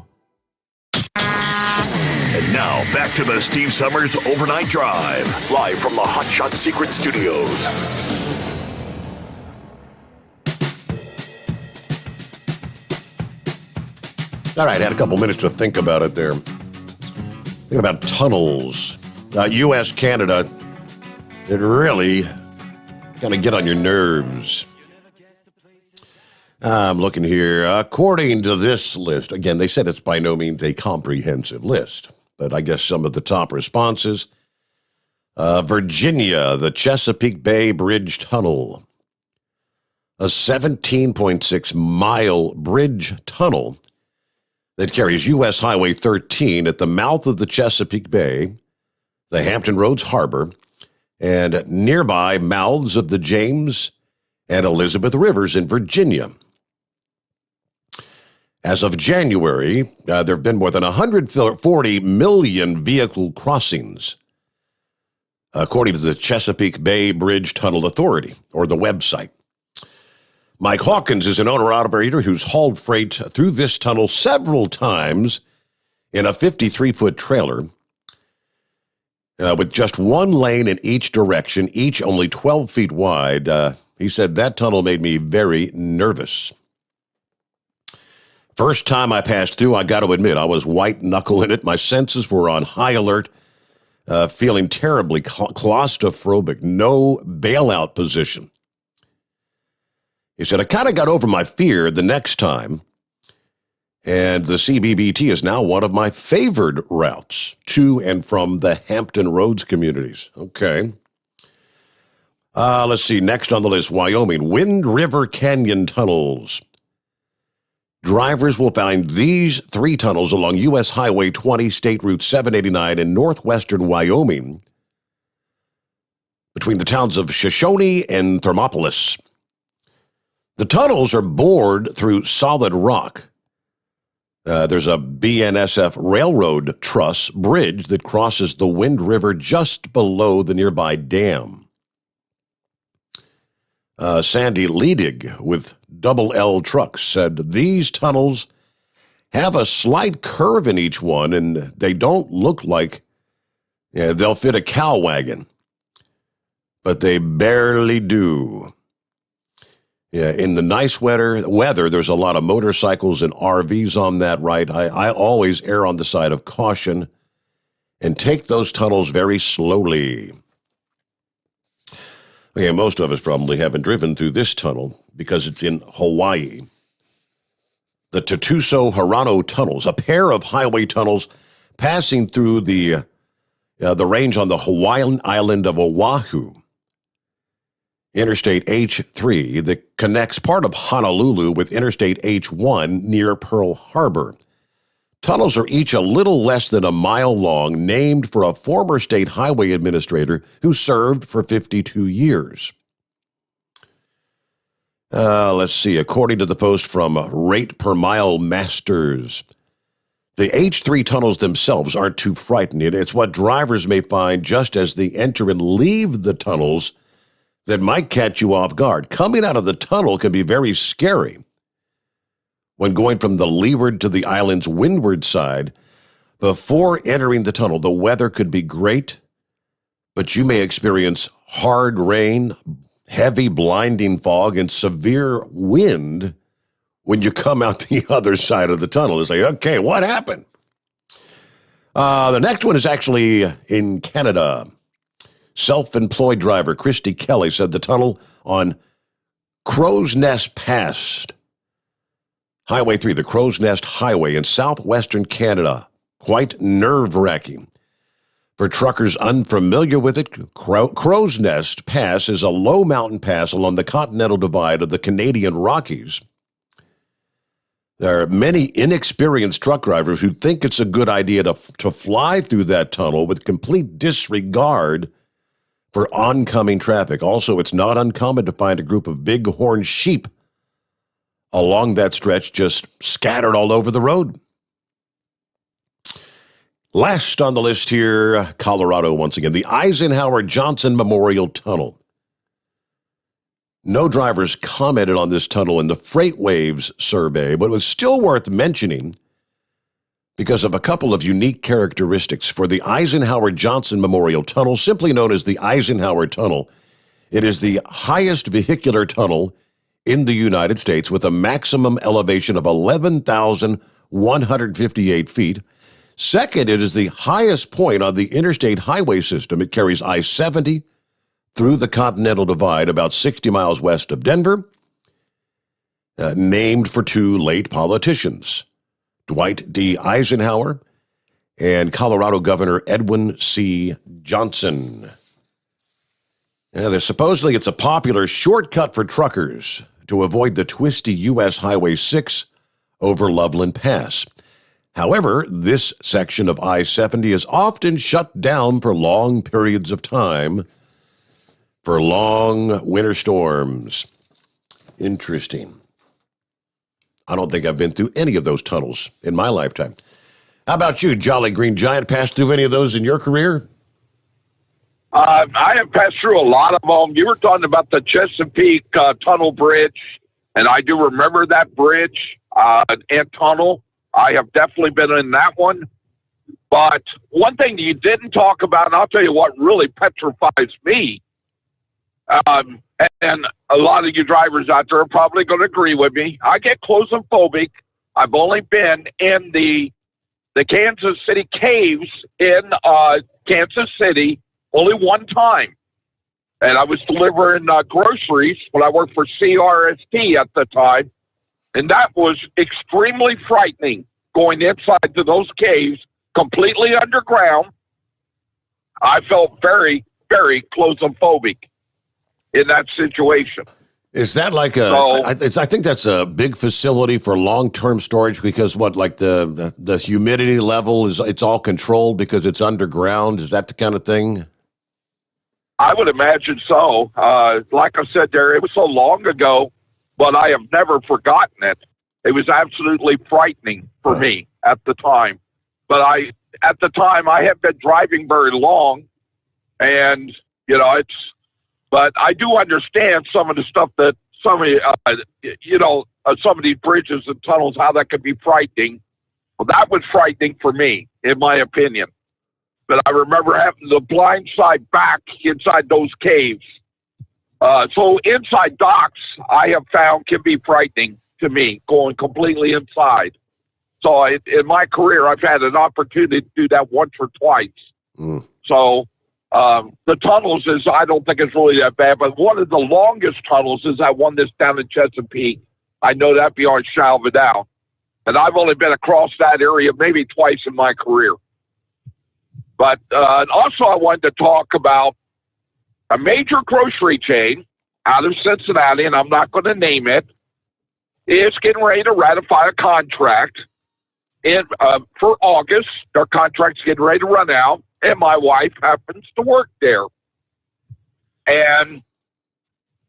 And now, back to the Steve Sommers Overnight Drive, live from the Hot Shot Secret Studios. All right, had a couple minutes to think about it there. Thinking about tunnels. U.S., Canada, it really kind of get on your nerves. I'm looking here. According to this list, again, they said it's by no means a comprehensive list, but I guess some of the top responses. Virginia, the Chesapeake Bay Bridge Tunnel, a 17.6-mile bridge tunnel that carries U.S. Highway 13 at the mouth of the Chesapeake Bay, the Hampton Roads Harbor, and nearby mouths of the James and Elizabeth Rivers in Virginia. As of January, there have been more than 140 million vehicle crossings, according to the Chesapeake Bay Bridge Tunnel Authority, or the website. Mike Hawkins is an owner-operator who's hauled freight through this tunnel several times in a 53-foot trailer with just one lane in each direction, each only 12 feet wide. He said, that tunnel made me very nervous. First time I passed through, I got to admit, I was white-knuckling it. My senses were on high alert, feeling terribly claustrophobic, no bailout position. He said, I kind of got over my fear the next time, and the CBBT is now one of my favored routes to and from the Hampton Roads communities. Okay. Let's see, next on the list, Wyoming, Wind River Canyon Tunnels. Drivers will find these 3 tunnels along U.S. Highway 20, State Route 789 in northwestern Wyoming, between the towns of Shoshone and Thermopolis. The tunnels are bored through solid rock. There's a BNSF railroad truss bridge that crosses the Wind River just below the nearby dam. Sandy Ledig with Double L Trucks said these tunnels have a slight curve in each one, and they don't look like they'll fit a cow wagon, but they barely do. Yeah, in the nice weather, there's a lot of motorcycles and RVs on that ride. I always err on the side of caution and take those tunnels very slowly. Okay, most of us probably haven't driven through this tunnel because it's in Hawaii. The Tatuso-Hirano tunnels, a pair of highway tunnels passing through the range on the Hawaiian island of Oahu. Interstate H3 that connects part of Honolulu with Interstate H1 near Pearl Harbor. Tunnels are each a little less than a mile long, named for a former state highway administrator who served for 52 years. Let's see. According to the post from Rate Per Mile Masters, the H3 tunnels themselves aren't too frightening. It's what drivers may find just as they enter and leave the tunnels that might catch you off guard. Coming out of the tunnel can be very scary. When going from the leeward to the island's windward side, before entering the tunnel, the weather could be great, but you may experience hard rain, heavy blinding fog, and severe wind when you come out the other side of the tunnel. It's like, okay, what happened? The next one is actually in Canada. Self-employed driver Christy Kelly said the tunnel on Crow's Nest Pass, Highway 3, the Crow's Nest Highway in southwestern Canada, quite nerve-wracking. For truckers unfamiliar with it, Crow's Nest Pass is a low mountain pass along the Continental Divide of the Canadian Rockies. There are many inexperienced truck drivers who think it's a good idea to fly through that tunnel with complete disregard for oncoming traffic. Also, it's not uncommon to find a group of bighorn sheep along that stretch just scattered all over the road. Last on the list here, Colorado once again, the Eisenhower Johnson Memorial Tunnel. No drivers commented on this tunnel in the Freight Waves survey, but it was still worth mentioning because of a couple of unique characteristics. For the Eisenhower Johnson Memorial Tunnel, simply known as the Eisenhower Tunnel, it is the highest vehicular tunnel in the United States with a maximum elevation of 11,158 feet. Second, it is the highest point on the interstate highway system. It carries I-70 through the Continental Divide about 60 miles west of Denver, named for two late politicians, Dwight D. Eisenhower and Colorado Governor Edwin C. Johnson. Supposedly it's a popular shortcut for truckers to avoid the twisty U.S. Highway 6 over Loveland Pass. However, this section of I-70 is often shut down for long periods of time for long winter storms. Interesting. I don't think I've been through any of those tunnels in my lifetime. How about you, Jolly Green Giant? Passed through any of those in your career? I have passed through a lot of them. You were talking about the Chesapeake Tunnel Bridge, and I do remember that bridge and tunnel. I have definitely been in that one. But one thing you didn't talk about, and I'll tell you what really petrifies me, and a lot of you drivers out there are probably going to agree with me. I get claustrophobic. I've only been in the Kansas City caves in Kansas City only one time. And I was delivering groceries when I worked for CRST at the time. And that was extremely frightening, going inside to those caves, completely underground. I felt very, very claustrophobic in that situation. Is that like I think that's a big facility for long-term storage because the humidity level it's all controlled because it's underground? Is that the kind of thing? I would imagine so. Like I said there, it was so long ago, but I have never forgotten it. It was absolutely frightening for me at the time. But at the time, I hadn't been driving very long, and but I do understand some of the stuff that some of these bridges and tunnels, how that could be frightening. Well, that was frightening for me, in my opinion. But I remember having the blind side back inside those caves. So inside docks, I have found can be frightening to me, going completely inside. So in my career, I've had an opportunity to do that once or twice. So the tunnels I don't think it's really that bad, but one of the longest tunnels is that one that's down in Chesapeake. I know that beyond shadow of a doubt. And I've only been across that area maybe twice in my career. But also I wanted to talk about a major grocery chain out of Cincinnati, and I'm not going to name it, is getting ready to ratify a contract for August. Their contract's getting ready to run out, and my wife happens to work there. And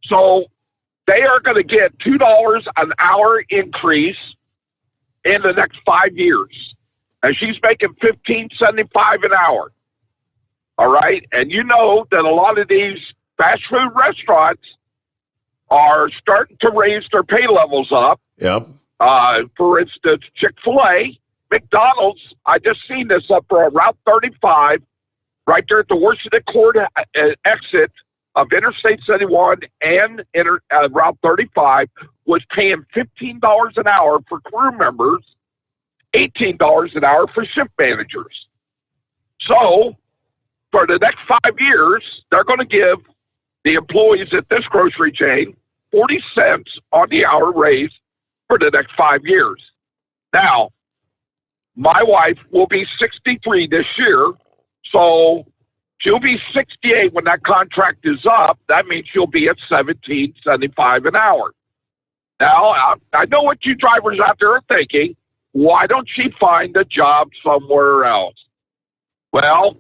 so they are going to get $2 an hour increase in the next 5 years. And she's making $15.75 an hour. All right. And you know that a lot of these fast food restaurants are starting to raise their pay levels up. Yep. For instance, Chick-fil-A, McDonald's, I just seen this up for Route 35, right there at the Washington Court exit of Interstate 71 and Route 35, was paying $15 an hour for crew members, $18 an hour for shift managers. So for the next 5 years, they're going to give the employees at this grocery chain 40 cents on the hour raise for the next 5 years. Now, my wife will be 63 this year, so she'll be 68 when that contract is up. That means she'll be at $17.75 an hour. Now, I know what you drivers out there are thinking. Why don't she find a job somewhere else? Well,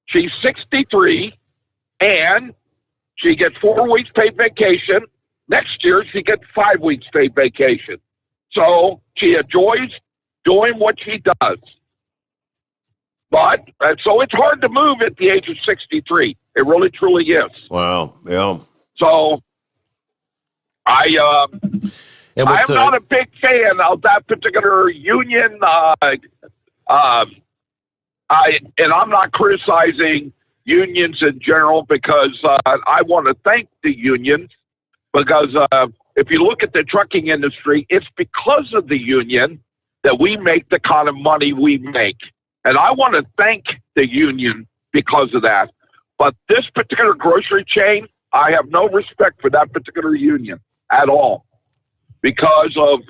she's 63, and she gets 4 weeks paid vacation. Next year, she gets 5 weeks paid vacation. So she enjoys doing what she does. But, so it's hard to move at the age of 63. It really, truly is. Wow. Yeah. So I'm not a big fan of that particular union. And I'm not criticizing unions in general, because I want to thank the unions, because if you look at the trucking industry, it's because of the union that we make the kind of money we make. And I want to thank the union because of that. But this particular grocery chain, I have no respect for that particular union at all, because of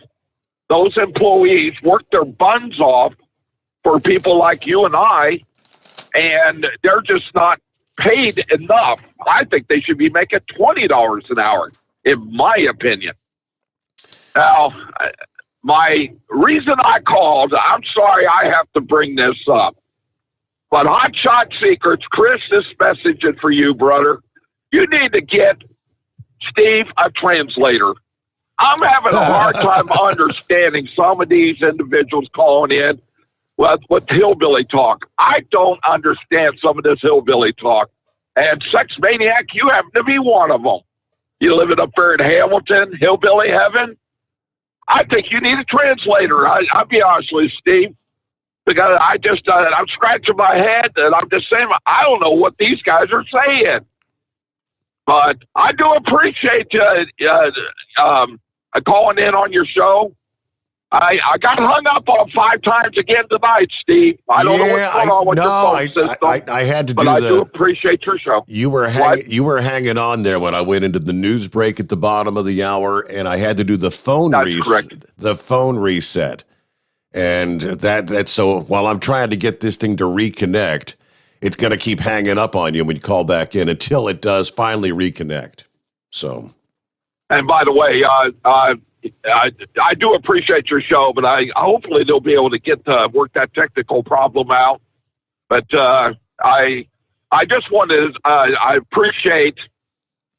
those employees work their buns off for people like you and I, and they're just not paid enough. I think they should be making $20 an hour, in my opinion. Now, my reason I called, I'm sorry I have to bring this up, but Hot Shot Secrets, Chris, this message is for you, brother. You need to get Steve a translator. I'm having a hard time understanding some of these individuals calling in with hillbilly talk. I don't understand some of this hillbilly talk. And Sex Maniac, you happen to be one of them. You living up there in Hamilton, hillbilly heaven? I think you need a translator. I'll be honest with you, Steve, because I'm scratching my head, and I'm just saying, I don't know what these guys are saying. But I do appreciate you calling in on your show. I got hung up on 5 times again tonight, Steve. I don't know what's going on with your phone system. I had to do but I do appreciate your show. You were hanging on there when I went into the news break at the bottom of the hour, and I had to do the phone reset. And that's so while I'm trying to get this thing to reconnect, it's going to keep hanging up on you when you call back in until it does finally reconnect. So, and by the way, I do appreciate your show, but hopefully they'll be able to work that technical problem out. But I just wanted I appreciate,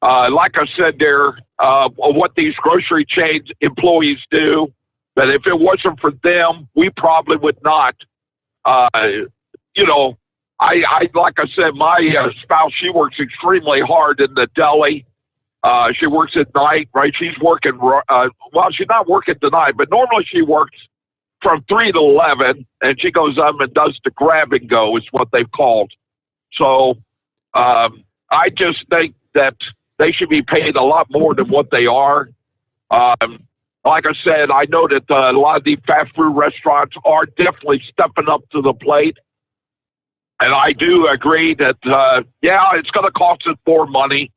like I said there, what these grocery chains employees do. But if it wasn't for them, we probably would not. Like I said, my spouse, she works extremely hard in the deli. She works at night, right? She's working, she's not working tonight, but normally she works from 3 to 11, and she goes up and does the grab and go is what they've called. So I just think that they should be paid a lot more than what they are. Like I said, I know that a lot of these fast food restaurants are definitely stepping up to the plate. And I do agree that, it's going to cost us more money.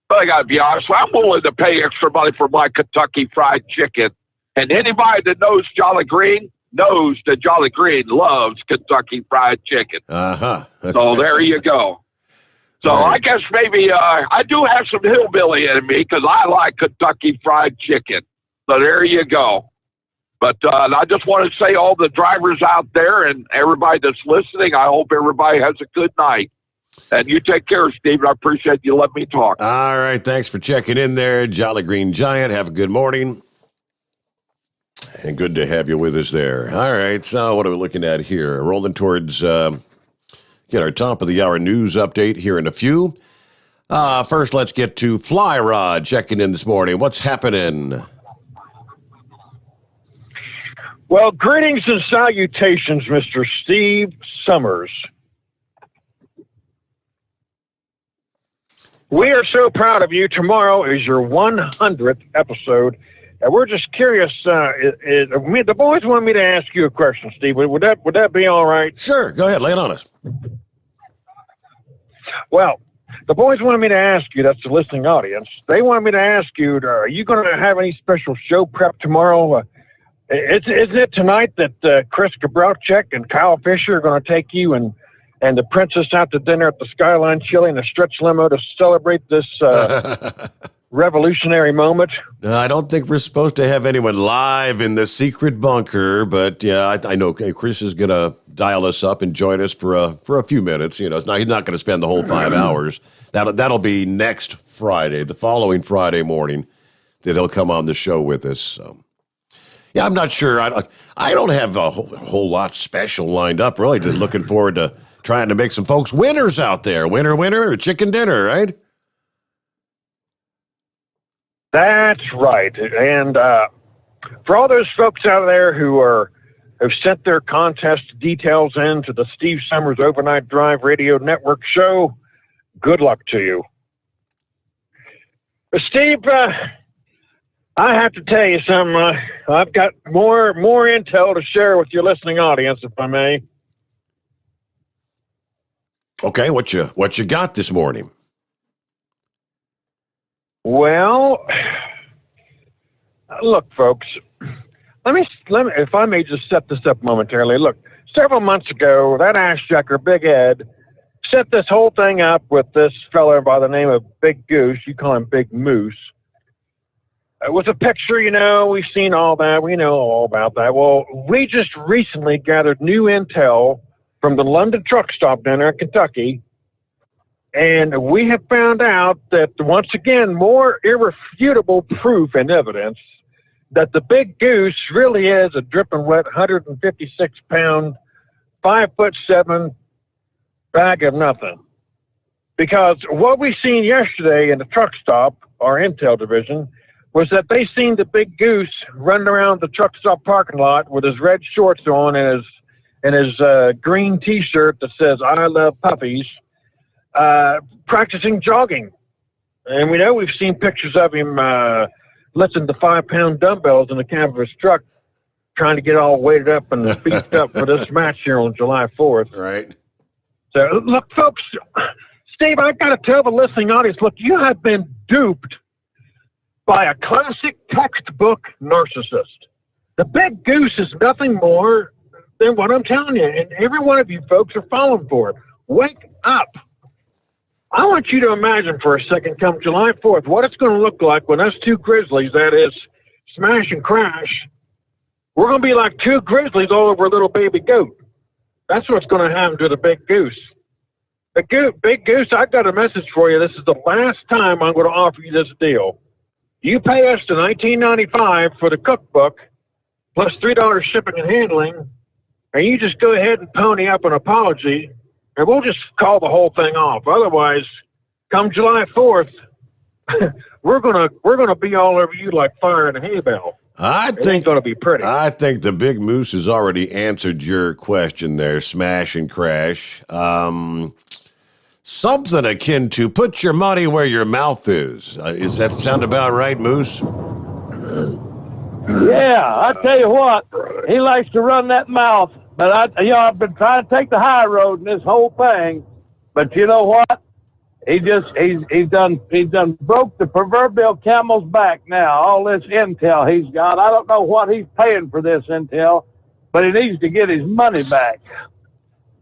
But I got to be honest, I'm willing to pay extra money for my Kentucky Fried Chicken. And anybody that knows Jolly Green knows that Jolly Green loves Kentucky Fried Chicken. Uh-huh. Okay. So there you go. So I guess maybe I do have some hillbilly in me because I like Kentucky Fried Chicken. So there you go. But I just want to say all the drivers out there and everybody that's listening, I hope everybody has a good night. And you take care, Steve. I appreciate you letting me talk. All right. Thanks for checking in there, Jolly Green Giant. Have a good morning. And good to have you with us there. All right. So what are we looking at here? Rolling towards get our top of the hour news update here in a few. First, let's get to Fly Rod checking in this morning. What's happening? Well, greetings and salutations, Mr. Steve Sommers. We are so proud of you. Tomorrow is your 100th episode, and we're just curious. The boys want me to ask you a question, Steve. Would that be all right? Sure. Go ahead. Lay it on us. Well, the boys wanted me to ask you, that's the listening audience, they wanted me to ask you, are you going to have any special show prep tomorrow? Isn't it tonight that Chris Gabrowczyk and Kyle Fisher are going to take you and the princess out to dinner at the Skyline Chili in a stretch limo to celebrate this revolutionary moment? I don't think we're supposed to have anyone live in the secret bunker, but yeah, I know Chris is going to dial us up and join us for a few minutes. You know, he's not going to spend the whole 5 hours. That'll be next Friday, the following Friday morning, that he'll come on the show with us. So, yeah, I'm not sure. I don't have a whole lot special lined up. Really, just looking forward to trying to make some folks winners out there. Winner, or chicken dinner, right? That's right. And for all those folks out there who've sent their contest details in to the Steve Sommers Overnight Drive Radio Network show, good luck to you. Steve, I have to tell you something. I've got more intel to share with your listening audience, if I may. Okay, what you got this morning? Well, look, folks, let me, if I may just set this up momentarily. Look, several months ago, that assjacker, Big Ed, set this whole thing up with this fella by the name of Big Goose. You call him Big Moose. With a picture, you know, we've seen all that. We know all about that. Well, we just recently gathered new intel from the London truck stop down there in Kentucky. And we have found out that, once again, more irrefutable proof and evidence that the Big Goose really is a dripping wet 156-pound, 5'7" bag of nothing. Because what we seen yesterday in the truck stop, our intel division, was that they seen the Big Goose running around the truck stop parking lot with his red shorts on and his green T-shirt that says "I love puppies," practicing jogging. And we know we've seen pictures of him lifting the 5-pound dumbbells in the cab of his truck, trying to get all weighted up and beefed up for this match here on July 4th. Right. So, look, folks, Steve, I've got to tell the listening audience, look, you have been duped by a classic textbook narcissist. The Big Goose is nothing more than what I'm telling you, and every one of you folks are falling for it. Wake up. I want you to imagine for a second, come July 4th, what it's going to look like when us two grizzlies, that is, Smash and Crash, we're going to be like two grizzlies all over a little baby goat. That's what's going to happen to the Big Goose. Big Goose, I've got a message for you. This is the last time I'm going to offer you this deal. You pay us to $19.95 for the cookbook, plus $3 shipping and handling, and you just go ahead and pony up an apology, and we'll just call the whole thing off. Otherwise, come July 4th, we're gonna be all over you like fire in a hay bale. It ain't gonna be pretty. I think the Big Moose has already answered your question there, Smash and Crash. Something akin to put your money where your mouth is. Does that sound about right, Moose? Yeah, I tell you what, he likes to run that mouth. But I've been trying to take the high road in this whole thing. But you know what? He's done broke the proverbial camel's back now. All this intel he's got. I don't know what he's paying for this intel, but he needs to get his money back.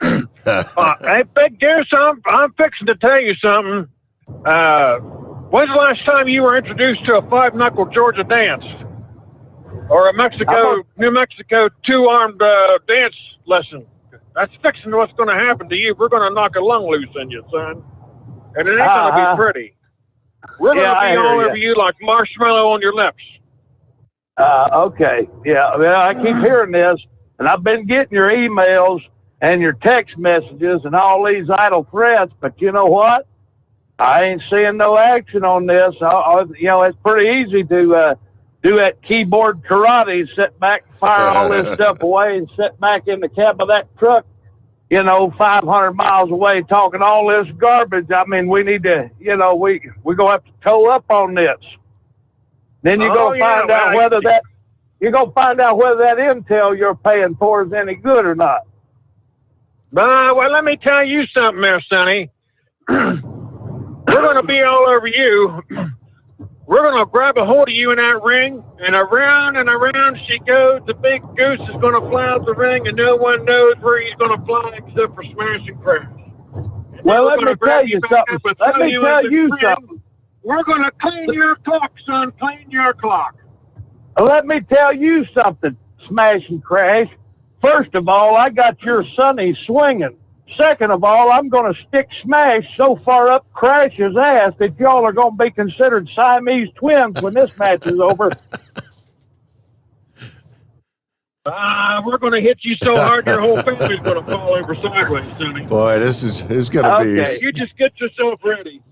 Hey, Big Goose, I'm fixing to tell you something. When's the last time you were introduced to a 5-knuckle Georgia dance? Or a New Mexico 2-armed dance lesson? That's fixing what's going to happen to you. We're going to knock a lung loose in you, son. And it ain't going to be pretty. We're going to be all over you like marshmallow on your lips. Okay. Yeah, well, I keep hearing this, and I've been getting your emails and your text messages and all these idle threats, but you know what? I ain't seeing no action on this. You know, it's pretty easy to do that keyboard karate, sit back, fire all this stuff away, and sit back in the cab of that truck, you know, 500 miles away, talking all this garbage. I mean, we need to, you know, we're going to have to toe up on this. Then you're going to find out whether that intel you're paying for is any good or not. Well, let me tell you something there, Sonny. We're going to be all over you. We're going to grab a hold of you in that ring, and around she goes. The big goose is going to fly out the ring, and no one knows where he's going to fly except for Smash and Crash. Well, let me tell you something. We're going to clean your clock, son. Clean your clock. Let me tell you something, Smash and Crash. First of all, I got your Sonny swinging. Second of all, I'm going to stick Smash so far up Crash's ass that y'all are going to be considered Siamese twins when this match is over. We're going to hit you so hard your whole family's going to fall over sideways, Sonny. Boy, this is going to be... You just get yourself ready.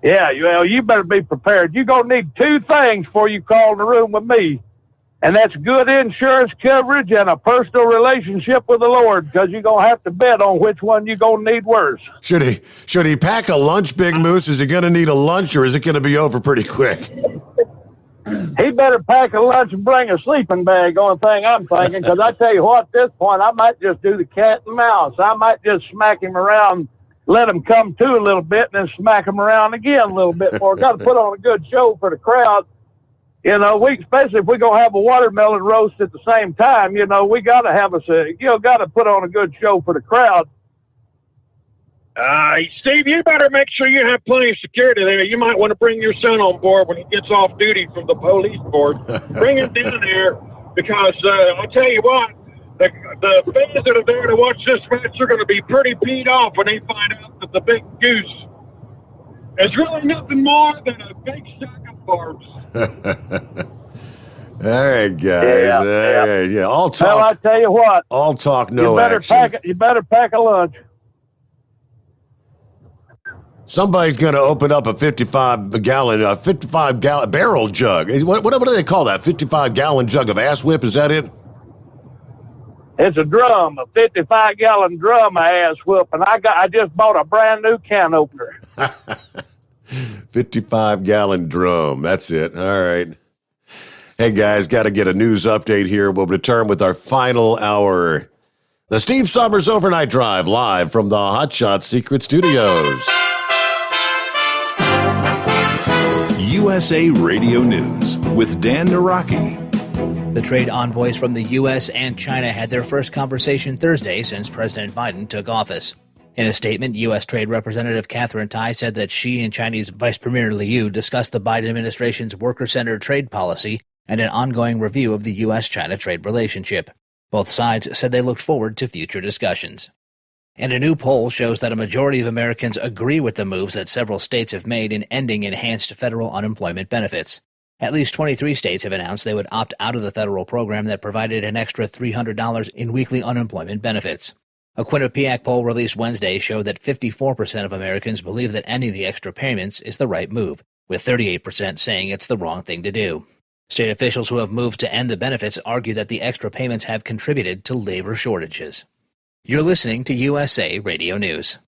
Yeah, well, you better be prepared. You're going to need two things before you call in the room with me. And that's good insurance coverage and a personal relationship with the Lord, because you're going to have to bet on which one you're going to need worse. Should he pack a lunch, Big Moose? Is he going to need a lunch, or is it going to be over pretty quick? He better pack a lunch and bring a sleeping bag, only thing I'm thinking, because I tell you what, at this point, I might just do the cat and mouse. I might just smack him around, let him come to a little bit, and then smack him around again a little bit more. Got to put on a good show for the crowd. You know, especially if we're going to have a watermelon roast at the same time, you know, we got to have got to put on a good show for the crowd. Steve, you better make sure you have plenty of security there. You might want to bring your son on board when he gets off duty from the police force. Bring him down there, because I'll tell you what, the fans that are there to watch this match are going to be pretty peed off when they find out that the big goose is really nothing more than a big sack of barbs. All right, guys. Yeah. All talk. Well, I tell you what. All talk, no action. You better pack a lunch. Somebody's going to open up a 55-gallon barrel jug. What do they call that? 55-gallon jug of ass whip? Is that it? It's a drum, a 55-gallon drum of ass whip, and I just bought a brand new can opener. 55-gallon drum. That's it. All right. Hey, guys, got to get a news update here. We'll return with our final hour. The Steve Sommers Overnight Drive, live from the Hot Shot Secret Studios. USA Radio News with Dan Naraki. The trade envoys from the U.S. and China had their first conversation Thursday since President Biden took office. In a statement, U.S. Trade Representative Catherine Tai said that she and Chinese Vice Premier Liu discussed the Biden administration's worker-centered trade policy and an ongoing review of the U.S.-China trade relationship. Both sides said they looked forward to future discussions. And a new poll shows that a majority of Americans agree with the moves that several states have made in ending enhanced federal unemployment benefits. At least 23 states have announced they would opt out of the federal program that provided an extra $300 in weekly unemployment benefits. A Quinnipiac poll released Wednesday showed that 54% of Americans believe that ending the extra payments is the right move, with 38% saying it's the wrong thing to do. State officials who have moved to end the benefits argue that the extra payments have contributed to labor shortages. You're listening to USA Radio News.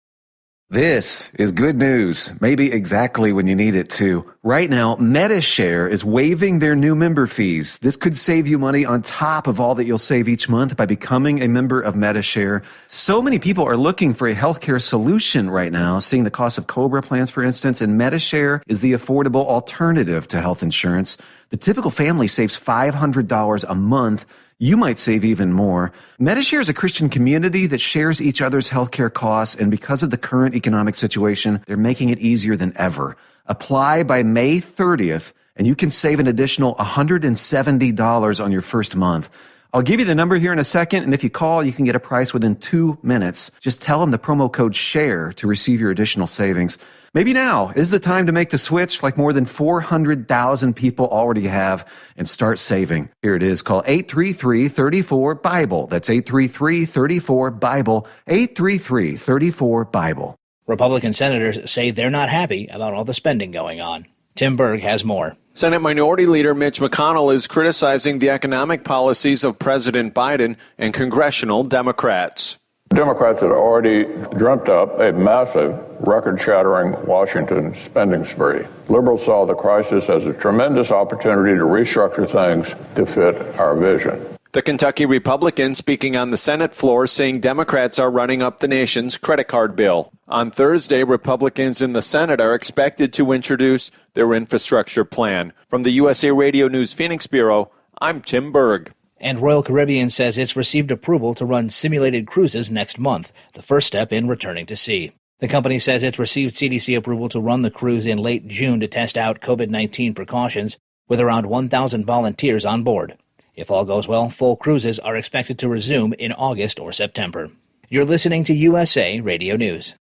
This is good news, maybe exactly when you need it too. Right now, MediShare is waiving their new member fees. This could save you money on top of all that you'll save each month by becoming a member of MediShare. So many people are looking for a healthcare solution right now, seeing the cost of COBRA plans, for instance, and MediShare is the affordable alternative to health insurance. The typical family saves $500 a month. You might save even more. MediShare is a Christian community that shares each other's healthcare costs, and because of the current economic situation, they're making it easier than ever. Apply by May 30th, and you can save an additional $170 on your first month. I'll give you the number here in a second, and if you call, you can get a price within 2 minutes. Just tell them the promo code SHARE to receive your additional savings. Maybe now is the time to make the switch like more than 400,000 people already have and start saving. Here it is. Call 833-34-BIBLE. That's 833-34-BIBLE. 833-34-BIBLE. Republican senators say they're not happy about all the spending going on. Tim Berg has more. Senate Minority Leader Mitch McConnell is criticizing the economic policies of President Biden and congressional Democrats. Democrats had already dreamt up a massive, record-shattering Washington spending spree. Liberals saw the crisis as a tremendous opportunity to restructure things to fit our vision. The Kentucky Republican speaking on the Senate floor saying Democrats are running up the nation's credit card bill. On Thursday, Republicans in the Senate are expected to introduce their infrastructure plan. From the USA Radio News Phoenix Bureau, I'm Tim Berg. And Royal Caribbean says it's received approval to run simulated cruises next month, the first step in returning to sea. The company says it's received CDC approval to run the cruise in late June to test out COVID-19 precautions, with around 1,000 volunteers on board. If all goes well, full cruises are expected to resume in August or September. You're listening to USA Radio News.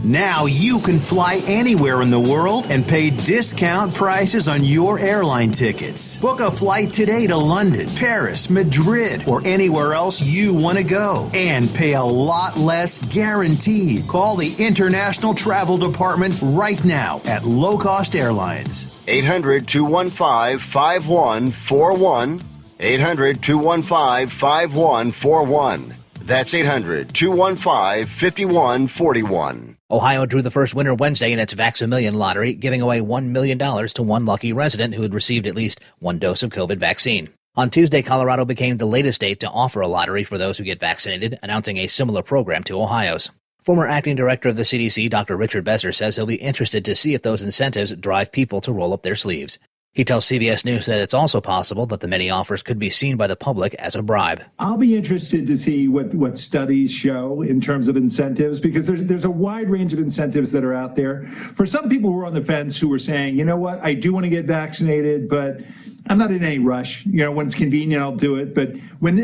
Now you can fly anywhere in the world and pay discount prices on your airline tickets. Book a flight today to London, Paris, Madrid, or anywhere else you want to go. And pay a lot less guaranteed. Call the International Travel Department right now at Low Cost Airlines. 800-215-5141. 800-215-5141. That's 800-215-5141. Ohio drew the first winner Wednesday in its Vax-A-Million lottery, giving away $1 million to one lucky resident who had received at least one dose of COVID vaccine. On Tuesday, Colorado became the latest state to offer a lottery for those who get vaccinated, announcing a similar program to Ohio's. Former acting director of the CDC, Dr. Richard Besser, says he'll be interested to see if those incentives drive people to roll up their sleeves. He tells CBS News that it's also possible that the many offers could be seen by the public as a bribe. I'll be interested to see what studies show in terms of incentives, because there's a wide range of incentives that are out there. For some people who are on the fence who are saying, you know what, I do want to get vaccinated, but I'm not in any rush. You know, when it's convenient, I'll do it. But when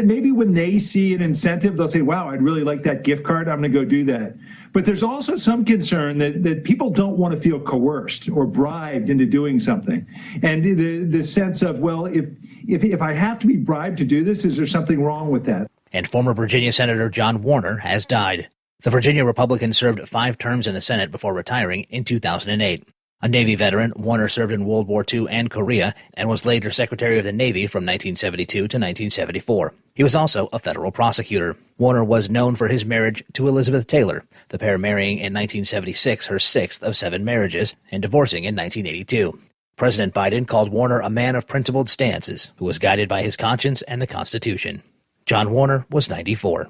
they see an incentive, they'll say, wow, I'd really like that gift card. I'm going to go do that. But there's also some concern that people don't want to feel coerced or bribed into doing something. And the sense of, well, if I have to be bribed to do this, is there something wrong with that? And former Virginia Senator John Warner has died. The Virginia Republican served 5 terms in the Senate before retiring in 2008. A Navy veteran, Warner served in World War II and Korea and was later Secretary of the Navy from 1972 to 1974. He was also a federal prosecutor. Warner was known for his marriage to Elizabeth Taylor, the pair marrying in 1976 her 6th of 7 marriages and divorcing in 1982. President Biden called Warner a man of principled stances who was guided by his conscience and the Constitution. John Warner was 94.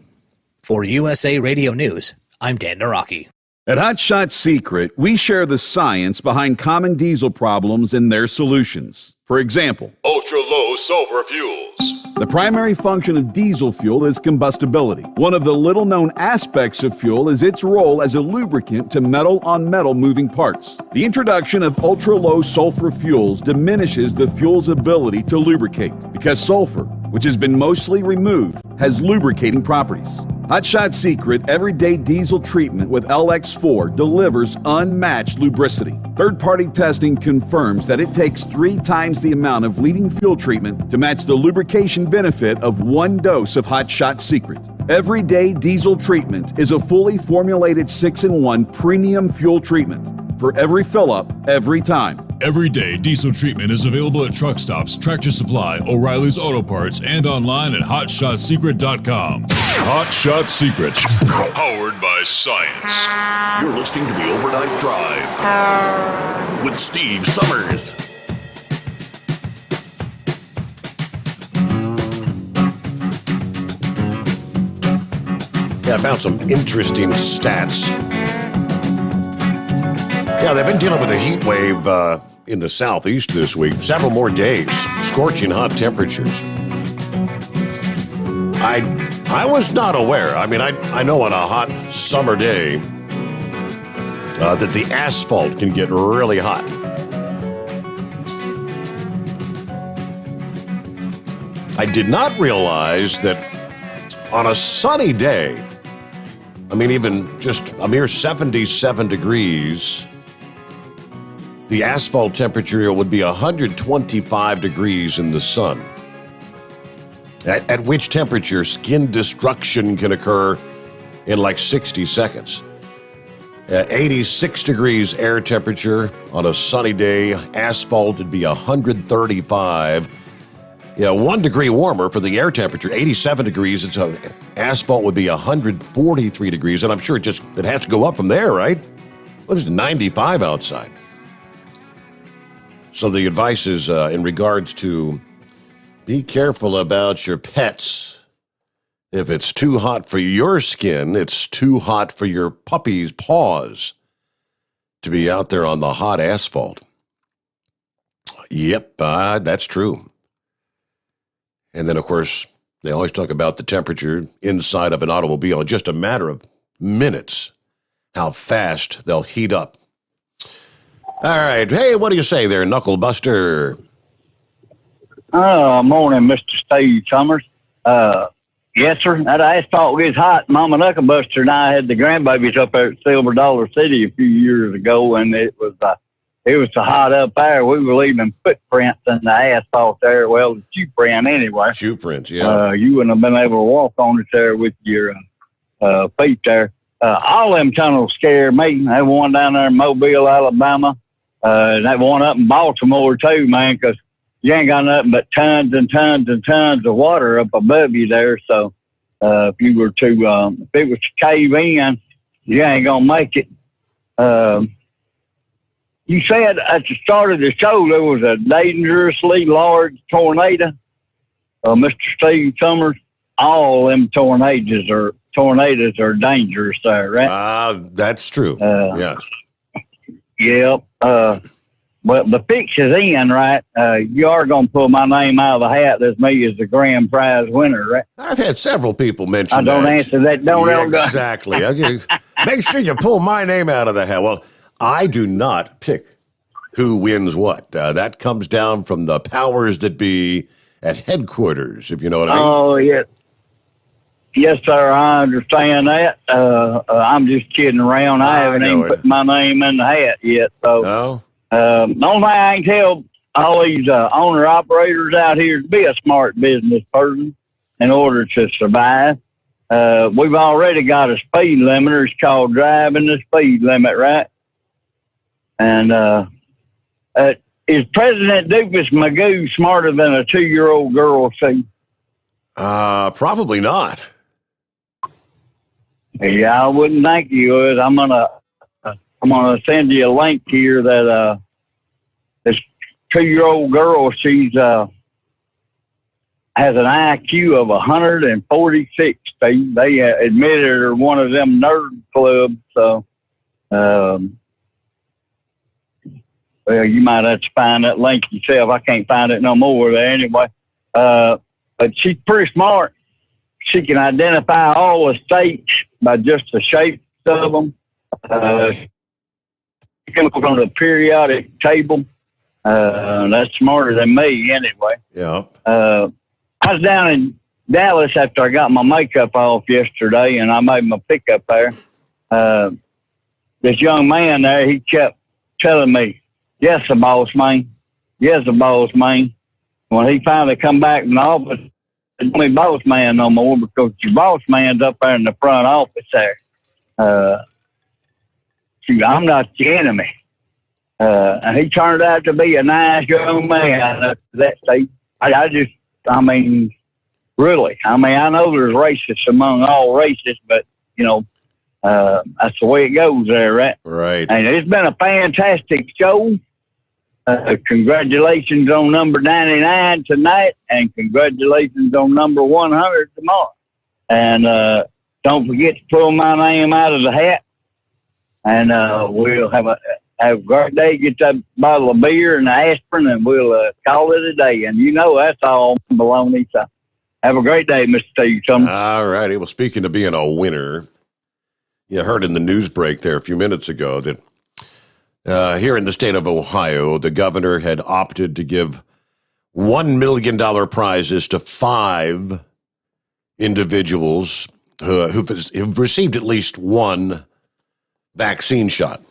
For USA Radio News, I'm Dan Naraki. At Hot Shot Secret, we share the science behind common diesel problems and their solutions. For example, ultra-low sulfur fuels. The primary function of diesel fuel is combustibility. One of the little-known aspects of fuel is its role as a lubricant to metal-on-metal moving parts. The introduction of ultra-low sulfur fuels diminishes the fuel's ability to lubricate because sulfur, which has been mostly removed, has lubricating properties. Hot Shot Secret Everyday Diesel Treatment with LX4 delivers unmatched lubricity. Third-party testing confirms that it takes 3 times the amount of leading fuel treatment to match the lubrication benefit of 1 dose of Hot Shot Secret. Everyday Diesel Treatment is a fully formulated 6-in-1 premium fuel treatment for every fill-up, every time. Everyday Diesel Treatment is available at truck stops, Tractor Supply, O'Reilly's Auto Parts, and online at HotShotSecret.com. Hot Shot Secret, powered by science. You're listening to the Overnight Drive with Steve Summers. Yeah, I found some interesting stats. Yeah, they've been dealing with a heat wave in the southeast this week. Several more days, scorching hot temperatures. I was not aware. I mean, I know on a hot summer day that the asphalt can get really hot. I did not realize that on a sunny day, I mean, even just a mere 77 degrees, the asphalt temperature would be 125 degrees in the sun. At which temperature skin destruction can occur in like 60 seconds. At 86 degrees air temperature on a sunny day, asphalt would be 135. 1 degree warmer for the air temperature, 87 degrees. Asphalt would be 143 degrees, and I'm sure it has to go up from there, right? Well, it's 95 outside. So the advice is in regards to be careful about your pets. If it's too hot for your skin, it's too hot for your puppy's paws to be out there on the hot asphalt. Yep, that's true. And then, of course, they always talk about the temperature inside of an automobile in just a matter of minutes, how fast they'll heat up. All right. Hey, what do you say there, Knuckle Buster? Morning, Mr. Steve Sommers. Yes, sir. That asphalt gets hot. Mama Knuckle Buster and I had the grandbabies up there at Silver Dollar City a few years ago, and it was so hot up there. We were leaving footprints in the asphalt there. Well, the shoe print anyway. Shoe prints, yeah. You wouldn't have been able to walk on it there with your feet there. All them tunnels scare me. That one down there in Mobile, Alabama. That one up in Baltimore, too, man, because you ain't got nothing but tons and tons and tons of water up above you there. So if it was to cave in, you ain't going to make it. You said at the start of the show there was a dangerously large tornado. Mr. Steve Sommers, all them tornadoes are dangerous there, right? That's true. Yes. Yep. But the fix is in, right? You are going to pull my name out of the hat as me as the grand prize winner, right? I've had several people mention I don't answer that. Exactly. Make sure you pull my name out of the hat. Well, I do not pick who wins what. That comes down from the powers that be at headquarters, if you know what I mean. Oh, yeah. Yes, sir, I understand that. I'm just kidding around. I haven't even put my name in the hat yet. So, no? The only thing I can tell all these owner-operators out here is be a smart business person in order to survive. We've already got a speed limiter. It's called driving the speed limit, right? And is President Doofus Magoo smarter than a 2-year-old girl, see? Probably not. Yeah, I wouldn't think he would. I'm gonna send you a link here that this 2-year-old girl, she's has an IQ of 146. They admitted her one of them nerd clubs. So, well, you might have to find that link yourself. I can't find it no more there anyway. But she's pretty smart. She can identify all the states by just the shapes of them. Chemicals on the periodic table. That's smarter than me anyway. Yeah. I was down in Dallas after I got my makeup off yesterday, and I made my pickup there. This young man there, he kept telling me, "Yes, the boss man. Yes, the boss man." When he finally come back in the office, he don't be boss man no more because your boss man's up there in the front office there. I'm not the enemy. And he turned out to be a nice young man at that stage. Really. I know there's racists among all races, but, that's the way it goes there, right? Right. And it's been a fantastic show. Congratulations on number 99 tonight, and congratulations on number 100 tomorrow. And don't forget to pull my name out of the hat. And we'll have a great day. Get that bottle of beer and the aspirin, and we'll call it a day. And that's all baloney. So have a great day, Mr. Steve. All righty. Well, speaking of being a winner, you heard in the news break there a few minutes ago that here in the state of Ohio, the governor had opted to give $1 million prizes to 5 individuals who've received at least one vaccine shot.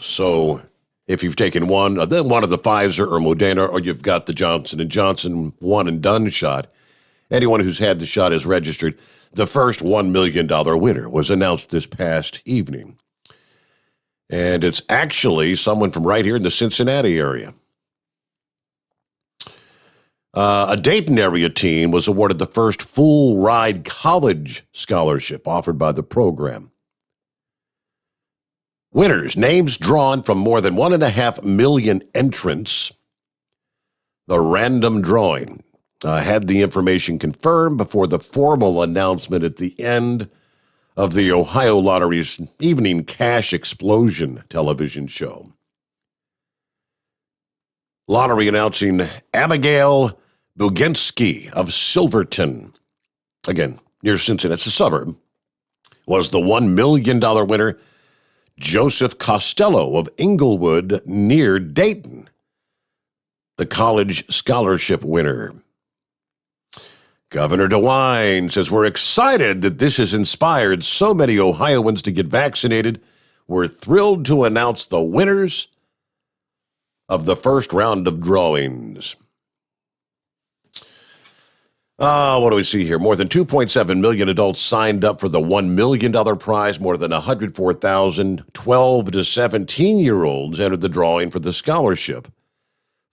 So if you've taken one of the Pfizer or Moderna, or you've got the Johnson & Johnson one and done shot, anyone who's had the shot is registered. The first $1 million winner was announced this past evening. And it's actually someone from right here in the Cincinnati area. A Dayton area team was awarded the first full-ride college scholarship offered by the program. Winners, names drawn from more than 1.5 million entrants. The random drawing had the information confirmed before the formal announcement at the end of the Ohio Lottery's Evening Cash Explosion television show. Lottery announcing Abigail Buginski of Silverton, again, near Cincinnati, it's a suburb, was the $1 million winner. Joseph Costello of Inglewood near Dayton, the college scholarship winner. Governor DeWine says, we're excited that this has inspired so many Ohioans to get vaccinated. We're thrilled to announce the winners of the first round of drawings. What do we see here? More than 2.7 million adults signed up for the $1 million prize. More than 104,000 12 to 17-year-olds entered the drawing for the scholarship.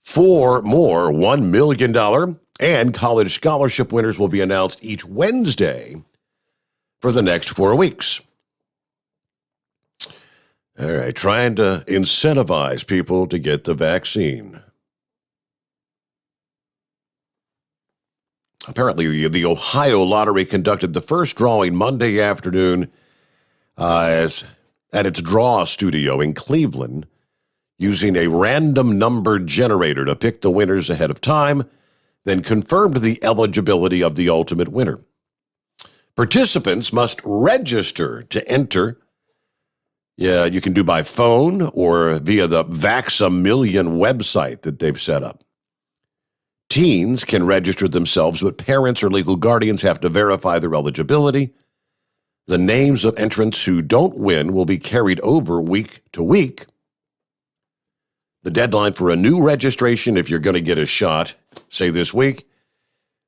4 more $1 million and college scholarship winners will be announced each Wednesday for the next 4 weeks. All right, trying to incentivize people to get the vaccine. Apparently, the Ohio Lottery conducted the first drawing Monday afternoon at its draw studio in Cleveland, using a random number generator to pick the winners ahead of time, then confirmed the eligibility of the ultimate winner. Participants must register to enter. Yeah, you can do by phone or via the Vax-A-Million website that they've set up. Teens can register themselves, but parents or legal guardians have to verify their eligibility. The names of entrants who don't win will be carried over week to week. The deadline for a new registration, if you're going to get a shot, say this week,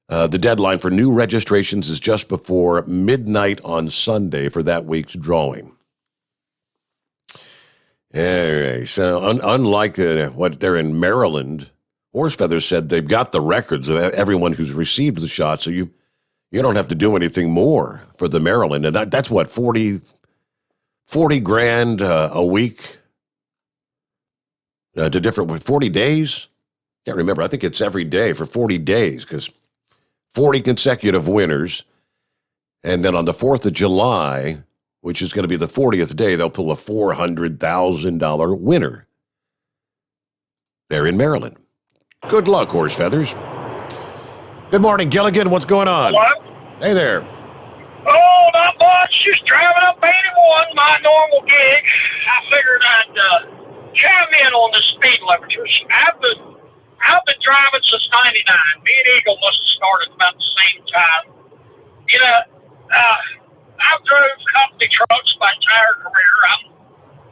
the deadline for new registrations is just before midnight on Sunday for that week's drawing. Anyway, so unlike what they're in Maryland, Horsefeather said they've got the records of everyone who's received the shot, so you don't have to do anything more for the Maryland. And that's what, 40 grand a week to different, 40 days? Can't remember. I think it's every day for 40 days because 40 consecutive winners. And then on the 4th of July, which is going to be the 40th day, they'll pull a $400,000 winner. They're in Maryland. Good luck, Horsefeathers. Good morning, Gilligan. What's going on? Hello? Hey there. Oh, not much. Just driving up 81, my normal gig. I figured I'd chime in on the speed limiters. I've been driving since '99. Me and Eagle must have started about the same time. You know, I've drove company trucks my entire career. I'm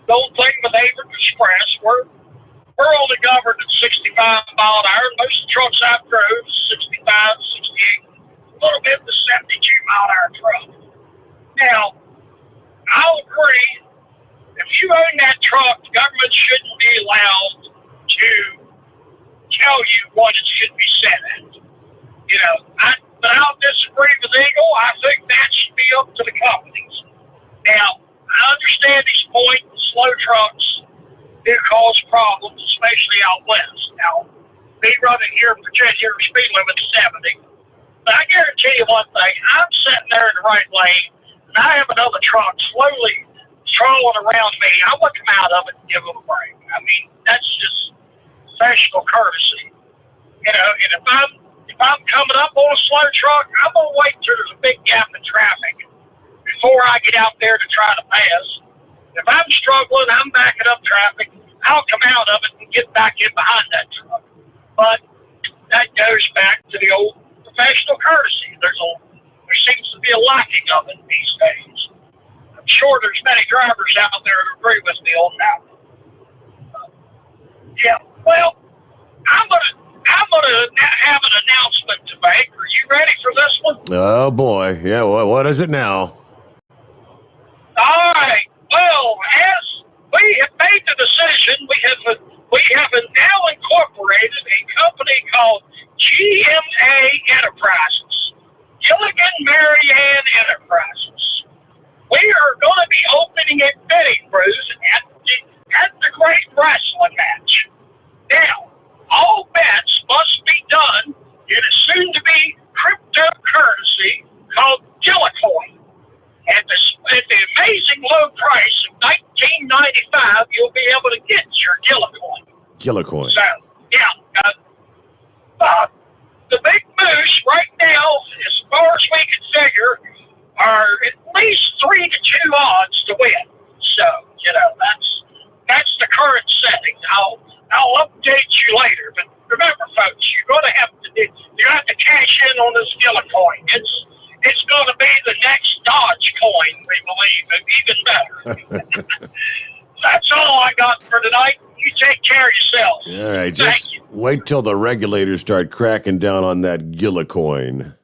the old thing with Averitt Express. We're only governed at 65 mile an hour. Most of the trucks I've drove 65, 68, a little bit to 72 mile an hour truck. Now, I'll agree, if you own that truck, the government shouldn't be allowed to tell you what it should be set at. You know, but I'll disagree with Eagle. I think that should be up to the companies. Now, I understand his point. Slow trucks do cause problems, especially out west. Now, me running here in Virginia, speed limit 70. But I guarantee you one thing, I'm sitting there in the right lane, and I have another truck slowly strolling around me. I want to come out of it and give them a break. I mean, that's just professional courtesy. You know, and if I'm coming up on a slow truck, I'm going to wait till there's a big gap in traffic before I get out there to try to pass. If I'm struggling, I'm backing up traffic, I'll come out of it and get back in behind that truck. But sure there's many drivers out there who agree with me on that. Yeah, well, I'm gonna have an announcement to make. Are you ready for this one? Oh, boy. Yeah, what is it now? All right. Well, as we have made the decision, we have now incorporated a company called GMA Enterprises, Gilligan Marianne Enterprises. We are going to be opening a betting cruise at the Great Wrestling Match. Now, all bets must be done in a soon-to-be cryptocurrency called Gillicoin. At the amazing low price of $19.95, you'll be able to get your Gillicoin. Gillicoin. So, yeah, the big moose right now, as far as we can figure, are at least 3 to 2 odds to win. So, that's the current setting. I'll update you later. But remember, folks, you're going to have to cash in on this Gillicoin. It's going to be the next Dogecoin, we believe, and even better. That's all I got for tonight. You take care of yourself. All right, just wait till the regulators start cracking down on that Gillicoin.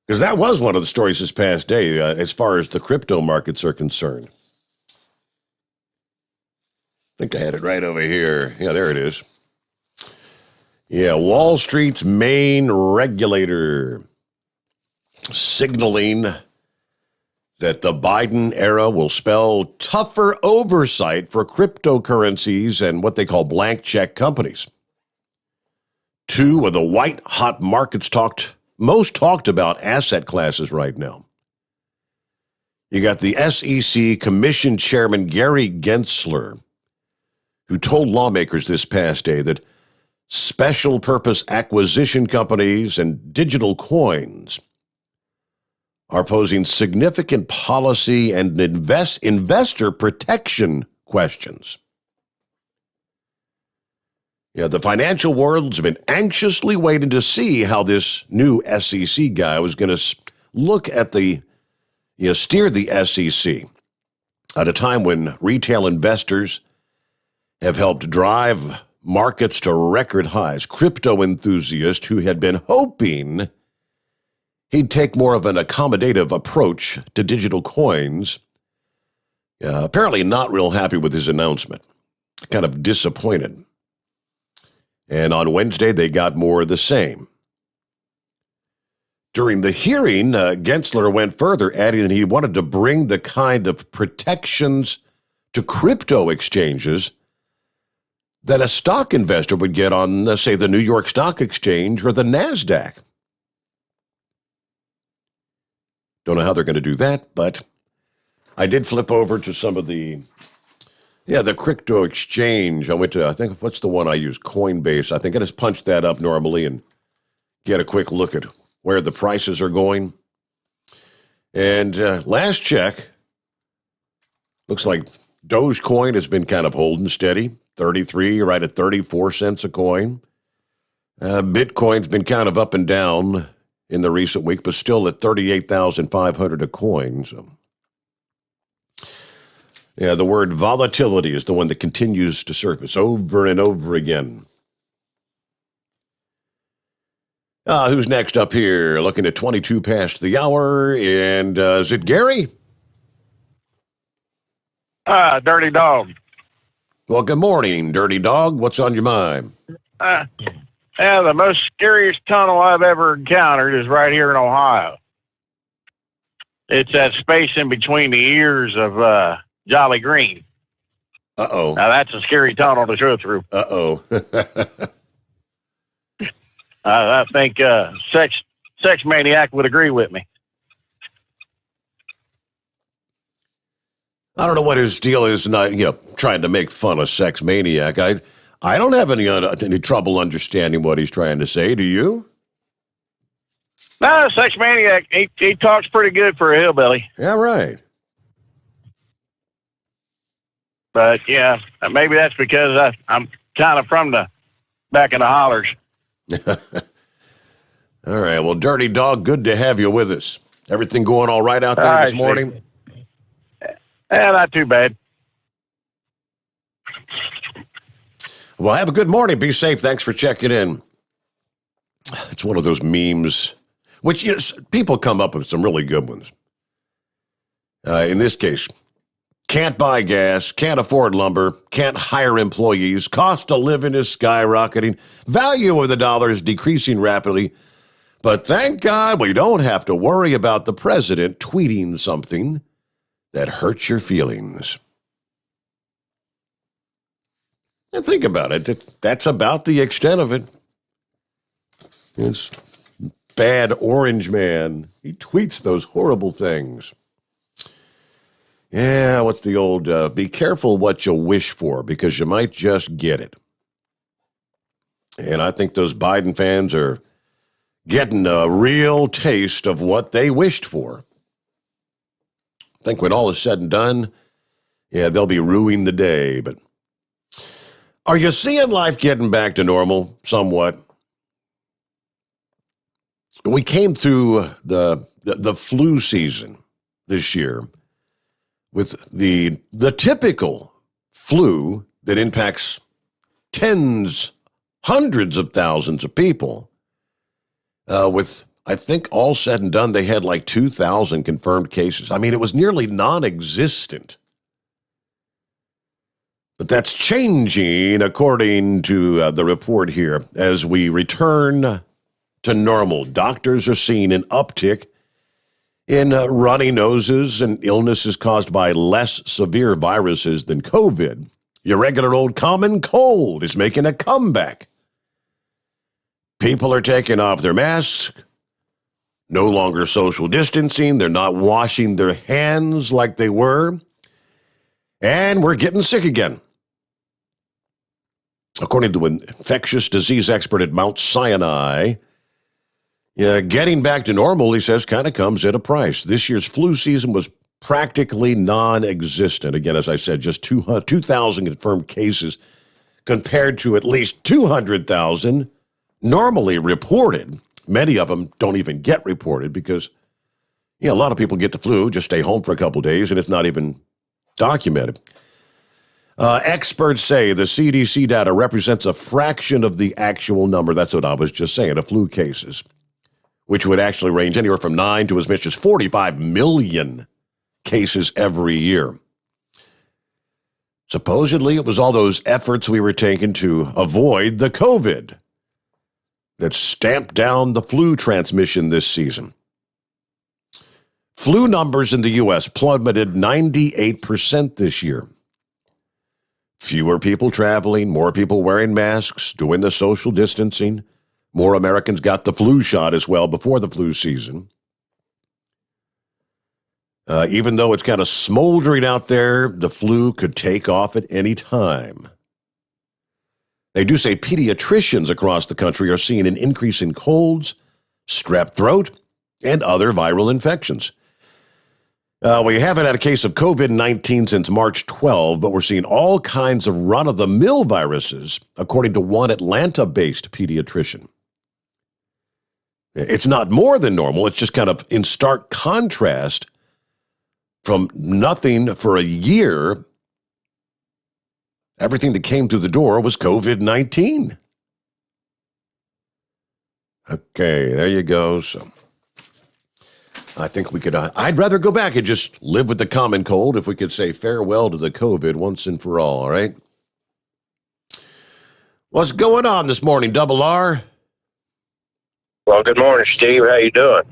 Because that was one of the stories this past day as far as the crypto markets are concerned. I think I had it right over here. Yeah, there it is. Yeah, Wall Street's main regulator signaling that the Biden era will spell tougher oversight for cryptocurrencies and what they call blank check companies. Two of the white-hot markets most talked about asset classes right now. You got the SEC Commission Chairman Gary Gensler, who told lawmakers this past day that special purpose acquisition companies and digital coins are posing significant policy and investor protection questions. Yeah, the financial world's been anxiously waiting to see how this new SEC guy was going to look at steer the SEC at a time when retail investors have helped drive markets to record highs. Crypto enthusiasts who had been hoping he'd take more of an accommodative approach to digital coins, apparently not real happy with his announcement, kind of disappointed. And on Wednesday, they got more of the same. During the hearing, Gensler went further, adding that he wanted to bring the kind of protections to crypto exchanges that a stock investor would get on, say, the New York Stock Exchange or the NASDAQ. Don't know how they're going to do that, but I did flip over to some of the crypto exchange. I went to, what's the one I use? Coinbase. I think I just punch that up normally and get a quick look at where the prices are going. And last check, looks like Dogecoin has been kind of holding steady, 33, right at 34 cents a coin. Bitcoin's been kind of up and down in the recent week, but still at 38,500 a coin. So, yeah, the word volatility is the one that continues to surface over and over again. Who's next up here? Looking at 22 past the hour, and is it Gary? Dirty Dog. Well, good morning, Dirty Dog. What's on your mind? The most scariest tunnel I've ever encountered is right here in Ohio. It's that space in between the ears of Jolly Green. Uh-oh. Now, that's a scary tunnel to go through. Uh-oh. I think Sex Maniac would agree with me. I don't know what his deal is, not trying to make fun of Sex Maniac. I don't have any trouble understanding what he's trying to say. Do you? No, Sex Maniac, he talks pretty good for a hillbilly. Yeah, right. But, yeah, maybe that's because I'm kind of from the back of the hollers. All right. Well, Dirty Dog, good to have you with us. Everything going all right out there this morning? Not too bad. Well, have a good morning. Be safe. Thanks for checking in. It's one of those memes, which people come up with some really good ones. In this case, can't buy gas, can't afford lumber, can't hire employees, cost of living is skyrocketing, value of the dollar is decreasing rapidly, but thank God we don't have to worry about the president tweeting something that hurts your feelings. And think about it. That's about the extent of it. This bad orange man, he tweets those horrible things. Yeah, what's the old, be careful what you wish for, because you might just get it. And I think those Biden fans are getting a real taste of what they wished for. I think when all is said and done, yeah, they'll be ruining the day. But are you seeing life getting back to normal somewhat? We came through the flu season this year with the typical flu that impacts tens, hundreds of thousands of people. With, I think, all said and done, they had like 2,000 confirmed cases. I mean, it was nearly non-existent. But that's changing, according to the report here, as we return to normal. Doctors are seeing an uptick in runny noses and illnesses caused by less severe viruses than COVID. Your regular old common cold is making a comeback. People are taking off their masks, no longer social distancing, they're not washing their hands like they were, and we're getting sick again. According to an infectious disease expert at Mount Sinai, getting back to normal, he says, kind of comes at a price. This year's flu season was practically non-existent. Again, as I said, just 2,000 confirmed cases compared to at least 200,000 normally reported. Many of them don't even get reported because, a lot of people get the flu, just stay home for a couple of days, and it's not even documented. Experts say the CDC data represents a fraction of the actual number. That's what I was just saying, of flu cases, which would actually range anywhere from 9 to as much as 45 million cases every year. Supposedly, it was all those efforts we were taking to avoid the COVID that stamped down the flu transmission this season. Flu numbers in the U.S. plummeted 98% this year. Fewer people traveling, more people wearing masks, doing the social distancing. More Americans got the flu shot as well before the flu season. Even though it's kind of smoldering out there, the flu could take off at any time. They do say pediatricians across the country are seeing an increase in colds, strep throat, and other viral infections. We haven't had a case of COVID-19 since March 12, but we're seeing all kinds of run-of-the-mill viruses, according to one Atlanta-based pediatrician. It's not more than normal. It's just kind of in stark contrast from nothing for a year. Everything that came through the door was COVID-19. Okay, there you go. So I think we could, I'd rather go back and just live with the common cold if we could say farewell to the COVID once and for all right? What's going on this morning, Double R? Well, good morning, Steve. How you doing?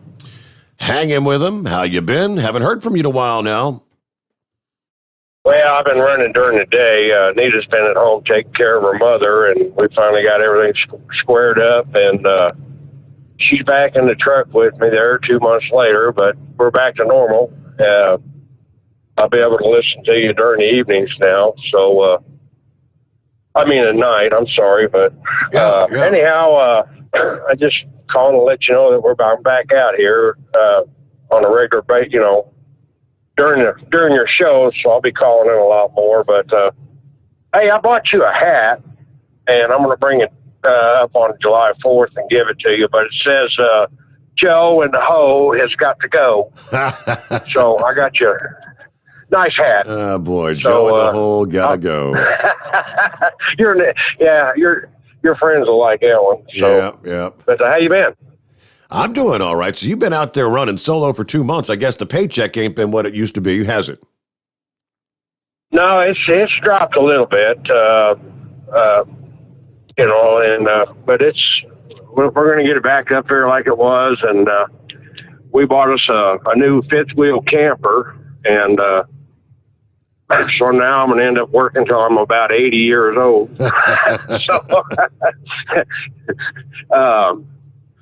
Hanging with them. How you been? Haven't heard from you in a while now. Well, I've been running during the day. Nita's been at home taking care of her mother, and we finally got everything squared up, and she's back in the truck with me there 2 months later, but we're back to normal. I'll be able to listen to you during the evenings now, so, at night, I'm sorry, but anyhow, I just calling to let you know that I'm back out here on a regular basis, during your show, so I'll be calling in a lot more. But hey, I bought you a hat, and I'm going to bring it up on July 4th and give it to you. But it says Joe and the Ho has got to go. So I got you nice hat. Oh, boy. Joe and the whole gotta go. Your friends will like that one. So. Yeah. But how you been? I'm doing all right. So you've been out there running solo for 2 months. I guess the paycheck ain't been what it used to be, has it? No, it's dropped a little bit. But we're going to get it back up there like it was, and we bought us a new fifth wheel camper, and so now I'm going to end up working until I'm about 80 years old.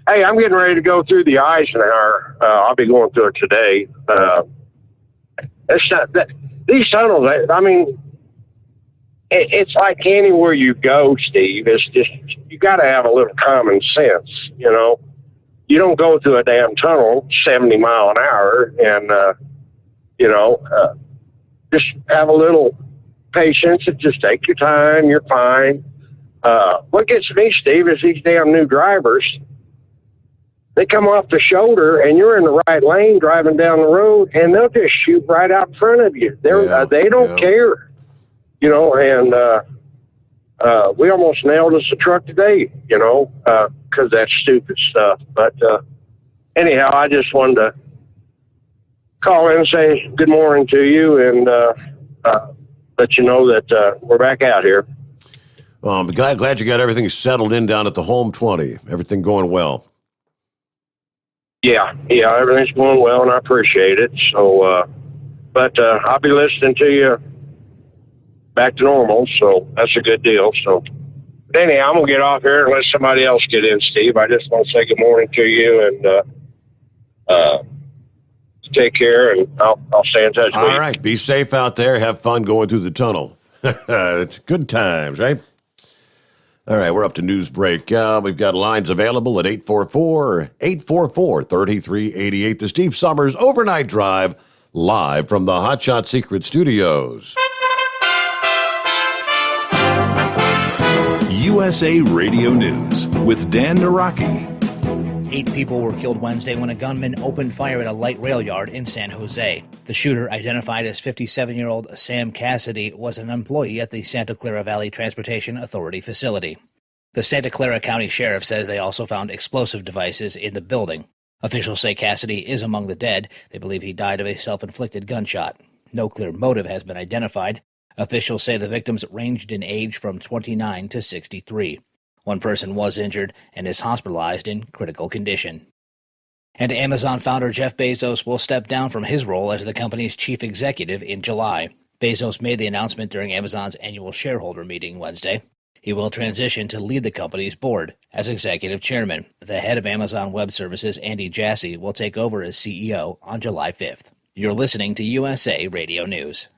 Hey, I'm getting ready to go through the Eisenhower. I'll be going through it today. These tunnels, I mean, it's like anywhere you go, Steve. It's just, you got to have a little common sense, you know. You don't go through a damn tunnel 70 mile an hour and, just have a little patience and just take your time. You're fine. What gets me, Steve, is these damn new drivers. They come off the shoulder, and you're in the right lane driving down the road, and they'll just shoot right out in front of you. They don't care, you know. And we almost nailed us a truck today, you know, because that's stupid stuff. But anyhow, I just wanted to call in and say good morning to you, and let you know that we're back out here. I'm glad you got everything settled in down at the home 20. Everything going well. Yeah, everything's going well, and I appreciate it. So, but I'll be listening to you back to normal, so that's a good deal. So, but anyhow, I'm going to get off here and let somebody else get in, Steve. I just want to say good morning to you, and take care, and I'll stay in touch with you. All right, be safe out there. Have fun going through the tunnel. It's good times, right? All right, we're up to news break. We've got lines available at 844-844-3388. The Steve Sommers Overnight Drive, live from the Hot Shot Secret Studios. USA Radio News with Dan Naraki. 8 people were killed Wednesday when a gunman opened fire at a light rail yard in San Jose. The shooter, identified as 57-year-old Sam Cassidy, was an employee at the Santa Clara Valley Transportation Authority facility. The Santa Clara County Sheriff says they also found explosive devices in the building. Officials say Cassidy is among the dead. They believe he died of a self-inflicted gunshot. No clear motive has been identified. Officials say the victims ranged in age from 29 to 63. One person was injured and is hospitalized in critical condition. And Amazon founder Jeff Bezos will step down from his role as the company's chief executive in July. Bezos made the announcement during Amazon's annual shareholder meeting Wednesday. He will transition to lead the company's board as executive chairman. The head of Amazon Web Services, Andy Jassy, will take over as CEO on July 5th. You're listening to USA Radio News.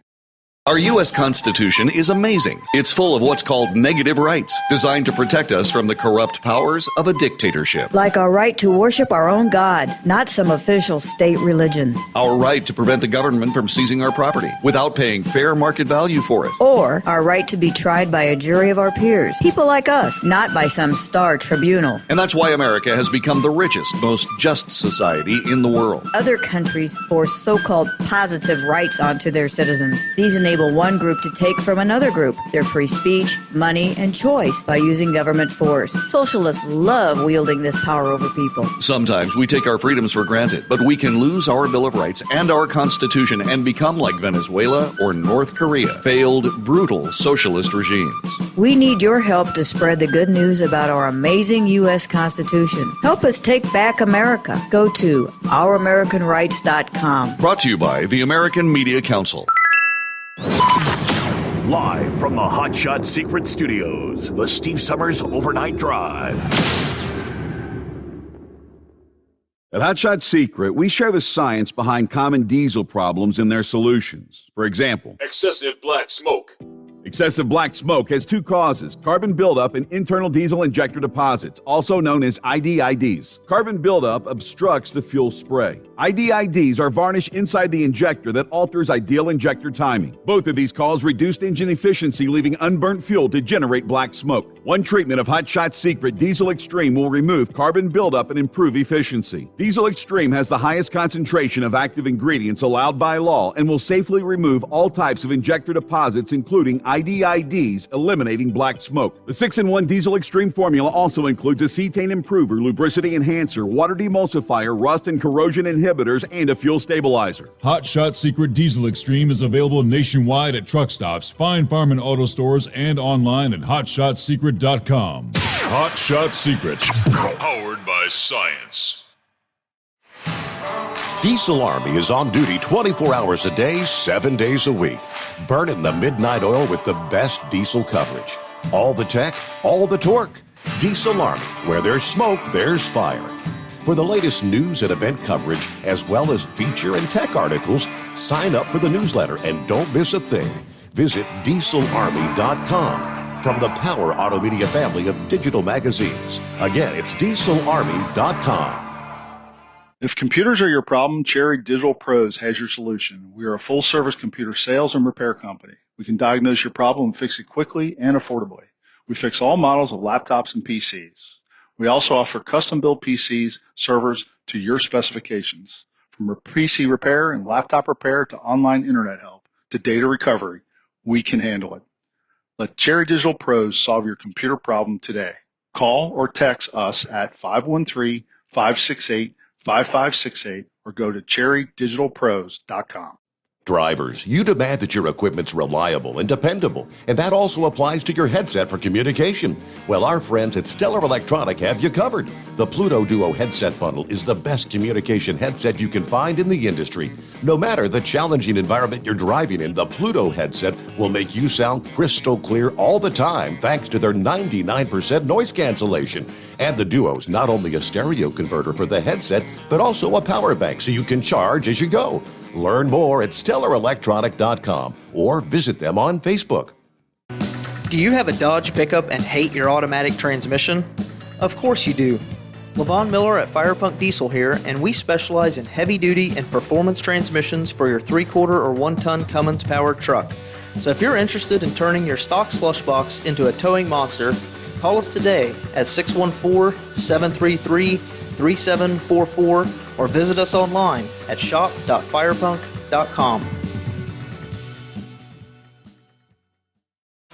Our U.S. Constitution is amazing. It's full of what's called negative rights, designed to protect us from the corrupt powers of a dictatorship. Like our right to worship our own God, not some official state religion. Our right to prevent the government from seizing our property without paying fair market value for it. Or our right to be tried by a jury of our peers, people like us, not by some star tribunal. And that's why America has become the richest, most just society in the world. Other countries force so-called positive rights onto their citizens. These enable one group to take from another group their free speech, money, and choice by using government force. Socialists love wielding this power over people. Sometimes we take our freedoms for granted, but we can lose our Bill of Rights and our Constitution and become like Venezuela or North Korea, failed, brutal socialist regimes. We need your help to spread the good news about our amazing U.S. Constitution. Help us take back America. Go to ouramericanrights.com. Brought to you by the American Media Council. Live from the Hot Shot Secret Studios, the Steve Sommers Overnight Drive. At Hot Shot Secret, we share the science behind common diesel problems and their solutions. For example, Excessive black smoke. Excessive black smoke has two causes: carbon buildup and internal diesel injector deposits, also known as IDIDs. Carbon buildup obstructs the fuel spray. IDIDs are varnish inside the injector that alters ideal injector timing. Both of these cause reduced engine efficiency, leaving unburnt fuel to generate black smoke. One treatment of Hot Shot Secret Diesel Extreme will remove carbon buildup and improve efficiency. Diesel Extreme has the highest concentration of active ingredients allowed by law and will safely remove all types of injector deposits, including IDIDs, eliminating black smoke. The 6-in-1 Diesel Extreme formula also includes a cetane improver, lubricity enhancer, water demulsifier, rust and corrosion inhibitors, and a fuel stabilizer. Hot Shot Secret Diesel Extreme is available nationwide at truck stops, fine farm and auto stores, and online at hotshotsecret.com. Hot Shot Secret, powered by science. Diesel Army is on duty 24 hours a day, 7 days a week. Burning the midnight oil with the best diesel coverage. All the tech, all the torque. Diesel Army, where there's smoke, there's fire. For the latest news and event coverage, as well as feature and tech articles, sign up for the newsletter and don't miss a thing. Visit dieselarmy.com from the Power Auto Media family of digital magazines. Again, it's dieselarmy.com. If computers are your problem, Cherry Digital Pros has your solution. We are a full-service computer sales and repair company. We can diagnose your problem and fix it quickly and affordably. We fix all models of laptops and PCs. We also offer custom-built PCs, servers to your specifications. From PC repair and laptop repair to online internet help to data recovery, we can handle it. Let Cherry Digital Pros solve your computer problem today. Call or text us at 513-568-5568 or go to cherrydigitalpros.com. Drivers, you demand that your equipment's reliable and dependable, and that also applies to your headset for communication. Well, our friends at Stellar Electronic have you covered. The Pluto Duo headset bundle is the best communication headset you can find in the industry. No matter the challenging environment you're driving in, the Pluto headset will make you sound crystal clear all the time thanks to their 99% noise cancellation. And the Duo's not only a stereo converter for the headset, but also a power bank so you can charge as you go. Learn more at StellarElectronic.com or visit them on Facebook. Do you have a Dodge pickup and hate your automatic transmission? Of course you do. Levon Miller at Firepunk Diesel here, and we specialize in heavy-duty and performance transmissions for your 3/4 or 1-ton Cummins-powered truck. So if you're interested in turning your stock slush box into a towing monster, call us today at 614-733-3744 or visit us online at shop.firepunk.com.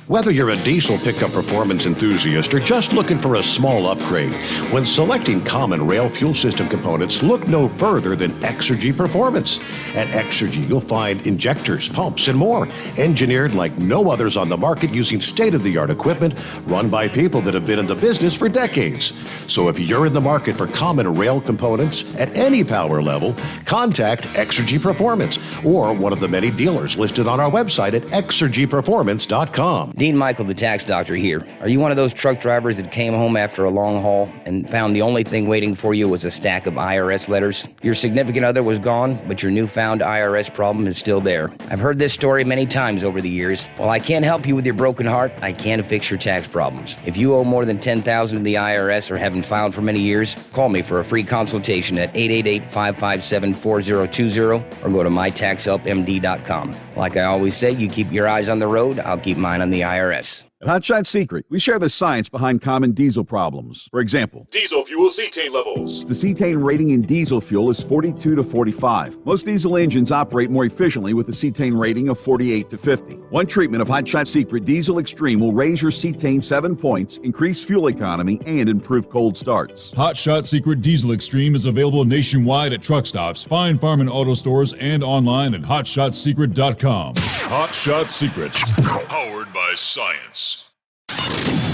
Whether you're a diesel pickup performance enthusiast or just looking for a small upgrade, when selecting common rail fuel system components, look no further than Exergy Performance. At Exergy, you'll find injectors, pumps, and more, engineered like no others on the market using state-of-the-art equipment run by people that have been in the business for decades. So if you're in the market for common rail components at any power level, contact Exergy Performance or one of the many dealers listed on our website at exergyperformance.com. Dean Michael, the tax doctor here. Are you one of those truck drivers that came home after a long haul and found the only thing waiting for you was a stack of IRS letters? Your significant other was gone, but your newfound IRS problem is still there. I've heard this story many times over the years. While I can't help you with your broken heart, I can fix your tax problems. If you owe more than $10,000 to the IRS or haven't filed for many years, call me for a free consultation at 888-557-4020 or go to mytaxhelpmd.com. Like I always say, you keep your eyes on the road, I'll keep mine on the IRS. At Hot Shot Secret, we share the science behind common diesel problems. For example, Diesel fuel cetane levels. the cetane rating in diesel fuel is 42 to 45. Most diesel engines operate more efficiently with a cetane rating of 48 to 50. One treatment of Hot Shot Secret Diesel Extreme will raise your cetane 7 points, increase fuel economy, and improve cold starts. Hot Shot Secret Diesel Extreme is available nationwide at truck stops, fine farm and auto stores, and online at hotshotsecret.com. Hot Shot Secret, powered by science.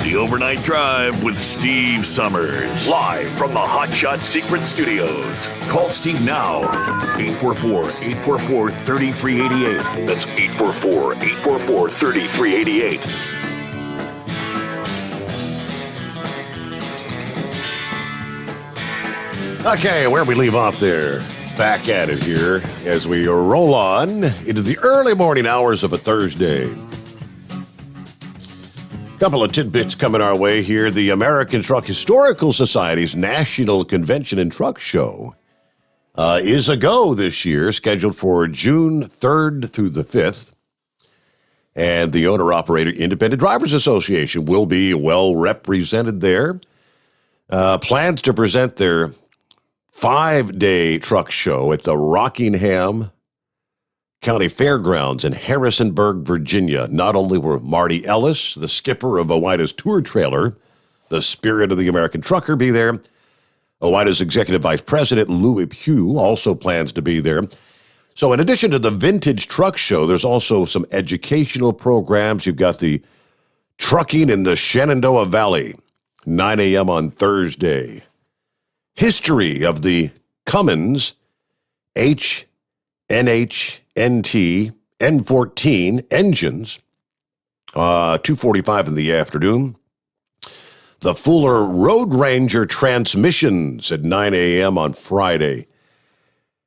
The Overnight Drive with Steve Sommers. Live from the Hot Shot Secret Studios. Call Steve now. 844-844-3388. That's 844-844-3388. Okay, where we leave off there. Back at it here as we roll on into the early morning hours of a Thursday. Couple of tidbits coming our way here. The American Truck Historical Society's National Convention and Truck Show is a go this year, scheduled for June 3rd through the 5th. And the Owner-Operator Independent Drivers Association will be well represented there. Plans to present their 5-day truck show at the Rockingham County Fairgrounds in Harrisonburg, Virginia. Not only were Marty Ellis, the skipper of OOIDA's tour trailer, the Spirit of the American Trucker, be there. OOIDA's Executive Vice President, Louis Pugh, also plans to be there. So in addition to the Vintage Truck Show, there's also some educational programs. You've got the Trucking in the Shenandoah Valley, 9 a.m. on Thursday. History of the Cummins NT N14 engines, 2:45 in the afternoon. The Fuller Road Ranger transmissions at 9 a.m. on Friday.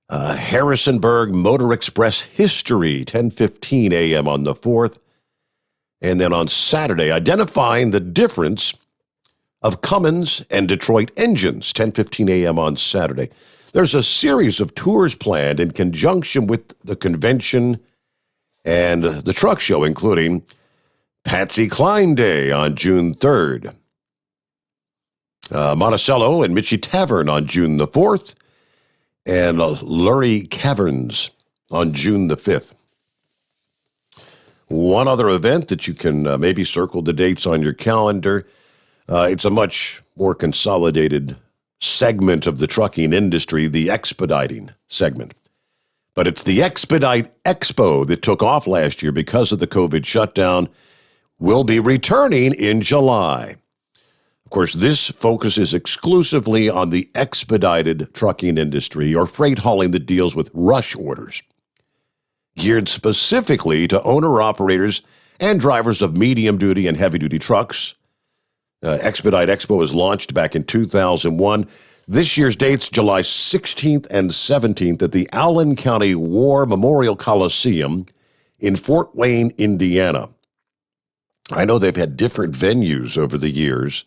Harrisonburg Motor Express History, 10:15 a.m. on the 4th. And then on Saturday, identifying the difference of Cummins and Detroit engines, 10:15 a.m. on Saturday. There's a series of tours planned in conjunction with the convention and the truck show, including Patsy Cline Day on June 3rd, Monticello and Mitchie Tavern on June the 4th, and Lurie Caverns on June the 5th. One other event that you can maybe circle the dates on your calendar. It's a much more consolidated segment of the trucking industry, the expediting segment. But it's the Expedite Expo that took off last year because of the COVID shutdown, will be returning in July. Of course, this focuses exclusively on the expedited trucking industry, or freight hauling that deals with rush orders, geared specifically to owner-operators and drivers of medium-duty and heavy-duty trucks. Expedite Expo was launched back in 2001. This year's dates, July 16th and 17th at the Allen County War Memorial Coliseum in Fort Wayne, Indiana. I know they've had different venues over the years.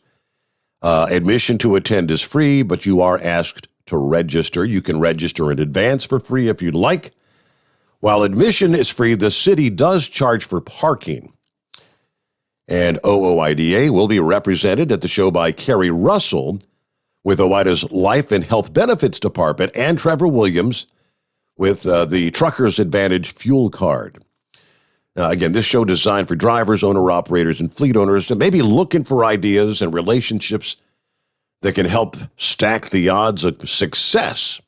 Admission to attend is free, but you are asked to register. You can register in advance for free if you'd like. While admission is free, the city does charge for parking. And OOIDA will be represented at the show by Kerry Russell with OOIDA's Life and Health Benefits Department, and Trevor Williams with the Truckers Advantage Fuel Card. Again, this show designed for drivers, owner-operators, and fleet owners that may be looking for ideas and relationships that can help stack the odds of success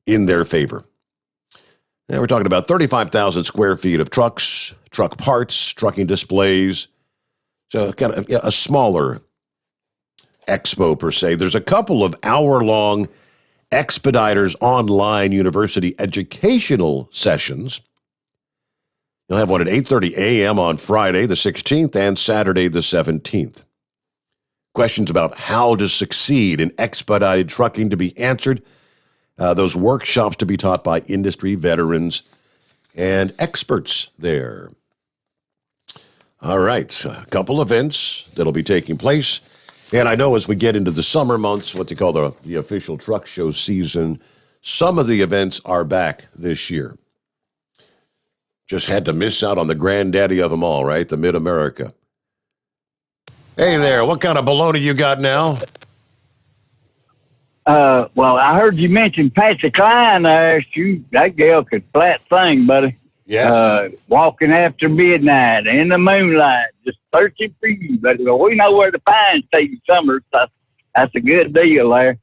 in their favor. Now we're talking about 35,000 square feet of trucks, truck parts, trucking displays. So kind of a smaller expo per se. There's a couple of hour-long Expeditors Online University educational sessions. You'll have one at 8:30 a.m. on Friday the 16th and Saturday the 17th. Questions about how to succeed in expedited trucking to be answered. Those workshops to be taught by industry veterans and experts there. All right, a couple events that'll be taking place. And I know as we get into the summer months, what they call the official truck show season, some of the events are back this year. Just had to miss out on the granddaddy of them all, right? The Mid-America. Hey there, what kind of baloney you got now? Well, I heard you mention Patsy Cline there. That girl could flat thing, buddy. Yes. Walking after midnight in the moonlight, just searching for you, buddy. Well, we know where to find Steve Sommers. That's a good deal there.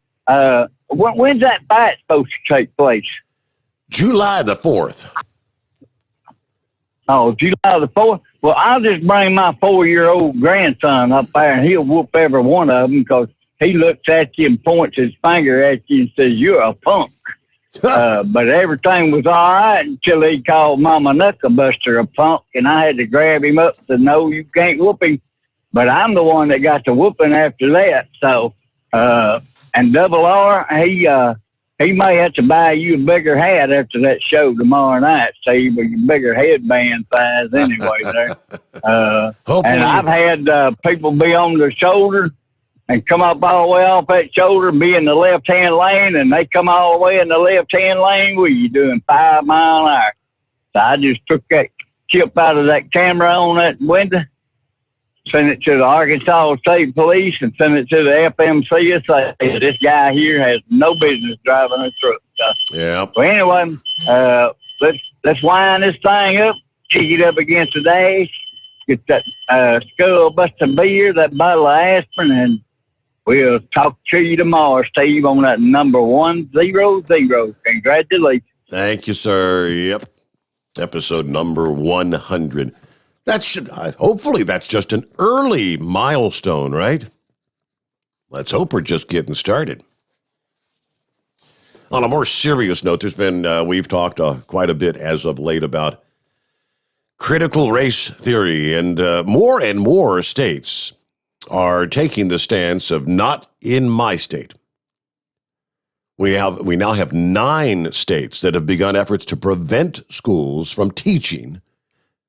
When's that fight supposed to take place? July the 4th. Oh, July the 4th? Well, I'll just bring my 4-year-old grandson up there, and he'll whoop every one of them because he looks at you and points his finger at you and says, "You're a punk." But everything was all right until he called Mama Knucklebuster a punk, and I had to grab him up and say, "No, you can't whoop him." But I'm the one that got the whooping after that. So, and Double R, he may have to buy you a bigger hat after that show tomorrow night, Steve, with your bigger headband size anyway there. And I've had people be on their shoulder and come up all the way off that shoulder, be in the left-hand lane, and they come all the way in the left-hand lane with you doing 5 mile an hour. So I just took that chip out of that camera on that window, send it to the Arkansas State Police, and send it to the FMC and say, this guy here has no business driving a truck. Yeah. So anyway, let's line this thing up, kick it up against the dash, get that skull buster beer, that bottle of aspirin, and we'll talk to you tomorrow, Steve, on that number 100. Congratulations. Thank you, sir. Yep. Episode number 100. That should, hopefully that's just an early milestone, right? Let's hope we're just getting started. On a more serious note, there's been, we've talked quite a bit as of late about critical race theory, and more states are taking the stance of not in my state. We now have 9 states that have begun efforts to prevent schools from teaching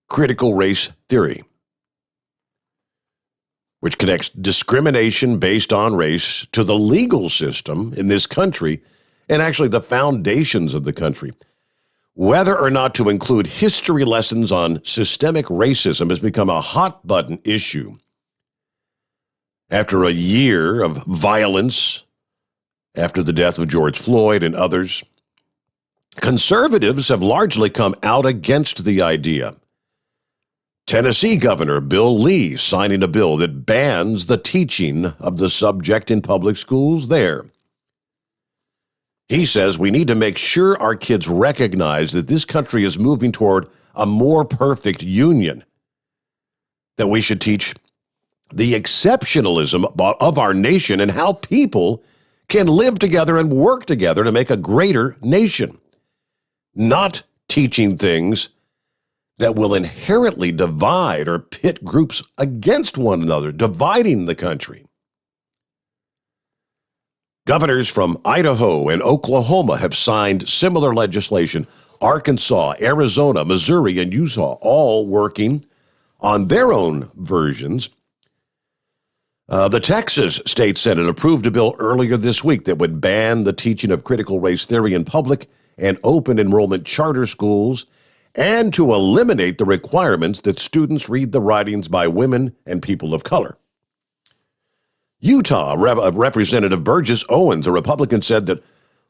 critical race theory, which connects discrimination based on race to the legal system in this country and actually the foundations of the country. Whether or not to include history lessons on systemic racism has become a hot-button issue. After a year of violence, after the death of George Floyd and others, conservatives have largely come out against the idea. Tennessee Governor Bill Lee signing a bill that bans the teaching of the subject in public schools there. He says we need to make sure our kids recognize that this country is moving toward a more perfect union, that we should teach the exceptionalism of our nation and how people can live together and work together to make a greater nation, not teaching things that will inherently divide or pit groups against one another, dividing the country. Governors from Idaho and Oklahoma have signed similar legislation. Arkansas, Arizona, Missouri, and Utah all working on their own versions. The Texas State Senate approved a bill earlier this week that would ban the teaching of critical race theory in public and open enrollment charter schools, and to eliminate the requirements that students read the writings by women and people of color. Utah Representative Burgess Owens, a Republican, said that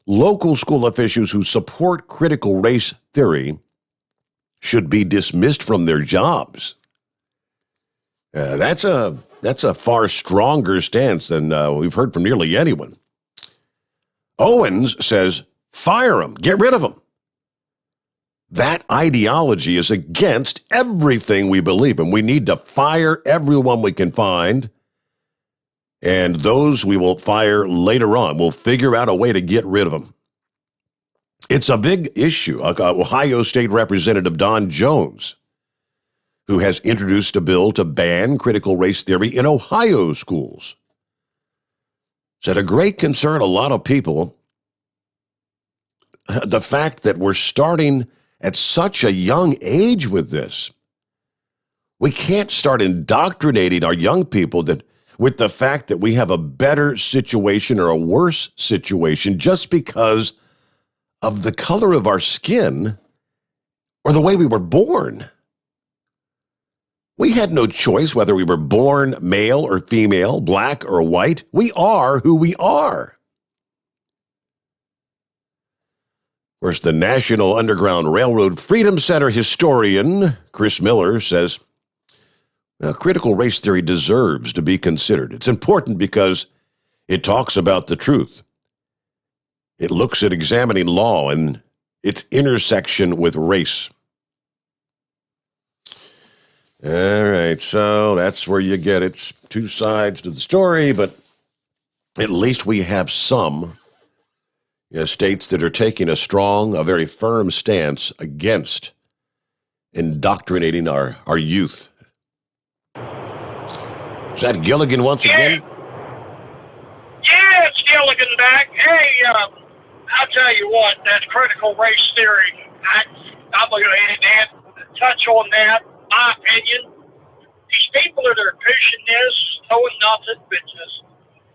local school officials who support critical race theory should be dismissed from their jobs. That's a far stronger stance than we've heard from nearly anyone. Owens says, fire them, get rid of them. That ideology is against everything we believe in. We need to fire everyone we can find, and those we will fire later on. We'll figure out a way to get rid of them. It's a big issue. Ohio State Representative Don Jones, who has introduced a bill to ban critical race theory in Ohio schools, said a great concern a lot of people, the fact that we're starting at such a young age with this. We can't start indoctrinating our young people with the fact that we have a better situation or a worse situation just because of the color of our skin or the way we were born. We had no choice whether we were born male or female, black or white. We are who we are. Of course, the National Underground Railroad Freedom Center historian Chris Miller says, critical race theory deserves to be considered. It's important because it talks about the truth. It looks at examining law and its intersection with race. All right, so that's where you get it. It's 2 sides to the story, but at least we have some states that are taking a very firm stance against indoctrinating our youth. Is that Gilligan once again? Yeah, it's Gilligan back. Hey, I'll tell you what, that critical race theory, I'm going to go ahead and touch on that. My opinion, these people that are pushing this, knowing nothing but just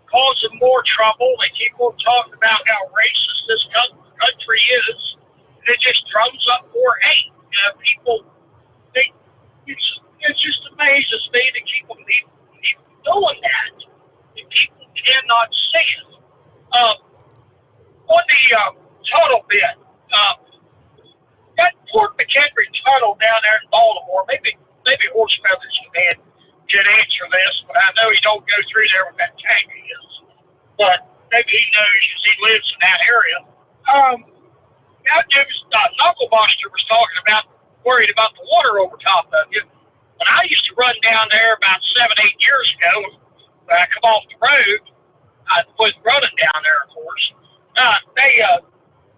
causing more trouble. They keep on talking about how racist this country is. It just drums up more hate. People, it just amazes me to keep doing that. And people cannot see it. On the tunnel bit, that Fort McHenry tunnel down there in Baltimore, maybe Horse Feathers can answer this, but I know he don't go through there with that tank he is. But maybe he knows because he lives in that area. That dude's Knucklebuster was talking about, worried about the water over top of you. When I used to run down there about 7-8 years ago, when I come off the road, I was running down there, of course.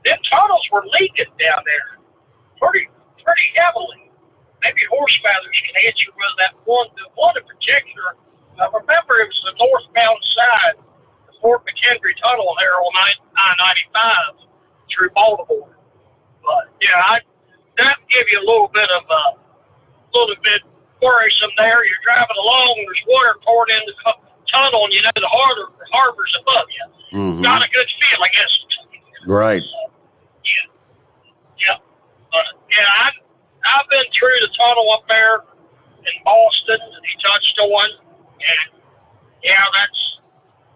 Them tunnels were leaking down there pretty heavily. Maybe Horse Feathers can answer whether that one in particular. I remember it was the northbound side, the Fort McHenry tunnel there on I-95 through Baltimore. But yeah, that give you a little bit worrisome there. You're driving along, and there's water pouring in the tunnel, and you know the harbor's above you. Mm-hmm. Not a good feel, I guess. Right. Yeah. But yeah, I've been through the tunnel up there in Boston that he touched on, and yeah,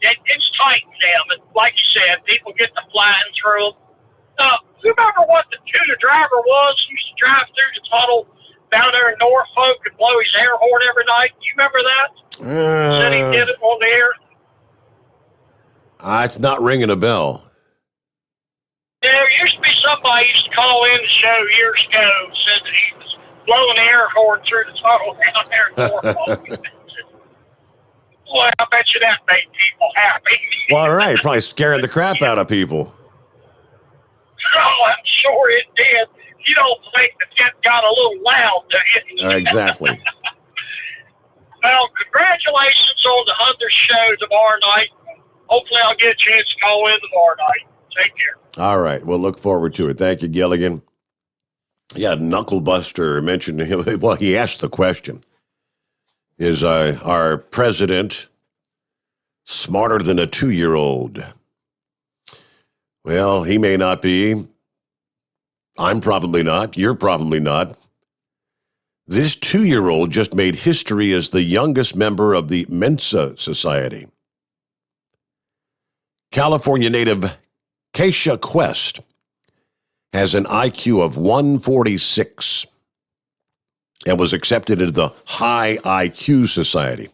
it's tight now. But like you said, people get to flying through them. You remember what who the driver was? He used to drive through the tunnel down there in Norfolk and blow his air horn every night. You remember that? Said he did it on the air. It's not ringing a bell. Yeah, there used to be somebody used to call in the show years ago and said that he was blowing the air horn through the tunnel down there in Norfolk. Boy, I bet you that made people happy. Well, all right, probably scaring the crap out of people. Oh, I'm sure it did. You don't think that got a little loud, do you? Exactly. Well, congratulations on the 100th show tomorrow night. Hopefully I'll get a chance to call in tomorrow night. Take care. All right, we'll look forward to it. Thank you, Gilligan. Yeah, Knucklebuster mentioned him. Well, he asked the question, is our president smarter than a 2-year-old? Well, he may not be. I'm probably not. You're probably not. This 2-year-old just made history as the youngest member of the Mensa Society. California native Keisha Quest has an IQ of 146 and was accepted into the High IQ Society.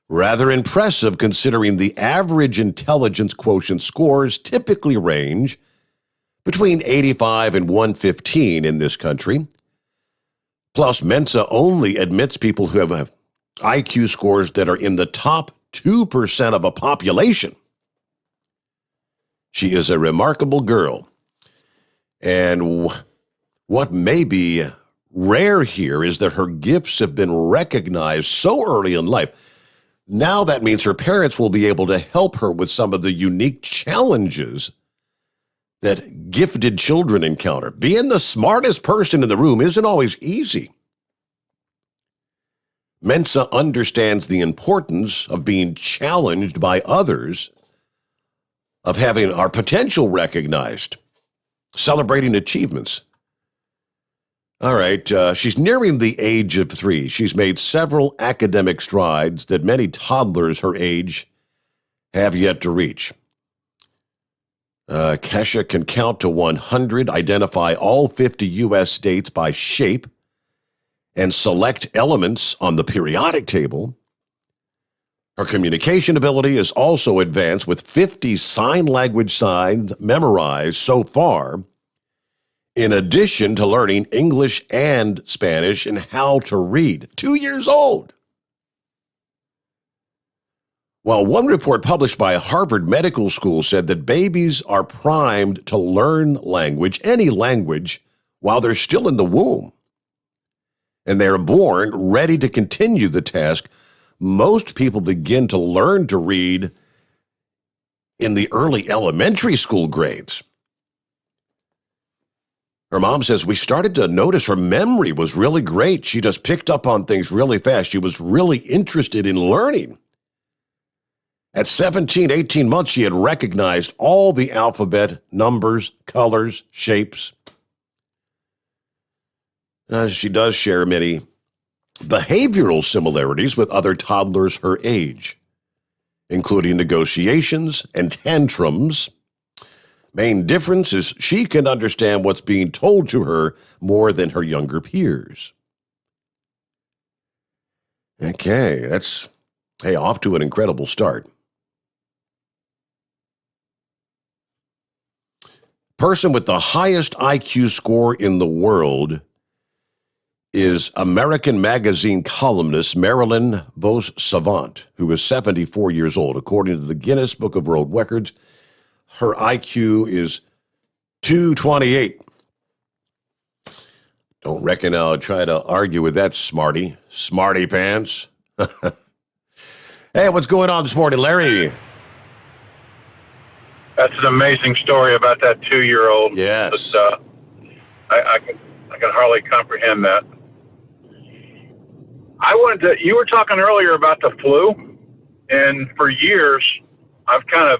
Rather impressive considering the average intelligence quotient scores typically range between 85 and 115 in this country. Plus, Mensa only admits people who have IQ scores that are in the top 2% of a population. She is a remarkable girl. And what may be rare here is that her gifts have been recognized so early in life. Now that means her parents will be able to help her with some of the unique challenges that gifted children encounter. Being the smartest person in the room isn't always easy. Mensa understands the importance of being challenged by others, of having our potential recognized, celebrating achievements. All right, she's nearing the age of 3. She's made several academic strides that many toddlers her age have yet to reach. Kesha can count to 100, identify all 50 U.S. states by shape, and select elements on the periodic table. Her communication ability is also advanced with 50 sign language signs memorized so far, in addition to learning English and Spanish and how to read. 2 years old. Well, one report published by Harvard Medical School said that babies are primed to learn language, any language, while they're still in the womb. And they're born ready to continue the task. Most people begin to learn to read in the early elementary school grades. Her mom says, we started to notice her memory was really great. She just picked up on things really fast. She was really interested in learning. At 17, 18 months, she had recognized all the alphabet, numbers, colors, shapes. She does share many behavioral similarities with other toddlers her age, including negotiations and tantrums. Main difference is she can understand what's being told to her more than her younger peers. Okay, that's, hey, off to an incredible start. Person with the highest IQ score in the world is American Magazine columnist Marilyn Vos-Savant, who is 74 years old. According to the Guinness Book of World Records, her IQ is 228. Don't reckon I'll try to argue with that smarty pants. Hey, what's going on this morning, Larry? That's an amazing story about that 2-year-old. Yes. But, I can hardly comprehend that. You were talking earlier about the flu, and for years, I've kind of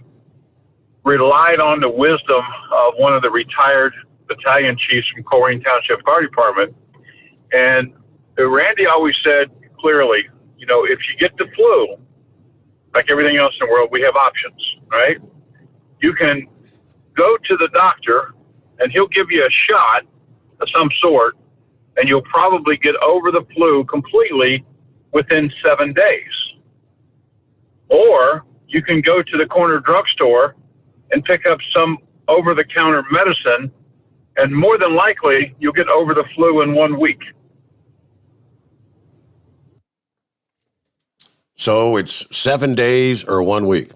relied on the wisdom of one of the retired battalion chiefs from Corrine Township Fire Department. And Randy always said clearly, if you get the flu, like everything else in the world, we have options, right? You can go to the doctor and he'll give you a shot of some sort, and you'll probably get over the flu completely within 7 days. Or you can go to the corner drugstore and pick up some over-the-counter medicine, and more than likely, you'll get over the flu in 1 week. So it's 7 days or 1 week?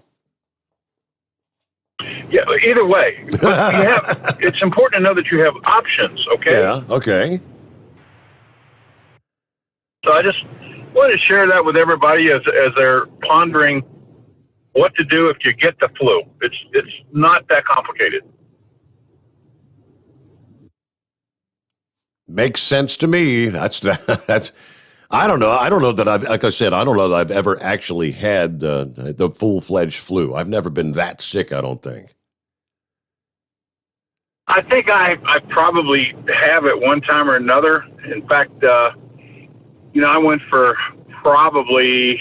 Yeah, either way. But it's important to know that you have options, okay? Yeah, okay. So I just want to share that with everybody as they're pondering what to do if you get the flu. It's not that complicated. Makes sense to me. That's I don't know. I don't know that I've, like I said, I don't know that I've ever actually had the full-fledged flu. I've never been that sick, I don't think. I think I probably have at one time or another. In fact, I went for probably,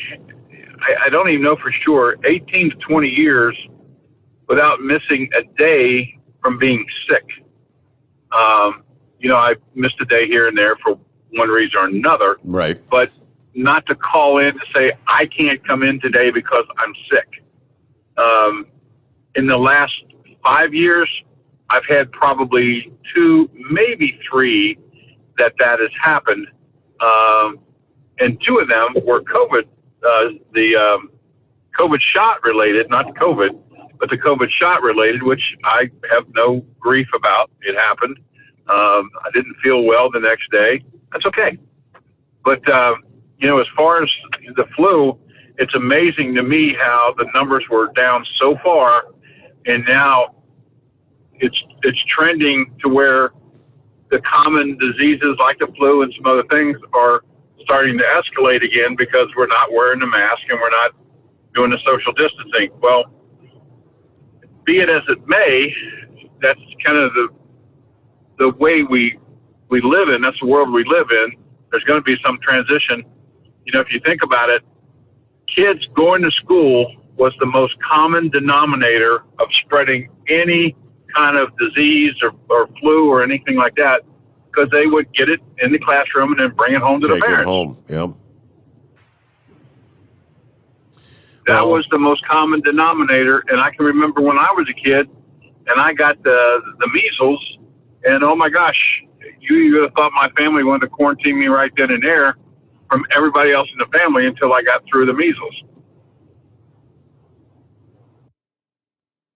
I don't even know for sure, 18 to 20 years without missing a day from being sick. I missed a day here and there for one reason or another. Right. But not to call in to say, I can't come in today because I'm sick. In the last 5 years, I've had probably 2, maybe 3 that has happened. And 2 of them were COVID, the COVID shot related, not the COVID, but the COVID shot related, which I have no grief about. It happened. I didn't feel well the next day. That's okay. But, as far as the flu, it's amazing to me how the numbers were down so far, and now it's trending to where the common diseases like the flu and some other things are starting to escalate again because we're not wearing the mask and we're not doing the social distancing. Well, be it as it may, that's kind of the way we live in. That's the world we live in. There's going to be some transition. If you think about it, kids going to school was the most common denominator of spreading any kind of disease or flu or anything like that, because they would get it in the classroom and then bring it home to the parents. Take it home, yeah. That was the most common denominator. And I can remember when I was a kid and I got the measles, and oh my gosh, you would have thought my family wanted to quarantine me right then and there from everybody else in the family until I got through the measles.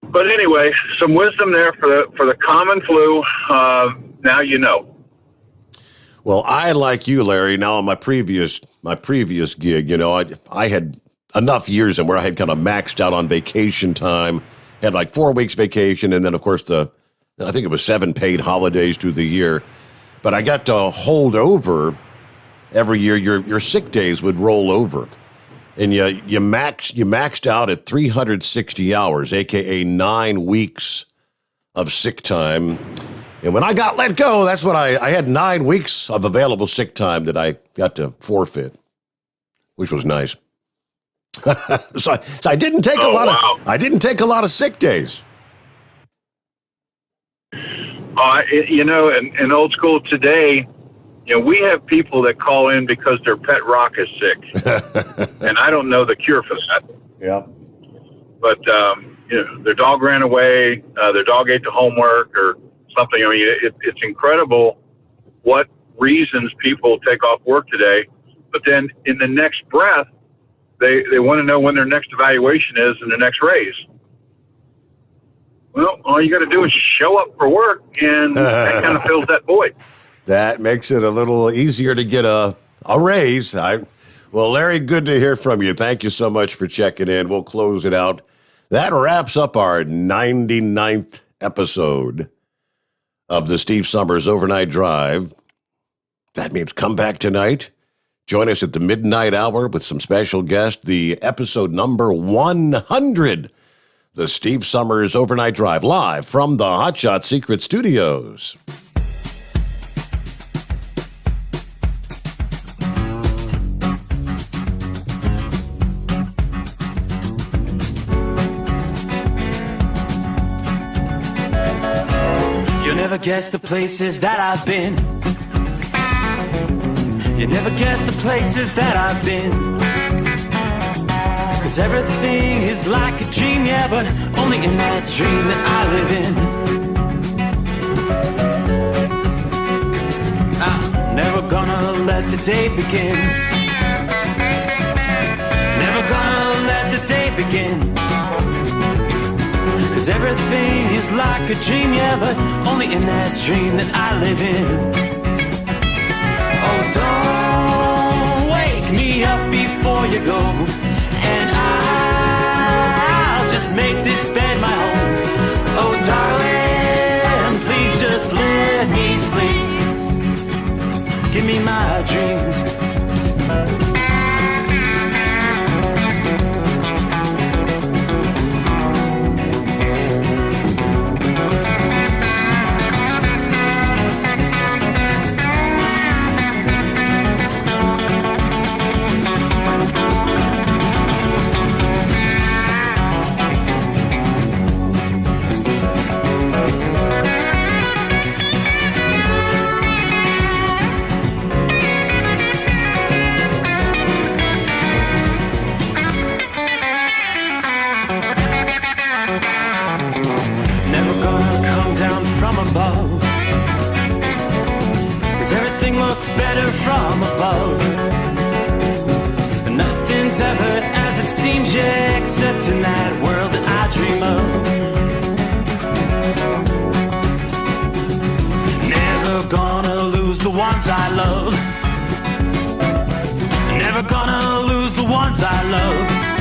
But anyway, some wisdom there for the common flu. Now you know. Well, I, like you, Larry, now on my previous gig, I had enough years in where I had kind of maxed out on vacation time, had like 4 weeks vacation, and then of course the I think it was 7 paid holidays through the year. But I got to hold over every year. Your sick days would roll over. And you maxed out at 360 hours, a.k.a. 9 weeks of sick time. And when I got let go, that's when I had 9 weeks of available sick time that I got to forfeit, which was nice. so I didn't take I didn't take a lot of sick days. In old school today, we have people that call in because their pet rock is sick. And I don't know the cure for that. Yeah. But, their dog ran away, their dog ate the homework or something. I mean, it's incredible what reasons people take off work today. But then in the next breath, they want to know when their next evaluation is and their next raise. Well, all you got to do is show up for work, and that kind of fills that void. That makes it a little easier to get a raise. Well, Larry, good to hear from you. Thank you so much for checking in. We'll close it out. That wraps up our 99th episode of the Steve Sommers Overnight Drive. That means come back tonight. Join us at the midnight hour with some special guests. The episode number 100, the Steve Sommers Overnight Drive, live from the Hot Shot Secret Studios. You never guess the places that I've been. You never guess the places that I've been. 'Cause everything is like a dream, yeah, but only in that dream that I live in. I'm never gonna let the day begin. Never gonna let the day begin. 'Cause everything is like a dream, yeah, but only in that dream that I live in. Oh, don't wake me up before you go, and I'll just make this bed my home. Oh, darling, please just let me sleep. Give me my dreams. Above, 'cause everything looks better from above, and nothing's ever as it seems, yeah, except in that world that I dream of. Never gonna lose the ones I love. Never gonna lose the ones I love.